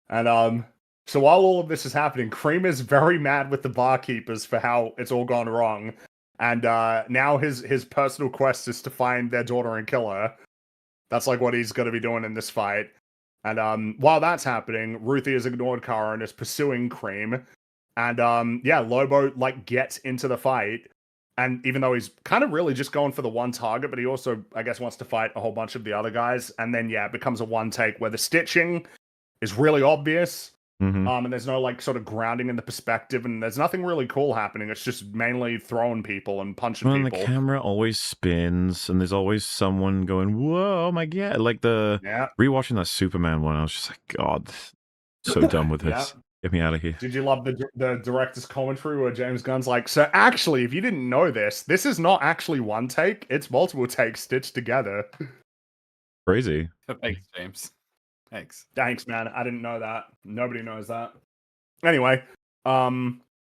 And so while all of this is happening, Cream is very mad with the barkeepers for how it's all gone wrong. And now his personal quest is to find their daughter and kill her. That's like what he's going to be doing in this fight. And while that's happening, Ruthie has ignored Kara and is pursuing Cream. And Lobo like gets into the fight. And even though he's kind of really just going for the one target, but he also, I guess, wants to fight a whole bunch of the other guys. And then, it becomes a one take where the stitching is really obvious. Mm-hmm. And there's no like sort of grounding in the perspective, and there's nothing really cool happening. It's just mainly throwing people and punching people. And the camera always spins, and there's always someone going, "Whoa, oh my god!" Like rewatching that Superman one, I was just like, "God, so done with this. Get me out of here." Did you love the director's commentary where James Gunn's like, "So actually, if you didn't know this is not actually one take; it's multiple takes stitched together." Crazy. Thanks, James. Thanks, man. I didn't know that. Nobody knows that. Anyway,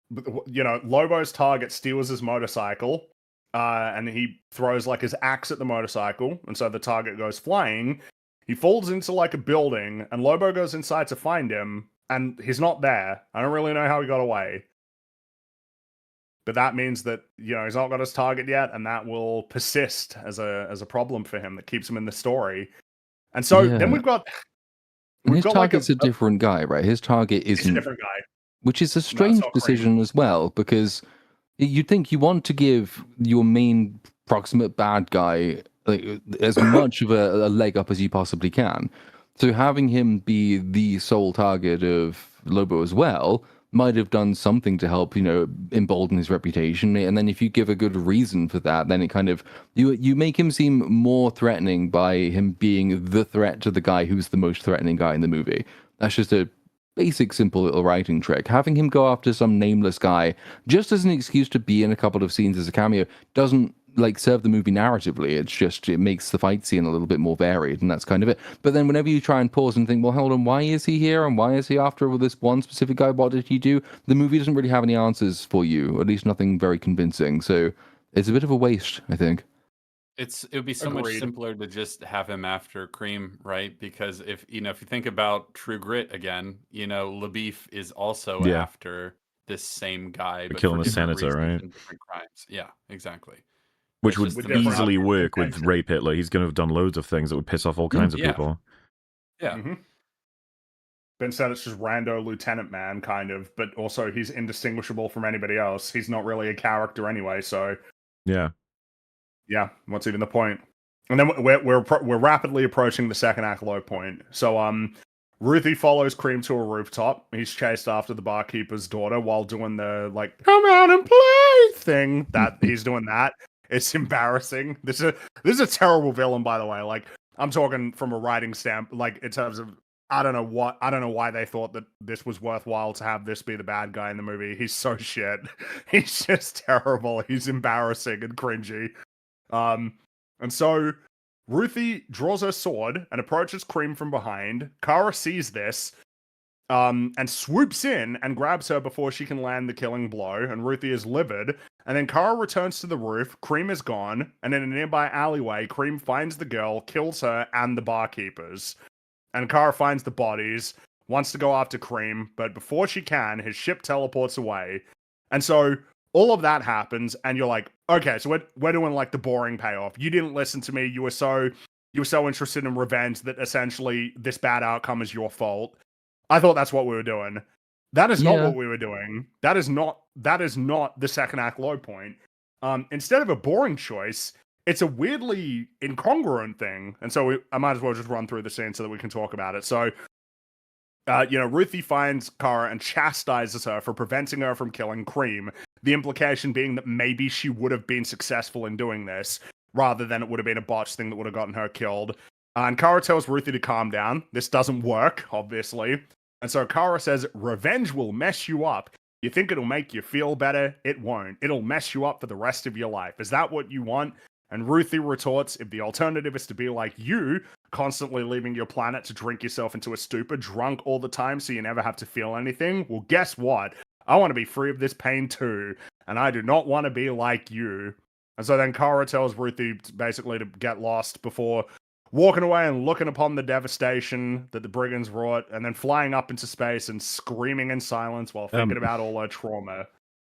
Lobo's target steals his motorcycle, and he throws like his axe at the motorcycle, and so the target goes flying. He falls into like a building, and Lobo goes inside to find him, and he's not there. I don't really know how he got away. But that means that, you know, he's not got his target yet, and that will persist as a problem for him that keeps him in the story. And so then we've got his target's like a different guy, right? His target isn't a different guy, which is a strange decision as well, because you'd think you want to give your main proximate bad guy like as much of a leg up as you possibly can. So having him be the sole target of Lobo as well might have done something to help, you know, embolden his reputation. And then if you give a good reason for that, then it kind of you make him seem more threatening by him being the threat to the guy who's the most threatening guy in the movie. That's just a basic, simple little writing trick. Having him go after some nameless guy just as an excuse to be in a couple of scenes as a cameo doesn't like serve the movie narratively. It's just, it makes the fight scene a little bit more varied, and that's kind of it. But then whenever you try and pause and think, well, hold on, why is he here and why is he after this one specific guy? What did he do? The movie doesn't really have any answers for you, or at least nothing very convincing. So it's a bit of a waste, I think. It would be so much simpler to just have him after Cream, right? Because if you think about True Grit again, you know, LaBeef is also after this same guy, but killing for the different senator, reasons right? and different crimes. Yeah, exactly. Which would easily work with intention. Rape Hitler. He's going to have done loads of things that would piss off all kinds of people. Yeah. Mm-hmm. But instead, it's just rando Lieutenant Man, kind of, but also he's indistinguishable from anybody else. He's not really a character anyway, so Yeah. What's even the point? And then we're rapidly approaching the second act low point. So Ruthie follows Cream to a rooftop. He's chased after the barkeeper's daughter while doing the like "come out and play" thing. That he's doing that. It's embarrassing. This is a terrible villain, by the way. Like, I'm talking from a writing stamp, like in terms of I don't know why they thought that this was worthwhile to have this be the bad guy in the movie. He's so shit. He's just terrible. He's embarrassing and cringy. And so Ruthie draws her sword and approaches Cream from behind. Kara sees this, and swoops in and grabs her before she can land the killing blow, and Ruthie is livid. And then Kara returns to the roof, Cream is gone, and in a nearby alleyway, Cream finds the girl, kills her and the barkeepers. And Kara finds the bodies, wants to go after Cream, but before she can, his ship teleports away. And so all of that happens, and you're like, okay, so we're doing like the boring payoff. You didn't listen to me, you were so interested in revenge that essentially this bad outcome is your fault. I thought that's what we were doing. That is not what we were doing. That is not the second act low point. Instead of a boring choice, it's a weirdly incongruent thing. And so I might as well just run through the scene so that we can talk about it. So, Ruthie finds Kara and chastises her for preventing her from killing Cream. The implication being that maybe she would have been successful in doing this, rather than it would have been a botched thing that would have gotten her killed. And Kara tells Ruthie to calm down. This doesn't work, obviously. And so Kara says, revenge will mess you up. You think it'll make you feel better? It won't. It'll mess you up for the rest of your life. Is that what you want? And Ruthie retorts, if the alternative is to be like you, constantly leaving your planet to drink yourself into a stupor, drunk all the time so you never have to feel anything, well, guess what? I want to be free of this pain too, and I do not want to be like you. And so then Kara tells Ruthie basically to get lost before walking away and looking upon the devastation that the brigands wrought, and then flying up into space and screaming in silence while thinking about all her trauma.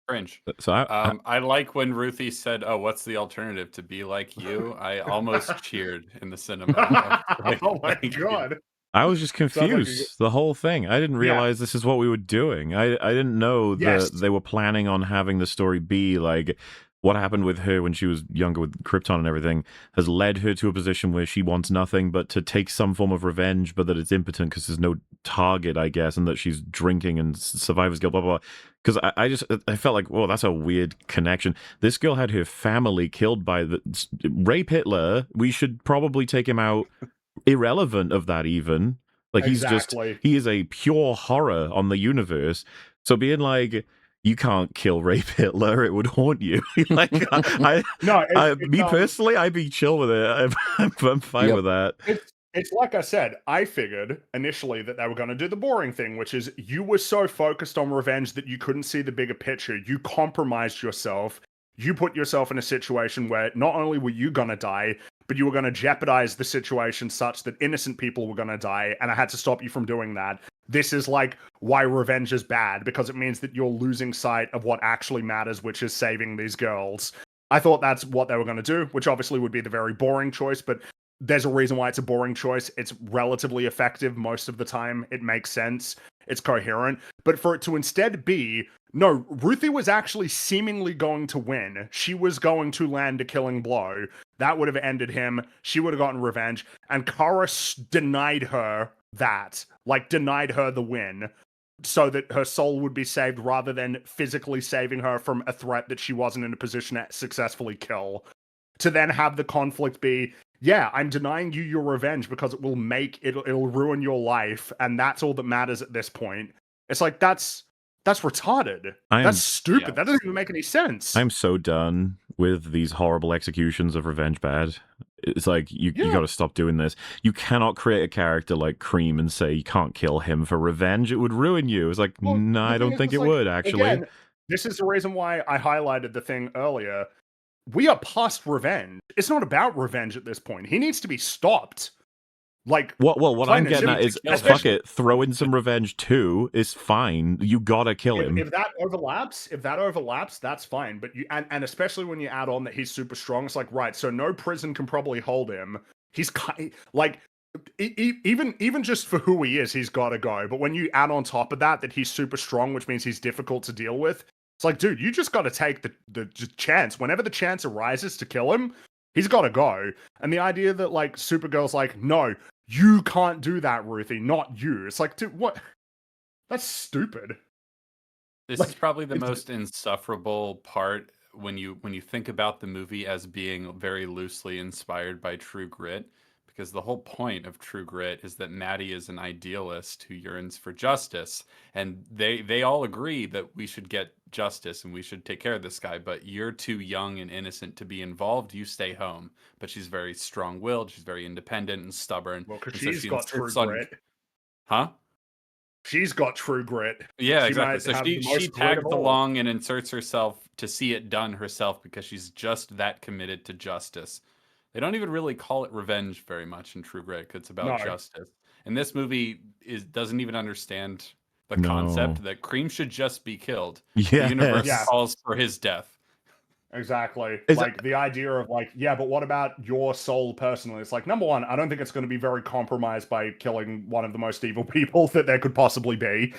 Cringe. So I like when Ruthie said, "Oh, what's the alternative to be like you?" I almost cheered in the cinema. Oh my god! I was just confused the whole thing. I didn't realize this is what we were doing. I didn't know that they were planning on having the story be like what happened with her when she was younger with Krypton and everything has led her to a position where she wants nothing but to take some form of revenge, but that it's impotent because there's no target, I guess, and that she's drinking and survivor's guilt, blah, blah, blah. Because I felt like, whoa, that's a weird connection. This girl had her family killed by the Rape Hitler. We should probably take him out. Irrelevant of that even. Like, he is a pure horror on the universe. So being like, you can't kill Rape Hitler, it would haunt you. Like, personally, I'd be chill with it. I'm fine with that. It's like I said, I figured initially that they were going to do the boring thing, which is you were so focused on revenge that you couldn't see the bigger picture. You compromised yourself. you put yourself in a situation where not only were you gonna die, but you were gonna jeopardize the situation such that innocent people were gonna die, and I had to stop you from doing that. This is like why revenge is bad, because it means that you're losing sight of what actually matters, which is saving these girls. I thought that's what they were going to do, which obviously would be the very boring choice, but there's a reason why it's a boring choice. It's relatively effective most of the time. It makes sense. It's coherent. But for it to instead be, no, Ruthie was actually seemingly going to win. She was going to land a killing blow. That would have ended him. She would have gotten revenge. And Kara denied her that. Like, denied her the win, so that her soul would be saved rather than physically saving her from a threat that she wasn't in a position to successfully kill. To then have the conflict be, yeah, I'm denying you your revenge because it will it'll ruin your life, and that's all that matters at this point. It's like, that's retarded. That's stupid. Yeah. That doesn't even make any sense. I'm so done with these horrible executions of revenge bad. It's like, you got to stop doing this. You cannot create a character like Cream and say you can't kill him for revenge. It would ruin you. It's like, Well, no, I don't think it would, actually. Again, this is the reason why I highlighted the thing earlier. We are past revenge. It's not about revenge at this point. He needs to be stopped. Like, what I'm getting at is, especially- fuck it, throw in some revenge too is fine. You gotta kill him. If that overlaps, that's fine. But and especially when you add on that he's super strong, it's like, right, so no prison can probably hold him. He's like, even just for who he is, he's got to go. But when you add on top of that he's super strong, which means he's difficult to deal with, it's like, dude, you just got to take the chance. Whenever the chance arises to kill him, he's got to go. And the idea that, like, Supergirl's like, no, you can't do that, Ruthie, not you. It's like, dude, what? That's stupid. This is probably the most insufferable part when you think about the movie as being very loosely inspired by True Grit, because the whole point of True Grit is that Maddie is an idealist who yearns for justice, and they all agree that we should get justice and we should take care of this guy, but you're too young and innocent to be involved, you stay home. But she's very strong-willed, she's very independent and stubborn. Well, because and she's got True insists on- Grit. Huh? She's got True Grit. Yeah, She exactly. might So have the she most grit tags of all. along and inserts herself to see it done herself because she's just that committed to justice. They don't even really call it revenge very much in True Grit, 'cause it's about No. justice. And this movie doesn't even understand the No. concept that Cream should just be killed. Yeah. The universe Yeah. calls for his death. Exactly. Is like, the idea of, like, yeah, but what about your soul personally? It's like, number one, I don't think it's going to be very compromised by killing one of the most evil people that there could possibly be.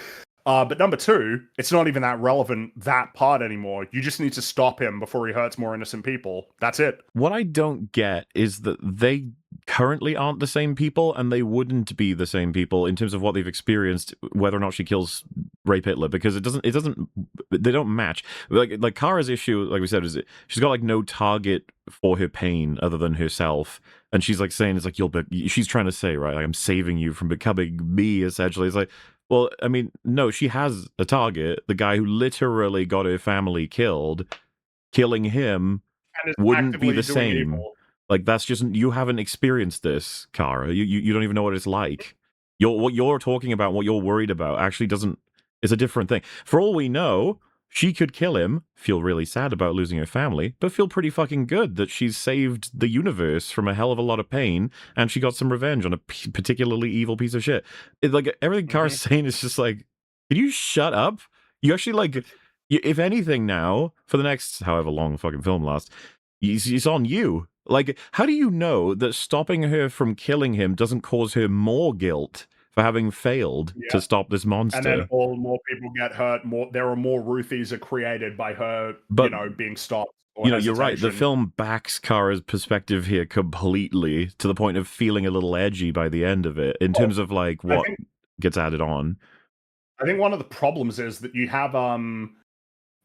But number two, it's not even that relevant, that part anymore. You just need to stop him before he hurts more innocent people. That's it. What I don't get is that they currently aren't the same people, and they wouldn't be the same people in terms of what they've experienced, whether or not she kills Rape Hitler, because they don't match. Like Kara's issue, like we said, is she's got like no target for her pain other than herself, and she's like saying, it's like, she's trying to say, right, like, I'm saving you from becoming me, essentially. It's like, well, I mean, no, she has a target, the guy who literally got her family killed. Killing him And is wouldn't be actively the doing same. evil. Like, that's just, you haven't experienced this, Kara. You don't even know what it's like. What you're talking about, what you're worried about, actually it's a different thing. For all we know, she could kill him, feel really sad about losing her family, but feel pretty fucking good that she's saved the universe from a hell of a lot of pain, and she got some revenge on a particularly evil piece of shit. Like, everything Kara's saying is just like, can you shut up? You actually, like, if anything now, for the next however long the fucking film lasts, it's on you. Like, how do you know that stopping her from killing him doesn't cause her more guilt for having failed to stop this monster? And then more people get hurt. There are more Ruthies are created by her, But, being stopped. Or you're right. The hesitation. film backs Kara's perspective here completely, to the point of feeling a little edgy by the end of it, in terms of, like, what gets added on. I think one of the problems is that you have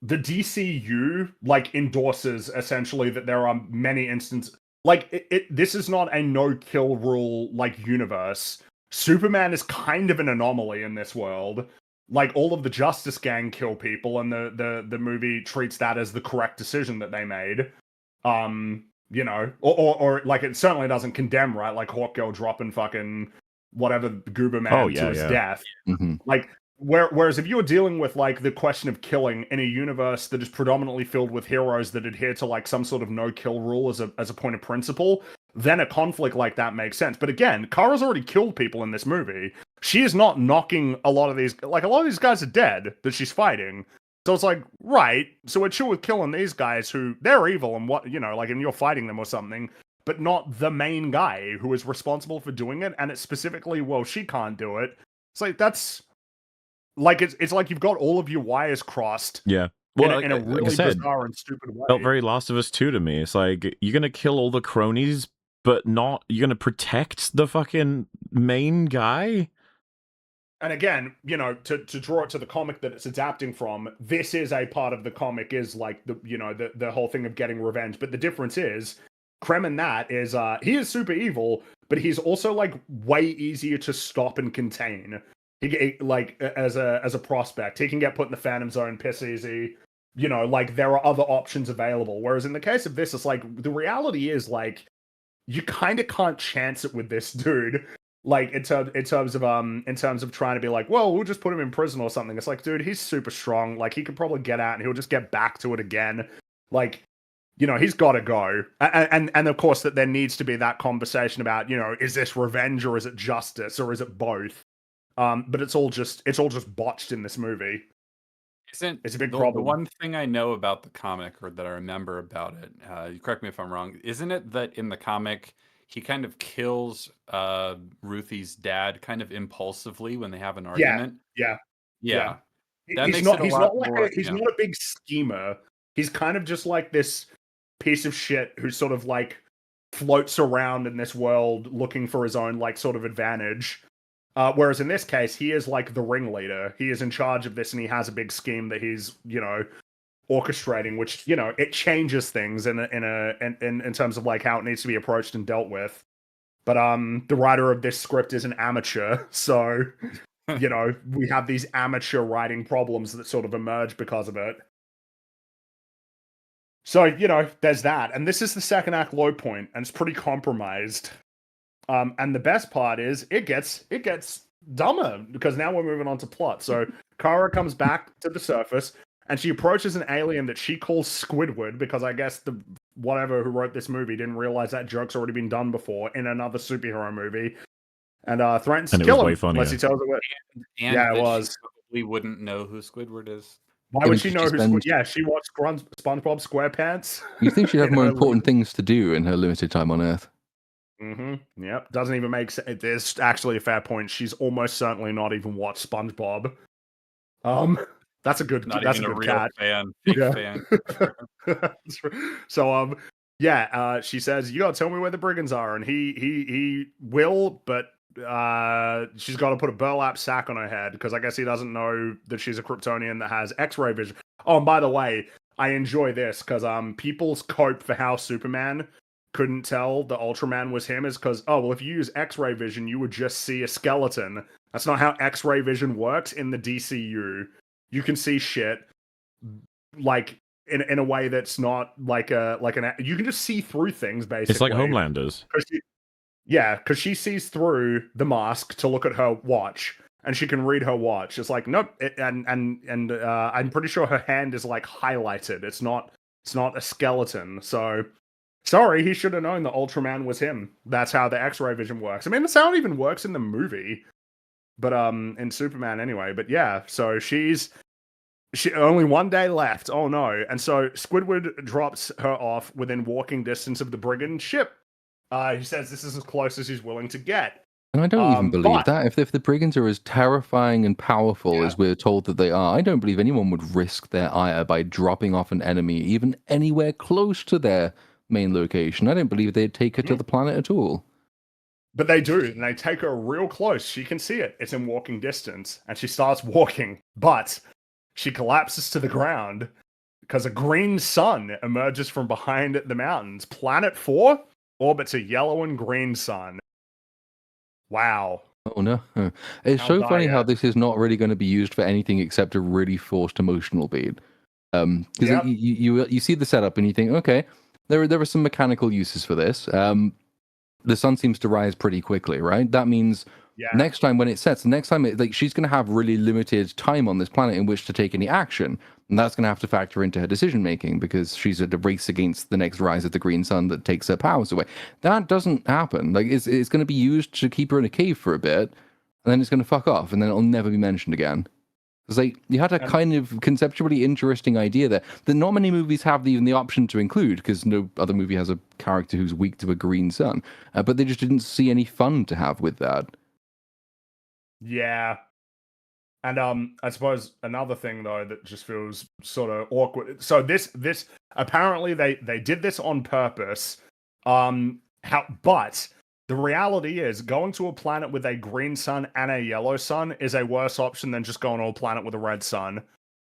the DCU, like, endorses essentially that there are many instances, like, this is not a no-kill rule, like, universe. Superman is kind of an anomaly in this world. Like, all of the Justice Gang kill people, and the movie treats that as the correct decision that they made. Or like, it certainly doesn't condemn, right? Like, Hawkgirl dropping fucking whatever Goober Man to his death. Mm-hmm. Like, Whereas if you're dealing with like the question of killing in a universe that is predominantly filled with heroes that adhere to like some sort of no-kill rule as a point of principle, then a conflict like that makes sense. But again, Kara's already killed people in this movie. She is not knocking a lot of these guys are dead that she's fighting. So it's like, right, so we're chill with killing these guys who they're evil and what, you know, like, and you're fighting them or something, but not the main guy who is responsible for doing it. And it's specifically, well, she can't do it. It's like, that's like, it's like you've got all of your wires crossed. Yeah. Well, in a really like I said, bizarre and stupid way. Felt very Last of Us 2 to me. It's like, you're going to kill all the cronies, but not, you're going to protect the fucking main guy? And again, you know, to draw it to the comic that it's adapting from, this is a part of the comic is like the whole thing of getting revenge. But the difference is, Krem in that is he is super evil, but he's also like way easier to stop and contain. He like as a prospect, he can get put in the Phantom Zone piss easy. You know, like there are other options available. Whereas in the case of this, it's like the reality is like you kind of can't chance it with this dude. Like in terms of trying to be like, well, we'll just put him in prison or something. It's like, dude, he's super strong. Like he could probably get out and he'll just get back to it again. Like, you know, he's got to go. And of course that there needs to be that conversation about, you know, is this revenge or is it justice or is it both? But it's all just botched in this movie. It's a big problem. The one thing I know about the comic, or that I remember about it, you correct me if I'm wrong, isn't it that in the comic he kind of kills Ruthie's dad kind of impulsively when they have an argument? Yeah. That He's makes not it a lot like more, he's not a big schemer. He's kind of just like this piece of shit who sort of like floats around in this world looking for his own like sort of advantage. Whereas in this case, he is like the ringleader. He is in charge of this, and he has a big scheme that he's, you know, orchestrating, which, you know, it changes things in terms of like how it needs to be approached and dealt with. But the writer of this script is an amateur, so you know, we have these amateur writing problems that sort of emerge because of it. So, you know, there's that. And this is the second act low point, and it's pretty compromised. And the best part is it gets dumber, because now we're moving on to plot. So Kara comes back to the surface, and she approaches an alien that she calls Squidward, because I guess the whatever who wrote this movie didn't realize that joke's already been done before in another superhero movie, and threatens to kill him unless he tells her what. And yeah, it was. She probably wouldn't know who Squidward is. Why would she know who Squidward? Yeah, she watched SpongeBob SquarePants. You think she'd have more important things to do in her limited time on Earth? Mm-hmm. Yep. Doesn't even make sense. There's actually a fair point. She's almost certainly not even watched SpongeBob. That's a good. Not that's even a good real cat. fan. Big fan. So she says, "You gotta tell me where the brigands are," and he will, but she's got to put a burlap sack on her head, because I guess he doesn't know that she's a Kryptonian that has X-ray vision. Oh, and by the way, I enjoy this because people's cope for how Superman couldn't tell the Ultraman was him is because, oh, well, if you use X-ray vision, you would just see a skeleton. That's not how X-ray vision works in the DCU. You can see shit like in a way that's not like you can just see through things, basically. It's like Homelanders. Because she sees through the mask to look at her watch, and she can read her watch. It's like, nope, and I'm pretty sure her hand is like highlighted. It's not a skeleton. So sorry, he should have known the Ultraman was him. That's how the X-ray vision works. I mean, that's how it even works in the movie, but in Superman anyway. But yeah, so she only one day left. Oh no! And so Squidward drops her off within walking distance of the brigand ship. He says this is as close as he's willing to get. And I don't even believe that. If the brigands are as terrifying and powerful as we're told that they are, I don't believe anyone would risk their ire by dropping off an enemy even anywhere close to their main location. I don't believe they'd take her to the planet at all. But they do, and they take her real close. She can see it. It's in walking distance, and she starts walking, but she collapses to the ground because a green sun emerges from behind the mountains. Planet 4 orbits a yellow and green sun. Wow. Oh no. It's so funny how this is not really going to be used for anything except a really forced emotional beat. Because you see the setup and you think, okay, there are some mechanical uses for this. The sun seems to rise pretty quickly, right? That means Yeah. Next time when it sets, she's going to have really limited time on this planet in which to take any action. And that's going to have to factor into her decision making because she's at a race against the next rise of the green sun that takes her powers away. That doesn't happen. Like it's going to be used to keep her in a cave for a bit, and then it's going to fuck off, and then it'll never be mentioned again. It's like you had a kind of conceptually interesting idea there that not many movies have even the option to include because no other movie has a character who's weak to a green sun. But they just didn't see any fun to have with that. Yeah. And I suppose another thing though that just feels sort of awkward. So this apparently they did this on purpose. But the reality is going to a planet with a green sun and a yellow sun is a worse option than just going to a planet with a red sun.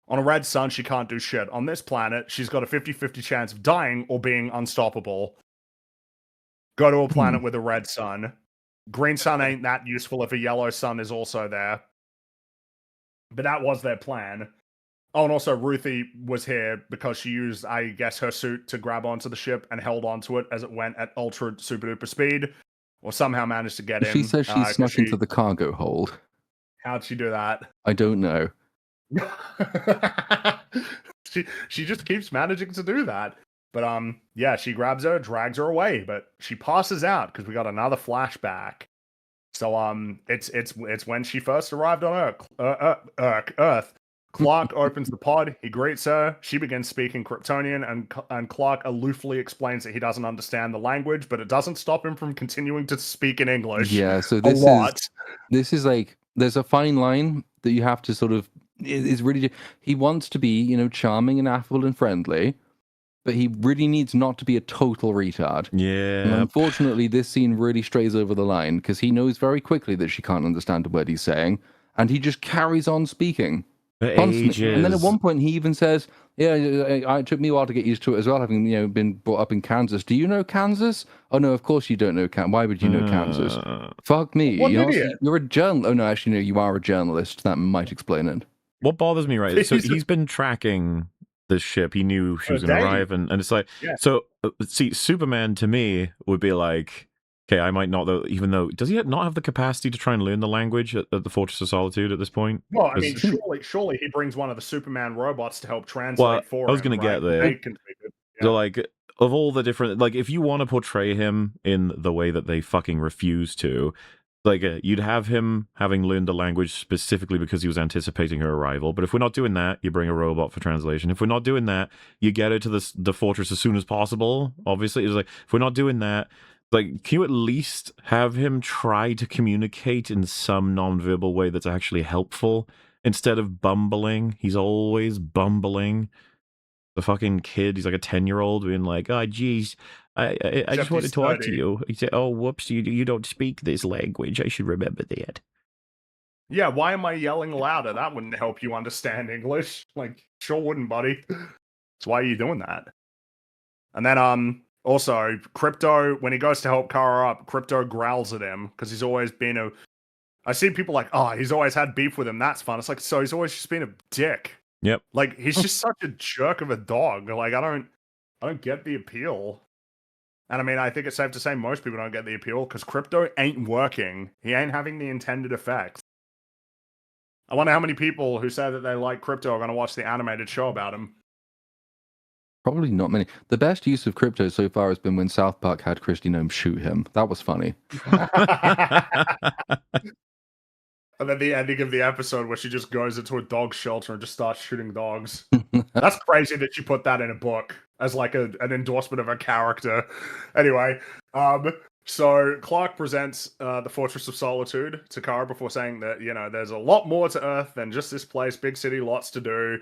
On a red sun, she can't do shit. On this planet, she's got a 50-50 chance of dying or being unstoppable. Go to a planet with a red sun. Green sun ain't that useful if a yellow sun is also there. But that was their plan. Oh, and also Ruthie was here because she used, I guess, her suit to grab onto the ship and held onto it as it went at ultra super duper speed, or somehow managed to get in. She says she snuck into the cargo hold. How'd she do that? I don't know. she just keeps managing to do that. But yeah, she grabs her, drags her away, but she passes out because we got another flashback. So it's when she first arrived on Earth. Clark opens the pod. He greets her. She begins speaking Kryptonian, and Clark aloofly explains that he doesn't understand the language, but it doesn't stop him from continuing to speak in English. Yeah, so this is like there's a fine line that you have to sort of. It's really he wants to be charming and affable and friendly, but he really needs not to be a total retard. Yeah. And unfortunately, this scene really strays over the line because he knows very quickly that she can't understand a word he's saying, and he just carries on speaking. Constantly. And then at one point he even says, "Yeah, it took me a while to get used to it as well, having been brought up in Kansas. Do you know Kansas? Oh no, of course you don't know Kansas. Why would you know Kansas? Fuck me. You're a journalist. Oh no, actually no, you are a journalist. That might explain it. What bothers me, right? So he's been tracking this ship. He knew she was going to arrive, and it's like, so see, Superman to me would be like, okay, I might not, though, even though, does he not have the capacity to try and learn the language at the Fortress of Solitude at this point? Well, I mean, surely he brings one of the Superman robots to help translate for him. I was going to get there. So, like, of all the different, like, if you want to portray him in the way that they fucking refuse to, like, you'd have him having learned the language specifically because he was anticipating her arrival. But if we're not doing that, you bring a robot for translation. If we're not doing that, you get her to the fortress as soon as possible. Obviously, it's like, if we're not doing that, like, can you at least have him try to communicate in some non-verbal way that's actually helpful instead of bumbling? He's always bumbling. The fucking kid, he's like a 10-year-old being like, oh, geez, I just want to talk to you. He said, oh, whoops, you don't speak this language. I should remember that. Yeah, why am I yelling louder? That wouldn't help you understand English. Like, sure wouldn't, buddy. So why are you doing that? And then, also, Crypto, when he goes to help Kara up, Crypto growls at him because he's always been I see people like, oh, he's always had beef with him. That's fun. It's like, so he's always just been a dick. Yep. Like, he's just such a jerk of a dog. Like, I don't get the appeal. And I mean, I think it's safe to say most people don't get the appeal because Crypto ain't working. He ain't having the intended effect. I wonder how many people who say that they like Crypto are going to watch the animated show about him. Probably not many. The best use of Crypto so far has been when South Park had Kristi Noem shoot him. That was funny. And then the ending of the episode where she just goes into a dog shelter and just starts shooting dogs. That's crazy that she put that in a book as like an endorsement of her character. Anyway, so Clark presents the Fortress of Solitude to Kara before saying that, there's a lot more to Earth than just this place. Big city, lots to do.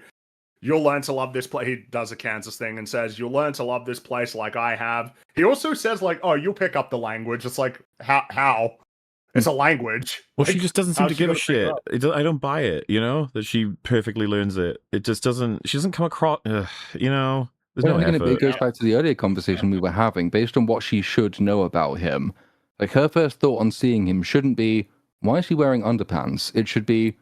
You'll learn to love this place. He does a Kansas thing and says, you'll learn to love this place like I have. He also says, like, oh, you'll pick up the language. It's like, how? It's a language. Well, like, she just doesn't seem to give a shit. I don't buy it, that she perfectly learns it. It just doesn't, she doesn't come across, there's no effort. It goes back to the earlier conversation we were having, based on what she should know about him. Like, her first thought on seeing him shouldn't be, why is he wearing underpants? It should be,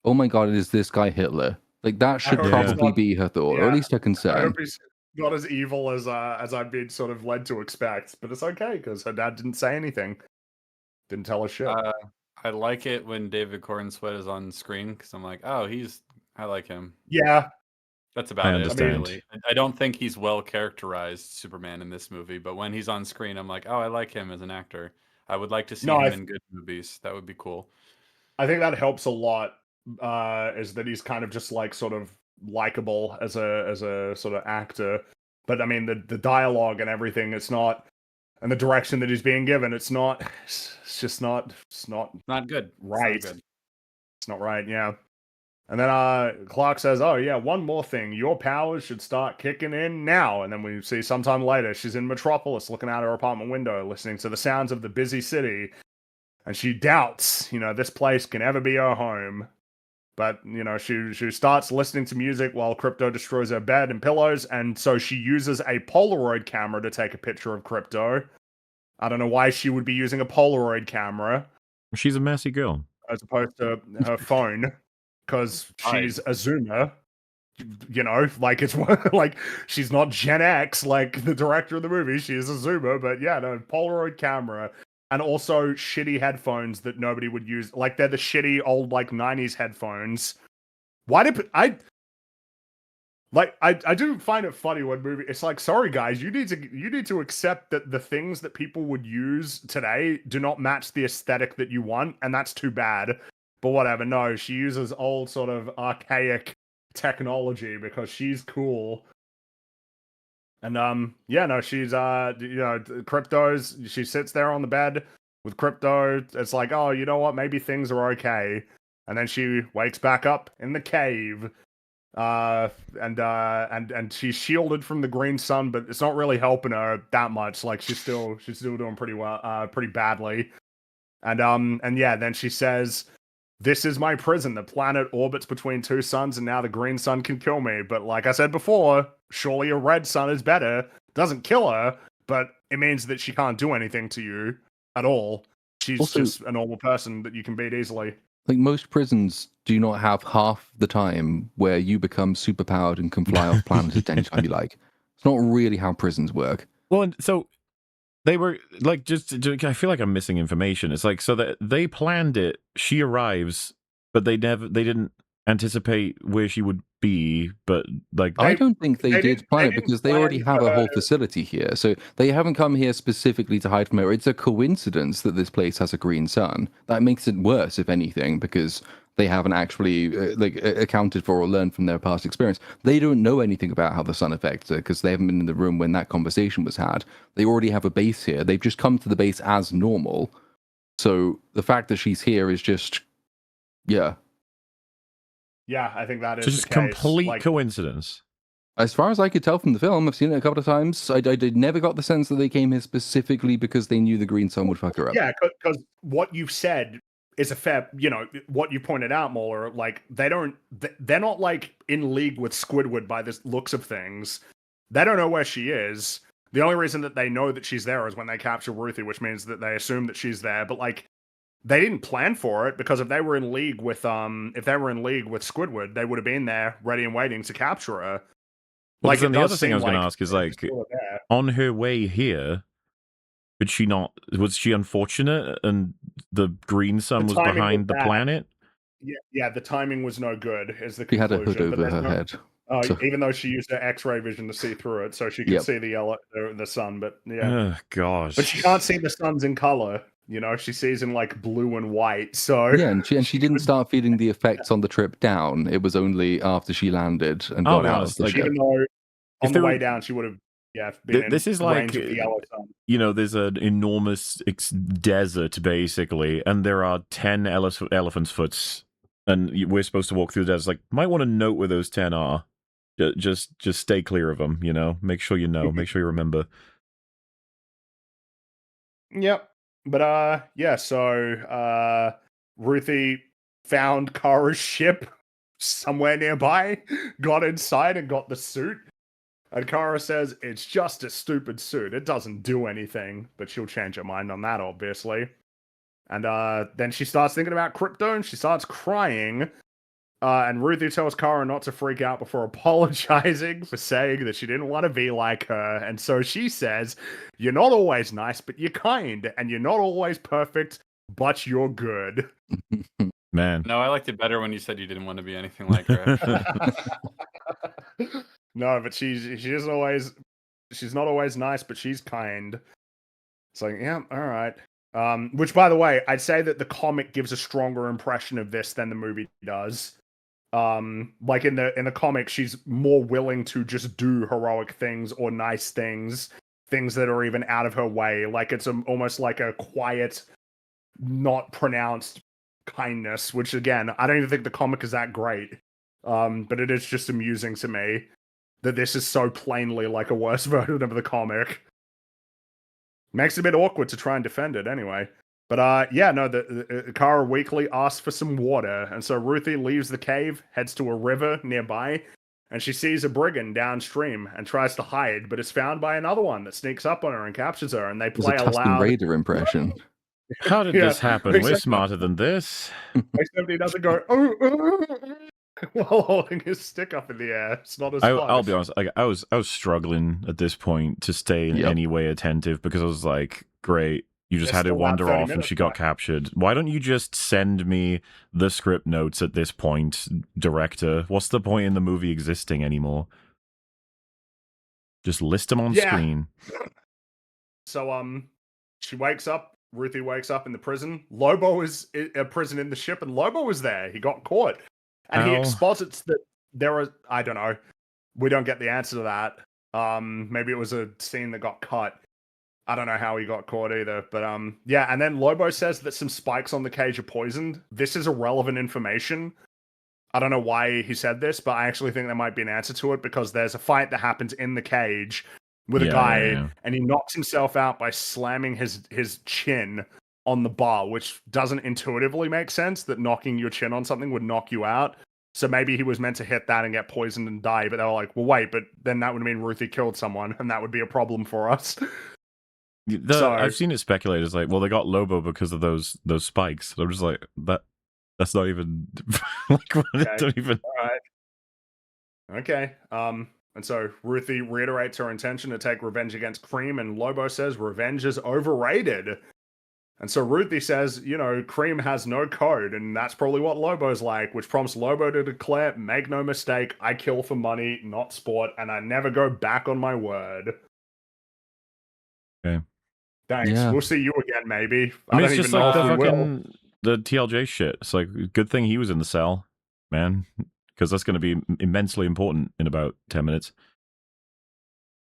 oh my god, is this guy Hitler? Like, that should probably be her thought, or at least her concern. I hope he's not as evil as I've been sort of led to expect, but it's okay, because her dad didn't say anything. Didn't tell her shit. I like it when David Cornsweet is on screen because I'm like, oh, I like him. Yeah, That's about it. understand. Really. I don't think he's well characterized Superman in this movie, but when he's on screen, I'm like, oh, I like him as an actor. I would like to see No, him in good movies. That would be cool. I think that helps a lot. Is that he's kind of just like sort of likable as a sort of actor, but I mean the dialogue and everything, it's not, and the direction that he's being given, it's not. It's just not. It's not Not good. right. It's not good. It's not right. Yeah. And then Clark says, "Oh yeah, one more thing. Your powers should start kicking in now." And then we see sometime later she's in Metropolis, looking out her apartment window, listening to the sounds of the busy city. And she doubts, this place can ever be her home. But, she starts listening to music while Crypto destroys her bed and pillows. And so she uses a Polaroid camera to take a picture of Crypto. I don't know why she would be using a Polaroid camera She's a messy girl. as opposed to her phone. Because she's a Zoomer. Like it's like she's not Gen X like the director of the movie. She is a Zoomer. But yeah, no, Polaroid camera. And also shitty headphones that nobody would use. Like, they're the shitty old, 90s headphones. Why did I do find it funny when movie... It's like, sorry, guys, you need to accept that the things that people would use today do not match the aesthetic that you want, and that's too bad. But whatever, no, she uses old sort of archaic technology because she's cool. And she's Crypto's. She sits there on the bed with Crypto. It's like, oh, you know what? Maybe things are okay. And then she wakes back up in the cave, and she's shielded from the green sun, but it's not really helping her that much. Like she's still doing pretty well, pretty badly. And then she says, "This is my prison. The planet orbits between two suns, and now the green sun can kill me. But like I said before, surely a red sun is better. Doesn't kill her, but it means that she can't do anything to you at all. She's Also, just a normal person that you can beat easily." Like most prisons do not have half the time where you become superpowered and can fly off planets anytime you like. It's not really how prisons work. Well, and so they were like, I feel like I'm missing information. It's like, so that they planned it. She arrives, but they didn't anticipate where she would be. But like, I don't think they did plan it didn't because they already plan have a whole facility here. So they haven't come here specifically to hide from her. It's a coincidence that this place has a green sun. That makes it worse, if anything, because they haven't actually accounted for or learned from their past experience. They don't know anything about how the sun affects her because they haven't been in the room when that conversation was had. They already have a base here. They've just come to the base as normal. So the fact that she's here is just, yeah. Yeah, I think that is just the case. complete coincidence. As far as I could tell from the film, I've seen it a couple of times. I never got the sense that they came here specifically because they knew the green sun would fuck her up. Yeah, because what you've said is a fair, what you pointed out, Moeller, like they're not like in league with Squidward by the looks of things. They don't know where she is. The only reason that they know that she's there is when they capture Ruthie, which means that they assume that she's there. But like, they didn't plan for it because if they were in league with Squidward, they would have been there, ready and waiting to capture her. Well, like, then the other thing I was going to ask is like, on her way here, was she unfortunate and the green sun was behind the planet? Yeah, the timing was no good, is the She conclusion. had a hood over her head. Even though she used her X-ray vision to see through it, so she could see the sun, but yeah. Oh, gosh. But she can't see the suns in color. She sees in like blue and white. So yeah, and she didn't start feeling the effects on the trip down. It was only after she landed and got out of the ship. Even though on the way down she would have been this is like, the yellow sun. There's an enormous desert basically, and there are 10 elephant's foots, and we're supposed to walk through the desert. Like, might want to note where those 10 are. Just stay clear of them. Make sure make sure you remember. Yep. But so Ruthie found Kara's ship somewhere nearby, got inside and got the suit. And Kara says, "It's just a stupid suit. It doesn't do anything." But she'll change her mind on that, obviously. And then she starts thinking about Crypto and she starts crying. And Ruthie tells Kara not to freak out before apologizing for saying that she didn't want to be like her. And so she says, "You're not always nice, but you're kind. And you're not always perfect, but you're good. Man. No, I liked it better when you said you didn't want to be anything like her. No, but she's not always nice, but she's kind. It's like, yeah, all right. Which, by the way, I'd say that the comic gives a stronger impression of this than the movie does. Like in the comic, she's more willing to just do heroic things or nice things that are even out of her way. Like it's almost like a quiet, not pronounced kindness. Which again, I don't even think the comic is that great. But it is just amusing to me that this is so plainly like a worse version of the comic. Makes it a bit awkward to try and defend it anyway. But yeah, no, the Kara weakly asks for some water, and so Ruthie leaves the cave, heads to a river nearby, and she sees a brigand downstream and tries to hide, but is found by another one that sneaks up on her and captures her, and they play a a Tusken loud Raider impression. How did Yeah, this happen? We're exactly. smarter than this. Except he doesn't go while holding his stick up in the air. It's not as fun. I'll be honest. Like I was struggling at this point to stay in any way attentive because I was like, great, you just It's had to still about wander 30 off and minutes she got back. captured. Why don't you just send me the script notes at this point, director? What's the point in the movie existing anymore? Just list them on screen. So she wakes up. Ruthie wakes up in the prison. Lobo is a prison in the ship, and Lobo was there. He got caught, and he How? exposits that there are. I don't know. We don't get the answer to that. Maybe it was a scene that got cut. I don't know how he got caught either. But yeah. And then Lobo says that some spikes on the cage are poisoned. This is irrelevant information. I don't know why he said this, but I actually think there might be an answer to it because there's a fight that happens in the cage with a guy, and he knocks himself out by slamming his chin on the bar, which doesn't intuitively make sense that knocking your chin on something would knock you out. So maybe he was meant to hit that and get poisoned and die, but they were like, well, wait, but then that would mean Ruthie killed someone, and that would be a problem for us. I've seen it speculated as like, well, they got Lobo because of those spikes. And I'm just like, that's not even like Okay. don't even. All right. Okay. And so Ruthie reiterates her intention to take revenge against Cream, and Lobo says revenge is overrated. And so Ruthie says, you know, Cream has no code, and that's probably what Lobo's like, which prompts Lobo to declare, make no mistake, I kill for money, not sport, and I never go back on my word. Okay. Thanks. Yeah. We'll see you again, maybe. I mean, don't it's just even know like the if we will. fucking the TLJ shit. It's like, good thing he was in the cell, man, because that's going to be immensely important in about 10 minutes.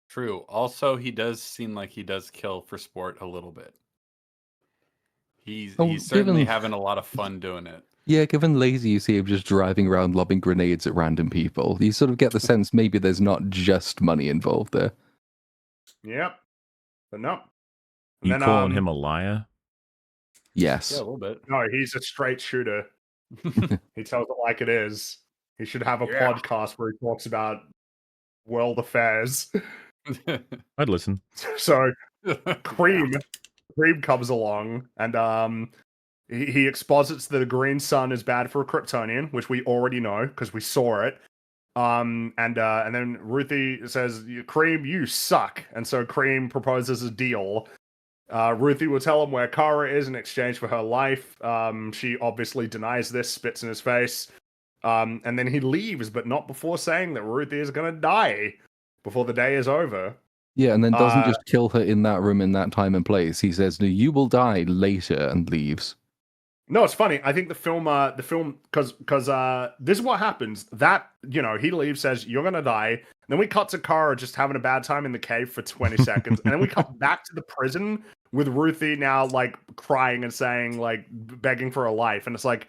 True. Also, he does seem like he does kill for sport a little bit. He's certainly having a lot of fun doing it. Yeah, given lazy, you see him just driving around lobbing grenades at random people. You sort of get the sense maybe there's not just money involved there. Yep. But no. You then, calling him a liar? Yes. Yeah, a little bit. No, he's a straight shooter. He tells it like it is. He should have a podcast where he talks about world affairs. I'd listen. So Cream comes along, and he exposits that a green sun is bad for a Kryptonian, which we already know because we saw it. And then Ruthie says, "Cream, you suck," and so Cream proposes a deal. Ruthie will tell him where Kara is in exchange for her life. She obviously denies this, spits in his face, and then he leaves, but not before saying that Ruthie is gonna die before the day is over. Yeah, and then doesn't just kill her in that room in that time and place. He says, "No, you will die later," and leaves. No, it's funny. I think the film, because this is what happens. That, you know, he leaves, says, you're going to die. And then we cut to Kara just having a bad time in the cave for 20 seconds. And then we cut back to the prison with Ruthie now, like, crying and saying, like, begging for her life. And it's like,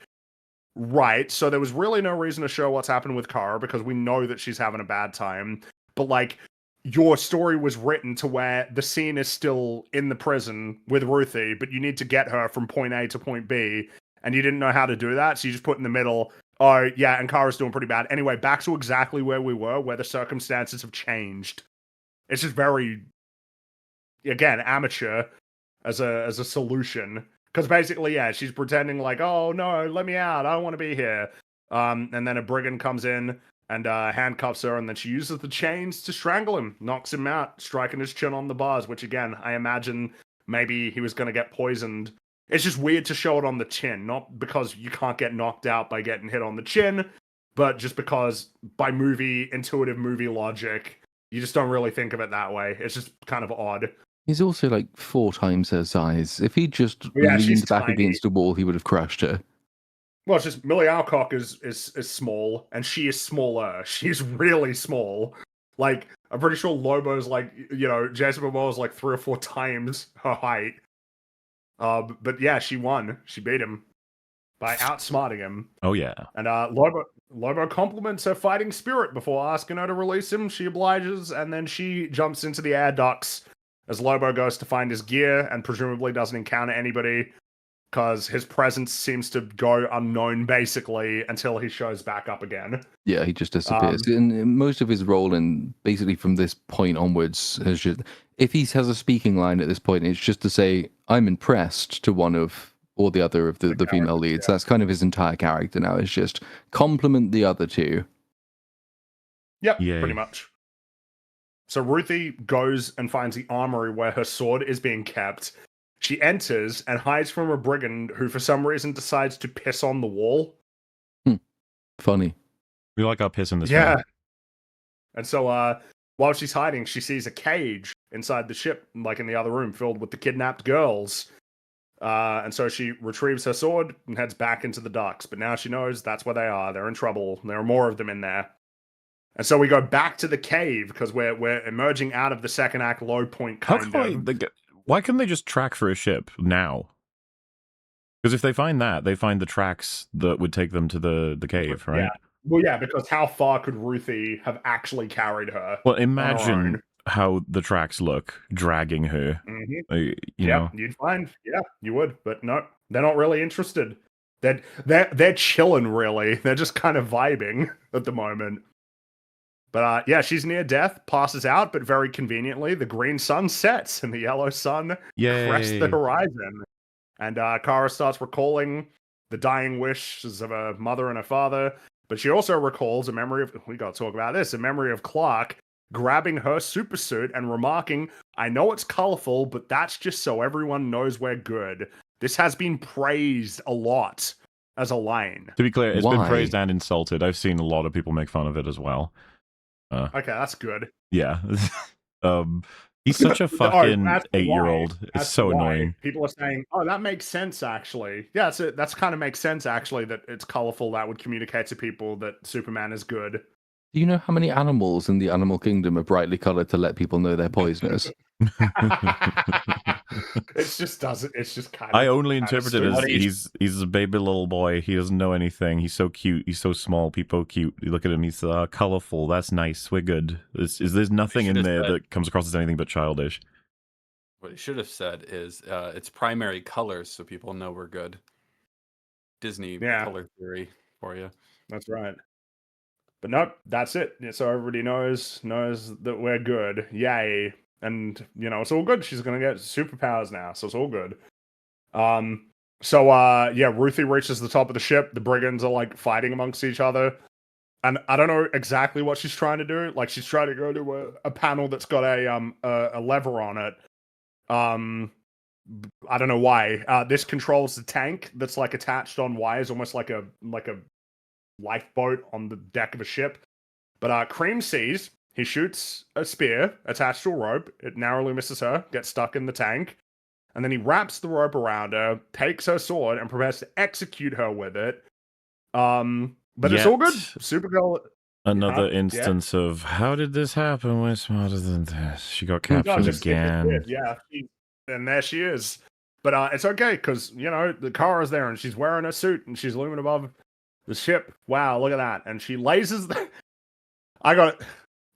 right. So there was really no reason to show what's happened with Kara because we know that she's having a bad time. But, like, your story was written to where the scene is still in the prison with Ruthie, but you need to get her from point A to point B, and you didn't know how to do that, so you just put in the middle, oh, yeah, and Kara's doing pretty bad. Anyway, back to exactly where we were, where the circumstances have changed. It's just very, again, amateur as a solution. Because basically, yeah, she's pretending like, oh, no, let me out, I don't want to be here. And then a brigand comes in, and handcuffs her, and then she uses the chains to strangle him, knocks him out, striking his chin on the bars, which again, I imagine maybe he was going to get poisoned It's just weird to show it on the chin, not because you can't get knocked out by getting hit on the chin, but just because by intuitive movie logic, you just don't really think of it that way. It's just kind of odd. He's also like 4 times her size. If he just Yeah, she's leaned back tiny. against a wall, he would have crushed her. Well, it's just Millie Alcock is small, and she is smaller. She's really small. Like, I'm pretty sure Lobo's like, Jason Momoa is like 3 or 4 times her height. But yeah, she won. She beat him by outsmarting him. Oh yeah. And Lobo compliments her fighting spirit before asking her to release him. She obliges, and then she jumps into the air ducts as Lobo goes to find his gear and presumably doesn't encounter anybody because his presence seems to go unknown basically until he shows back up again. Yeah, he just disappears. And most of his role, in basically from this point onwards, is just, if he has a speaking line at this point, it's just to say, "I'm impressed" to one of or the other of the female leads. Yeah. That's kind of his entire character now. Is just compliment the other two. Yep, pretty much. So Ruthie goes and finds the armory where her sword is being kept. She enters and hides from a brigand who, for some reason, decides to piss on the wall. Funny. We like our piss in this. Yeah. One. And so, while she's hiding, she sees a cage inside the ship, like in the other room, filled with the kidnapped girls. And so she retrieves her sword and heads back into the docks. But now she knows that's where they are. They're in trouble. There are more of them in there. And so we go back to the cave because we're emerging out of the second act low point. Why couldn't they just track for a ship now? Because if they find that, they find the tracks that would take them to the cave, right? Yeah. Well, yeah, because how far could Ruthie have actually carried her? Well, imagine how the tracks look dragging her. Mm-hmm. You know, you'd find. Yeah, you would, but no, they're not really interested. They're chilling, really. They're just kind of vibing at the moment. But yeah, she's near death, passes out, but very conveniently, the green sun sets and the yellow sun crests the horizon. And Kara starts recalling the dying wishes of her mother and her father, but she also recalls a memory of Clark grabbing her supersuit and remarking, "I know it's colorful, but that's just so everyone knows we're good." This has been praised a lot as a line. To be clear, it's been praised and insulted. I've seen a lot of people make fun of it as well. Okay, that's good. Yeah. He's such a fucking 8-year-old. It's so annoying. People are saying, "Oh, that makes sense, actually." Yeah, that's kind of makes sense, actually, that it's colorful. That would communicate to people that Superman is good. Do you know how many animals in the animal kingdom are brightly colored to let people know they're poisonous? It's just kind of. I only interpret it as he's a baby little boy. He doesn't know anything. He's so cute. He's so small. People cute. You look at him. He's colorful. That's nice. We're good. There's nothing in there that comes across as anything but childish. What he should have said is it's primary colors, so people know we're good. Disney color theory for you. That's right. But nope, that's it. So everybody knows that we're good. Yay. And, it's all good. She's going to get superpowers now, so it's all good. Ruthie reaches the top of the ship. The brigands are, like, fighting amongst each other. And I don't know exactly what she's trying to do. Like, she's trying to go to a panel that's got a lever on it. I don't know why. This controls the tank that's, like, attached on wires, almost like a lifeboat on the deck of a ship. But Cream sees, he shoots a spear attached to a rope. It narrowly misses her, gets stuck in the tank. And then he wraps the rope around her, takes her sword, and prepares to execute her with it. But it's all good. Supergirl. Another instance of, how did this happen? We're smarter than this. She got captured again. Yeah, and there she is. But it's okay, because, the Kara's there, and she's wearing a suit, and she's looming above the ship. Wow, look at that. And she lasers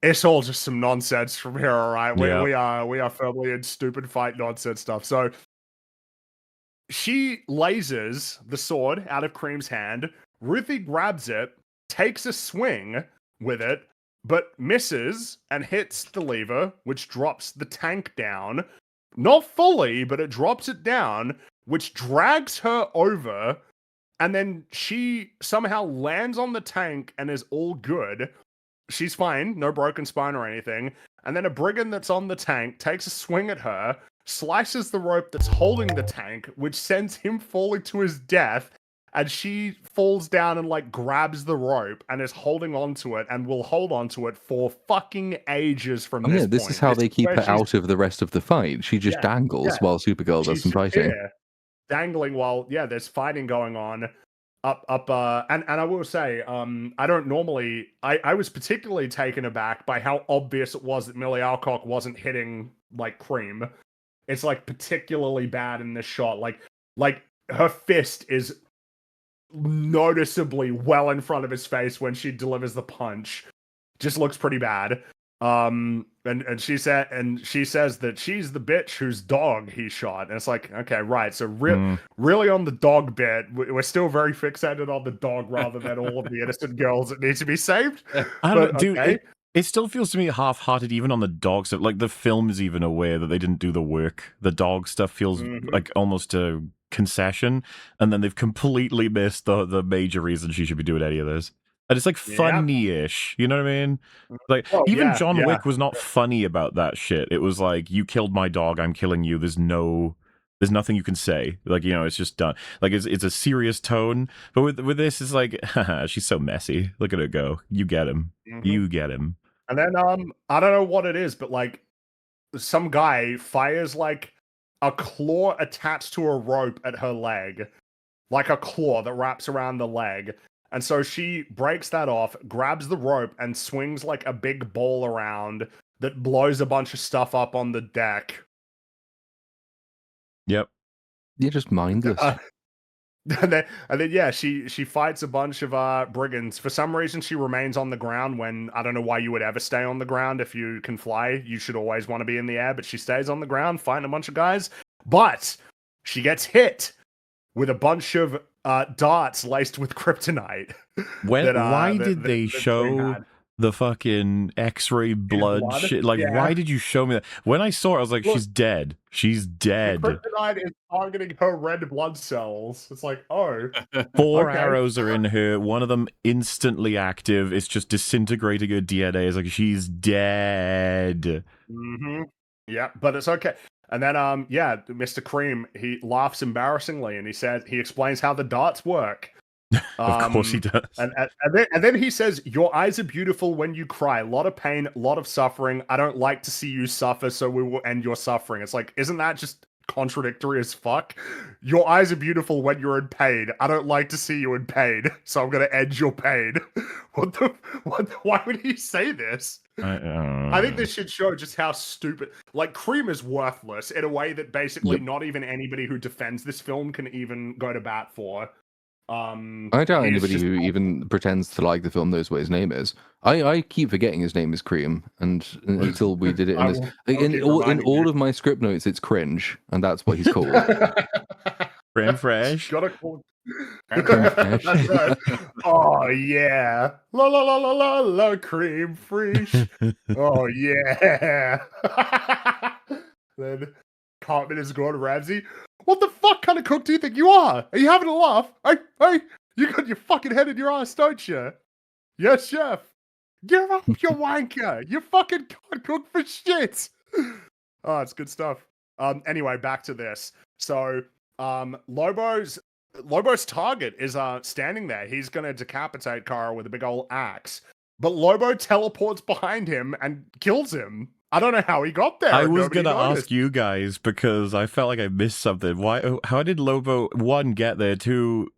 it's all just some nonsense from here, all right? We are firmly in stupid fight nonsense stuff. So she lasers the sword out of Cream's hand. Ruthie grabs it, takes a swing with it, but misses and hits the lever, which drops the tank down. Not fully, but it drops it down, which drags her over. And then she somehow lands on the tank and is all good. She's fine, no broken spine or anything. and then a brigand that's on the tank takes a swing at her, slices the rope that's holding the tank, which sends him falling to his death, and she falls down and like grabs the rope and is holding onto it and will hold onto it for fucking ages from this this point. is how they keep where her she's- out of the rest of the fight. She just dangles while Supergirl does she's some just fighting. there, dangling while there's fighting going on. And I will say, I don't normally I was particularly taken aback by how obvious it was that Millie Alcock wasn't hitting like Cream. It's like particularly bad in this shot. Like her fist is noticeably well in front of his face when she delivers the punch. Just looks pretty bad. And she says that she's the bitch whose dog he shot. And it's like, okay, right. So really on the dog bit, we're still very fixated on the dog rather than all of the innocent girls that need to be saved. I don't know, dude. Okay. It still feels to me half-hearted, even on the dog stuff. Like the film is even aware that they didn't do the work. The dog stuff feels like almost a concession, and then they've completely missed the major reason she should be doing any of this. And it's like funny-ish, you know what I mean? Like even John Wick was not funny about that shit. It was like, you killed my dog, I'm killing you. There's nothing you can say. Like, you know, it's just done. Like it's a serious tone. But with this, it's like, haha, she's so messy. Look at her go. You get him. You get him. And then I don't know what it is, but like some guy fires like a claw attached to a rope at her leg, like a claw that wraps around the leg. And so she breaks that off, grabs the rope, and swings like a big ball around that blows a bunch of stuff up on the deck. Yep. You're just mindless. And then she fights a bunch of brigands. For some reason, she remains on the ground when I don't know why you would ever stay on the ground. If you can fly, you should always want to be in the air, but she stays on the ground fighting a bunch of guys. But she gets hit with a bunch of darts laced with kryptonite. Why did they show the fucking X-ray blood shit? Like, why did you show me that? When I saw it, I was like, she's dead. She's dead. The kryptonite is targeting her red blood cells. It's like, oh. 4 arrows are in her. One of them instantly active. It's just disintegrating her DNA. It's like, she's dead. Yeah, but it's okay. And then, Mr. Cream, he laughs embarrassingly, and he explains how the darts work. Of course he does. And then he says, "Your eyes are beautiful when you cry. A lot of pain, a lot of suffering. I don't like to see you suffer, so we will end your suffering." It's like, isn't that just contradictory as fuck? Your eyes are beautiful when you're in pain. I don't like to see you in pain, so I'm gonna end your pain. What? Why would he say this? I think this should show just how stupid. Like, Cream is worthless in a way that basically not even anybody who defends this film can even go to bat for. I doubt anybody who even pretends to like the film knows what his name is. I keep forgetting his name is Cream, and until we did it in this, in all of my script notes, it's Cringe, and that's what he's called. Cream fresh. Gotta call. Oh yeah, la la la la la la, Cream fresh. Oh yeah. Then Cartman is Gordon Ramsay. What the fuck kind of cook do you think you are? Are you having a laugh? Hey, you got your fucking head in your ass, don't you? Yes, chef. Give up, you wanker. You fucking can't cook for shit. Oh, it's good stuff. Anyway, back to this. So, Lobo's target is standing there. He's gonna decapitate Kara with a big old axe. But Lobo teleports behind him and kills him. I don't know how he got there. I was going to ask you guys because I felt like I missed something. How did Lobo, 1, get there? 2,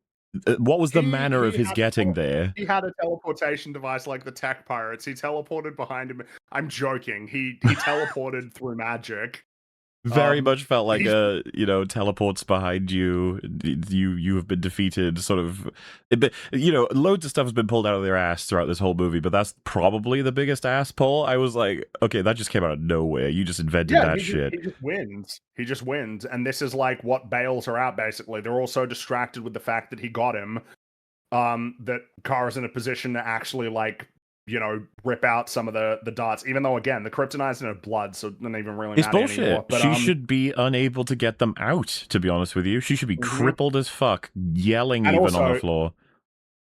what was the manner of his getting there? He had a teleportation device like the Tech Pirates. He teleported behind him. I'm joking. He teleported through magic. Very much felt like teleports behind you. You have been defeated. Sort of, loads of stuff has been pulled out of their ass throughout this whole movie, but that's probably the biggest ass pull. I was like, okay, that just came out of nowhere. You just invented that shit. He just wins. He just wins, and this is like what bails her out. Basically, they're all so distracted with the fact that he got him, that Kara's in a position to actually rip out some of the darts, even though, again, the kryptonite's in her blood, so it doesn't even really matter bullshit. Anymore. But, she should be unable to get them out, to be honest with you. She should be crippled as fuck, yelling even on the floor.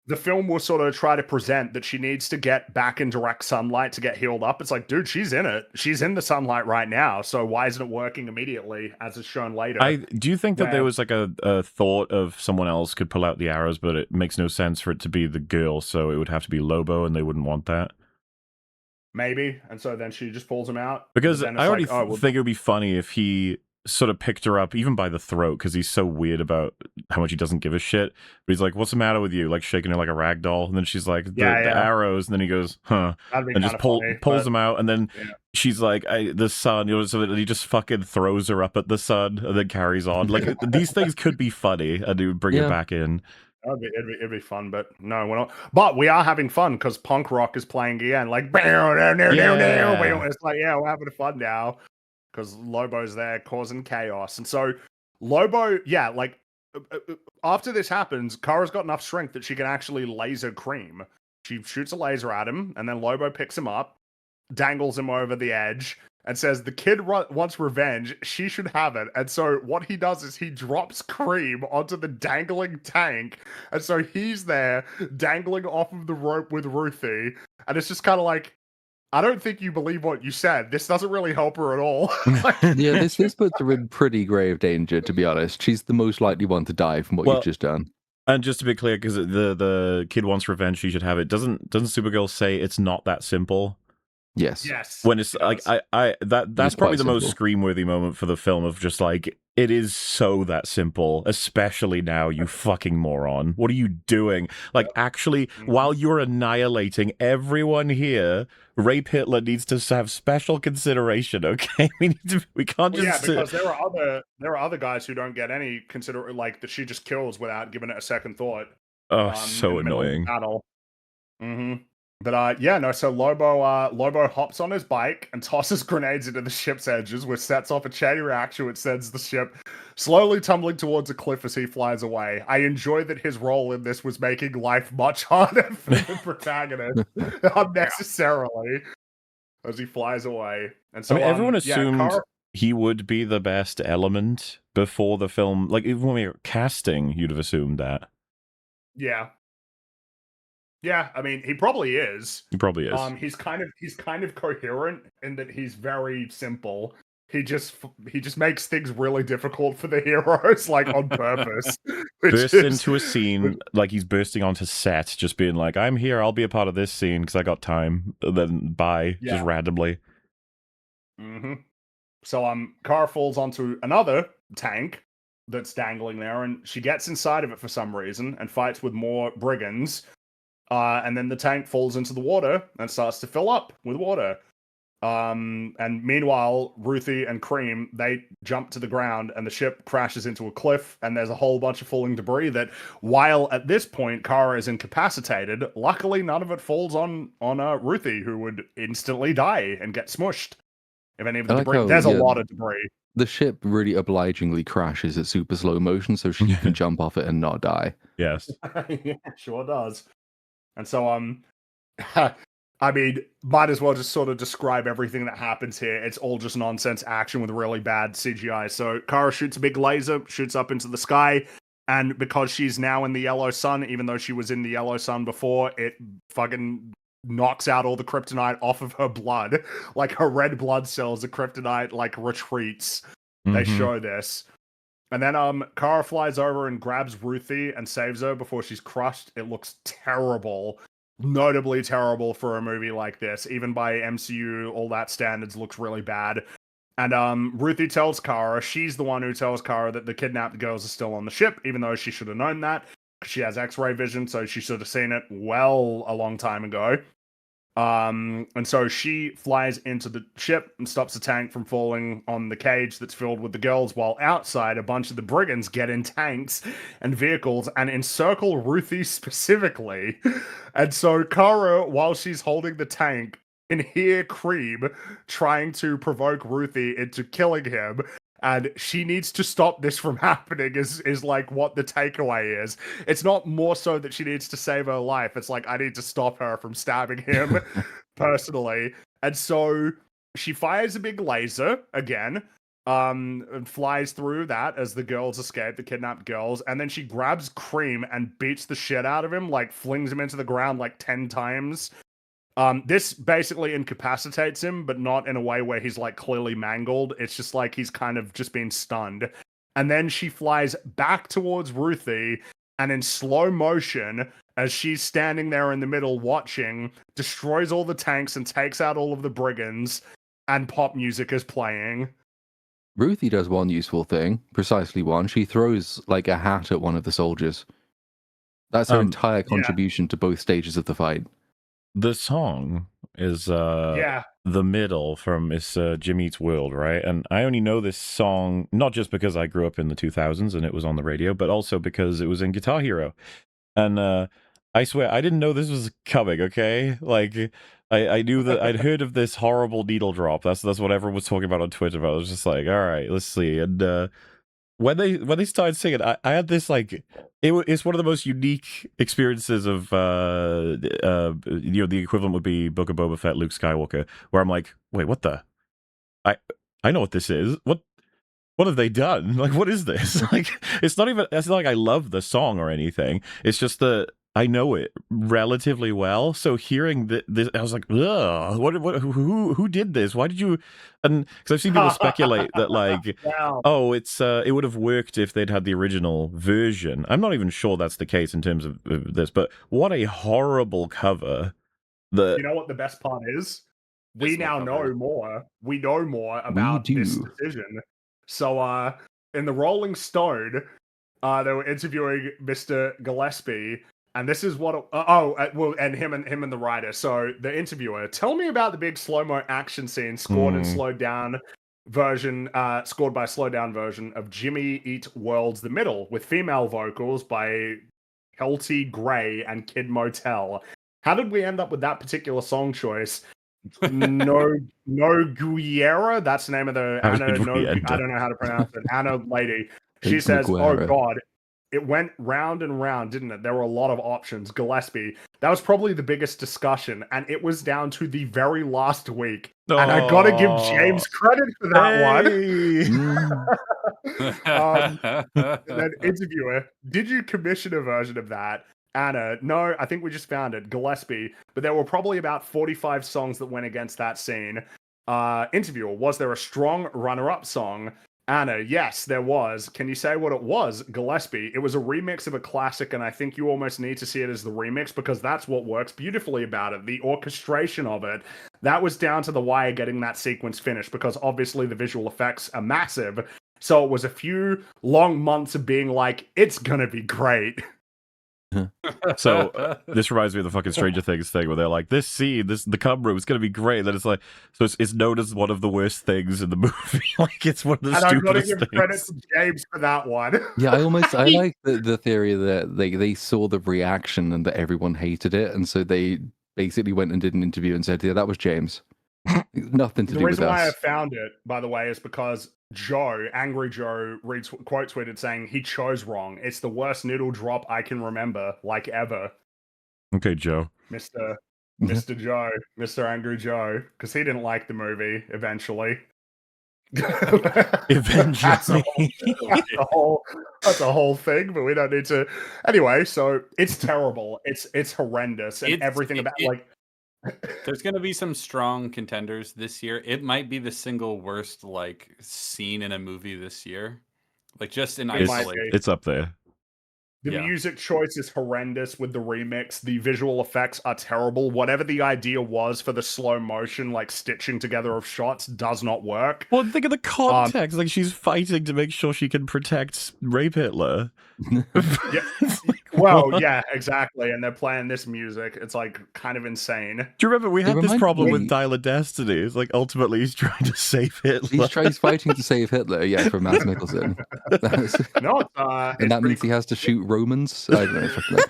the film will sort of try to present that she needs to get back in direct sunlight to get healed up. It's like, dude, she's in it. She's in the sunlight right now. So why isn't it working immediately, as is shown later? Do you think that there where- was like a thought of someone else could pull out the arrows, but it makes no sense for it to be the girl, so it would have to be Lobo, and they wouldn't want that? Maybe. And so then she just pulls him out. Because then I it's already like, oh, well, think it would be funny if he sort of picked her up, even by the throat, because he's so weird about how much he doesn't give a shit. But he's like, "What's the matter with you?" Like shaking her like a rag doll, and then she's like, "The arrows," and then he goes, "Huh," that'd be and just kinda funny, pulls but- them out, and then Yeah. she's like, "The sun," so he just fucking throws her up at the sun, and then carries on. Like these things could be funny, and he would bring it back in. It'd be fun, but no, we're not. But we are having fun because punk rock is playing again. Like, it's like, yeah, we're having fun now because Lobo's there causing chaos. And so Lobo, yeah, like after this happens, Kara's got enough strength that she can actually laser Cream. She shoots a laser at him, and then Lobo picks him up, dangles him over the edge, and says the kid wants revenge. She should have it. And so what he does is he drops Cream onto the dangling tank. And so he's there dangling off of the rope with Ruthie. And it's just kind of like, I don't think you believe what you said. This doesn't really help her at all. Like, Yeah, this puts her in pretty grave danger, to be honest. She's the most likely one to die from what you've just done. And just to be clear, because the kid wants revenge, she should have it. Doesn't Supergirl say it's not that simple? Yes. When it's like that's probably the most simple. scream-worthy moment for the film, of just like, it is so that simple, especially now, you fucking moron. What are you doing? Like, actually, while you're annihilating everyone here, Rape Hitler needs to have special consideration, okay? We can't well, just because there are other guys who don't get any like that she just kills without giving it a second thought. So in the middle of the annoying. battle. But yeah, no. So Lobo hops on his bike and tosses grenades into the ship's edges, which sets off a chain reaction, which sends the ship slowly tumbling towards a cliff as he flies away. I enjoy that his role in this was making life much harder for the protagonist unnecessarily as he flies away. And so everyone assumed Kara, he would be the best element before the film. Like, even when we were casting, you'd have assumed that. Yeah, I mean, he probably is. He probably is. He's kind of coherent in that he's very simple. He just makes things really difficult for the heroes, like on purpose. Bursts into a scene like he's bursting onto set, just being like, "I'm here. I'll be a part of this scene because I got time." And then bye, just randomly. So Kara falls onto another tank that's dangling there, and she gets inside of it for some reason and fights with more brigands. And then the tank falls into the water and starts to fill up with water. And meanwhile, Ruthie and Cream, they jump to the ground and the ship crashes into a cliff, and there's a whole bunch of falling debris that, while at this point Kara is incapacitated, luckily none of it falls on Ruthie, who would instantly die and get smushed if any of the debris. There's a lot of debris. The ship really obligingly crashes at super slow motion so she can jump off it and not die. Yes. Yeah, sure does. And so, I mean, might as well just sort of describe everything that happens here. It's all just nonsense action with really bad CGI. So Kara shoots a big laser, shoots up into the sky, and because she's now in the yellow sun, even though she was in the yellow sun before, it fucking knocks out all the kryptonite off of her blood. Like, her red blood cells, the kryptonite, like, retreats. They show this. And then Kara flies over and grabs Ruthie and saves her before she's crushed. It looks terrible. Notably terrible for a movie like this. Even by MCU, all that standards, looks really bad. And Ruthie tells Kara, she's the one who tells Kara that the kidnapped girls are still on the ship, even though she should have known that. She has X-ray vision, so she should have seen it well a long time ago. And so she flies into the ship and stops the tank from falling on the cage that's filled with the girls, while outside a bunch of the brigands get in tanks and vehicles and encircle Ruthie specifically. And so Kara, while she's holding the tank, can hear Cream trying to provoke Ruthie into killing him. And she needs to stop this from happening is like what the takeaway is. It's not more so that she needs to save her life. It's like, I need to stop her from stabbing him personally. And so she fires a big laser again. and flies through that as the girls escape, the kidnapped girls, and then she grabs Cream and beats the shit out of him, like flings him into the ground like 10 times. This basically incapacitates him, but not in a way where he's like clearly mangled. It's just like he's kind of just been stunned. And then she flies back towards Ruthie, and in slow motion, as she's standing there in the middle watching, destroys all the tanks and takes out all of the brigands, and pop music is playing. Ruthie does one useful thing, precisely one. She throws like a hat at one of the soldiers. That's her entire contribution to both stages of the fight. The song is the middle from It's Jim Eats World, right? And I only know this song not just because I grew up in the 2000s and it was on the radio, but also because it was in Guitar Hero. And I swear, I didn't know this was coming, okay? Like, I knew that I'd heard of this horrible needle drop. That's what everyone was talking about on Twitter. But I was just like, all right, let's see. And when they started singing, I had this like, it's one of the most unique experiences of the equivalent would be Book of Boba Fett, Luke Skywalker, where I'm like, wait, what the? I know what this is. What have they done? Like, what is this? Like, it's not like I love the song or anything. It's just that I know it relatively well. So hearing this, I was like, ugh, who did this? Why did you? And because I've seen people speculate that like, oh, it would have worked if they'd had the original version. I'm not even sure that's the case in terms of this, but what a horrible cover. You know what the best part is? We now know more. We know more about this decision. So, in the Rolling Stone, they were interviewing Mr. Gillespie, and this is what. And him and the writer. So the interviewer, tell me about the big slow-mo action scene scored and slowed down version, scored by slowed down version of Jimmy Eat World's The Middle with female vocals by Kelty Gray and Kid Motel. How did we end up with that particular song choice? No Guerra, that's the name of the Anna. I don't know how to pronounce it. Anna lady. She says, "Oh God, it went round and round, didn't it? There were a lot of options." Gillespie. That was probably the biggest discussion, and it was down to the very last week. And I gotta give James credit for that one. And then interviewer, did you commission a version of that? Anna, no, I think we just found it. Gillespie, but there were probably about 45 songs that went against that scene. Interviewer, was there a strong runner-up song? Anna, yes, there was. Can you say what it was? Gillespie, it was a remix of a classic, and I think you almost need to see it as the remix because that's what works beautifully about it. The orchestration of it. That was down to the wire getting that sequence finished because obviously the visual effects are massive. So it was a few long months of being like, it's gonna be great. So this reminds me of the fucking Stranger Things thing where they're like, this scene, the cum room is going to be great. Then it's like, so it's known as one of the worst things in the movie. Like it's one of the stupidest things. And I've got to give credit to James for that one. Yeah, I like the theory that they saw the reaction and that everyone hated it, and so they basically went and did an interview and said, yeah, that was James. Nothing to do with us. The reason why I found it, by the way, is because Angry Joe, quote tweeted saying he chose wrong. It's the worst noodle drop I can remember, like ever. Okay, Joe. Mr. Joe, Mr. Angry Joe, because he didn't like the movie eventually. Eventually. That's a whole thing, but we don't need to. Anyway, so it's terrible. It's horrendous, and everything about like. There's going to be some strong contenders this year. It might be the single worst like scene in a movie this year. Like just in isolation. It's up there. The music choice is horrendous with the remix. The visual effects are terrible. Whatever the idea was for the slow motion, like stitching together of shots, does not work. Well, think of the context. Like she's fighting to make sure she can protect Rape Hitler. Yeah. Well, yeah, exactly. And they're playing this music. It's like kind of insane. Do you remember we had this problem with Dial of Destiny? It's like ultimately he's trying to save Hitler. He's fighting to save Hitler, yeah, from Mads Mikkelsen. And that means he has to shoot Romans. I don't know.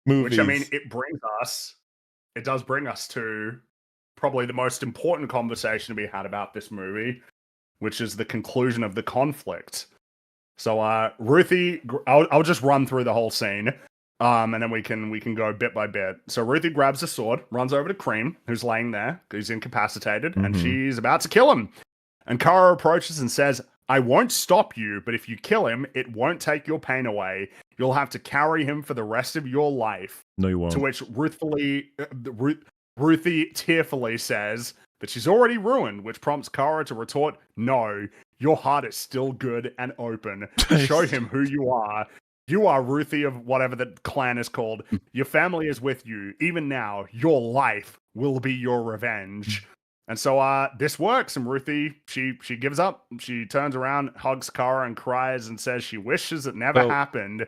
Movies. Which I mean, it does bring us to probably the most important conversation to be had about this movie, which is the conclusion of the conflict. So, Ruthie, I'll just run through the whole scene, and then we can go bit by bit. So Ruthie grabs a sword, runs over to Cream, who's laying there, who's incapacitated, and she's about to kill him. And Kara approaches and says, I won't stop you, but if you kill him, it won't take your pain away. You'll have to carry him for the rest of your life. No, you won't. To which Ruthie tearfully says that she's already ruined, which prompts Kara to retort, no, your heart is still good and open. Show him who you are. You are Ruthie of whatever the clan is called. Your family is with you. Even now, your life will be your revenge. And so this works, and Ruthie, she gives up. She turns around, hugs Kara, and cries and says she wishes it never happened.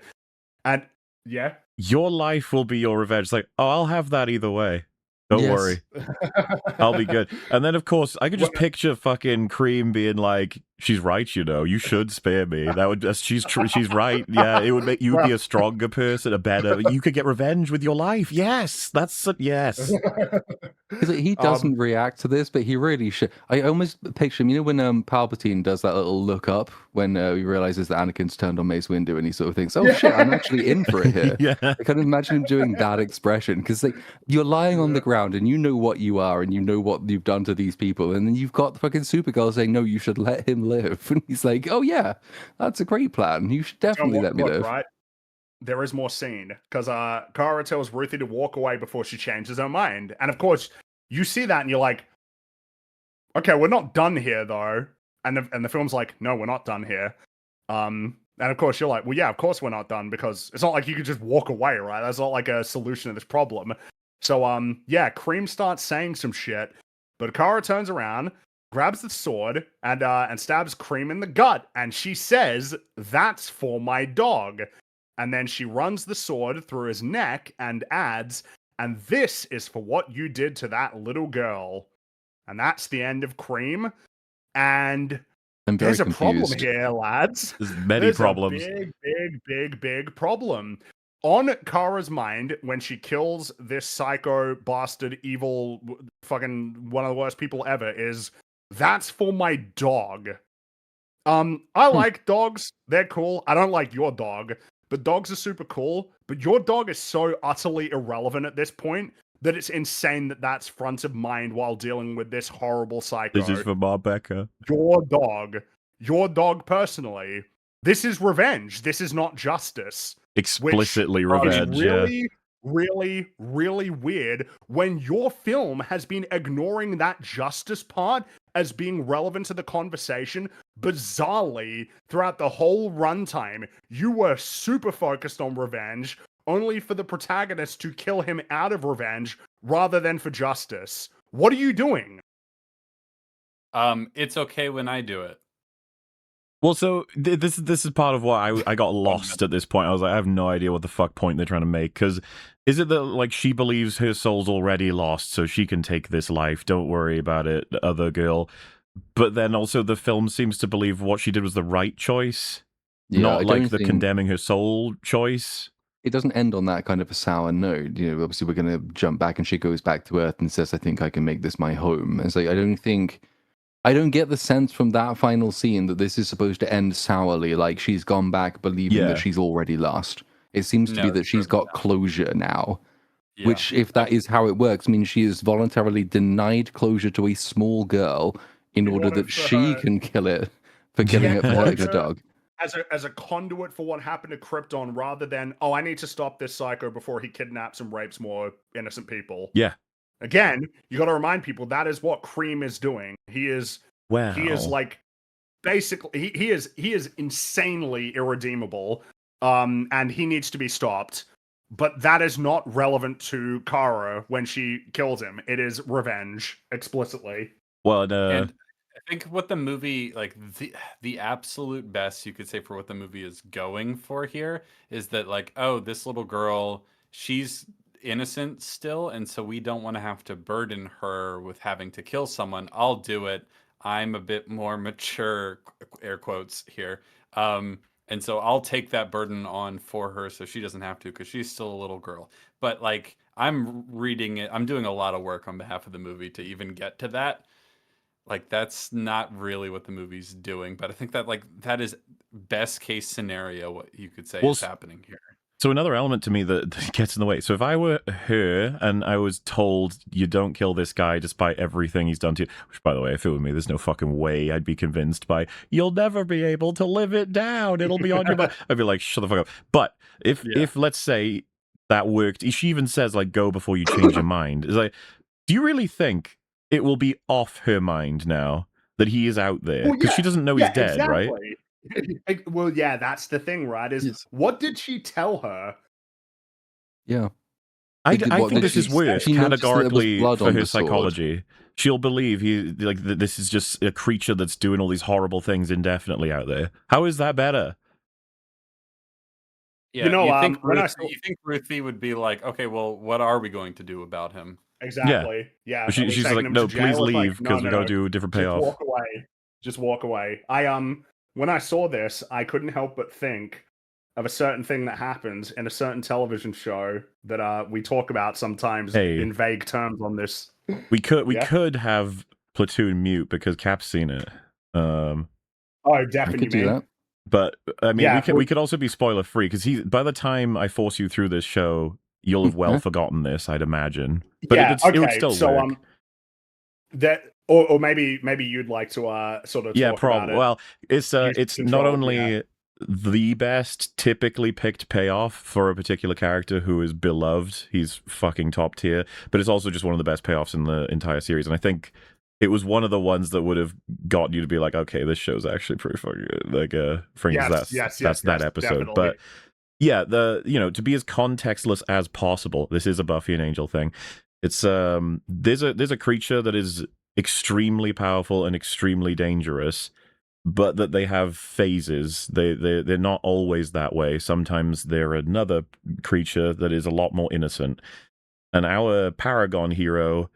And yeah. Your life will be your revenge. It's like, oh, I'll have that either way. Don't worry. I'll be good. And then, of course, I could just picture fucking Cream being like, she's right, you know. You should spare me. That would just, she's right. Yeah, it would make you be a stronger person, a better. You could get revenge with your life. Yes, yes. Because he doesn't react to this, but he really should. I almost picture him, you know, when Palpatine does that little look up when he realizes that Anakin's turned on Mace Windu, and he sort of thinks, "Oh shit, I'm actually in for it here." Yeah. I kind of imagine him doing that expression because like you're lying on the ground and you know what you are and you know what you've done to these people, and then you've got the fucking Supergirl saying, "No, you should let him live," and he's like, "Oh yeah, that's a great plan. You should definitely let me live." Right? There is more scene because Kara tells Ruthie to walk away before she changes her mind, and of course you see that and you're like, okay, we're not done here though, and the film's like, no, we're not done here, and of course you're like, well, yeah, of course we're not done, because it's not like you could just walk away, right? That's not like a solution to this problem. So yeah, Cream starts saying some shit, but Kara turns around, grabs the sword, and stabs Cream in the gut, and she says, "That's for my dog." And then she runs the sword through his neck and adds, "And this is for what you did to that little girl." And that's the end of Cream. And I'm very there's a confused. problem here, lads. There's many problems. A big problem. On Kara's mind, when she kills this psycho, bastard, evil, fucking one of the worst people ever, is, "That's for my dog." I like dogs. They're cool. I don't like your dog. But dogs are super cool. But your dog is so utterly irrelevant at this point that it's insane that that's front of mind while dealing with this horrible psycho. This is for Bob Becker. Your dog personally, this is revenge. This is not justice. Explicitly Which revenge, is really weird when your film has been ignoring that justice part as being relevant to the conversation. Bizarrely, throughout the whole runtime, you were super focused on revenge, only for the protagonist to kill him out of revenge rather than for justice. What are you doing? It's okay when I do it. Well, so this is part of why I got lost at this point. I was like, I have no idea what the fuck point they're trying to make. Because is it that like she believes her soul's already lost, so she can take this life? Don't worry about it, other girl. But then also the film seems to believe what she did was the right choice, not like the condemning her soul choice. It doesn't end on that kind of a sour note. You know, obviously we're going to jump back, and she goes back to Earth and says, "I think I can make this my home." And it's like I don't get the sense from that final scene that this is supposed to end sourly, like she's gone back believing that she's already lost. It seems to be that she's got closure now, which, if that is how it works, means she is voluntarily denied closure to a small girl in order that she can kill it for killing it for hurting her dog. As a conduit for what happened to Krypton, rather than, oh, I need to stop this psycho before he kidnaps and rapes more innocent people. Yeah. Again, you got to remind people that is what Cream is doing. He is like basically he is insanely irredeemable, and he needs to be stopped. But that is not relevant to Kara when she kills him. It is revenge explicitly. Well, and I think what the movie, like the absolute best you could say for what the movie is going for here is that, like, oh, this little girl, she's innocent still, and so we don't want to have to burden her with having to kill someone. I'll do it. I'm a bit more mature, air quotes here, and so I'll take that burden on for her so she doesn't have to, because she's still a little girl. But like, I'm reading it, I'm doing a lot of work on behalf of the movie to even get to that. Like, that's not really what the movie's doing, but I think that, like, that is best case scenario what you could say is happening here. So another element to me that gets in the way. So if I were her and I was told you don't kill this guy despite everything he's done to you, which by the way, if it were me, there's no fucking way I'd be convinced by you'll never be able to live it down. It'll be on your butt. I'd be like, shut the fuck up. But if let's say that worked, she even says like go before you change your mind. It's like, do you really think it will be off her mind now that he is out there? Because she doesn't know he's dead, right? Well, yeah, that's the thing, right? Is what did she tell her? Yeah. I think this is weird, categorically, for her sword. psychology. She'll believe this is just a creature that's doing all these horrible things indefinitely out there. How is that better? Yeah, you think Ruthie would be like, okay, well, what are we going to do about him? Exactly. Yeah. She's like, no, please leave because we got to do a different payoff. Just walk away. Just walk away. When I saw this, I couldn't help but think of a certain thing that happens in a certain television show that we talk about sometimes in vague terms on this. We could have Platoon mute because Cap's seen it. Oh, definitely. Do that. But I mean, we could also be spoiler free because by the time I force you through this show, you'll have forgotten this, I'd imagine. But it would still work. Or maybe you'd like to sort of talk about it. Well, it's not only the best typically picked payoff for a particular character who is beloved, he's fucking top tier, but it's also just one of the best payoffs in the entire series. And I think it was one of the ones that would have gotten you to be like, okay, this show's actually pretty fucking good. Like, for instance, that's that episode. Definitely. But yeah, to be as contextless as possible. This is a Buffy and Angel thing. It's there's a creature that is extremely powerful and extremely dangerous, but that they have phases. They're not always that way. Sometimes they're another creature that is a lot more innocent. And our Paragon hero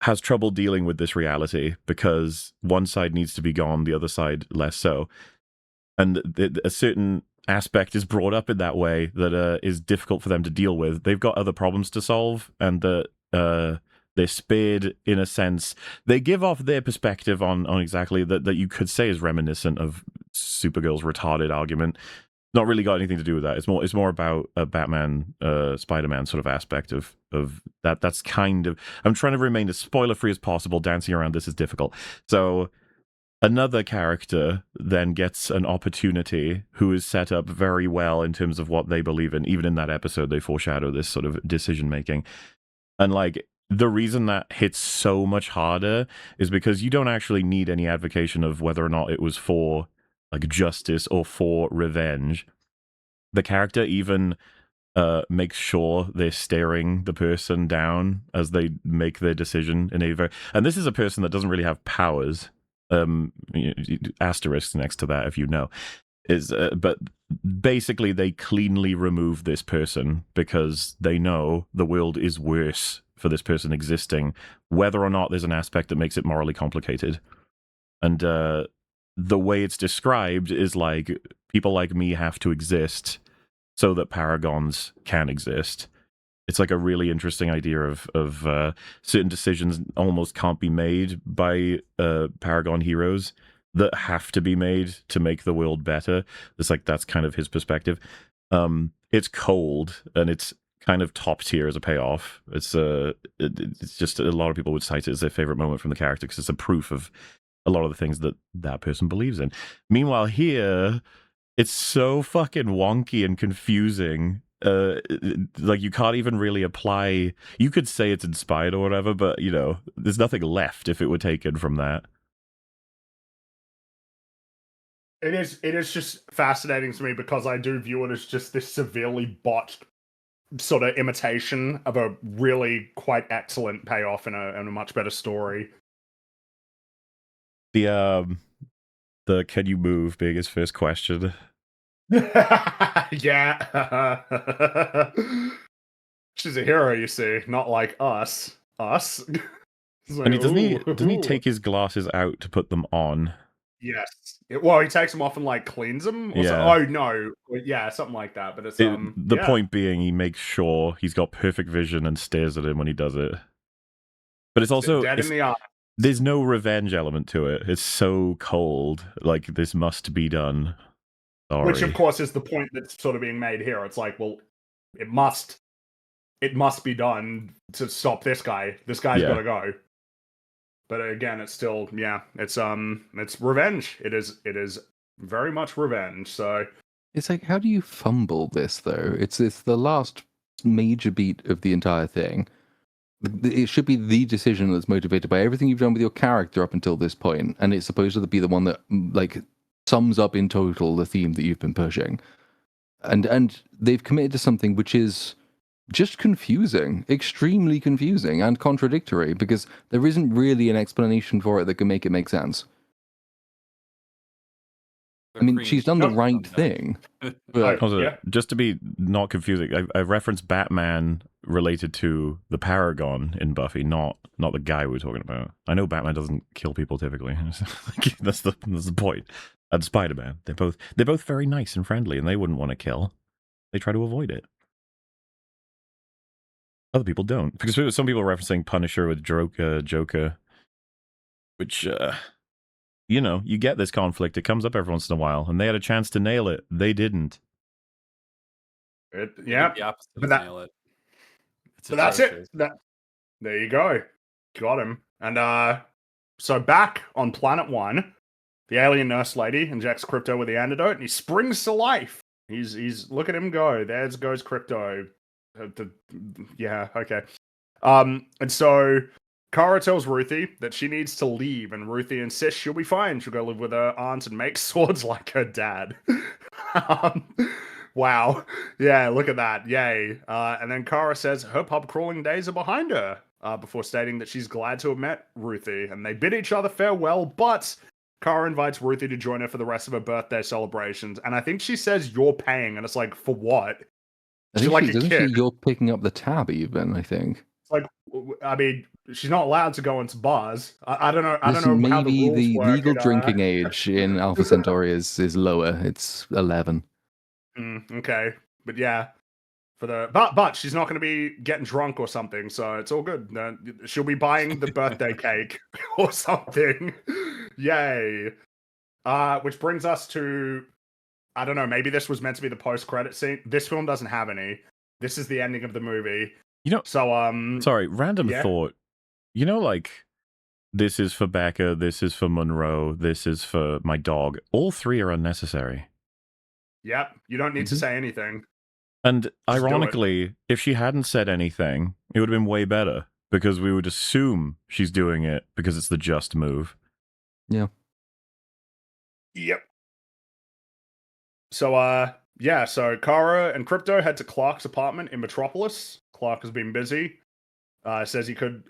has trouble dealing with this reality because one side needs to be gone, the other side less so. And a certain aspect is brought up in that way that is difficult for them to deal with. They've got other problems to solve, and they're spared in a sense. They give off their perspective on exactly that you could say is reminiscent of Supergirl's retarded argument. Not really got anything to do with that. It's more about a Batman, Spider-Man sort of aspect of that. That's kind of, I'm trying to remain as spoiler-free as possible. Dancing around this is difficult. So another character then gets an opportunity who is set up very well in terms of what they believe in. Even in that episode, they foreshadow this sort of decision-making. And like, the reason that hits so much harder is because you don't actually need any advocation of whether or not it was for like justice or for revenge. The character even makes sure they're staring the person down as they make their decision in a very, and this is a person that doesn't really have powers. Asterisks next to that, if you know, but basically they cleanly remove this person because they know the world is worse for this person existing, whether or not there's an aspect that makes it morally complicated. And the way it's described is like people like me have to exist so that paragons can exist. It's like a really interesting idea of certain decisions almost can't be made by paragon heroes that have to be made to make the world better. It's like that's kind of his perspective. It's cold and it's kind of top tier as a payoff. It's just a lot of people would cite it as their favorite moment from the character because it's a proof of a lot of the things that person believes in. Meanwhile, here, it's so fucking wonky and confusing. Like, you can't even really apply... You could say it's inspired or whatever, but, there's nothing left if it were taken from that. It is just fascinating to me because I do view it as just this severely botched sort of imitation of a really quite excellent payoff in a much better story. The can you move being his first question. Yeah. She's a hero, you see, not like us. Like, and doesn't he take his glasses out to put them on? Yes. Well, he takes them off and like cleans them. Yeah. Oh no. Yeah, something like that. But it's the point being, he makes sure he's got perfect vision and stares at him when he does it. But it's also dead in the eye. There's no revenge element to it. It's so cold. Like, this must be done. Sorry. Which, of course, is the point that's sort of being made here. It's like, well, it must be done to stop this guy. This guy's Yeah. got to go. But again, it's still, it's revenge. It is very much revenge. So It's like, how do you fumble this though? It's the last major beat of the entire thing. It should be the decision that's motivated by everything you've done with your character up until this point, and it's supposed to be the one that like sums up in total the theme that you've been pushing. And they've committed to something which is just confusing, extremely confusing and contradictory, because there isn't really an explanation for it that can make it make sense. I mean, she's done the right thing. But Also, yeah. just to be not confusing, I referenced Batman related to the Paragon in Buffy, not the guy we're talking about. I know Batman doesn't kill people typically. That's the point. And Spider-Man, they're both very nice and friendly, and they wouldn't want to kill. They try to avoid it. Other people don't, because some people are referencing Punisher with Joker, which you get this conflict. It comes up every once in a while, and they had a chance to nail it. They didn't. Yeah, The opposite but of that- nail it. It's so that's it. atrocious. There you go. Got him. And so back on Planet One, the alien nurse lady injects Crypto with the antidote, and he springs to life. He's look at him go. There goes Crypto. Yeah, okay. And so Kara tells Ruthie that she needs to leave, and Ruthie insists she'll be fine. She'll go live with her aunt and make swords like her dad. Wow. Yeah, look at that. Yay. And then Kara says her pub crawling days are behind her, before stating that she's glad to have met Ruthie. And they bid each other farewell, but Kara invites Ruthie to join her for the rest of her birthday celebrations. And I think she says, "You're paying." And it's like, for what? I She's think like a doesn't kid. you're picking up the tab even, I think. It's like, I mean, she's not allowed to go into bars. I don't know. I don't Listen, know how the maybe rules the work legal in, drinking age in Alpha Centauri is lower. It's 11. Okay, but yeah, but she's not going to be getting drunk or something, so it's all good. She'll be buying the birthday cake or something. Yay! Which brings us to, I don't know. Maybe this was meant to be the post-credit scene. This film doesn't have any. This is the ending of the movie. So Sorry, random yeah. thought. Like, this is for Becca, this is for Monroe, this is for my dog. All three are unnecessary. Yep, you don't need to say anything. And do it. ironically, if she hadn't said anything, it would have been way better, because we would assume she's doing it because it's the just move. Yeah. Yep. So so Kara and Crypto head to Clark's apartment in Metropolis. Clark has been busy. Says he could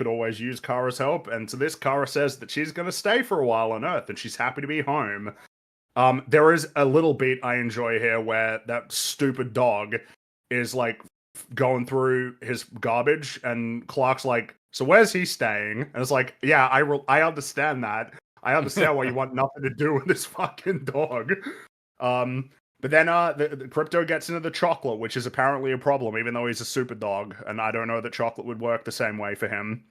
always use Kara's help. And to this, Kara says that she's going to stay for a while on Earth and she's happy to be home. There is a little beat I enjoy here where that stupid dog is like going through his garbage and Clark's like, "So where's he staying?" And it's like, yeah, I understand that. I understand why you want nothing to do with this fucking dog. But then the Crypto gets into the chocolate, which is apparently a problem, even though he's a super dog, and I don't know that chocolate would work the same way for him.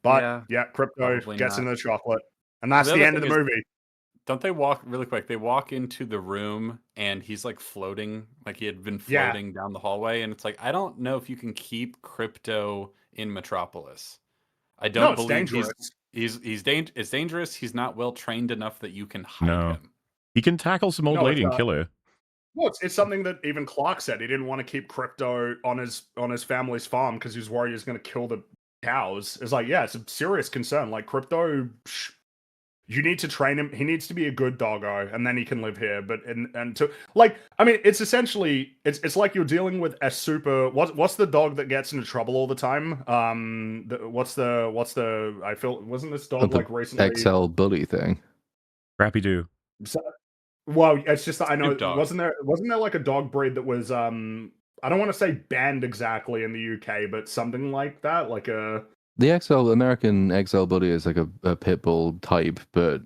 But yeah, Crypto gets into the chocolate, and that's the end of the movie. Don't they walk really quick? They walk into the room and he's like floating, like he had been floating down the hallway, and it's like, I don't know if you can keep Crypto in Metropolis. I don't believe it's dangerous. He's not well trained enough that you can hide him. He can tackle some old lady and kill her. Well, it's something that even Clark said. He didn't want to keep Crypto on his family's farm because he was worried he was going to kill the cows. It's like, yeah, it's a serious concern. Like, Crypto, you need to train him. He needs to be a good doggo, and then he can live here. But I mean, it's essentially it's like you're dealing with a super. What's the dog that gets into trouble all the time? What's the? I feel, wasn't this dog like recently XL bully thing? Crappy Doo. So, well, it's just that I know dog. wasn't there like a dog breed that was I don't want to say banned exactly in the UK, but something like that, like a. The American XL bully is like a pit bull type, but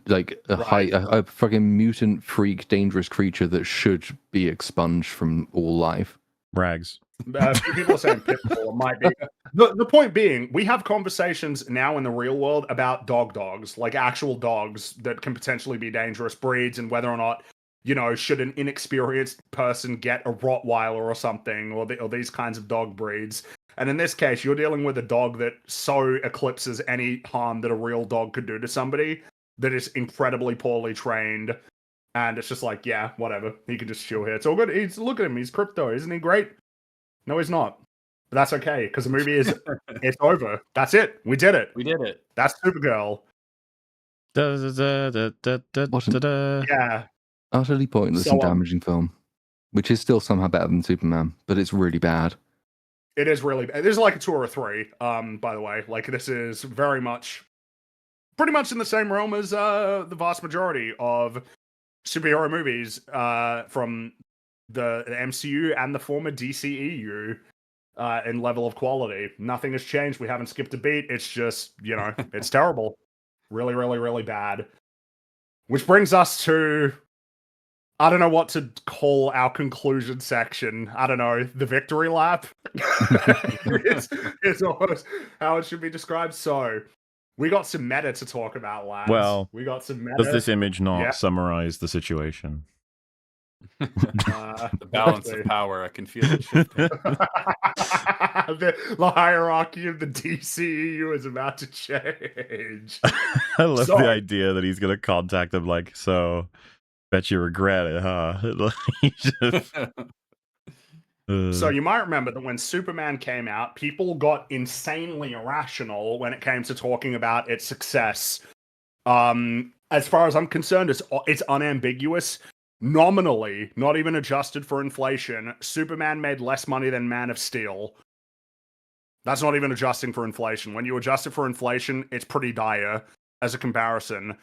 like a fucking mutant freak, dangerous creature that should be expunged from all life. Rags. A few people are saying pit bull. It might be. The point being, we have conversations now in the real world about dogs, like actual dogs that can potentially be dangerous breeds, and whether or not should an inexperienced person get a Rottweiler or something, or these kinds of dog breeds? And in this case, you're dealing with a dog that so eclipses any harm that a real dog could do to somebody, that is incredibly poorly trained. And it's just like, yeah, whatever. He can just chill here. It's all good. Look at him. He's crypto. Isn't he great? No, he's not. But that's okay, because the movie is it's over. That's it. We did it. We did it. That's Supergirl. Yeah. Utterly pointless and damaging film, which is still somehow better than Superman, but it's really bad. It is really bad. This is like a 2 or a 3, by the way. Like, this is very much, pretty much in the same realm as the vast majority of superhero movies from the MCU and the former DCEU in level of quality. Nothing has changed. We haven't skipped a beat. It's just, it's terrible. Really, really, really bad. Which brings us to, I don't know what to call our conclusion section. I don't know, the victory lap? it's almost how it should be described. So, we got some meta to talk about, lads. Well, we got some meta. Does this image not summarize the situation? The balance of power, I can feel it shifting. The hierarchy of the DCU is about to change. I love the idea that he's going to contact them like, so, bet you regret it, huh? So you might remember that when Superman came out, people got insanely irrational when it came to talking about its success. As far as I'm concerned, it's unambiguous. Nominally, not even adjusted for inflation, Superman made less money than Man of Steel. That's not even adjusting for inflation. When you adjust it for inflation, it's pretty dire as a comparison.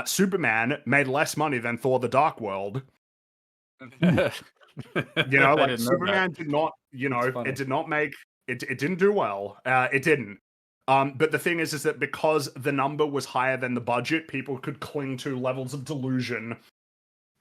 Superman made less money than Thor: The Dark World. Superman did not, it did not make it didn't do well. It didn't. But the thing is that because the number was higher than the budget, people could cling to levels of delusion,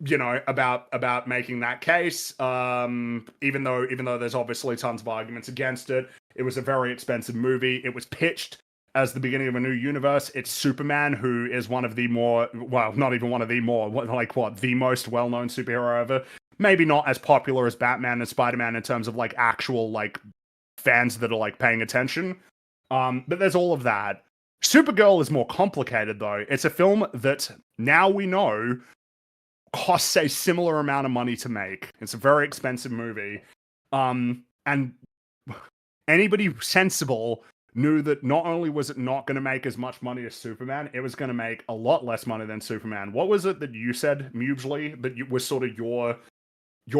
about making that case. Even though there's obviously tons of arguments against it. It was a very expensive movie. It was pitched as the beginning of a new universe. It's Superman, who is one of the more, well, not even one of the more, the most well-known superhero ever. Maybe not as popular as Batman and Spider-Man in terms of actual fans that are paying attention. But there's all of that. Supergirl is more complicated though. It's a film that now we know costs a similar amount of money to make. It's a very expensive movie. And anybody sensible knew that not only was it not going to make as much money as Superman, it was going to make a lot less money than Superman. What was it that you said, Mugely, that was sort of your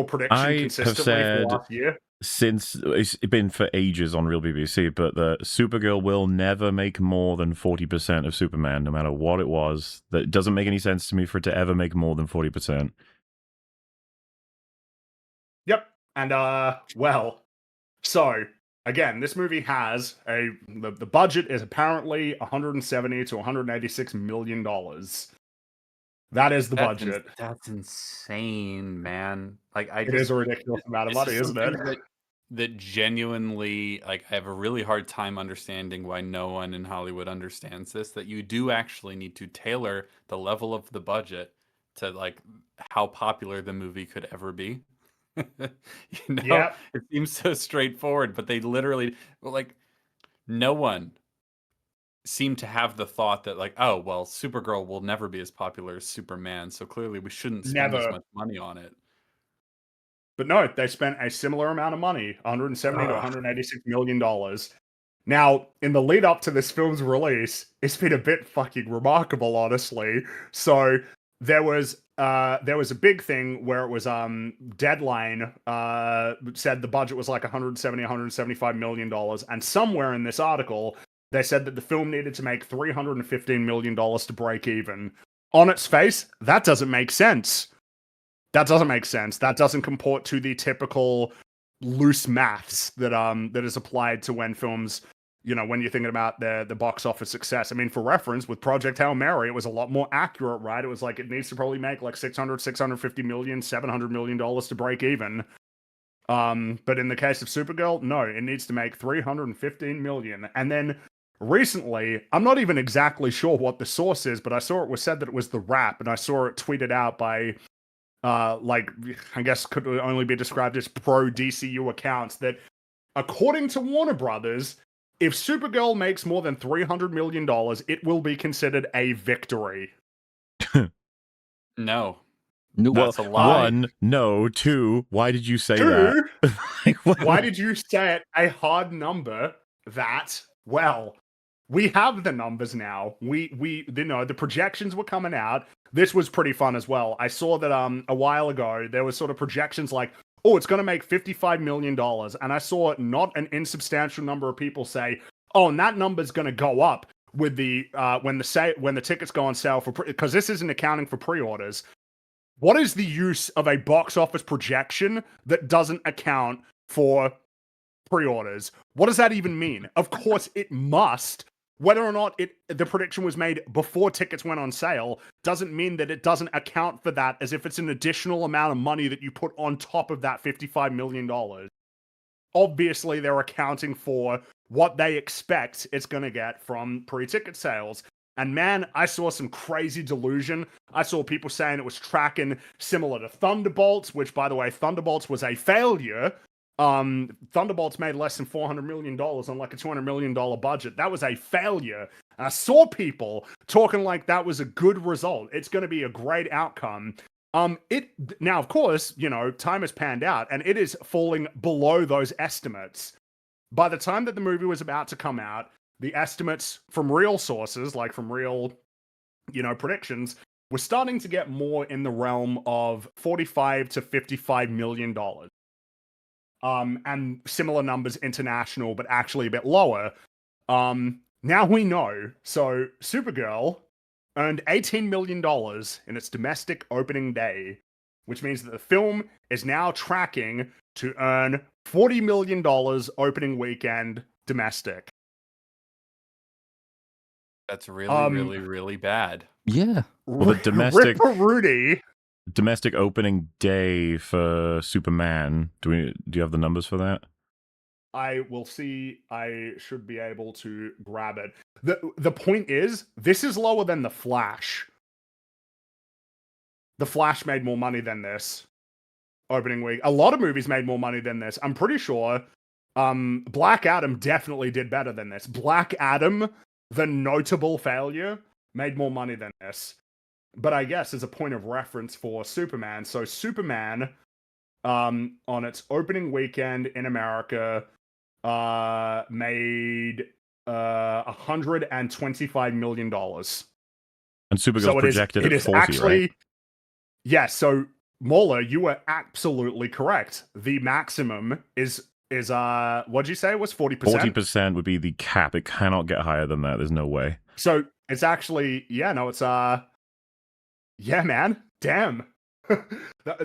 prediction consistently for last year? Since it's been for ages on Real BBC, but the Supergirl will never make more than 40% of Superman, no matter what it was. That doesn't make any sense to me for it to ever make more than 40%. Yep. And so again, this movie has the budget is apparently $170 to $186 million. That is the budget. That's insane, man. It is a ridiculous amount of money, isn't it? That genuinely, I have a really hard time understanding why no one in Hollywood understands this. That you do actually need to tailor the level of the budget to how popular the movie could ever be. Yeah. It seems so straightforward, but they literally, no one seemed to have the thought that oh well, Supergirl will never be as popular as Superman, so clearly we shouldn't spend as much money on it. But no, they spent a similar amount of money, $170 to $186 million. Now, in the lead up to this film's release, it's been a bit fucking remarkable, honestly. So there was a big thing where it was Deadline said the budget was $175 million, and somewhere in this article they said that the film needed to make $315 million to break even. On its face, that doesn't make sense. That doesn't comport to the typical loose maths that is applied to when films, when you're thinking about the box office success. I mean, for reference, with Project Hail Mary, it was a lot more accurate, right? It was it needs to probably make $650 million, $700 million to break even. But in the case of Supergirl, no, it needs to make $315 million. And then recently, I'm not even exactly sure what the source is, but I saw it was said that it was The Wrap, and I saw it tweeted out by like I guess could only be described as pro DCU accounts that, according to Warner Brothers, if Supergirl makes more than $300 million, it will be considered a victory. No, Nope. that's a lie. One, no. Two, why did you say Two, that? Like, what- why did you say a hard number that, well, we have the numbers now. We you know, the projections were coming out. This was pretty fun as well. I saw that a while ago there was sort of projections like, oh, it's going to make $55 million. And I saw not an insubstantial number of people say, oh, and that number's going to go up with the when the tickets go on sale for, because this isn't accounting for pre-orders. What is the use of a box office projection that doesn't account for pre-orders? What does that even mean? Of course it must. Whether or not the prediction was made before tickets went on sale doesn't mean that it doesn't account for that as if it's an additional amount of money that you put on top of that $55 million. Obviously, they're accounting for what they expect it's going to get from pre-ticket sales. And man, I saw some crazy delusion. I saw people saying it was tracking similar to Thunderbolts, which, by the way, Thunderbolts was a failure. Thunderbolts made less than $400 million on like a $200 million budget. That was a failure. And I saw people talking like that was a good result. It's going to be a great outcome. Now, of course, you know, time has panned out and it is falling below those estimates. By the time that the movie was about to come out, the estimates from real sources, like from real, you know, predictions, were starting to get more in the realm of $45 to $55 million. And similar numbers international, but actually a bit lower. Now we know. So Supergirl earned $18 million in its domestic opening day, which means that the film is now tracking to earn $40 million opening weekend domestic. That's really, really bad. Yeah. Well, the domestic Rudy. domestic opening day for Superman. Do you have the numbers for that? I will see. I should be able to grab it. The point is, this is lower than The Flash. The Flash made more money than this opening week. A lot of movies made more money than this. I'm pretty sure Black Adam definitely did better than this. Black Adam, the notable failure, made more money than this. But I guess as a point of reference for Superman, so Superman on its opening weekend in America made $125 million. And Supergirl's projected at 40, actually, right? Yes, so Mauler, you were absolutely correct. The maximum is what'd you say it was 40%? 40% would be the cap. It cannot get higher than that. There's no way. So it's actually, yeah, man. Damn.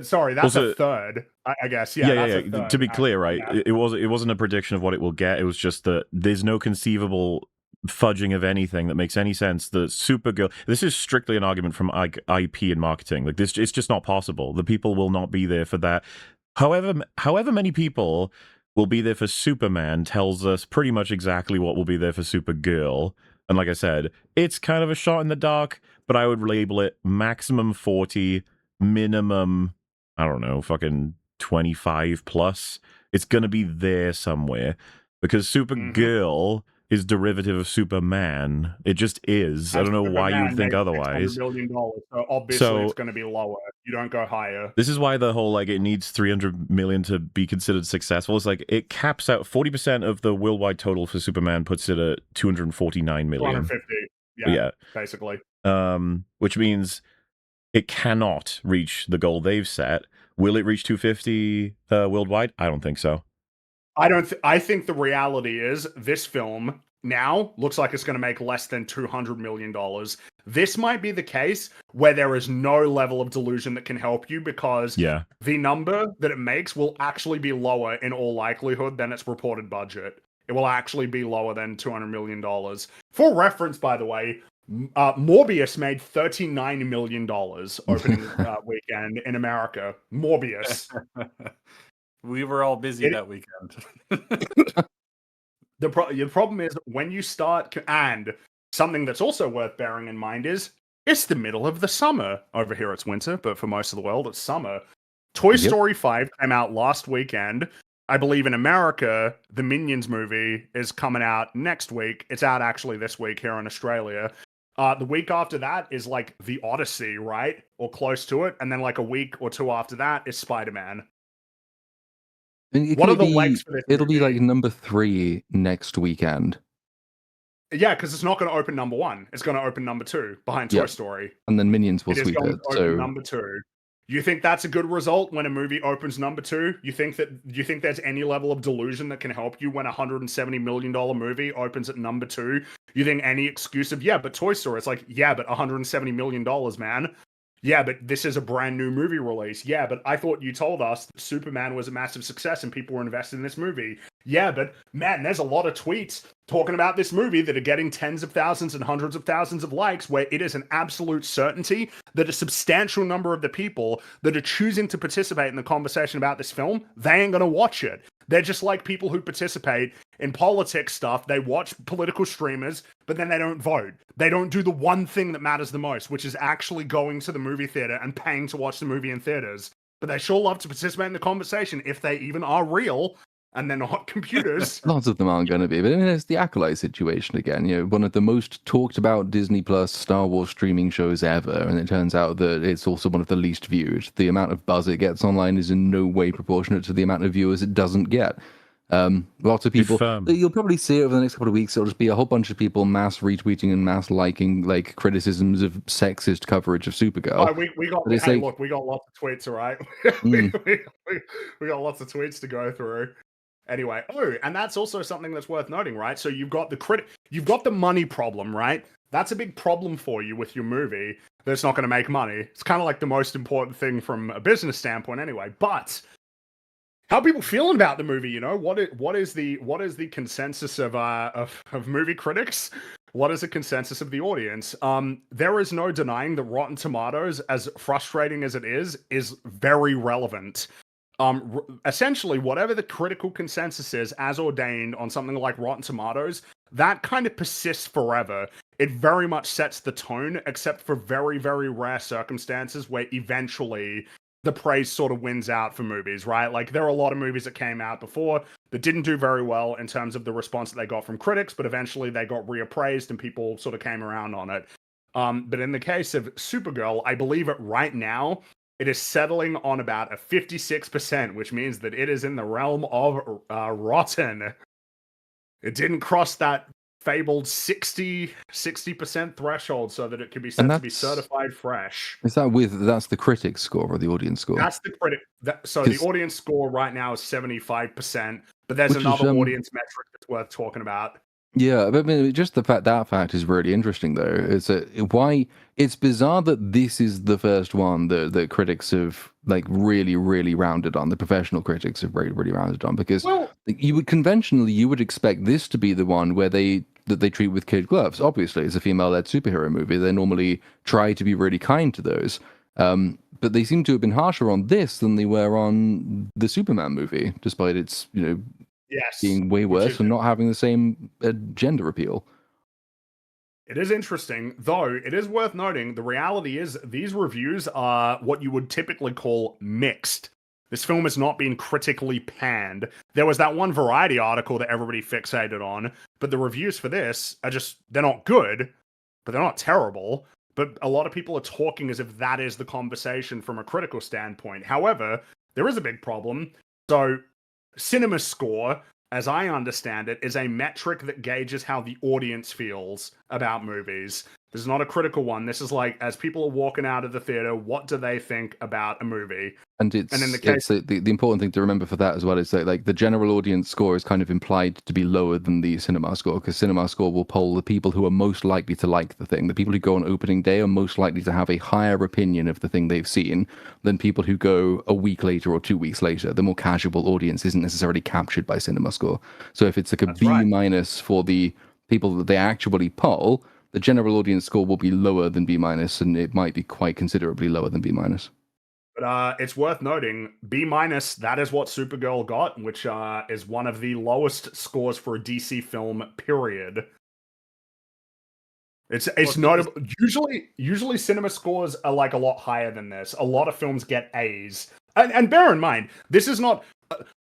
Sorry, that's Also, a third, I guess. Yeah. That's a third, To be clear, right? yeah. It wasn't a prediction of what it will get. It was just that there's no conceivable fudging of anything that makes any sense. The Supergirl. This is strictly an argument from IP and marketing. Like this, it's just not possible. The people will not be there for that. However many people will be there for Superman tells us pretty much exactly what will be there for Supergirl. And like I said, it's kind of a shot in the dark, but I would label it maximum 40, minimum, I don't know, fucking 25 plus. It's going to be there somewhere because Supergirl is derivative of Superman. It just is. I don't know why you would think otherwise. $600 million, so obviously it's going to be lower. You don't go higher. This is why the whole like it needs 300 million to be considered successful. It's like it caps out 40% of the worldwide total for Superman, puts it at 249 million. 250, yeah, basically. Which means it cannot reach the goal they've set. Will it reach 250 worldwide? I don't think so. I think the reality is this film now looks like it's going to make less than $200 million. This might be the case where there is no level of delusion that can help you because the number that it makes will actually be lower in all likelihood than its reported budget. It will actually be lower than $200 million. For reference, by the way, Morbius made $39 million opening weekend in America. Morbius. We were all busy that weekend. The problem is when you start, and something that's also worth bearing in mind is It's the middle of the summer. Over here it's winter, but for most of the world it's summer. Toy Yep. Story 5 came out last weekend. I believe in America, the Minions movie is coming out next week. It's out actually this week here in Australia. The week after that is like The Odyssey, right? Or close to it. And then like a week or two after that is Spider-Man. What are the legs for this It'll be movie? like number 3 next weekend. Yeah, because it's not going to open number 1. It's going to open number 2 behind Toy Yep. Story. And then Minions will It is sweep going it. to open So number 2. You think that's a good result when a movie opens number 2? You think there's any level of delusion that can help you when a $170 million movie opens at number 2? You think any excuse of, yeah, but Toy Story, it's like, yeah, but $170 million, man. Yeah, but this is a brand new movie release. Yeah, but I thought you told us that Superman was a massive success and people were invested in this movie. Yeah, but man, there's a lot of tweets talking about this movie that are getting tens of thousands and hundreds of thousands of likes, where it is an absolute certainty that a substantial number of the people that are choosing to participate in the conversation about this film, they ain't gonna watch it. They're just like people who participate in politics stuff. They watch political streamers, but then they don't vote. They don't do the one thing that matters the most, which is actually going to the movie theater and paying to watch the movie in theaters. But they sure love to participate in the conversation if they even are real and they're not computers. lots of them aren't going to be. But I mean, it's the Acolyte situation again. You know, one of the most talked about Disney Plus Star Wars streaming shows ever, and it turns out that it's also one of the least viewed. The amount of buzz it gets online is in no way proportionate to the amount of viewers it doesn't get. Lots of people. You'll probably see it over the next couple of weeks. It'll just be a whole bunch of people mass retweeting and mass liking like criticisms of sexist coverage of Supergirl. Oh, we got look, we got lots of tweets, all right? we got lots of tweets to go through. Anyway, and that's also something that's worth noting, right? So you've got the money problem, right? That's a big problem for you with your movie that's not going to make money. It's kind of like the most important thing from a business standpoint anyway. But how are people feeling about the movie, you know? What is the consensus of movie critics? What is the consensus of the audience? There is no denying that Rotten Tomatoes, as frustrating as it is very relevant. Essentially, whatever the critical consensus is, as ordained on something like Rotten Tomatoes, that kind of persists forever. It very much sets the tone, except for very, very rare circumstances where eventually the praise sort of wins out for movies, right? Like, there are a lot of movies that came out before that didn't do very well in terms of the response that they got from critics, but eventually they got reappraised and people sort of came around on it. But in the case of Supergirl, I believe it right now, it is settling on about a 56%, which means that it is in the realm of rotten. It didn't cross that fabled 60% threshold so that it could be said to be certified fresh. Is that's the critic score or the audience score? That's the critic. So the audience score right now is 75%, but there's another audience metric that's worth talking about. Yeah, but I mean, just that fact is really interesting, though. It's bizarre that this is the first one that critics have like really, really rounded on. The professional critics have really rounded on, because you would expect this to be the one where they treat with kid gloves. Obviously, it's a female-led superhero movie. They normally try to be really kind to those. But they seem to have been harsher on this than they were on the Superman movie, despite its being way worse and not having the same gender appeal. It is interesting, though it is worth noting, the reality is these reviews are what you would typically call mixed. This film has not been critically panned. There was that one Variety article that everybody fixated on, but the reviews for this are they're not good, but they're not terrible. But a lot of people are talking as if that is the conversation from a critical standpoint. However, there is a big problem. So, Cinema Score, as I understand it, is a metric that gauges how the audience feels about movies. This is not a critical one. This is like, as people are walking out of the theater, what do they think about a movie? And in the case, the important thing to remember for that as well is that like the general audience score is kind of implied to be lower than the cinema score, because cinema score will poll the people who are most likely to like the thing. The people who go on opening day are most likely to have a higher opinion of the thing they've seen than people who go a week later or 2 weeks later. The more casual audience isn't necessarily captured by cinema score. So if it's like a B minus for the people that they actually poll, the general audience score will be lower than B minus, and it might be quite considerably lower than B minus. But it's worth noting, B minus, that is what Supergirl got, which is one of the lowest scores for a DC film, period. It's Well, notable. Usually cinema scores are like a lot higher than this. A lot of films get A's. And bear in mind, this is not.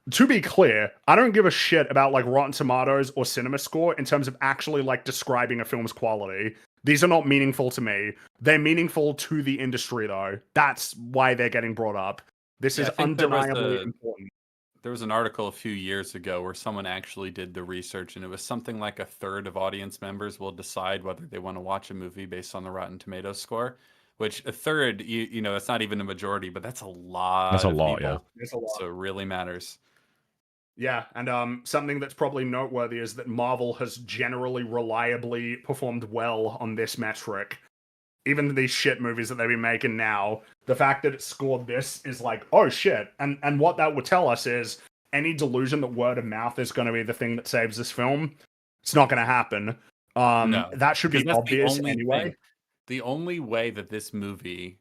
To be clear, I don't give a shit about like Rotten Tomatoes or cinema score in terms of actually like describing a film's quality. These are not meaningful to me. They're meaningful to the industry, though. That's why they're getting brought up. This Yeah, is I think there was undeniably important. There was an article a few years ago where someone actually did the research, and it was something like a third of audience members will decide whether they want to watch a movie based on the Rotten Tomatoes score. Which a third, you know, it's not even a majority, but that's a lot. That's a of lot, people. yeah. It's a lot. So it really matters. Yeah, and something that's probably noteworthy is that Marvel has generally reliably performed well on this metric. Even these shit movies that they've been making now, the fact that it scored this is like, oh shit. And what that would tell us is any delusion that word of mouth is going to be the thing that saves this film, it's not going to happen. No, that should be because that's the obvious only anyway. thing. The only way that this movie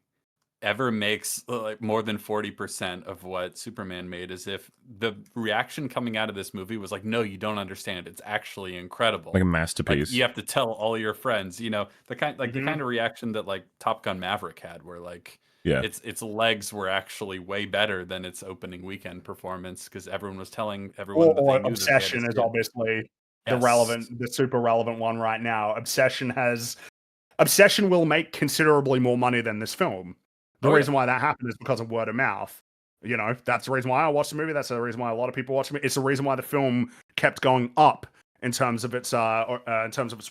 ever makes like more than 40% of what Superman made is if the reaction coming out of this movie was like, no, you don't understand. It's actually incredible. Like a Like masterpiece. you have to tell all your friends, you know, the kind Mhm. the kind of reaction that like Top Gun Maverick had, where like Yeah. its legs were actually way better than its opening weekend performance because everyone was telling everyone that they Or knew that they had to Obsession is see it. obviously Yes. the super relevant one right now. Obsession will make considerably more money than this film. The Oh, yeah. reason why that happened is because of word of mouth. You know, that's the reason why I watched the movie. That's the reason why a lot of people watch the movie. It's the reason why the film kept going up in terms of its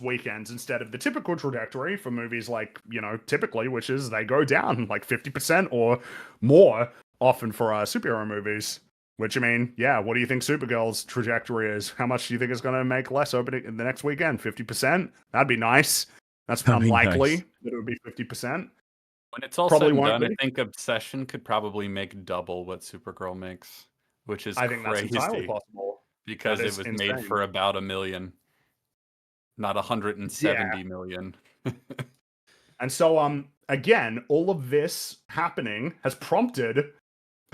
weekends instead of the typical trajectory for movies like, you know, typically, which is they go down like 50% or more often for superhero movies. Which, I mean, yeah, what do you think Supergirl's trajectory is? How much do you think it's going to make less opening the next weekend? 50%? That'd be nice. That's That'd be unlikely nice. that it would be 50%. When it's all Probably said and won't done, be. I think Obsession could probably make double what Supergirl makes, which is I think that's entirely crazy possible. because That it is was insane. made for about $1 million, not 170 million. And so, again, all of this happening has prompted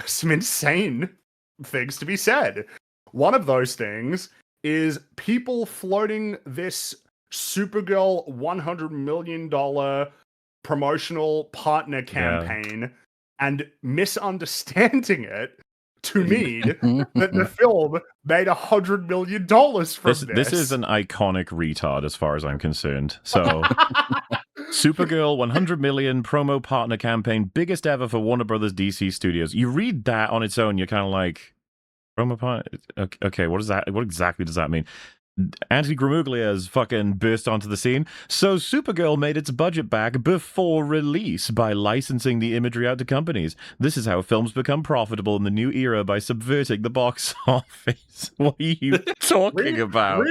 some insane things to be said. One of those things is people floating this Supergirl $100 million promotional partner campaign and misunderstanding it to mean that the film made $100 million from this. This is an iconic retard as far as I'm concerned. So, Supergirl 100 million promo partner campaign, biggest ever for Warner Brothers DC Studios. You read that on its own, you're kind of like, promo partner? Okay, what is that? What exactly does that mean? Anthony Gramuglia has fucking burst onto the scene. So Supergirl made its budget back before release by licensing the imagery out to companies. This is how films become profitable in the new era, by subverting the box office. What are you talking about?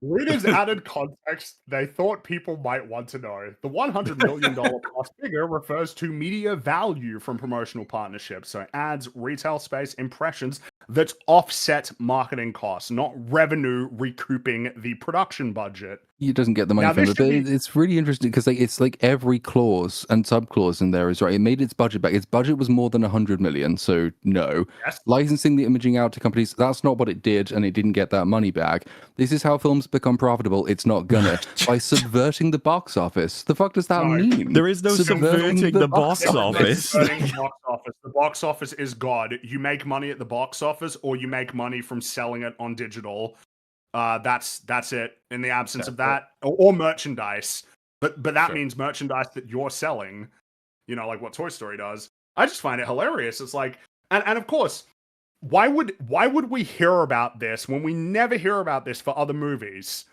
Readers added context they thought people might want to know. The $100 million plus figure refers to media value from promotional partnerships, so ads, retail space, impressions that offset marketing costs, not revenue recouping the production budget. He doesn't get the money Now, from this it, but should be- it's really interesting because it's like every clause and subclause in there is right. It made its budget back. Its budget was more than 100 million, so no. Yes. Licensing the imaging out to companies, that's not what it did, and it didn't get that money back. This is how films become profitable. It's not gonna. By subverting the box office. The fuck does that No. mean? There is no subverting the box office. Subverting the box office. The box office is God. You make money at the box office, or you make money from selling it on digital. That's it. In the absence of that, or merchandise, but that means merchandise that you're selling. You know, like what Toy Story does. I just find it hilarious. It's like, and of course, why would we hear about this when we never hear about this for other movies?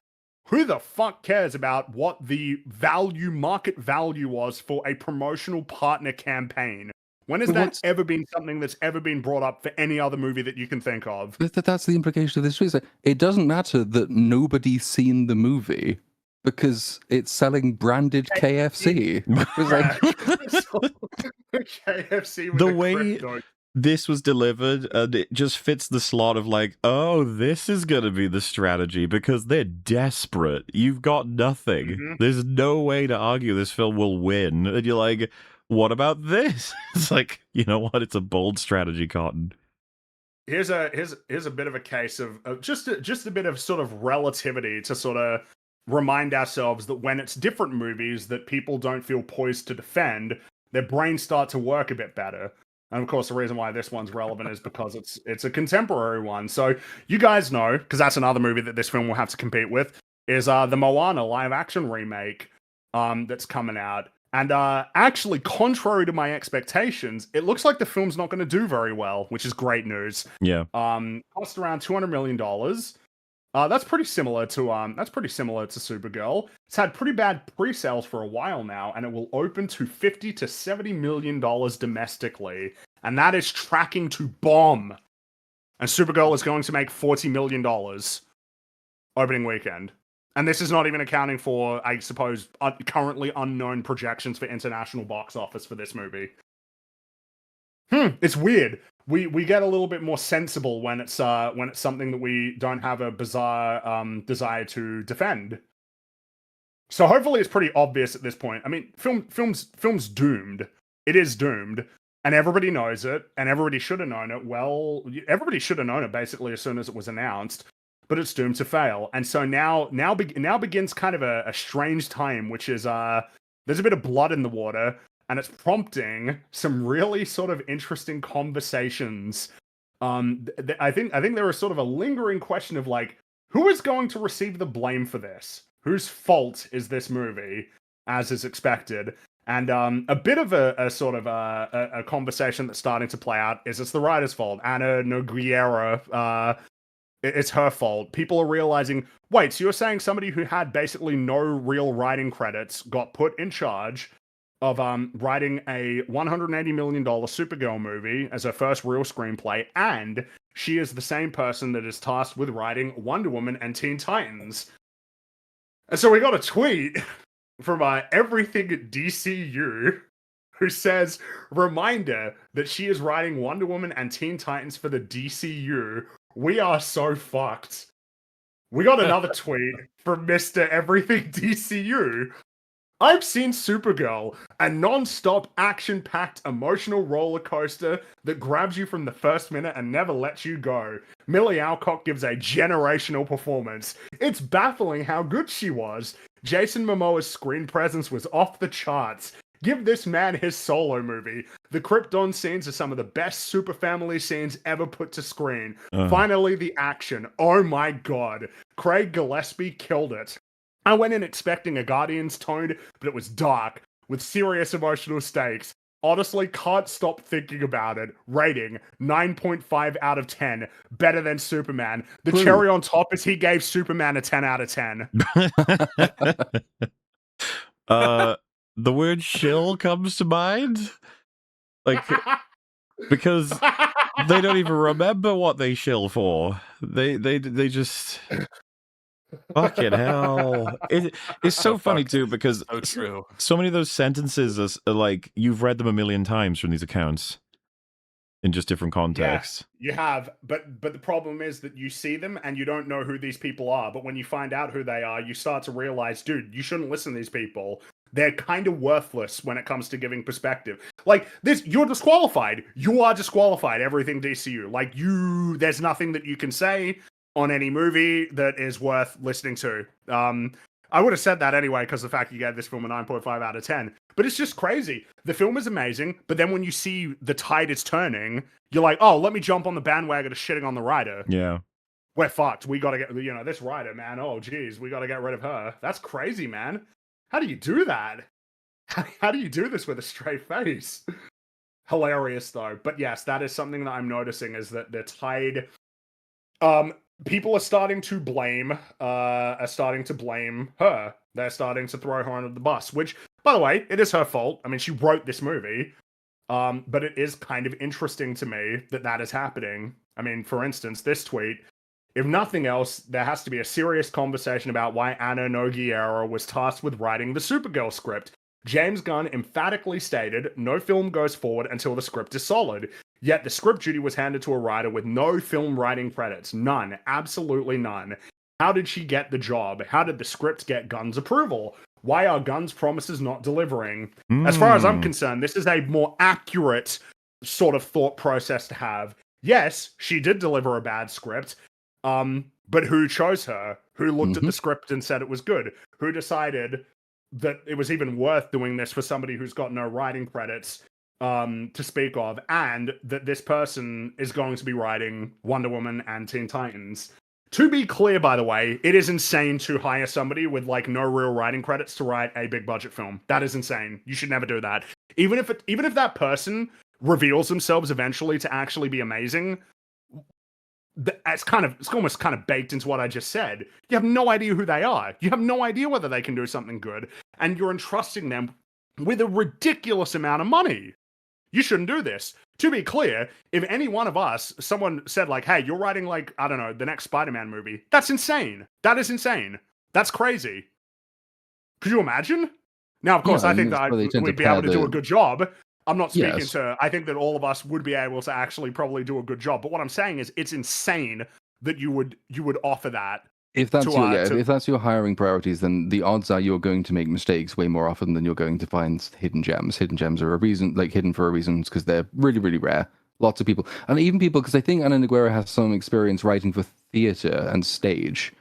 Who the fuck cares about what the market value was for a promotional partner campaign? When has that ever been something that's ever been brought up for any other movie that you can think of? That's the implication of this. It doesn't matter that nobody's seen the movie because it's selling branded KFC. KFC with The way this was delivered, it just fits the slot of like, oh, this is going to be the strategy because they're desperate. You've got nothing. Mm-hmm. There's no way to argue this film will win. And you're like, what about this? It's like, you know what? It's a bold strategy, Cotton. Here's a bit of a case of just a bit of sort of relativity to sort of remind ourselves that when it's different movies that people don't feel poised to defend, their brains start to work a bit better. And of course, the reason why this one's relevant is because it's a contemporary one. So you guys know, because that's another movie that this film will have to compete with, is the Moana live action remake that's coming out. And actually, contrary to my expectations, it looks like the film's not going to do very well, which is great news. Yeah. Cost around $200 million. That's pretty similar to Supergirl. It's had pretty bad pre-sales for a while now, and it will open to $50 to $70 million domestically, and that is tracking to bomb. And Supergirl is going to make $40 million opening weekend. And this is not even accounting for, I suppose, currently unknown projections for international box office for this movie. It's weird. We get a little bit more sensible when it's something that we don't have a bizarre desire to defend. So hopefully it's pretty obvious at this point. I mean, film's doomed. It is doomed, and everybody knows it, and everybody should have known it. Well, everybody should have known it basically as soon as it was announced. But it's doomed to fail, and so now begins kind of a strange time, which is there's a bit of blood in the water, and it's prompting some really sort of interesting conversations. I think there is sort of a lingering question of like, who is going to receive the blame for this? Whose fault is this movie, as is expected? And a bit of a sort of a conversation that's starting to play out is it's the writer's fault. Ana Nogueira. It's her fault. People are realizing, wait, so you're saying somebody who had basically no real writing credits got put in charge of writing a $180 million Supergirl movie as her first real screenplay, and she is the same person that is tasked with writing Wonder Woman and Teen Titans. And so we got a tweet from Everything DCU, who says, reminder that she is writing Wonder Woman and Teen Titans for the DCU. We are so fucked. We got another tweet from Mr. Everything DCU. I've seen Supergirl, a non-stop, action-packed, emotional roller coaster that grabs you from the first minute and never lets you go. Millie Alcock gives a generational performance. It's baffling how good she was. Jason Momoa's screen presence was off the charts. Give this man his solo movie. The Krypton scenes are some of the best super family scenes ever put to screen. Finally, the action. Oh my god. Craig Gillespie killed it. I went in expecting a Guardians tone, but it was dark, with serious emotional stakes. Honestly, can't stop thinking about it. Rating, 9.5 out of 10. Better than Superman. The cherry on top is he gave Superman a 10 out of 10. The word shill comes to mind. Like, because they don't even remember what they shill for. They just... Fucking hell. It's so funny too, because So true. so many of those sentences are like, you've read them a million times from these accounts in just different contexts. Yeah, you have, but the problem is that you see them and you don't know who these people are. But when you find out who they are, you start to realize, dude, you shouldn't listen to these people. They're kind of worthless when it comes to giving perspective. Like this, you're disqualified. You are disqualified. Everything DCU. Like there's nothing that you can say on any movie that is worth listening to. I would have said that anyway, because the fact you gave this film a 9.5 out of 10. But it's just crazy. The film is amazing, but then when you see the tide is turning, you're like, oh, let me jump on the bandwagon of shitting on the writer. Yeah. We're fucked. We gotta get, this writer, man, oh, geez, we gotta get rid of her. That's crazy, man. How do you do that? How do you do this with a straight face? Hilarious, though. But yes, that is something that I'm noticing, is that the tide... people are starting to blame her. They're starting to throw her under the bus, which, by the way, it is her fault. I mean, she wrote this movie. But it is kind of interesting to me that is happening. I mean, for instance, this tweet, if nothing else, there has to be a serious conversation about why Ana Nogueira was tasked with writing the Supergirl script. James Gunn emphatically stated, no film goes forward until the script is solid. Yet the script duty was handed to a writer with no film writing credits. None. Absolutely none. How did she get the job? How did the script get Gunn's approval? Why are Gunn's promises not delivering? As far as I'm concerned, this is a more accurate sort of thought process to have. Yes, she did deliver a bad script. but who chose her? Who looked at Mhm. the script and said it was good? Who decided that it was even worth doing this for somebody who's got no writing credits to speak of, and that this person is going to be writing Wonder Woman and Teen Titans? To be clear, by the way, it is insane to hire somebody with like no real writing credits to write a big budget film. That is insane. You should never do that. Even if that person reveals themselves eventually to actually be amazing, it's almost kind of baked into what I just said. You have no idea who they are. You have no idea whether they can do something good, and you're entrusting them with a ridiculous amount of money. You shouldn't do this. To be clear, if any one of us, someone said like, hey, you're writing like, I don't know, the next Spider-Man movie, that's insane. That is insane. That's crazy. Could you imagine? Now, of course, Yeah, I think that's that why they tend to we'd be able pair to do the- a good job. I'm not speaking Yes. to, I think that all of us would be able to actually probably do a good job. But what I'm saying is it's insane that you would offer that. If that's to, your to- if that's your hiring priorities, then the odds are you're going to make mistakes way more often than you're going to find hidden gems. Hidden gems are hidden for a reason because they're really, really rare. Lots of people, and even people, because I think Ana Negreira has some experience writing for theater and stage,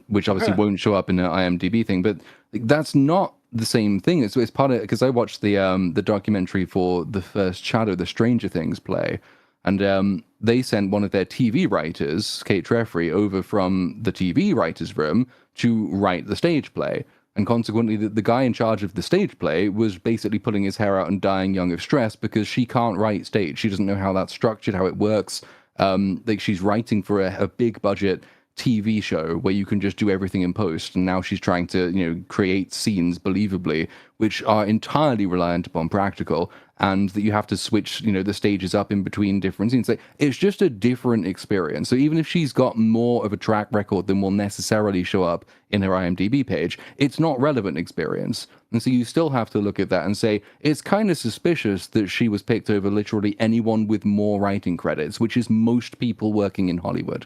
which obviously won't show up in an IMDb thing. But that's not the same thing. It's part of, because I watched the documentary for the first Shadow, the Stranger Things play, and they sent one of their TV writers, Kate Treffry, over from the TV writers' room to write the stage play. And consequently, the guy in charge of the stage play was basically pulling his hair out and dying young of stress because she can't write stage. She doesn't know how that's structured, how it works. Like she's writing for a big budget TV show where you can just do everything in post, and now she's trying to create scenes believably, which are entirely reliant upon practical, and that you have to switch the stages up in between different scenes. Like, it's just a different experience. So even if she's got more of a track record than will necessarily show up in her IMDb page, it's not relevant experience. And so you still have to look at that and say it's kind of suspicious that she was picked over literally anyone with more writing credits, which is most people working in Hollywood.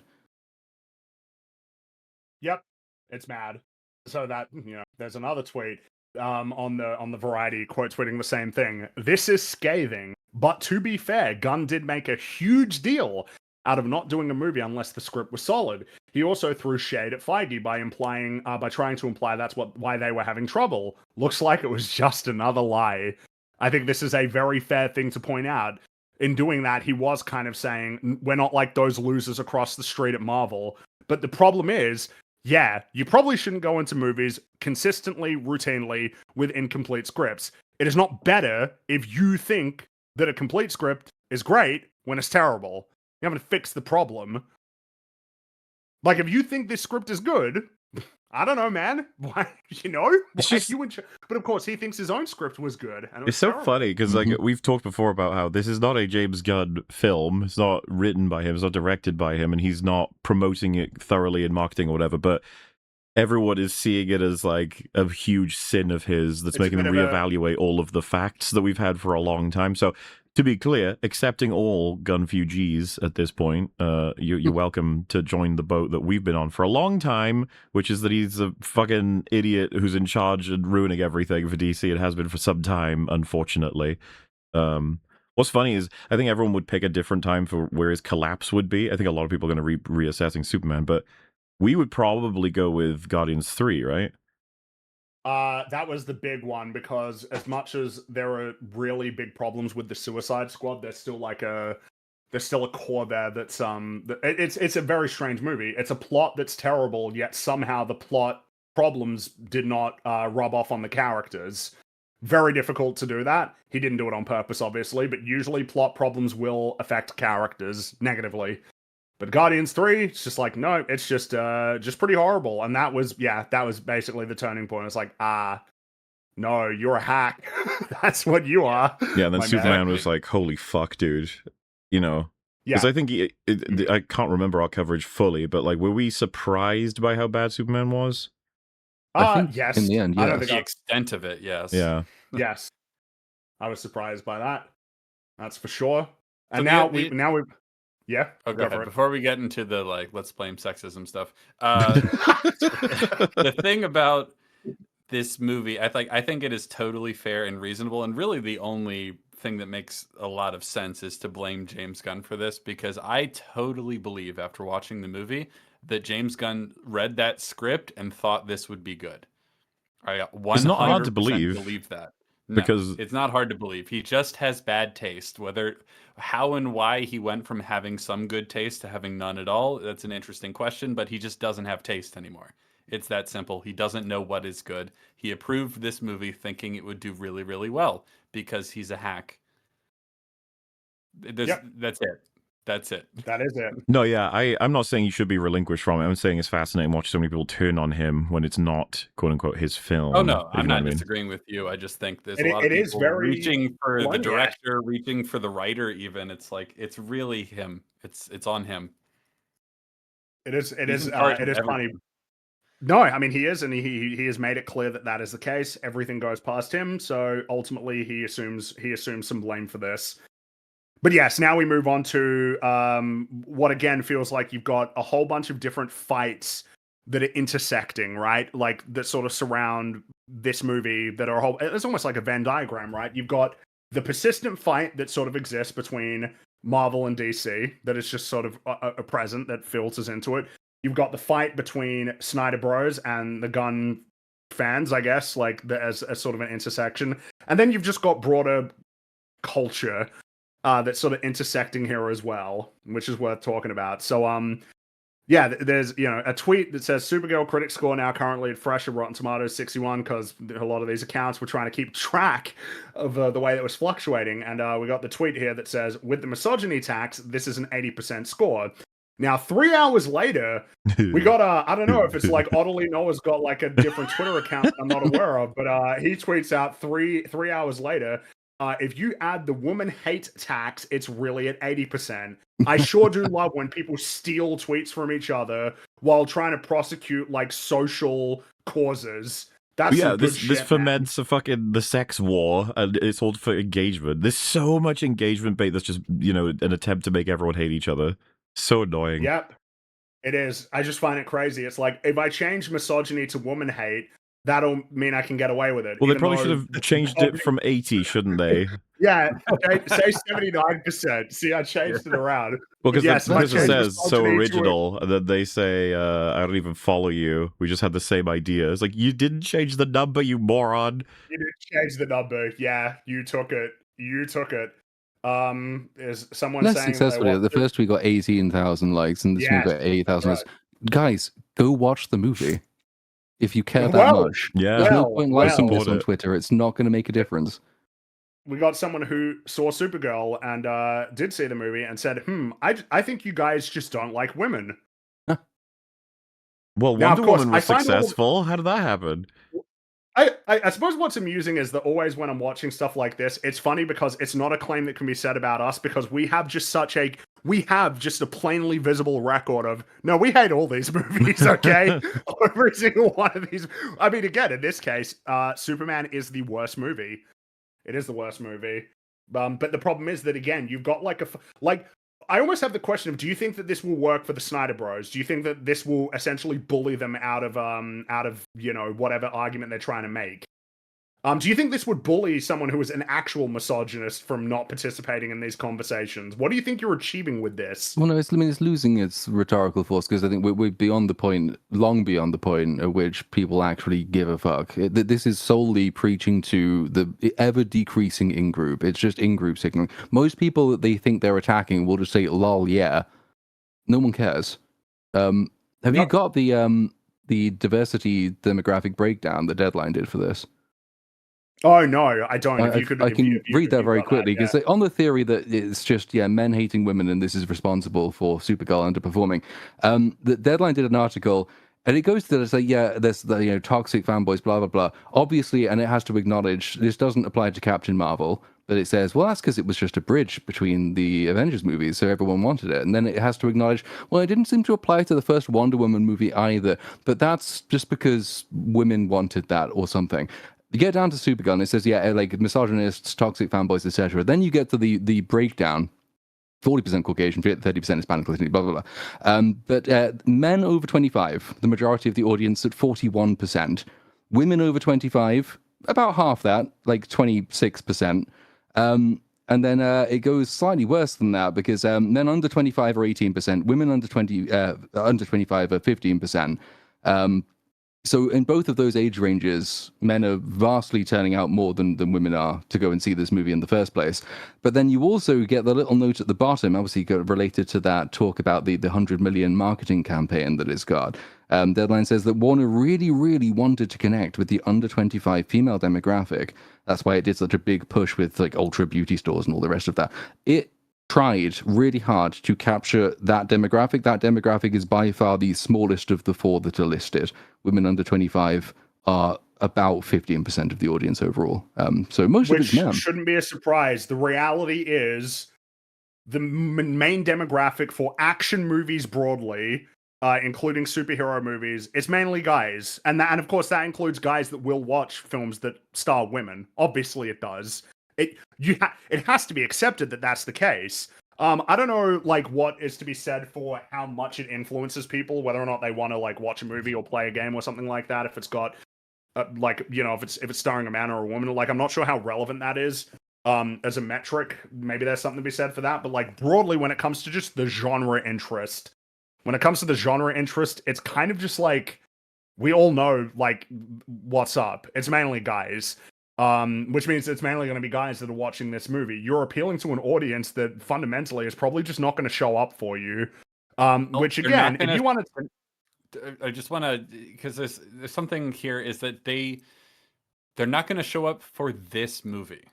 Yep, it's mad. So that there's another tweet on the Variety quote tweeting the same thing. This is scathing, but to be fair, Gunn did make a huge deal out of not doing a movie unless the script was solid. He also threw shade at Feige by trying to imply that's why they were having trouble. Looks like it was just another lie. I think this is a very fair thing to point out. In doing that, he was kind of saying we're not like those losers across the street at Marvel. But the problem is, yeah, you probably shouldn't go into movies consistently, routinely, with incomplete scripts. It is not better if you think that a complete script is great when it's terrible. You haven't fixed the problem. Like, if you think this script is good, I don't know, man. Why, It's why just- you but of course, he thinks his own script was good. And it was It's so terrible. funny because like we've talked before about how this is not a James Gunn film. It's not written by him. It's not directed by him, and he's not promoting it thoroughly in marketing or whatever. But everyone is seeing it as like a huge sin of his that's It's a making him bit of a- reevaluate all of the facts that we've had for a long time. So to be clear, accepting all gun fugees at this point, you're welcome to join the boat that we've been on for a long time, which is that he's a fucking idiot who's in charge and ruining everything for DC. It has been for some time, unfortunately. What's funny is I think everyone would pick a different time for where his collapse would be. I think a lot of people are going to reassessing Superman, but we would probably go with Guardians 3, right? That was the big one because as much as there are really big problems with the Suicide Squad, there's still a core there that's it's a very strange movie. It's a plot that's terrible, yet somehow the plot problems did not rub off on the characters. Very difficult to do that. He didn't do it on purpose, obviously, but usually plot problems will affect characters negatively. But Guardians 3, it's just like, no, it's just pretty horrible. And that was basically the turning point. It's like, no, you're a hack. That's what you are. Yeah, and then my Superman man. was like, holy fuck, dude. Yeah. Because I think I can't remember our coverage fully, but like, were we surprised by how bad Superman was? I think Yes. in the end, I don't yes. think The extent of it, yes. Yeah. yes. I was surprised by that. That's for sure. And So now the- we yeah. Oh, go go for ahead. it. Before we get into the let's blame sexism stuff, the thing about this movie, I think it is totally fair and reasonable, and really the only thing that makes a lot of sense is to blame James Gunn for this, because I totally believe after watching the movie that James Gunn read that script and thought this would be good. I 100% It's not hard to believe, believe that. No, because it's not hard to believe. He just has bad taste. How and why he went from having some good taste to having none at all, that's an interesting question, but he just doesn't have taste anymore. It's that simple. He doesn't know what is good. He approved this movie thinking it would do really, really well because he's a hack. Yep. That's it. That's it. That is it. No, yeah, I'm not saying you should be relinquished from it. I'm saying it's fascinating watching so many people turn on him when it's not "quote unquote" his film. Oh no, if I'm you know not what I mean. disagreeing with you. I just think there's It- a lot of it is people very reaching for the blunt, yeah. director, reaching for the writer. Even it's like it's really him. It's on him. It is. It He's is. in charge It of is funny. everything. No, I mean he is, and he has made it clear that that is the case. Everything goes past him, so ultimately he assumes some blame for this. But yes, now we move on to what again feels like you've got a whole bunch of different fights that are intersecting, right? Like that sort of surround this movie that are a whole. It's almost like a Venn diagram, right? You've got the persistent fight that sort of exists between Marvel and DC that is just sort of a present that filters into it. You've got the fight between Snyder Bros and the Gunn fans, I guess, like as sort of an intersection. And then you've just got broader culture that's sort of intersecting here as well, which is worth talking about. So, yeah, there's a tweet that says Supergirl critic score now currently at fresh at Rotten Tomatoes 61 because a lot of these accounts were trying to keep track of the way it was fluctuating. And we got the tweet here that says, with the misogyny tax, this is an 80% score. Now, 3 hours later, we got I don't know if it's like Ottilie Noah's got like a different Twitter account I'm not aware of, but he tweets out three hours later, if you add the woman hate tax, it's really at 80%. I sure do love when people steal tweets from each other while trying to prosecute like social causes. That's this shit, foments the sex war, and it's all for engagement. There's so much engagement bait that's just an attempt to make everyone hate each other. So annoying. Yep, it is. I just find it crazy. It's like if I change misogyny to woman hate, that'll mean I can get away with it. Well, they probably should have changed it from 80, shouldn't they? Yeah, say 79%. See, I changed it around. Well, because Yes, it says so misogyny to original, and then they say, I don't even follow you. We just had the same idea. It's like, you didn't change the number, you moron. You didn't change the number. Yeah, you took it. Is someone Less saying successfully. The first week got 18,000 likes, and this week got 80,000 likes. Guys, go watch the movie. If you care that much. Yeah. There's no point liking this on it. Twitter. It's not going to make a difference. We got someone who saw Supergirl and did see the movie and said, I think you guys just don't like women. Well, Now, of Wonder course, Woman I was find all- successful. How did that happen? I suppose what's amusing is that always when I'm watching stuff like this, it's funny because it's not a claim that can be said about us because we have just a plainly visible record of, no, we hate all these movies, okay? Every single one of these. I mean, again, in this case, Superman is the worst movie. It is the worst movie. But the problem is that, again, you've got I almost have the question of, do you think that this will work for the Snyder Bros? Do you think that this will essentially bully them out of whatever argument they're trying to make? Do you think this would bully someone who is an actual misogynist from not participating in these conversations? What do you think you're achieving with this? Well, no, it's losing its rhetorical force because I think we're beyond the point, long beyond the point at which people actually give a fuck. This is solely preaching to the ever decreasing in-group. It's just in-group signaling. Most people that they think they're attacking will just say, lol, yeah. No one cares. Have you got the diversity demographic breakdown the Deadline did for this? Oh no, I don't. I can read that very quickly because on the theory that it's just men hating women and this is responsible for Supergirl underperforming. The Deadline did an article and it goes to say there's the toxic fanboys blah blah blah. Obviously, and it has to acknowledge this doesn't apply to Captain Marvel. But it says, well, that's because it was just a bridge between the Avengers movies, so everyone wanted it. And then it has to acknowledge, well, it didn't seem to apply to the first Wonder Woman movie either. But that's just because women wanted that or something. You get down to Supergirl, and it says, like misogynists, toxic fanboys, etc. Then you get to the breakdown. 40% Caucasian, 30% Hispanic, blah, blah, blah. But men over 25, the majority of the audience at 41%. Women over 25, about half that, like 26%. And then it goes slightly worse than that because men under 25 are 18%, women under 25 are 15%. So in both of those age ranges, men are vastly turning out more than women are to go and see this movie in the first place. But then you also get the little note at the bottom, obviously related to that talk about the 100 million marketing campaign that it's got. Deadline says that Warner really, really wanted to connect with the under 25 female demographic. That's why it did such a big push with like ultra beauty stores and all the rest of that. It tried really hard to capture that demographic. That demographic is by far the smallest of the four that are listed. Women under 25 are about 15% of the audience overall. So most of it's men. Shouldn't be a surprise. The reality is the main demographic for action movies broadly, including superhero movies, it's mainly guys. And of course, that includes guys that will watch films that star women. Obviously, it does. It has to be accepted that that's the case. I don't know, like, what is to be said for how much it influences people, whether or not they want to like watch a movie or play a game or something like that. If it's got, like, you know, if it's starring a man or a woman, like, I'm not sure how relevant that is as a metric. Maybe there's something to be said for that. But like broadly, when it comes to just the genre interest, it's kind of just like we all know like what's up. It's mainly guys. Which means it's mainly going to be guys that are watching this movie. You're appealing to an audience that fundamentally is probably just not going to show up for you. Which again, if you want to, I just want to, because there's something here is that they're not going to show up for this movie,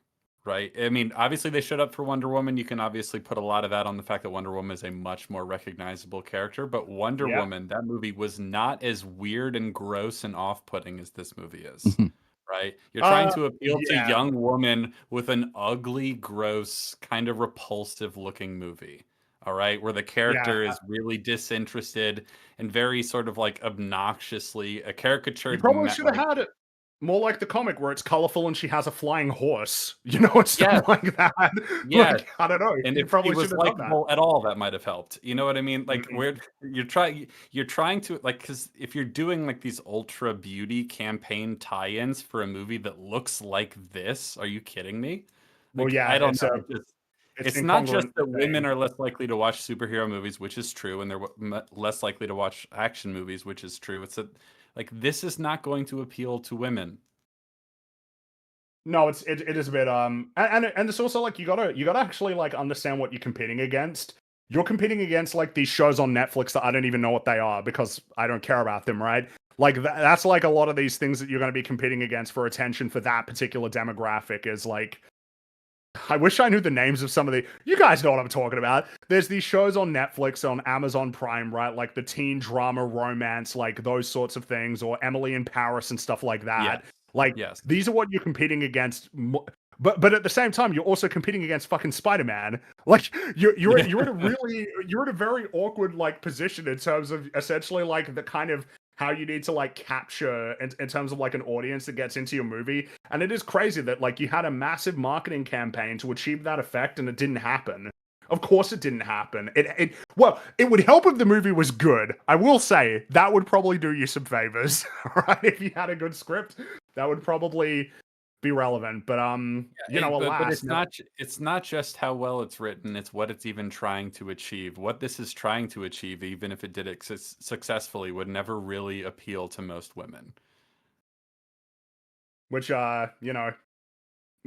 right? I mean, obviously they showed up for Wonder Woman. You can obviously put a lot of that on the fact that Wonder Woman is a much more recognizable character, but Wonder Woman, that movie was not as weird and gross and off-putting as this movie is. Right? You're trying to appeal to a young woman with an ugly, gross, kind of repulsive looking movie. All right. Where the character is really disinterested and very sort of like obnoxiously a caricature. You probably should have had it more like the comic where it's colorful and she has a flying horse, you know, and stuff like that. Yeah. Like, I don't know. And you if probably it was should have likable at all, that might have helped. You know what I mean? Like you're trying to like, because if you're doing like these ultra beauty campaign tie-ins for a movie that looks like this, are you kidding me? Like, well, yeah, I don't know. It's not just that thing. women are less likely to watch superhero movies, which is true, and they're less likely to watch action movies, which is true. It's that like this is not going to appeal to women. No, it is a bit and it's also like you gotta actually like understand what you're competing against. You're competing against like these shows on Netflix that I don't even know what they are because I don't care about them, right? Like that's like a lot of these things that you're going to be competing against for attention for that particular demographic is like. I wish I knew the names of some of the. You guys know what I'm talking about. There's these shows on Netflix, on Amazon Prime, right? Like the teen drama, romance, like those sorts of things, or Emily in Paris and stuff like that. Like, these are what you're competing against. But at the same time, you're also competing against fucking Spider-Man. Like you're in a very awkward like position in terms of essentially like the kind of how you need to like capture in terms of like an audience that gets into your movie. And it is crazy that like you had a massive marketing campaign to achieve that effect and it didn't happen. Of course it didn't happen. It would help if the movie was good. I will say that would probably do you some favors, right? If you had a good script, that would probably be relevant. But alas, but it's not just how well it's written, it's what it's even trying to achieve. What this is trying to achieve, even if it did it successfully, would never really appeal to most women. Which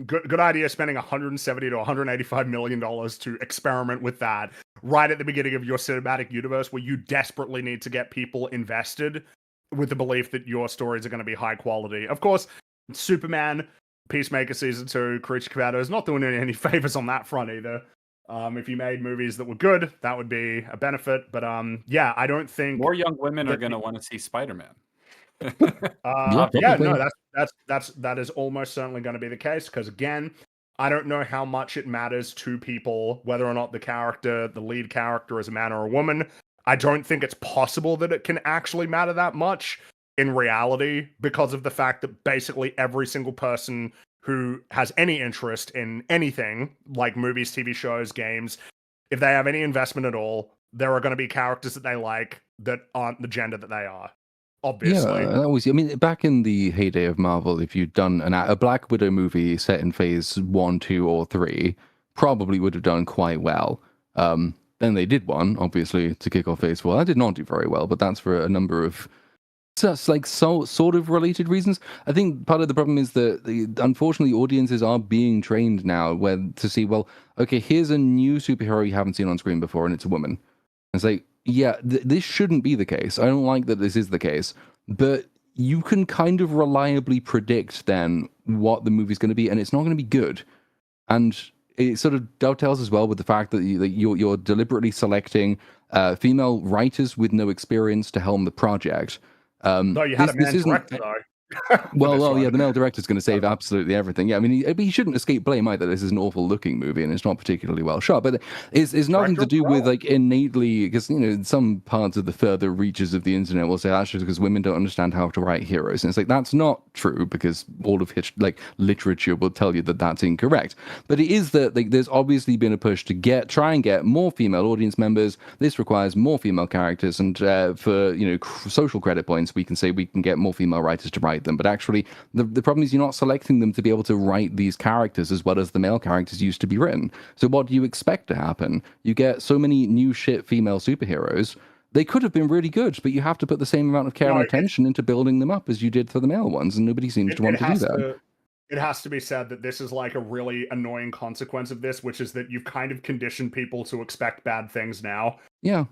good idea spending $170 to $185 million to experiment with that right at the beginning of your cinematic universe where you desperately need to get people invested with the belief that your stories are going to be high quality. Of course, Superman, Peacemaker Season 2, Creature Commandos is not doing any favors on that front either. If you made movies that were good, that would be a benefit. But I don't think more young women are going to want to see Spider-Man. That is almost certainly going to be the case because again, I don't know how much it matters to people whether or not the lead character is a man or a woman. I don't think it's possible that it can actually matter that much in reality because of the fact that basically every single person who has any interest in anything like movies, TV shows, games, if they have any investment at all, there are going to be characters that they like that aren't the gender that they are. Obviously. Yeah, back in the heyday of Marvel, if you'd done a Black Widow movie set in phase 1, 2, or 3, probably would have done quite well. Then they did one, obviously, to kick off Phase 4. That did not do very well, but that's for a number of sort of related reasons. I think part of the problem is that unfortunately audiences are being trained now to see, well, okay, here's a new superhero you haven't seen on screen before, and it's a woman. And it's like, yeah, this shouldn't be the case. I don't like that this is the case, but you can kind of reliably predict then what the movie's going to be, and it's not going to be good. And it sort of dovetails as well with the fact that you're deliberately selecting female writers with no experience to helm the project. No, you had a man director, though. Well, yeah, the male director's going to save absolutely everything. Yeah, I mean, he shouldn't escape blame either. This is an awful-looking movie, and it's not particularly well shot. But it's nothing to do with, like, innately... Because, you know, some parts of the further reaches of the internet will say that's just because women don't understand how to write heroes. And it's like, that's not true, because all of literature will tell you that that's incorrect. But it is that there's obviously been a push to try and get more female audience members. This requires more female characters, and for, you know, social credit points, we can say we can get more female writers to write them, but actually the problem is you're not selecting them to be able to write these characters as well as the male characters used to be written. So what do you expect to happen? You get so many new shit female superheroes. They could have been really good, but you have to put the same amount of care and attention into building them up as you did for the male ones, and nobody seems to want to do that. It has to be said that this is like a really annoying consequence of this, which is that you've kind of conditioned people to expect bad things now. Yeah.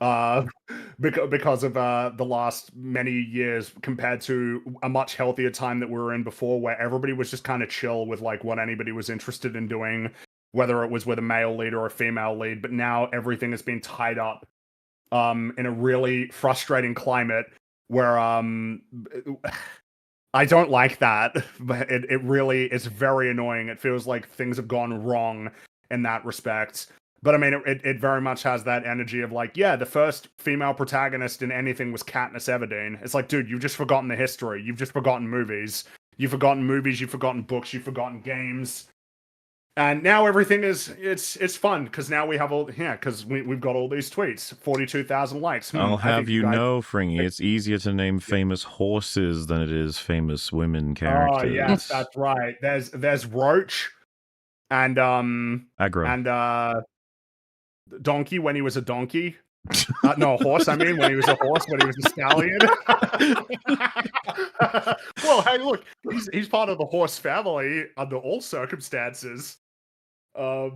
Because of the last many years compared to a much healthier time that we were in before, where everybody was just kind of chill with like what anybody was interested in doing, whether it was with a male lead or a female lead. But now everything has been tied up in a really frustrating climate where I don't like that, but it really is very annoying. It feels like things have gone wrong in that respect. But I mean, it very much has that energy of like, yeah, the first female protagonist in anything was Katniss Everdeen. It's like, dude, you've just forgotten the history. You've just forgotten movies. You've forgotten books, you've forgotten games. And now everything it's fun because now we have because we've got all these tweets, 42,000 likes. I'll have you know, Fringy, it's easier to name famous horses than it is famous women characters. Oh yes, that's right. There's Roach and Aggro and Donkey when he was a donkey. No, horse. I mean, when he was a horse, when he was a stallion. Well, hey, look, he's part of the horse family under all circumstances. Who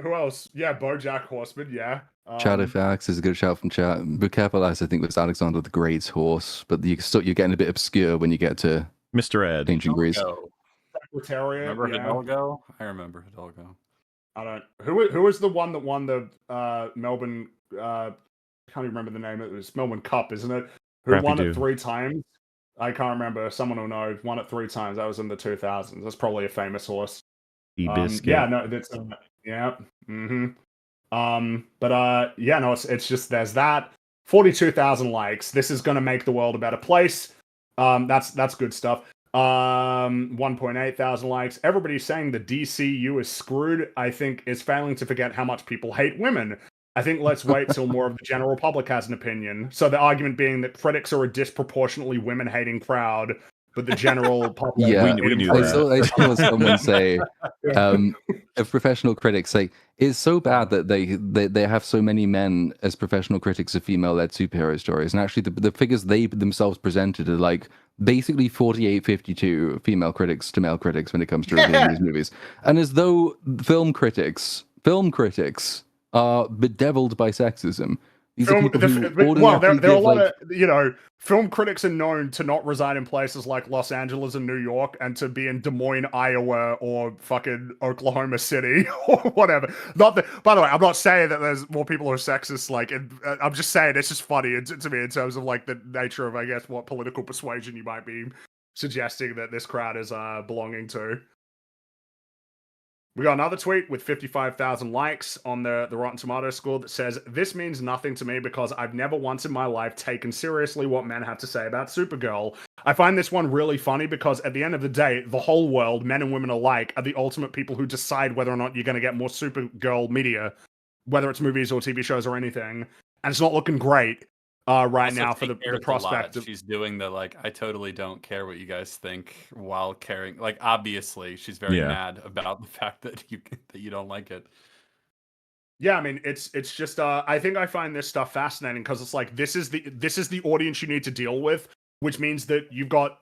else? Yeah, BoJack Horseman. Yeah. Shadowfax is a good shout from chat. Bucephalus, I think, was Alexander the Great's horse, but you're getting a bit obscure when you get to Mr. Ed. Ancient Greece. Secretariat. Remember Hidalgo? I remember Hidalgo. I don't. Who was the one that won the Melbourne? I can't even remember the name. It was Melbourne Cup, isn't it? Who won it 3 times? I can't remember. Someone will know. Won it 3 times. That was in the 2000s. That's probably a famous horse. Yeah, no, that's yeah. Mm-hmm. But yeah, no, it's just there's that 42,000 likes. This is going to make the world a better place. That's good stuff. 1.8 thousand likes. Everybody's saying the DCU is screwed. I think is failing to forget how much people hate women. I think let's wait till more of the general public has an opinion. So the argument being that critics are a disproportionately women-hating crowd, but the general public... Yeah, we knew that. I saw someone say, of professional critics, like, it's so bad that they have so many men as professional critics of female-led superhero stories, and actually the figures they themselves presented are like basically 48-52 female critics to male critics when it comes to reviewing these movies. And as though film critics are bedeviled by sexism. These are people who there are a lot of, film critics are known to not reside in places like Los Angeles and New York and to be in Des Moines, Iowa or fucking Oklahoma City or whatever. By the way, I'm not saying that there's more people who are sexist, I'm just saying it's just funny to me in terms of like the nature of, I guess, what political persuasion you might be suggesting that this crowd is belonging to. We got another tweet with 55,000 likes on the Rotten Tomatoes score that says, "This means nothing to me because I've never once in my life taken seriously what men have to say about Supergirl. I find this one really funny because at the end of the day, the whole world, men and women alike, are the ultimate people who decide whether or not you're going to get more Supergirl media, whether it's movies or TV shows or anything. And it's not looking great. right Also, now for she the cares a prospect lot. of. She's doing the like, I totally don't care what you guys think while caring. Like, obviously, she's very Yeah. mad about the fact that you don't like it. Yeah, I mean, it's just I think I find this stuff fascinating because it's like this is the audience you need to deal with, which means that you've got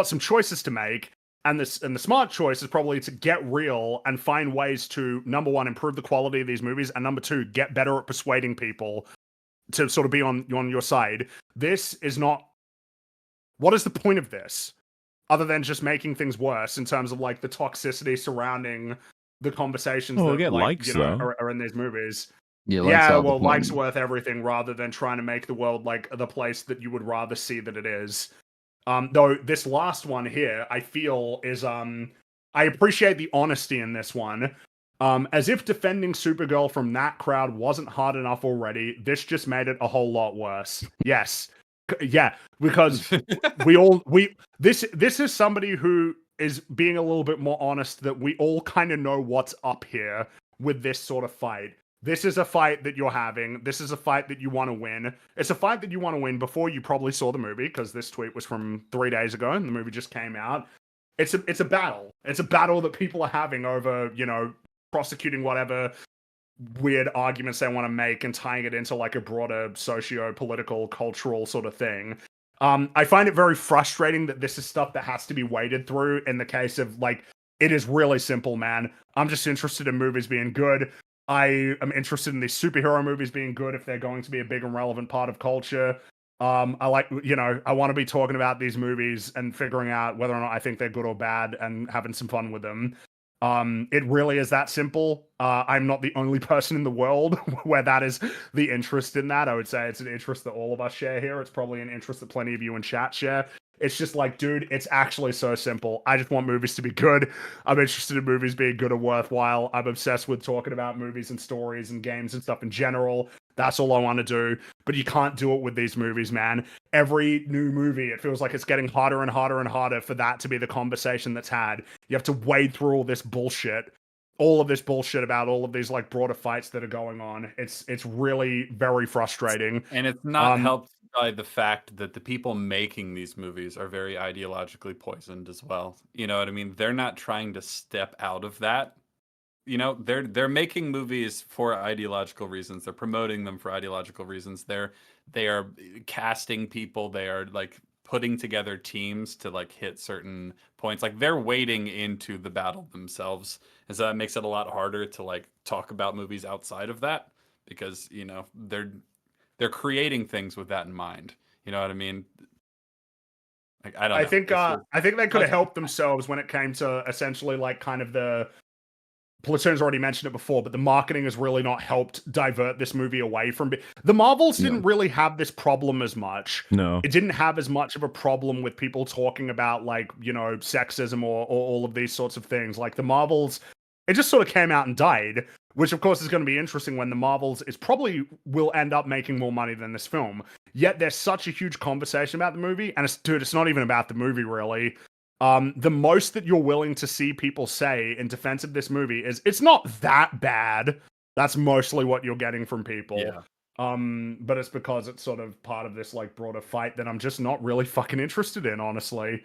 some choices to make, and the smart choice is probably to get real and find ways to, number one, improve the quality of these movies, and number two, get better at persuading people to sort of be on your side. This is not. What is the point of this, other than just making things worse in terms of like the toxicity surrounding the conversations Oh, we'll that, get like, likes, you know, though. are in these movies? Yeah, Yeah, are the well, likes point. worth everything rather than trying to make the world like the place that you would rather see that it is. Though this last one here, I feel is I appreciate the honesty in this one. As if defending Supergirl from that crowd wasn't hard enough already, this just made it a whole lot worse. Yes. Yeah, because this is somebody who is being a little bit more honest that we all kind of know what's up here with this sort of fight. This is a fight that you're having. This is a fight that you want to win. It's a fight that you want to win before you probably saw the movie, because this tweet was from 3 days ago and the movie just came out. It's a battle. It's a battle that people are having over, you know, prosecuting whatever weird arguments they want to make and tying it into like a broader socio-political, cultural sort of thing. I find it very frustrating that this is stuff that has to be waded through in the case of, like, it is really simple, man. I'm just interested in movies being good. I am interested in these superhero movies being good if they're going to be a big and relevant part of culture. I like, you know, I want to be talking about these movies and figuring out whether or not I think they're good or bad and having some fun with them. It really is that simple. I'm not the only person in the world where that is the interest in that. I would say it's an interest that all of us share here. It's probably an interest that plenty of you in chat share. It's just like, dude, it's actually so simple. I just want movies to be good. I'm interested in movies being good and worthwhile. I'm obsessed with talking about movies and stories and games and stuff in general. That's all I want to do. But you can't do it with these movies, man. Every new movie, it feels like it's getting harder and harder and harder for that to be the conversation that's had. You have to wade through all this bullshit about all of these like broader fights that are going on. It's really very frustrating. And it's not helped by the fact that the people making these movies are very ideologically poisoned as well. You know what I mean? They're not trying to step out of that. You know, they're making movies for ideological reasons. They're promoting them for ideological reasons. They are casting people. They are like putting together teams to like hit certain points. Like they're wading into the battle themselves, and so that makes it a lot harder to like talk about movies outside of that, because you know they're creating things with that in mind. You know what I mean? Like I don't know. I think they could have helped themselves when it came to essentially like kind of the Platoon's already mentioned it before, but the marketing has really not helped divert this movie away from the Marvels didn't really have this problem as much. No. It didn't have as much of a problem with people talking about, like, you know, sexism or all of these sorts of things. Like the Marvels, it just sort of came out and died, which of course is going to be interesting when the Marvels is probably will end up making more money than this film. Yet there's such a huge conversation about the movie, and it's not even about the movie really. The most that you're willing to see people say in defense of this movie is it's not that bad. That's mostly what you're getting from people. Yeah. But it's because it's sort of part of this like broader fight that I'm just not really fucking interested in, honestly.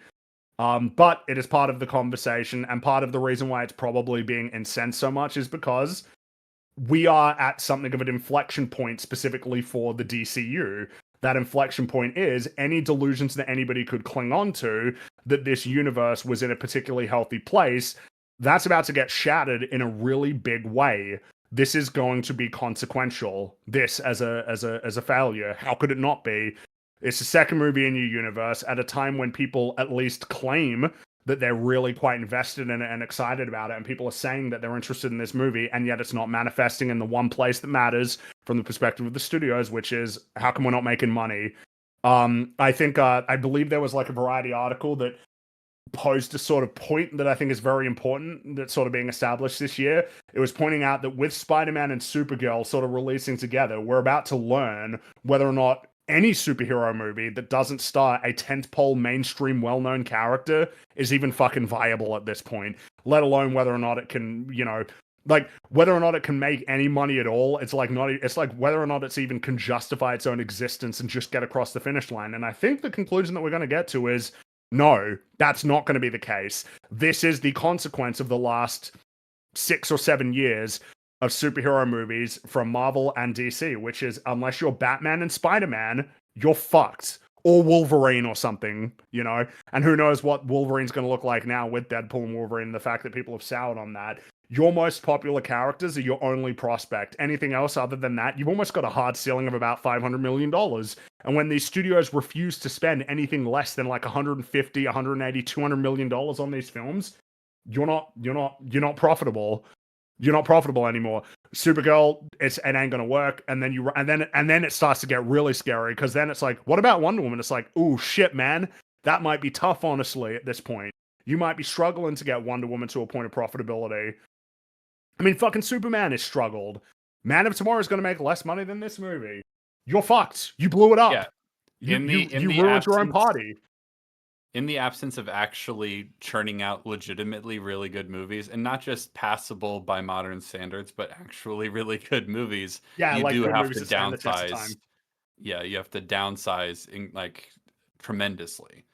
But it is part of the conversation, and part of the reason why it's probably being incensed so much is because we are at something of an inflection point specifically for the DCU. That inflection point is any delusions that anybody could cling on to that this universe was in a particularly healthy place, that's about to get shattered in a really big way. This is going to be consequential. This as a failure. How could it not be? It's the second movie in your universe at a time when people at least claim that they're really quite invested in it and excited about it, and people are saying that they're interested in this movie, and yet it's not manifesting in the one place that matters from the perspective of the studios, which is how come we're not making money? I think I believe there was like a Variety article that posed a sort of point that I think is very important that's sort of being established this year. It was pointing out that with Spider-Man and Supergirl sort of releasing together, we're about to learn whether or not any superhero movie that doesn't star a tentpole mainstream well-known character is even fucking viable at this point, let alone whether or not it can, you know, Like whether or not it can make any money at all, it's like not. It's like whether or not it's even can justify its own existence and just get across the finish line. And I think the conclusion that we're going to get to is no, that's not going to be the case. This is the consequence of the last 6 or 7 years of superhero movies from Marvel and DC, which is unless you're Batman and Spider-Man, you're fucked. Or Wolverine or something, you know? And who knows what Wolverine's going to look like now with Deadpool and Wolverine, the fact that people have soured on that. Your most popular characters are your only prospect. Anything else other than that, you've almost got a hard ceiling of about $500 million. And when these studios refuse to spend anything less than like 150, 180, $200 million on these films, you're not profitable. You're not profitable anymore. Supergirl, it ain't gonna work, and then it starts to get really scary because then it's like, what about Wonder Woman? It's like, oh shit, man, that might be tough. Honestly, at this point, you might be struggling to get Wonder Woman to a point of profitability. I mean, fucking Superman has struggled. Man of Tomorrow is gonna make less money than this movie. You're fucked. You blew it up. Yeah. You ruined your own party. In the absence of actually churning out legitimately really good movies, and not just passable by modern standards, but actually really good movies, Yeah, you like do good have movies to that stand the test of time. downsize. Yeah, you have to downsize in like tremendously.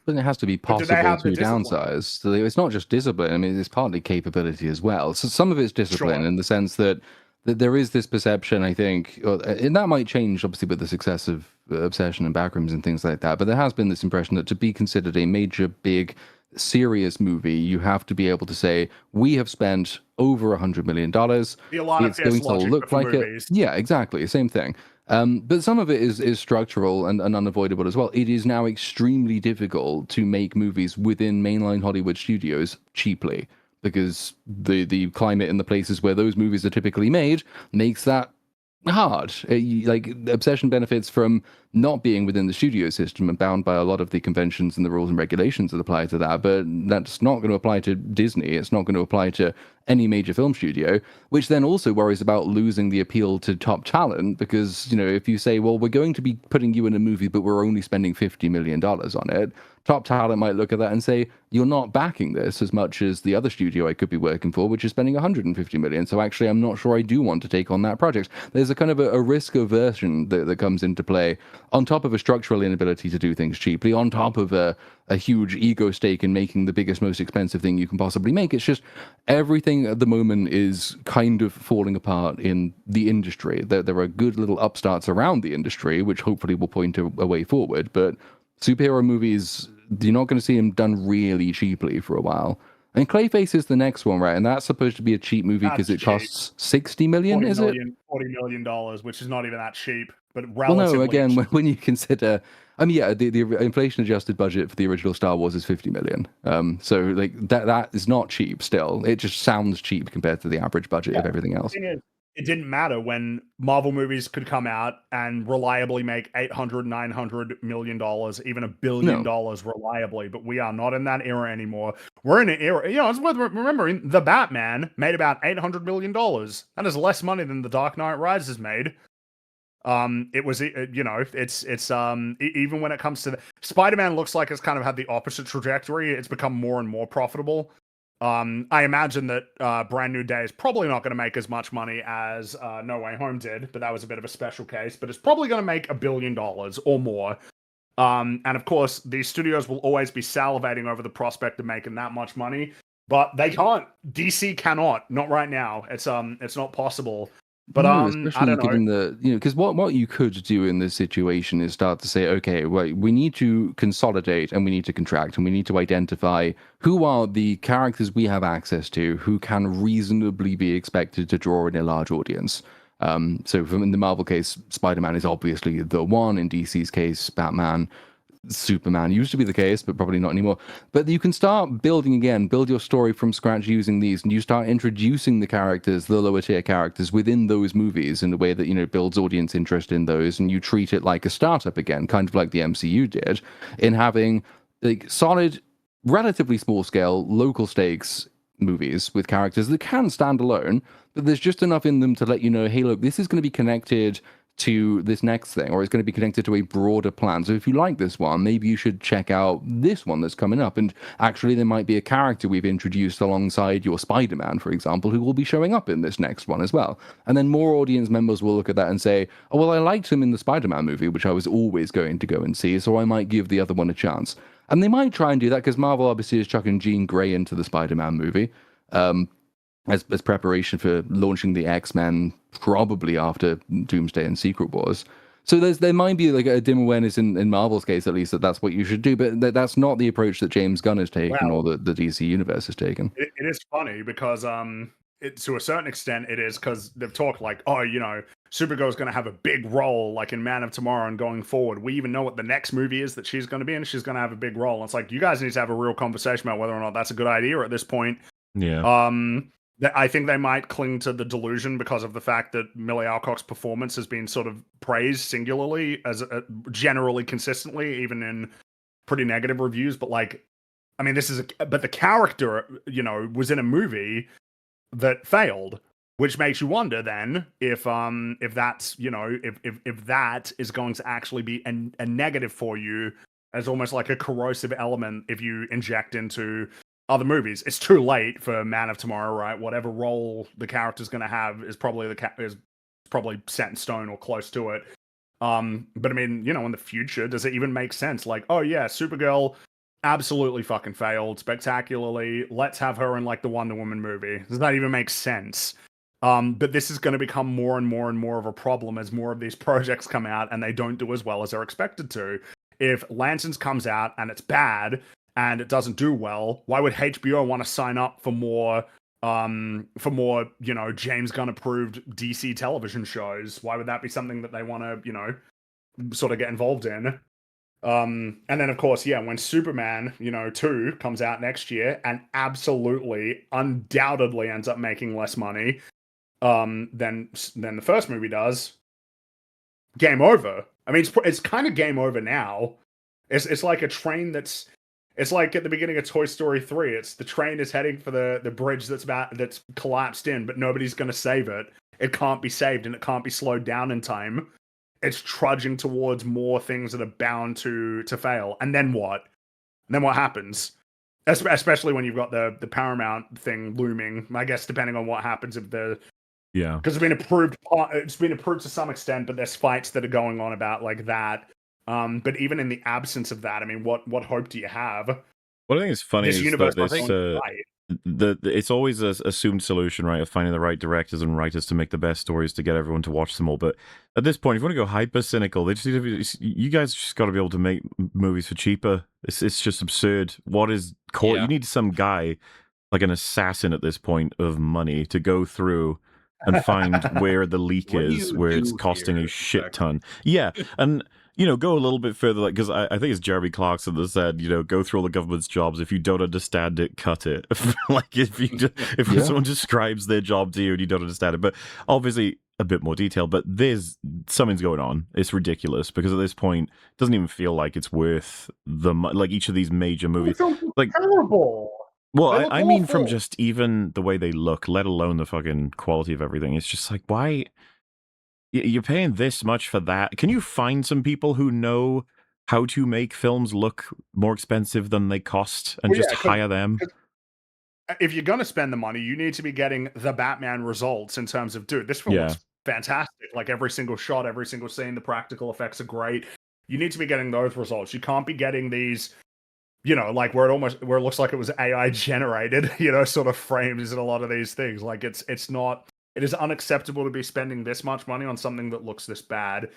But it has to be But do they possible have the to discipline? downsize. So it's not just discipline. I mean, it's partly capability as well. So some of it's discipline Sure. in the sense that there is this perception, I think, and that might change obviously with the success of Obsession and Backrooms and things like that. But there has been this impression that to be considered a major, big, serious movie, you have to be able to say, we have spent over $100 million. Be a lot of It's going to logic look for like it. movies. Yeah, exactly. Same thing. But some of it is structural and unavoidable as well. It is now extremely difficult to make movies within mainline Hollywood studios cheaply because the climate in the places where those movies are typically made makes that hard. Like Obsession benefits from not being within the studio system and bound by a lot of the conventions and the rules and regulations that apply to that, but that's not going to apply to Disney. It's not going to apply to any major film studio, which then also worries about losing the appeal to top talent because, you know, if you say, well, we're going to be putting you in a movie, but we're only spending $50 million on it, top talent might look at that and say, you're not backing this as much as the other studio I could be working for, which is spending 150 million. So actually, I'm not sure I do want to take on that project. There's a kind of a risk aversion that comes into play on top of a structural inability to do things cheaply, on top of a huge ego stake in making the biggest, most expensive thing you can possibly make. It's just everything at the moment is kind of falling apart in the industry. There are good little upstarts around the industry, which hopefully will point a way forward, but superhero movies, you're not going to see them done really cheaply for a while. And Clayface is the next one, right? And that's supposed to be a cheap movie because it costs $60 million, is it? $40 million, which is not even that cheap, but Well, relatively no, again, cheap. when you consider, I mean, yeah, the inflation-adjusted budget for the original Star Wars is $50 million. So, like, that is not cheap still. It just sounds cheap compared to the average budget of everything else. The thing is, it didn't matter when Marvel movies could come out and reliably make $800, $900 million, even $1 billion reliably. But we are not in that era anymore. We're in an era, you know, it's worth remembering the Batman made about $800 million. That is less money than the Dark Knight Rises made. It was, you know, it's even when it comes to Spider-Man looks like it's kind of had the opposite trajectory. It's become more and more profitable. I imagine that Brand New Day is probably not going to make as much money as No Way Home did, but that was a bit of a special case. But it's probably going to make $1 billion or more. And of course, these studios will always be salivating over the prospect of making that much money, but they can't. DC cannot. Not right now. It's not possible. But especially I don't know. given the, you know, because what you could do in this situation is start to say, okay, well, we need to consolidate and we need to contract and we need to identify who are the characters we have access to who can reasonably be expected to draw in a large audience. So in the Marvel case, Spider-Man is obviously the one. In DC's case, Batman, Superman used to be the case, but probably not anymore. But you can start building again, build your story from scratch using these, and you start introducing the characters, the lower tier characters within those movies in a way that, you know, builds audience interest in those, and you treat it like a startup again, kind of like the MCU did, in having like solid, relatively small scale, local stakes movies with characters that can stand alone, but there's just enough in them to let you know, hey, look, this is going to be connected to this next thing, or it's going to be connected to a broader plan. So if you like this one, maybe you should check out this one that's coming up. And actually, there might be a character we've introduced alongside your Spider-Man, for example, who will be showing up in this next one as well. And then more audience members will look at that and say, oh, well, I liked him in the Spider-Man movie, which I was always going to go and see, so I might give the other one a chance. And they might try and do that because Marvel obviously is chucking Jean Grey into the Spider-Man movie. As preparation for launching the X-Men probably after Doomsday and Secret Wars. So there might be like a dim awareness in Marvel's case, at least, that that's what you should do, but that's not the approach that James Gunn has taken or the DC Universe has taken. It is funny because to a certain extent it is because they've talked like, oh, you know, Supergirl's going to have a big role like in Man of Tomorrow and going forward. We even know what the next movie is that she's going to be in. She's going to have a big role. And it's like, you guys need to have a real conversation about whether or not that's a good idea at this point. Yeah. I think they might cling to the delusion because of the fact that Millie Alcock's performance has been sort of praised singularly as generally consistently, even in pretty negative reviews. But like, I mean, but the character, you know, was in a movie that failed, which makes you wonder then if that's, you know, if that is going to actually be a negative for you as almost like a corrosive element if you inject into other movies. It's too late for Man of Tomorrow, right? Whatever role the character's going to have is probably probably set in stone or close to it. But I mean, you know, in the future, does it even make sense? Like, oh yeah, Supergirl absolutely fucking failed spectacularly. Let's have her in like the Wonder Woman movie. Does that even make sense? But this is going to become more and more and more of a problem as more of these projects come out and they don't do as well as they're expected to. If Lanterns comes out and it's bad, and it doesn't do well, why would HBO want to sign up for more, you know, James Gunn approved DC television shows? Why would that be something that they want to, you know, sort of get involved in? And then of course, yeah, when Superman, you know, 2 comes out next year and absolutely, undoubtedly ends up making less money, than the first movie does, game over. I mean, it's kind of game over now. It's like a train that's. It's like at the beginning of Toy Story 3. It's the train is heading for the bridge that's collapsed in, but nobody's going to save it. It can't be saved and it can't be slowed down in time. It's trudging towards more things that are bound to fail. And then what? And then what happens? Especially when you've got the Paramount thing looming. I guess depending on what happens if because it's been approved. It's been approved to some extent, but there's fights that are going on about like that. But even in the absence of that, I mean, what hope do you have? What I think is funny is that it's always an assumed solution, right, of finding the right directors and writers to make the best stories to get everyone to watch them all. But at this point, if you want to go hyper cynical, you guys just got to be able to make movies for cheaper. It's just absurd. What is core? Yeah. You need some guy, like an assassin at this point, of money to go through and find where the leak is, where it's costing a shit ton. Yeah, and you know, go a little bit further, like, because I think it's Jeremy Clarkson that said, you know, go through all the government's jobs. If you don't understand it, cut it. Like, if someone describes their job to you and you don't understand it, but obviously a bit more detail. But something's going on. It's ridiculous because at this point, it doesn't even feel like it's worth like each of these major movies. Like terrible. Well, I mean, from just even the way they look, let alone the fucking quality of everything. It's just like, why? You're paying this much for that? Can you find some people who know how to make films look more expensive than they cost and just hire them? If you're going to spend the money, you need to be getting the Batman results in terms of, dude, this film looks fantastic. Like every single shot, every single scene, the practical effects are great. You need to be getting those results. You can't be getting these, you know, like where it looks like it was AI generated, you know, sort of frames in a lot of these things. Like it's not. It is unacceptable to be spending this much money on something that looks this bad.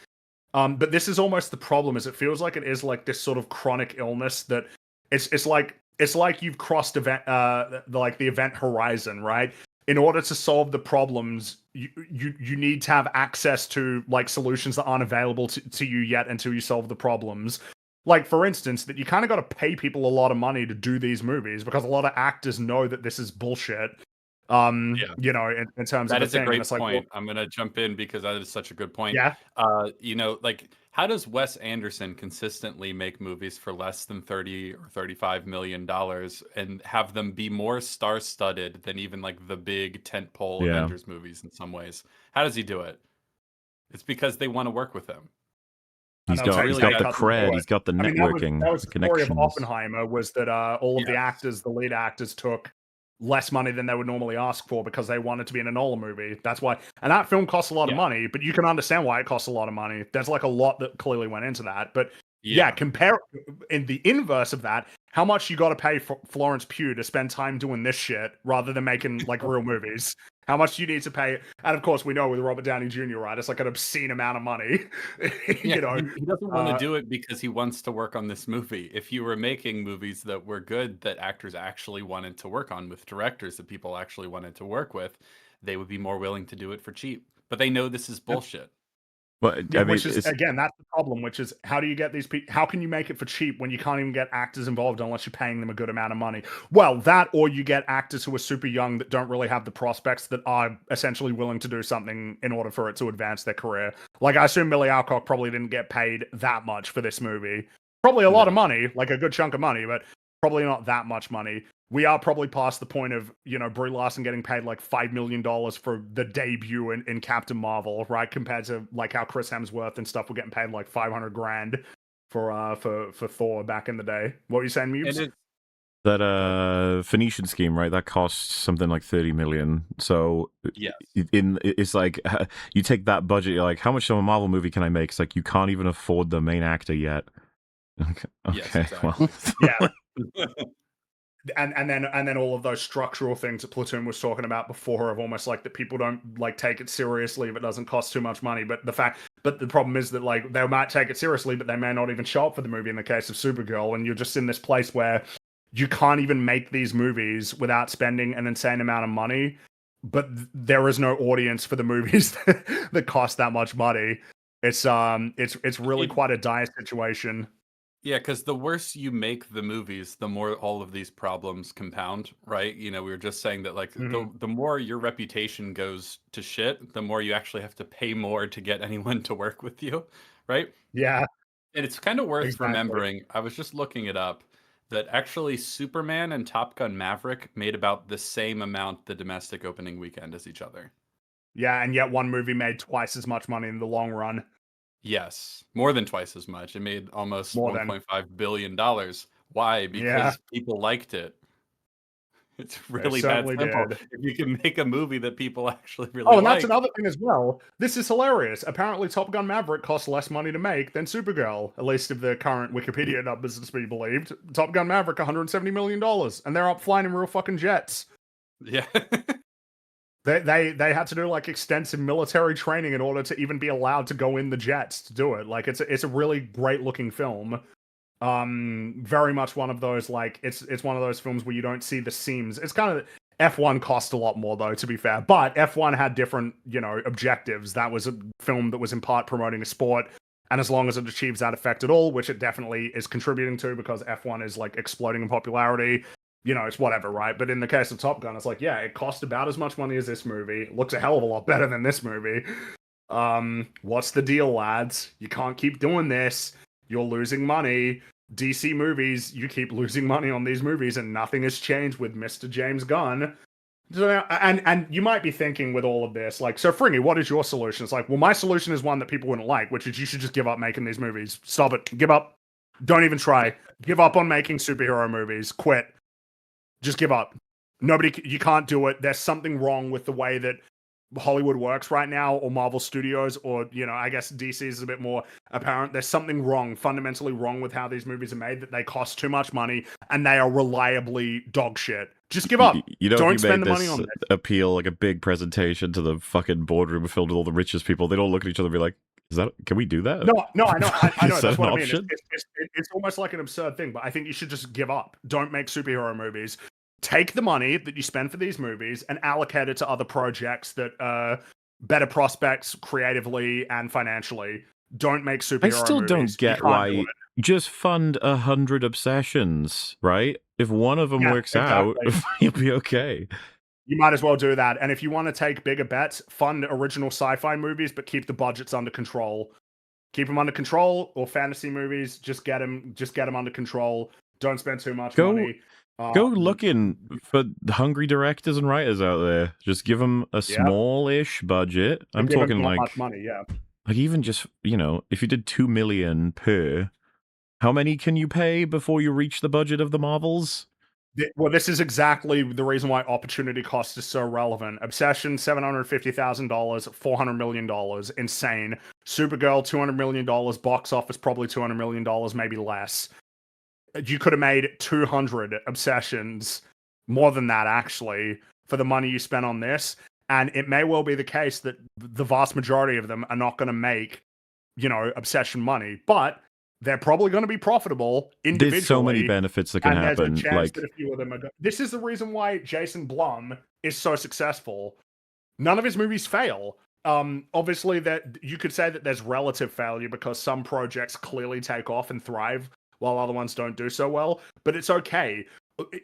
But this is almost the problem, is it feels like it is like this sort of chronic illness that it's like you've crossed the event horizon, right? In order to solve the problems, you need to have access to like solutions that aren't available to you yet until you solve the problems. Like, for instance, that you kind of got to pay people a lot of money to do these movies because a lot of actors know that this is bullshit. You know, in terms that of is a great like, point. I'm gonna jump in because that is such a good point. Yeah. You know, like, how does Wes Anderson consistently make movies for less than $30 or $35 million and have them be more star-studded than even like the big tentpole Avengers movies in some ways? How does he do it? It's because they want to work with him. He's And I'll got tell he's you got that the cut them cred, short. he's got the I mean, networking, that was the the story of connections. Oppenheimer, was that all of the Yes. actors, the lead actors, took less money than they would normally ask for because they wanted to be in a Nolan movie. That's why. And that film costs a lot of Yeah. money, but you can understand why it costs a lot of money. There's like a lot that clearly went into that. But yeah, compare in the inverse of that, how much you got to pay for Florence Pugh to spend time doing this shit rather than making like real movies? How much do you need to pay? And of course, we know with Robert Downey Jr., right? It's like an obscene amount of money. Yeah, You know, he doesn't want to do it because he wants to work on this movie. If you were making movies that were good, that actors actually wanted to work on, with directors that people actually wanted to work with, they would be more willing to do it for cheap. But they know this is bullshit. Well, yeah, I mean, which is it's- again, that's the problem. Which is, how do you get these people? How can you make it for cheap when you can't even get actors involved unless you're paying them a good amount of money? Well, that, or you get actors who are super young that don't really have the prospects, that are essentially willing to do something in order for it to advance their career. Like, I assume Millie Alcock probably didn't get paid that much for this movie. Probably a lot of money, like a good chunk of money, but probably not that much money. We are probably past the point of, you know, Brie Larson getting paid like $5 million for the debut in Captain Marvel, right? Compared to like how Chris Hemsworth and stuff were getting paid like 500 grand for Thor back in the day. What were you saying, Mubes? that Phoenician scheme, right? That costs something like 30 million. So Yes. it's like you take that budget, you're like, how much of a Marvel movie can I make? It's like you can't even afford the main actor yet. Okay, Yes, exactly. well, Yeah. And then all of those structural things that Platoon was talking about before, of almost like that people don't like take it seriously if it doesn't cost too much money. But the problem is that like they might take it seriously, but they may not even show up for the movie in the case of Supergirl, and you're just in this place where you can't even make these movies without spending an insane amount of money. But there is no audience for the movies that cost that much money. It's really quite a dire situation. Yeah, because the worse you make the movies, the more all of these problems compound, right? You know, we were just saying that, like, the more your reputation goes to shit, the more you actually have to pay more to get anyone to work with you, right? Yeah. And it's kind of worth Exactly. remembering, I was just looking it up, that actually Superman and Top Gun Maverick made about the same amount the domestic opening weekend as each other. Yeah, and yet one movie made twice as much money in the long run. Yes, more than twice as much. It made almost More than. $1.5 billion. Why? Because Yeah. people liked it. It's really that certainly simple. did. If you can make a movie that people actually really Oh, and like. that's another thing as well. This is hilarious. Apparently, Top Gun Maverick costs less money to make than Supergirl, at least if the current Wikipedia numbers is to be believed. Top Gun Maverick, $170 million, and they're up flying in real fucking jets. Yeah. They had to do like extensive military training in order to even be allowed to go in the jets to do it. Like it's a really great looking film. Very much one of those, like it's one of those films where you don't see the seams. It's kind of, F1 cost a lot more though, to be fair, but F1 had different, you know, objectives. That was a film that was in part promoting a sport, and as long as it achieves that effect at all, which it definitely is contributing to, because F1 is like exploding in popularity, you know, it's whatever, right? But in the case of Top Gun, it's like, yeah, it cost about as much money as this movie. It looks a hell of a lot better than this movie. What's the deal, lads? You can't keep doing this. You're losing money. DC movies, you keep losing money on these movies, and nothing has changed with Mr. James Gunn. So, and you might be thinking with all of this, like, so Fringy, what is your solution? It's like, well, my solution is one that people wouldn't like, which is you should just give up making these movies. Stop it. Give up. Don't even try. Give up on making superhero movies. Quit. Just give up. You can't do it. There's something wrong with the way that Hollywood works right now, or Marvel Studios, or, you know, I guess DC is a bit more apparent. There's something wrong, fundamentally wrong with how these movies are made, that they cost too much money and they are reliably dog shit. Just give up. You know, Don't if you spend made the money this on it. appeal like a big presentation to the fucking boardroom filled with all the richest people, they'd all look at each other and be like, can we do that? No, I know. I know. Is that That's what an I mean. option? It's almost like an absurd thing, but I think you should just give up. Don't make superhero movies. Take the money that you spend for these movies and allocate it to other projects that better prospects creatively and financially. Don't make superhero movies. I still don't get why. Just fund 100 obsessions, right? If one of them works out, you'll be okay. You might as well do that. And if you want to take bigger bets, fund original sci-fi movies, but keep the budgets under control. Keep them under control, or fantasy movies. Just get them under control. Don't spend too much money. Go looking for hungry directors and writers out there. Just give them a small-ish budget. I'm talking like much money, yeah. Like even just, if you did 2 million per, how many can you pay before you reach the budget of the Marvels? Well, this is exactly the reason why opportunity cost is so relevant. Obsession, $750,000, $400 million, insane. Supergirl, $200 million, box office probably $200 million, maybe less. You could have made 200 Obsessions, more than that actually, for the money you spent on this. And it may well be the case that the vast majority of them are not going to make, Obsession money, but they're probably going to be profitable individually. There's so many benefits that can happen. There's a chance that a few of them are. This is the reason why Jason Blum is so successful. None of his movies fail. Obviously, that you could say that there's relative failure because some projects clearly take off and thrive while other ones don't do so well. But it's okay.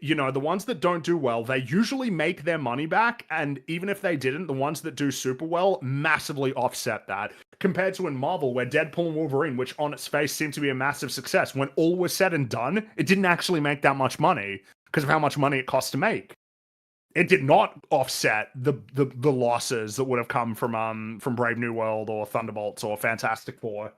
The ones that don't do well, they usually make their money back. And even if they didn't, the ones that do super well massively offset that. Compared to in Marvel, where Deadpool and Wolverine, which on its face seemed to be a massive success, when all was said and done, it didn't actually make that much money because of how much money it cost to make. It did not offset the losses that would have come from Brave New World or Thunderbolts or Fantastic Four.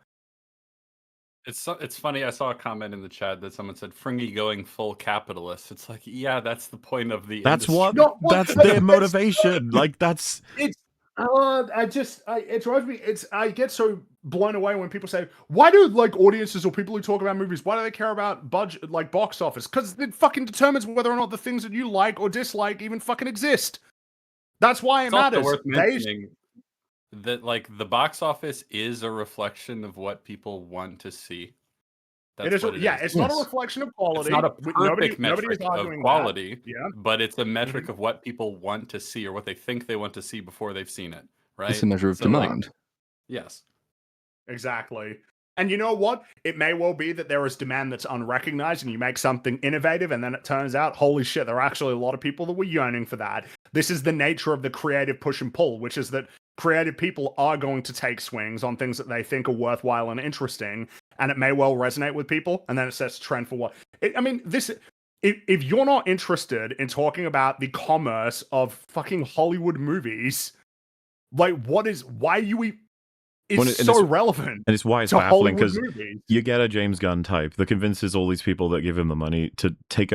It's funny. I saw a comment in the chat that someone said Fringy going full capitalist. It's like, yeah, that's the point of the. That's industry. that's their motivation. Like that's. It drives me. I get so blown away when people say, "Why do audiences or people who talk about movies? Why do they care about budget, box office? Because it fucking determines whether or not the things that you like or dislike even fucking exist. That's why it matters." Also worth mentioning that the box office is a reflection of what people want to see. It's not a reflection of quality. It's not a perfect metric of quality, yeah, but it's a metric of what people want to see or what they think they want to see before they've seen it, right? It's a measure of demand. Yes. Exactly. And you know what? It may well be that there is demand that's unrecognized and you make something innovative and then it turns out, holy shit, there are actually a lot of people that were yearning for that. This is the nature of the creative push and pull, which is that creative people are going to take swings on things that they think are worthwhile and interesting, and it may well resonate with people, and then it sets a trend for what... If you're not interested in talking about the commerce of fucking Hollywood movies, why are you... It's so relevant. And it's why it's baffling, because you get a James Gunn type that convinces all these people that give him the money to take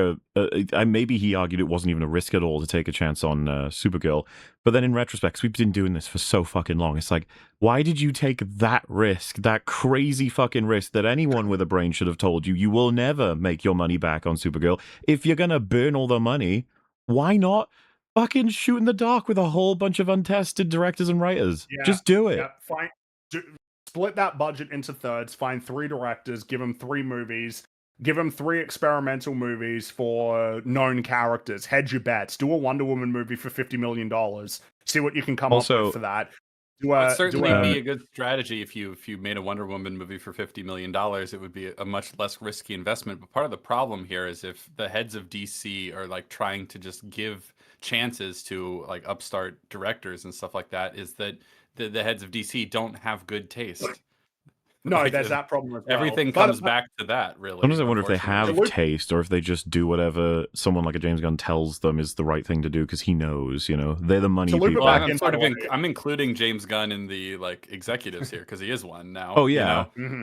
maybe he argued it wasn't even a risk at all to take a chance on Supergirl. But then in retrospect, we've been doing this for so fucking long. It's like, why did you take that risk, that crazy fucking risk that anyone with a brain should have told you will never make your money back on Supergirl? If you're going to burn all the money, why not fucking shoot in the dark with a whole bunch of untested directors and writers? Yeah, just do it. Yeah, fine. Split that budget into thirds, find 3 directors, give them 3 movies, give them 3 experimental movies for known characters, hedge your bets, do a Wonder Woman movie for $50 million, see what you can come up with for that. It would certainly be a good strategy if you made a Wonder Woman movie for $50 million. It would be a much less risky investment. But part of the problem here is if the heads of DC are trying to just give chances to upstart directors and stuff like that, is that the heads of DC don't have good taste. No, there's that problem as well. Everything comes back to that, really. Sometimes I wonder if they have taste or if they just do whatever someone like a James Gunn tells them is the right thing to do because he knows, they're the money people. Well, I'm including James Gunn in the executives here because he is one now. Oh, yeah. Mm-hmm.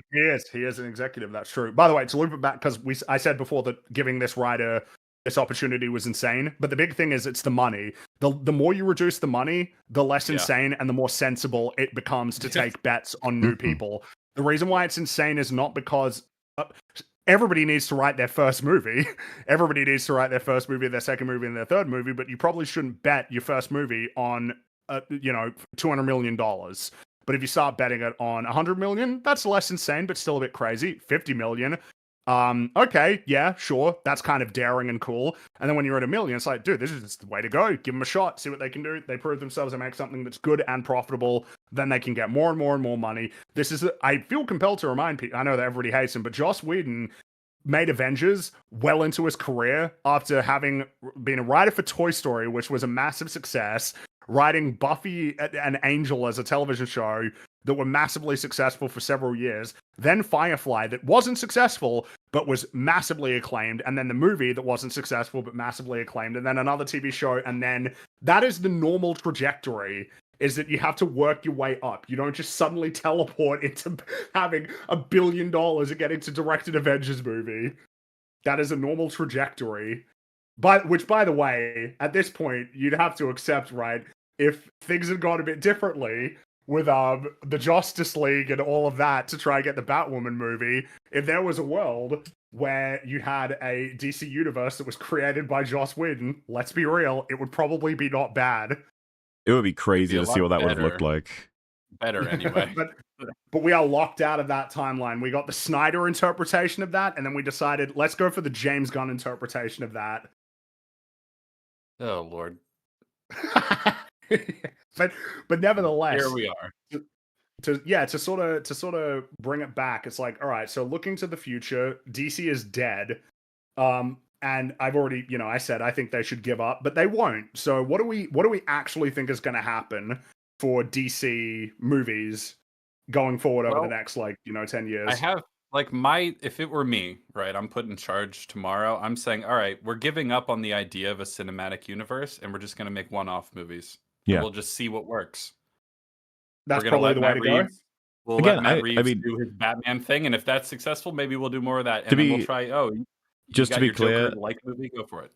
He is an executive, that's true. By the way, to loop it back, because I said before that giving this writer this opportunity was insane, but the big thing is it's the money. The more you reduce the money, the less insane and the more sensible it becomes to take bets on new people. The reason why it's insane is not because everybody needs to write their first movie. Everybody needs to write their first movie, their second movie, and their third movie, but you probably shouldn't bet your first movie on $200 million. But if you start betting it on $100 million, that's less insane, but still a bit crazy. $50 million. Okay, yeah, sure, that's kind of daring and cool. And then when you're at $1 million, it's like, dude, this is the way to go. Give them a shot, see what they can do. They prove themselves and make something that's good and profitable. Then they can get more and more and more money. I feel compelled to remind people, I know that everybody hates him, but Joss Whedon made Avengers well into his career after having been a writer for Toy Story, which was a massive success, writing Buffy and Angel as a television show that were massively successful for several years, then Firefly that wasn't successful but was massively acclaimed, and then the movie that wasn't successful but massively acclaimed, and then another TV show, and then that is the normal trajectory is that you have to work your way up. You don't just suddenly teleport into having $1 billion and getting to direct an Avengers movie. That is a normal trajectory. Which, by the way, at this point, you'd have to accept, right? If things had gone a bit differently with the Justice League and all of that to try and get the Batwoman movie, if there was a world where you had a DC universe that was created by Joss Whedon, let's be real, it would probably be not bad. It would be crazy It'd to be a see what lot that would have looked better. like. Better anyway. But we are locked out of that timeline. We got the Snyder interpretation of that, and then we decided, let's go for the James Gunn interpretation of that. Oh Lord. but nevertheless, Here we are. to sort of bring it back, it's like, all right, so looking to the future, DC is dead. And I've already, I said I think they should give up, but they won't. So what do we actually think is going to happen for DC movies going forward over the next 10 years? I have if it were me, right, I'm put in charge tomorrow. I'm saying, all right, we're giving up on the idea of a cinematic universe and we're just going to make one-off movies. Yeah. We'll just see what works. That's probably the way to go. We'll let Matt Reeves do his Batman thing, and if that's successful, maybe we'll do more of that. And then we'll try, just to be clear, like movie, go for it.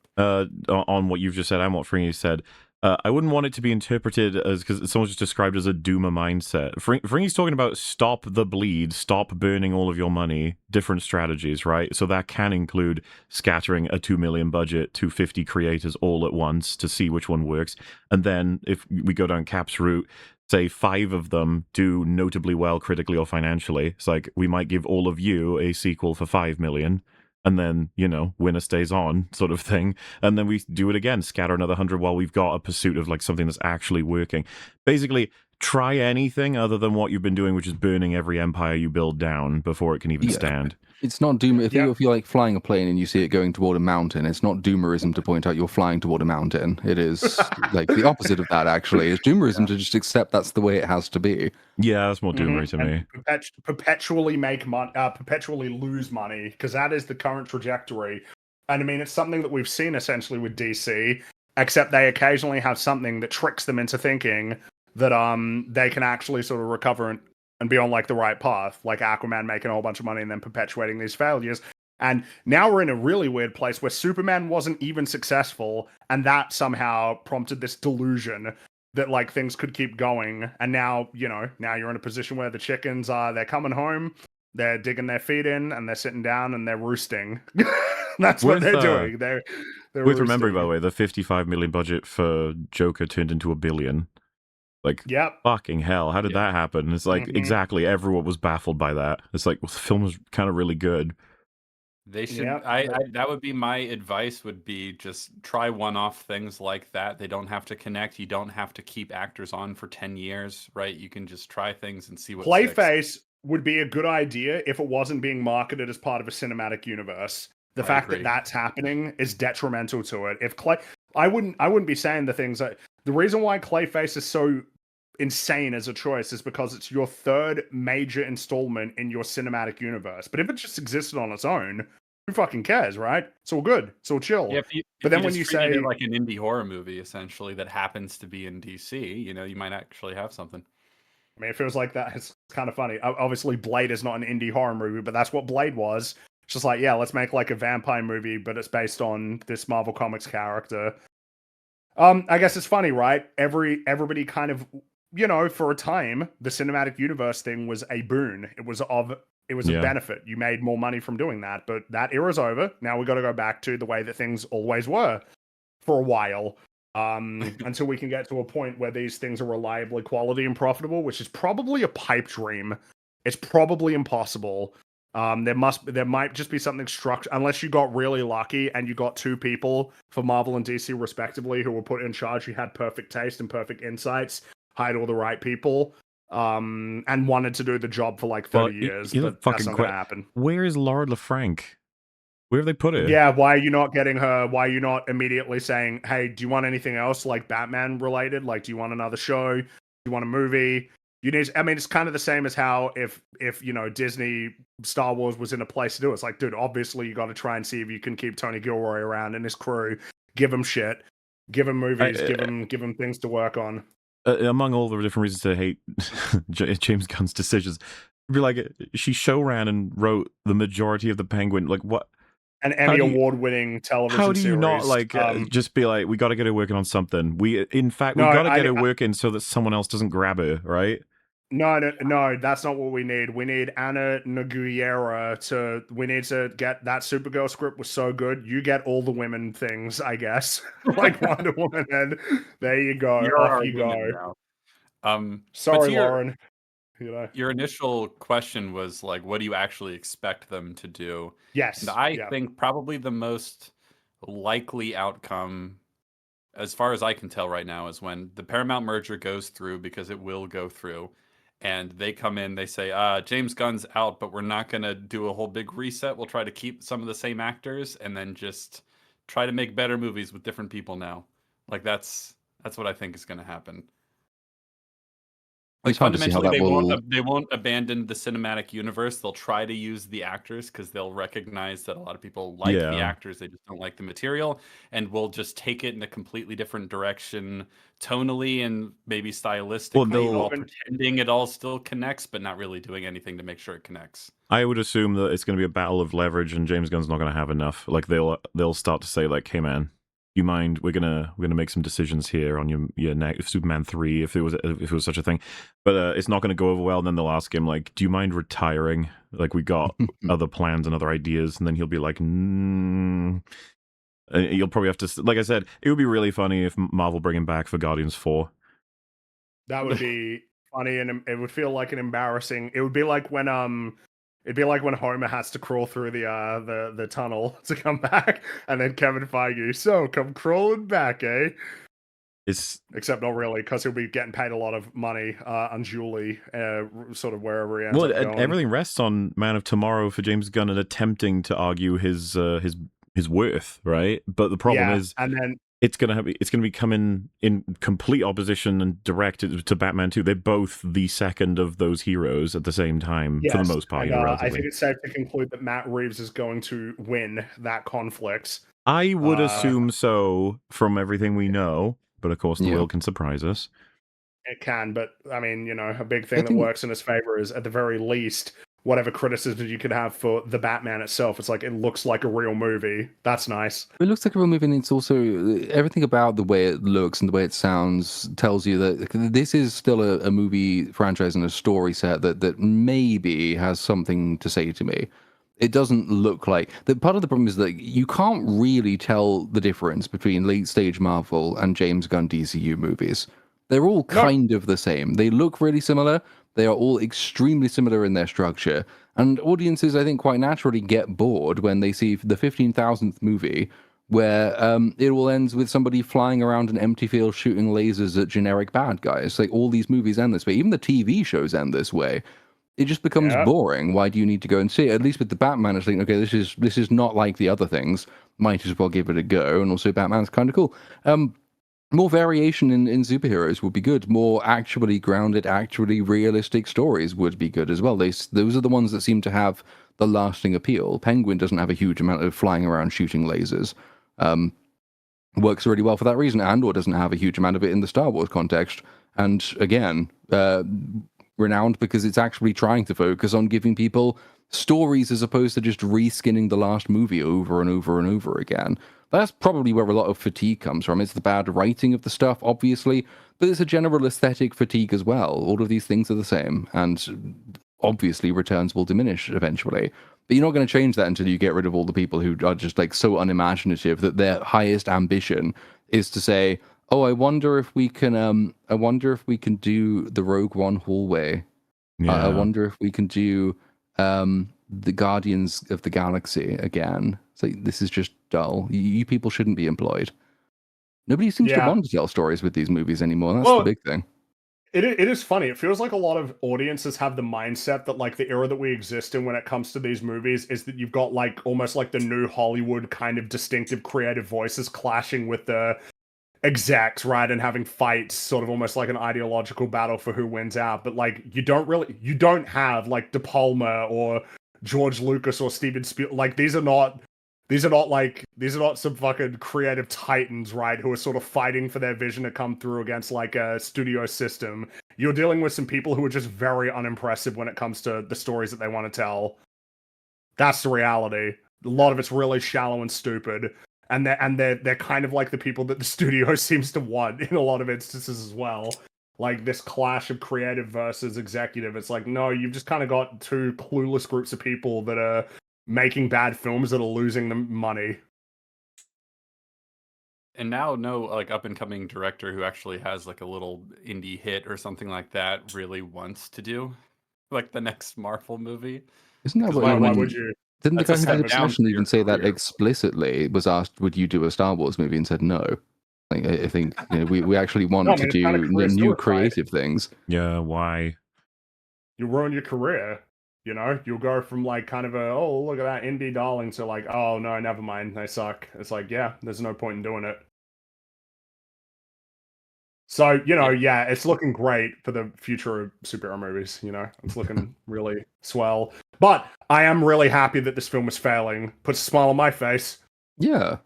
On what you've just said and what Fringy said, I wouldn't want it to be interpreted as, because someone's just described as a doomer mindset. Fringy's talking about stop the bleed, stop burning all of your money, different strategies, right? So that can include scattering a $2 million budget to 50 creators all at once to see which one works. And then if we go down Cap's route, say 5 of them do notably well critically or financially. It's like, we might give all of you a sequel for $5 million. And then, winner stays on sort of thing. And then we do it again, scatter another 100 while we've got a pursuit of something that's actually working. Basically, try anything other than what you've been doing, which is burning every empire you build down before it can even stand. It's not doom. If you're like flying a plane and you see it going toward a mountain, it's not doomerism to point out you're flying toward a mountain. It is like the opposite of that, actually. It's doomerism to just accept that's the way it has to be. Yeah, that's more doomery to me. Perpetually make money, perpetually lose money, because that is the current trajectory. And I mean, it's something that we've seen essentially with DC, except they occasionally have something that tricks them into thinking that they can actually sort of recover and be on the right path, like Aquaman making a whole bunch of money and then perpetuating these failures. And now we're in a really weird place where Superman wasn't even successful, and that somehow prompted this delusion that things could keep going. And now, now you're in a position where the chickens they're coming home, they're digging their feet in, and they're sitting down and they're roosting. That's what they're doing. They're with remembering, by the way, the $55 million budget for Joker turned into $1 billion. Fucking hell, how did that happen? It's exactly, everyone was baffled by that. It's the film was kind of really good. They should. That would be my advice. Would be just try one-off things like that. They don't have to connect. You don't have to keep actors on for 10 years, right? You can just try things and see what. Clayface would be a good idea if it wasn't being marketed as part of a cinematic universe. The fact that that's happening is detrimental to it. I wouldn't be saying the things that the reason why Clayface is so insane as a choice is because it's your third major installment in your cinematic universe. But if it just existed on its own, who fucking cares, right? It's all good. It's all chill. Yeah, but then when you say it like an indie horror movie, essentially, that happens to be in DC, you might actually have something. I mean, it feels like that. It's kind of funny. Obviously, Blade is not an indie horror movie, but that's what Blade was. It's just let's make a vampire movie, but it's based on this Marvel Comics character. I guess it's funny, right? Everybody kind of, for a time, the cinematic universe thing was a boon. It was a benefit. You made more money from doing that, but that era's over. Now we got to go back to the way that things always were for a while, until we can get to a point where these things are reliably quality and profitable, which is probably a pipe dream. It's probably impossible. There might just be something structured, unless you got really lucky and you got 2 people for Marvel and DC respectively who were put in charge, who had perfect taste and perfect insights, hired all the right people, and wanted to do the job for 30 years. But that's not going to happen. Where is Laura LaFranc? Where have they put her? Yeah, why are you not getting her? Why are you not immediately saying, hey, do you want anything else Batman related? Do you want another show? Do you want a movie? It's kind of the same as how if Disney Star Wars was in a place to do it. It's dude, obviously you got to try and see if you can keep Tony Gilroy around and his crew. Give him shit. Give him movies. Give him things to work on. among all the different reasons to hate James Gunn's decisions, be like, she show ran and wrote the majority of the Penguin. Like, what? An Emmy award-winning television How do you series. not like just be like, we got to get her working on something? In fact, we got to get her working so that someone else doesn't grab her, right? No, that's not what we need. We need Anna Nogueira we need to get that Supergirl script was so good. You get all the women things, I guess. Like Wonder Woman, and there you go. Off you go. Sorry, Lauren. Your initial question was like, what do you actually expect them to do? Yes. And I think probably the most likely outcome, as far as I can tell right now, is when the Paramount merger goes through, because it will go through, and they come in, they say, James Gunn's out, but we're not going to do a whole big reset. We'll try to keep some of the same actors and then just try to make better movies with different people now. Like, that's what I think is going to happen. Like, fundamentally, they won't abandon the cinematic universe. They'll try to use the actors because they'll recognize that a lot of people like the actors. They just don't like the material. And we'll just take it in a completely different direction, tonally and maybe stylistically, while pretending it all still connects, but not really doing anything to make sure it connects. I would assume that it's going to be a battle of leverage, and James Gunn's not going to have enough. Like, they'll start to say, like, hey, man, you mind, we're gonna make some decisions here on your next Superman 3 if it was such a thing, but it's not gonna go over well. And then they'll ask him, like, do you mind retiring? Like, we got other plans and other ideas. And then he'll be like, and you'll probably have to, like I said, it would be really funny if Marvel bring him back for Guardians 4. That would be funny, and it would feel like an embarrassing. It would be like when it'd be like when Homer has to crawl through the tunnel to come back, and then Kevin Feige, so come crawling back, eh? Except not really, because he'll be getting paid a lot of money unduly, sort of wherever he ends up going. Everything rests on Man of Tomorrow for James Gunn and attempting to argue his worth, right? But the problem is, and then it's gonna be coming in complete opposition and directed to Batman 2. They're both the second of those heroes at the same time, for the most part. I think it's safe to conclude that Matt Reeves is going to win that conflict. I would assume so from everything we know, but of course the world can surprise us. It can, but I mean, a big thing that works in his favor is, at the very least, whatever criticism you could have for the Batman itself, it's like, it looks like a real movie. That's nice. It looks like a real movie, and it's also everything about the way it looks and the way it sounds tells you that this is still a movie franchise and a story set that maybe has something to say to me. It doesn't look like that. Part of the problem is that you can't really tell the difference between late stage Marvel and James Gunn DCU movies. They're all kind of the same. They look really similar. They are all extremely similar in their structure. And audiences, I think, quite naturally get bored when they see the 15,000th movie where it all ends with somebody flying around an empty field shooting lasers at generic bad guys. Like, all these movies end this way. Even the TV shows end this way. It just becomes boring. Why do you need to go and see it? At least with the Batman, it's like, okay, this is not like the other things. Might as well give it a go. And also, Batman's kind of cool. More variation in superheroes would be good. More actually grounded, actually realistic stories would be good as well. Those are the ones that seem to have the lasting appeal. Penguin doesn't have a huge amount of flying around shooting lasers. Works really well for that reason. Andor doesn't have a huge amount of it in the Star Wars context. And again, renowned because it's actually trying to focus on giving people stories as opposed to just reskinning the last movie over and over and over again. That's probably where a lot of fatigue comes from. It's the bad writing of the stuff, obviously, but it's a general aesthetic fatigue as well. All of these things are the same, and obviously returns will diminish eventually. But you're not going to change that until you get rid of all the people who are just like so unimaginative that their highest ambition is to say, "Oh, I wonder if we can do the Rogue One hallway. I wonder if we can do the Guardians of the Galaxy again." It's like, this is just dull. You people shouldn't be employed. Nobody seems to want to tell stories with these movies anymore. That's the big thing. It is funny. It feels like a lot of audiences have the mindset that, like, the era that we exist in when it comes to these movies is that you've got, like, almost like the new Hollywood kind of distinctive creative voices clashing with the execs, right? And having fights, sort of almost like an ideological battle for who wins out. But, like, you don't have, like, De Palma or George Lucas or Steven Spielberg. Like, these are not These are not some fucking creative titans, right? Who are sort of fighting for their vision to come through against like a studio system. You're dealing with some people who are just very unimpressive when it comes to the stories that they want to tell. That's the reality. A lot of it's really shallow and stupid, and they're kind of like the people that the studio seems to want in a lot of instances as well. Like this clash of creative versus executive. It's like, no, you've just kind of got two clueless groups of people that are making bad films that are losing them money. And now no like up and coming director who actually has like a little indie hit or something like that really wants to do like the next Marvel movie. Isn't that 'Cause what? Why would you? Didn't the That's guy a who did step down Obsession for even your say that career. explicitly? Was asked, "Would you do a Star Wars movie?" and said no. Like, I think we actually want No, I to mean, it's kinda do career new suicide. creative things. Yeah, why? You ruin your career. You know, you'll go from like kind of a, oh, look at that indie darling to like, oh no, never mind, they suck. It's like, yeah, there's no point in doing it. So, yeah, it's looking great for the future of superhero movies, It's looking really swell. But I am really happy that this film is failing. Puts a smile on my face. Yeah.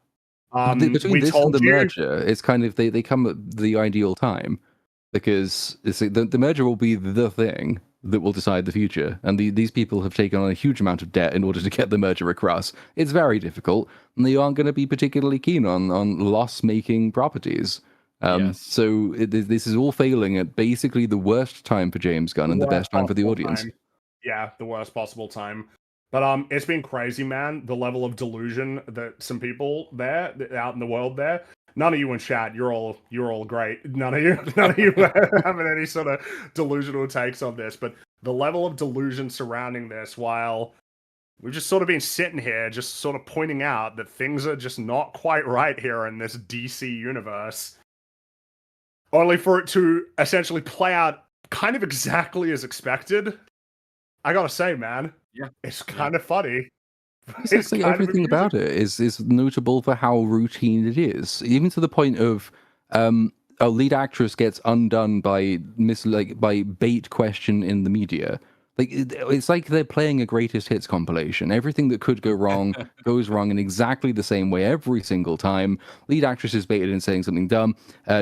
Between We this and told the you. merger, it's kind of they come at the ideal time because the merger will be the thing that will decide the future, and these people have taken on a huge amount of debt in order to get the merger across. It's very difficult, and they aren't going to be particularly keen on loss-making properties. Yes. So this is all failing at basically the worst time for James Gunn and the best time for the audience. Time. Yeah, the worst possible time. But it's been crazy, man. The level of delusion that some people there out in the world there. None of you in chat, you're all great. None of you having any sort of delusional takes on this. But the level of delusion surrounding this, while we've just sort of been sitting here, just sort of pointing out that things are just not quite right here in this DC universe, only for it to essentially play out kind of exactly as expected. I gotta say, man, it's kind of funny. It's like everything about it is notable for how routine it is, even to the point of a lead actress gets undone by by bait question in the media. Like it's like they're playing a greatest hits compilation. Everything that could go wrong goes wrong in exactly the same way every single time. Lead actress is baited in saying something dumb.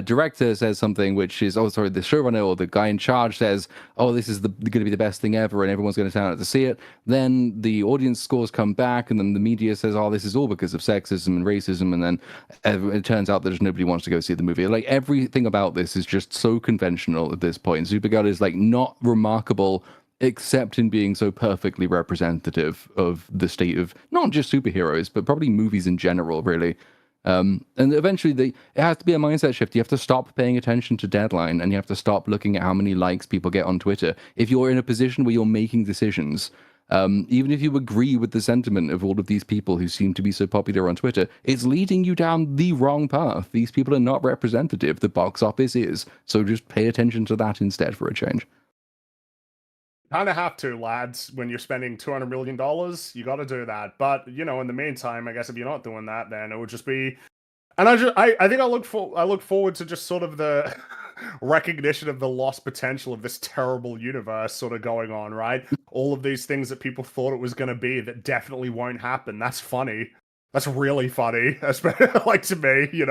Director says something which is, oh sorry, the showrunner or the guy in charge says, oh this is going to be the best thing ever, and everyone's going to turn out to see it. Then the audience scores come back, and then the media says, oh this is all because of sexism and racism, and then it turns out that just nobody wants to go see the movie. Like everything about this is just so conventional at this point. Supergirl is like not remarkable except in being so perfectly representative of the state of not just superheroes, but probably movies in general, really. And eventually, it has to be a mindset shift. You have to stop paying attention to deadline, and you have to stop looking at how many likes people get on Twitter. If you're in a position where you're making decisions, even if you agree with the sentiment of all of these people who seem to be so popular on Twitter, it's leading you down the wrong path. These people are not representative. The box office is. So just pay attention to that instead for a change. Kind of have to, lads. When you're spending $200 million, you got to do that. But in the meantime, I guess if you're not doing that, then it would just be. And I think I look forward to just sort of the recognition of the lost potential of this terrible universe sort of going on, right? All of these things that people thought it was going to be that definitely won't happen. That's funny. That's really funny, like to me,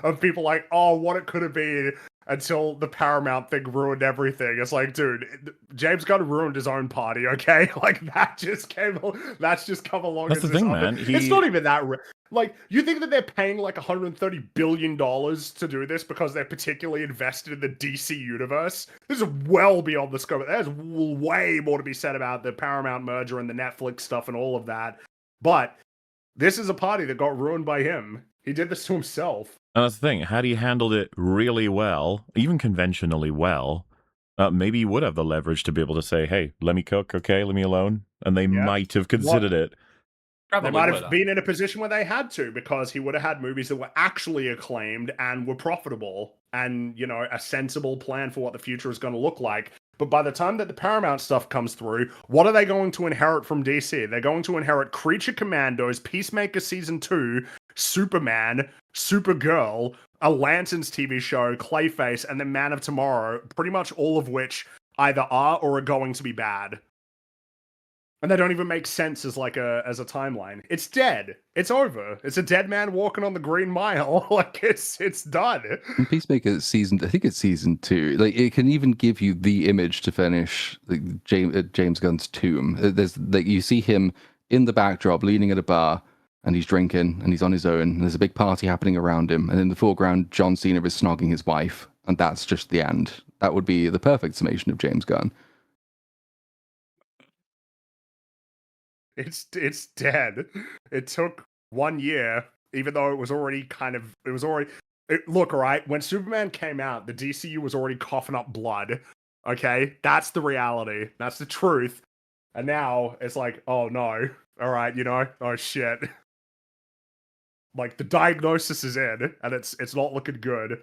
of people like, oh, what it could have been. Until the Paramount thing ruined everything. It's like, dude, James Gunn ruined his own party, okay? Like, that's just come along. That's the thing, man. It's not even that... Like, you think that they're paying like $130 billion to do this because they're particularly invested in the DC universe? This is well beyond the scope. There's way more to be said about the Paramount merger and the Netflix stuff and all of that. But this is a party that got ruined by him. He did this to himself. And that's the thing. Had he handled it really well, even conventionally well, maybe he would have the leverage to be able to say, hey, let me cook, okay? Let me alone. And they might have considered it. Probably they might have been in a position where they had to, because he would have had movies that were actually acclaimed and were profitable and, a sensible plan for what the future is going to look like. But by the time that the Paramount stuff comes through, what are they going to inherit from DC? They're going to inherit Creature Commandos, Peacemaker Season 2, Superman, Supergirl, a Lanterns TV show, Clayface, and then Man of Tomorrow, pretty much all of which either are or are going to be bad. And they don't even make sense as like as a timeline. It's dead. It's over. It's a dead man walking on the Green Mile. Like it's done. In Peacemaker I think it's season 2. Like it can even give you the image to finish like, James Gunn's tomb. There's like you see him in the backdrop leaning at a bar and he's drinking and he's on his own and there's a big party happening around him, and in the foreground John Cena is snogging his wife, and that's just the end. That would be the perfect summation of James Gunn. It's dead. It took 1 year, even though it was already look, all right, when Superman came out, the DCU was already coughing up blood. Okay? That's the reality. That's the truth. And now it's like, oh no. All right, oh shit. Like the diagnosis is in and it's not looking good.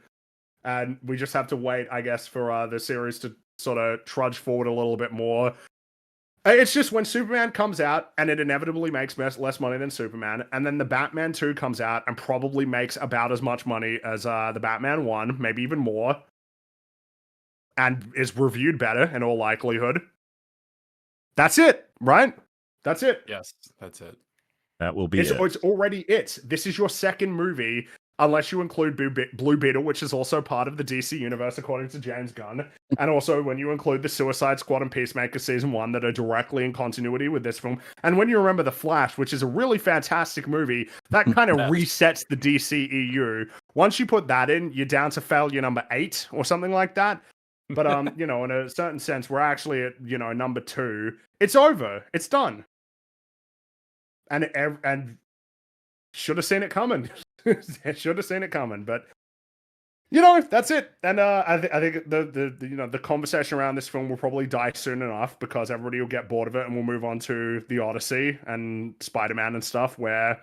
And we just have to wait, I guess, for the series to sort of trudge forward a little bit more. It's just when Superman comes out and it inevitably makes less money than Superman, and then the Batman 2 comes out and probably makes about as much money as the Batman 1, maybe even more, and is reviewed better in all likelihood. That's it, right? That's it. Yes, that's it. That will be It's already it. This is your second movie, unless you include Blue Beetle, which is also part of the DC universe, according to James Gunn. And also when you include the Suicide Squad and Peacemaker Season 1 that are directly in continuity with this film. And when you remember The Flash, which is a really fantastic movie, that kind of resets the DCEU. Once you put that in, you're down to failure number 8 or something like that. But, in a certain sense, we're actually at, number 2. It's over. It's done. And should have seen it coming. Should have seen it coming, but that's it. And I think the conversation around this film will probably die soon enough because everybody will get bored of it, and we'll move on to the Odyssey and Spider-Man and stuff, where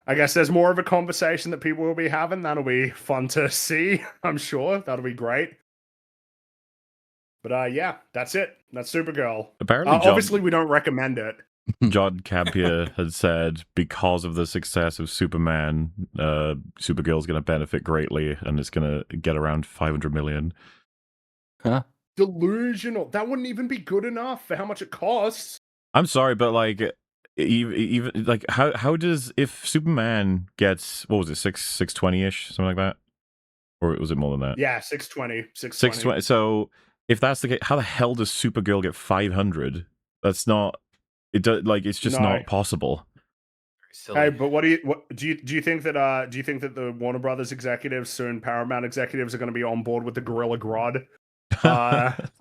I guess there's more of a conversation that people will be having. That'll be fun to see. I'm sure that'll be great. But yeah, that's it. That's Supergirl. Apparently, obviously, we don't recommend it. John Campea had said because of the success of Superman, Supergirl's going to benefit greatly, and it's going to get around 500 million. Huh? Delusional. That wouldn't even be good enough for how much it costs. I'm sorry, but like, even like, how does if Superman gets what was it 620-ish, something like that, or was it more than that? Yeah, 620. 620. So if that's the case, how the hell does Supergirl get 500? That's not. It does it's just not possible. Hey, but what do you think that the Warner Brothers executives, soon Paramount executives, are going to be on board with the Gorilla Grodd?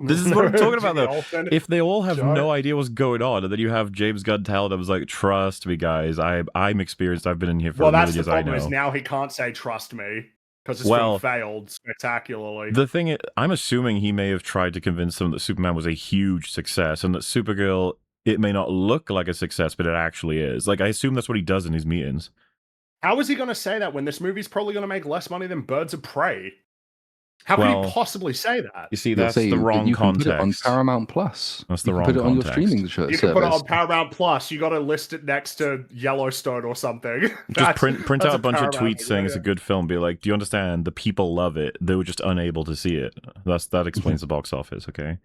This is what I'm talking about, though. Olsen? If they all have no idea what's going on, and then you have James Gunn tell them, like, trust me, guys, I'm experienced. I've been in here for a million years. Well, that's the problem. I know. Is now he can't say trust me because this film failed spectacularly. The thing is, I'm assuming he may have tried to convince them that Superman was a huge success and that Supergirl, it may not look like a success, but it actually is. Like, I assume that's what he does in his meetings. How is he going to say that when this movie's probably going to make less money than Birds of Prey? How can he possibly say that? You see, that's the wrong context. You can put it on Paramount Plus. That's the wrong context. Put it on your context. streaming service. You can put it on Paramount Plus. You got to list it next to Yellowstone or something. Just print out a bunch of tweets saying it's a good film. Be like, do you understand? The people love it. They were just unable to see it. That explains the box office, okay?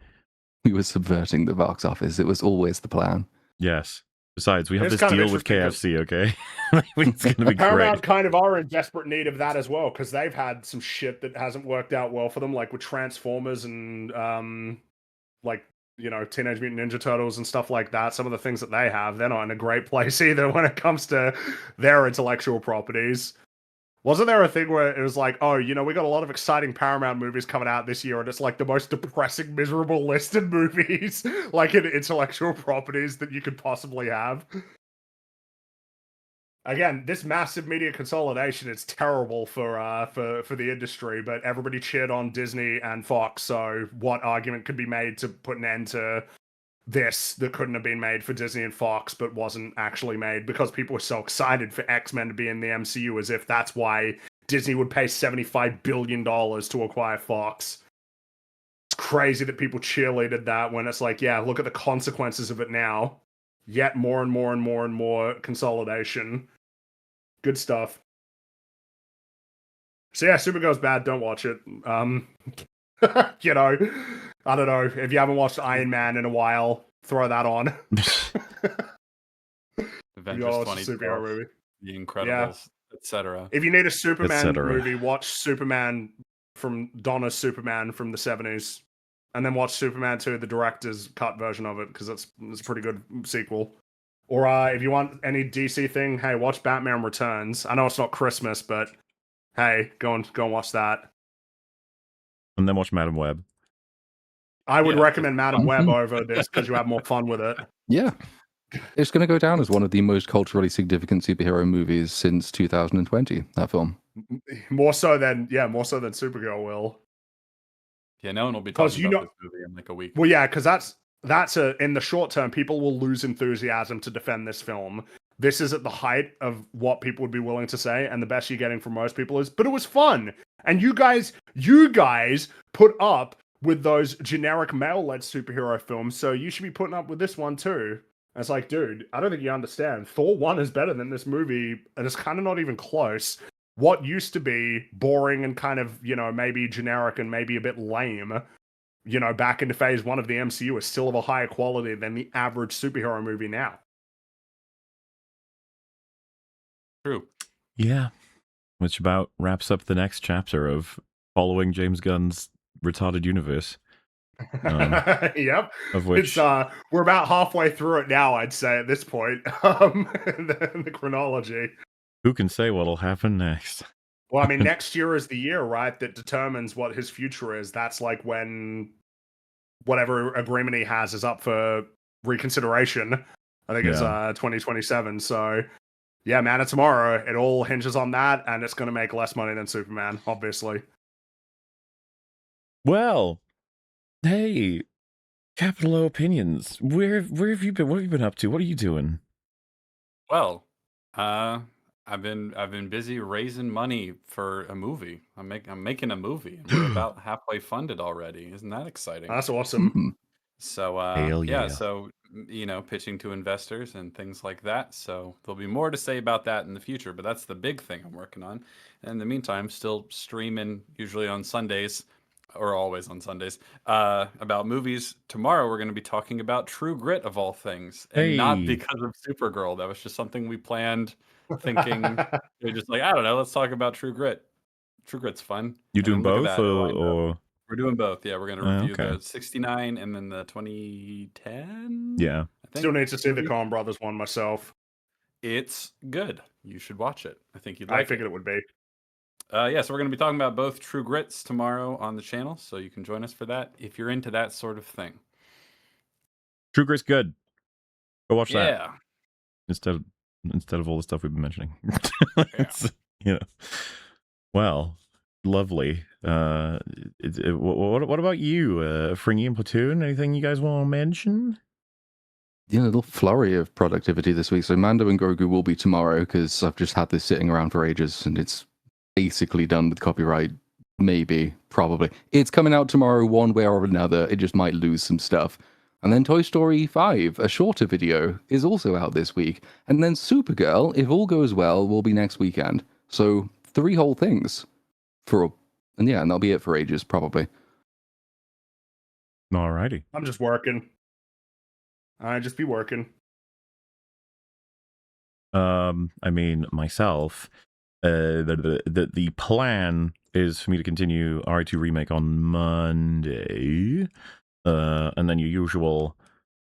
We were subverting the box office. It was always the plan. Yes. Besides, we have this deal with KFC, okay? It's going to be Paramount great. kind of are in desperate need of that as well, because they've had some shit that hasn't worked out well for them, like with Transformers and Teenage Mutant Ninja Turtles and stuff like that. Some of the things that they have, they're not in a great place either when it comes to their intellectual properties. Wasn't there a thing where it was like, oh, we got a lot of exciting Paramount movies coming out this year, and it's like the most depressing, miserable list of movies, like in intellectual properties that you could possibly have. Again, this massive media consolidation is terrible for the industry, but everybody cheered on Disney and Fox, so what argument could be made to put an end to this that couldn't have been made for Disney and Fox, but wasn't actually made because people were so excited for X-Men to be in the MCU, as if that's why Disney would pay $75 billion to acquire Fox. It's crazy that people cheerleaded that when it's like, yeah, look at the consequences of it now. Yet more and more and more and more consolidation. Good stuff. So yeah, Supergirl's bad, don't watch it. I don't know. If you haven't watched Iron Man in a while, throw that on. Avengers Yo, it's a 2012, superhero movie. The Incredibles, etc. If you need a Superman cetera. movie, watch Superman from Donna's Superman from the 70s. And then watch Superman 2, the director's cut version of it, because it's a pretty good sequel. Or if you want any DC thing, hey, watch Batman Returns. I know it's not Christmas, but hey, go and watch that. And then watch Madam Web. I would Yeah, recommend Madam Web over this because you have more fun with it. Yeah. It's going to go down as one of the most culturally significant superhero movies since 2020, that film. More so than Supergirl will. Yeah, no one will be 'Cause talking you about know- this movie in like a week. Well, yeah, because that's in the short term, people will lose enthusiasm to defend this film. This is at the height of what people would be willing to say, and the best you're getting from most people is, but it was fun. And you guys put up with those generic male-led superhero films, so you should be putting up with this one too. And it's like, dude, I don't think you understand. Thor 1 is better than this movie, and it's kind of not even close. What used to be boring and kind of, maybe generic and maybe a bit lame, back into phase 1 of the MCU is still of a higher quality than the average superhero movie now. True. Yeah. Which about wraps up the next chapter of following James Gunn's retarded universe. Yep. Of which It's we're about halfway through it now, I'd say, at this point. The chronology. who can say what'll happen next? Well, I mean, next year is the year, right, that determines what his future is. That's like when whatever agreement he has is up for reconsideration. I think it's 2027. So, yeah, Man of Tomorrow, it all hinges on that, and it's going to make less money than Superman, obviously. Well, hey, Capital O Opinions. Where have you been? What have you been up to? What are you doing? Well, I've been busy raising money for a movie. I'm making a movie, and we're about halfway funded already. Isn't that exciting? That's awesome. Mhm. So Hell yeah. so pitching to investors and things like that. So there'll be more to say about that in the future, but that's the big thing I'm working on. And in the meantime, still streaming usually on Sundays or always on Sundays about movies. Tomorrow we're going to be talking about True Grit of all things, and not Hey. because of Supergirl. That was just something we planned, thinking we're just like, I don't know, let's talk about True Grit. True Grit's fun. You And doing then look both at that, it lined up. or We're doing both. Yeah, we're going to review okay. the 69 and then the 2010. yeah? I think Still need to see the movie. Coen Brothers one myself. It's good. You should watch it. I think you'd I like figured it would be. Yeah, so we're going to be talking about both True Grits tomorrow on the channel, so you can join us for that if you're into that sort of thing. True Grit's good. Go watch that Yeah. instead of all the stuff we've been mentioning. Yeah. It's, well, lovely. What about you, Fringy and Platoon? Anything you guys want to mention? Yeah, a little flurry of productivity this week. So Mando and Grogu will be tomorrow because I've just had this sitting around for ages and it's basically done with copyright. Maybe, probably. It's coming out tomorrow one way or another. It just might lose some stuff. And then Toy Story 5, a shorter video, is also out this week. And then Supergirl, if all goes well, will be next weekend. So 3 whole things. And that'll be it for ages, probably. Alrighty. I'm just working. I just be working. I mean, myself, the plan is for me to continue RE2 Remake on Monday, and then your usual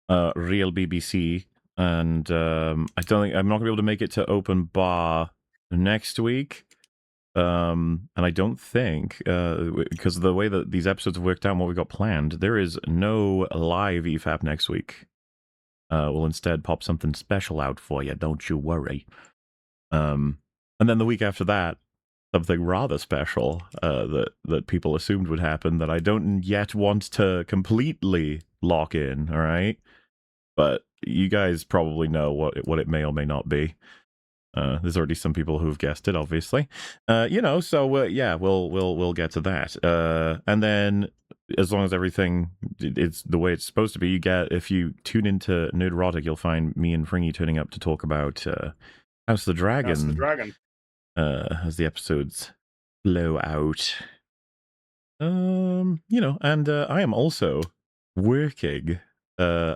real BBC, and I don't think I'm not gonna be able to make it to Open Bar next week. And I don't think, because of the way that these episodes have worked out and what we got planned, there is no live EFAP next week. We'll instead pop something special out for you, don't you worry. And then the week after that, something rather special that people assumed would happen that I don't yet want to completely lock in, all right? But you guys probably know what it may or may not be. There's already some people who've guessed it, obviously. So yeah, we'll get to that. And then as long as everything it's the way it's supposed to be, if you tune into Nerderotic, you'll find me and Fringy turning up to talk about House of the Dragon. That's the dragon. As the episodes flow out. And I am also working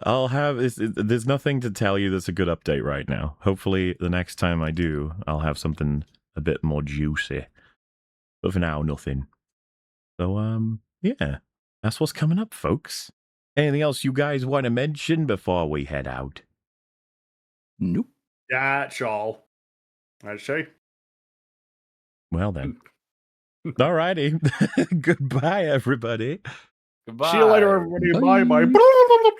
I'll have. There's nothing to tell you that's a good update right now. Hopefully, the next time I do, I'll have something a bit more juicy. But for now, nothing. So, yeah, that's what's coming up, folks. Anything else you guys want to mention before we head out? Nope. That's all. I see. Well then. Alrighty. Goodbye, everybody. Goodbye. See you later, everybody. Bye. Bye. Bye.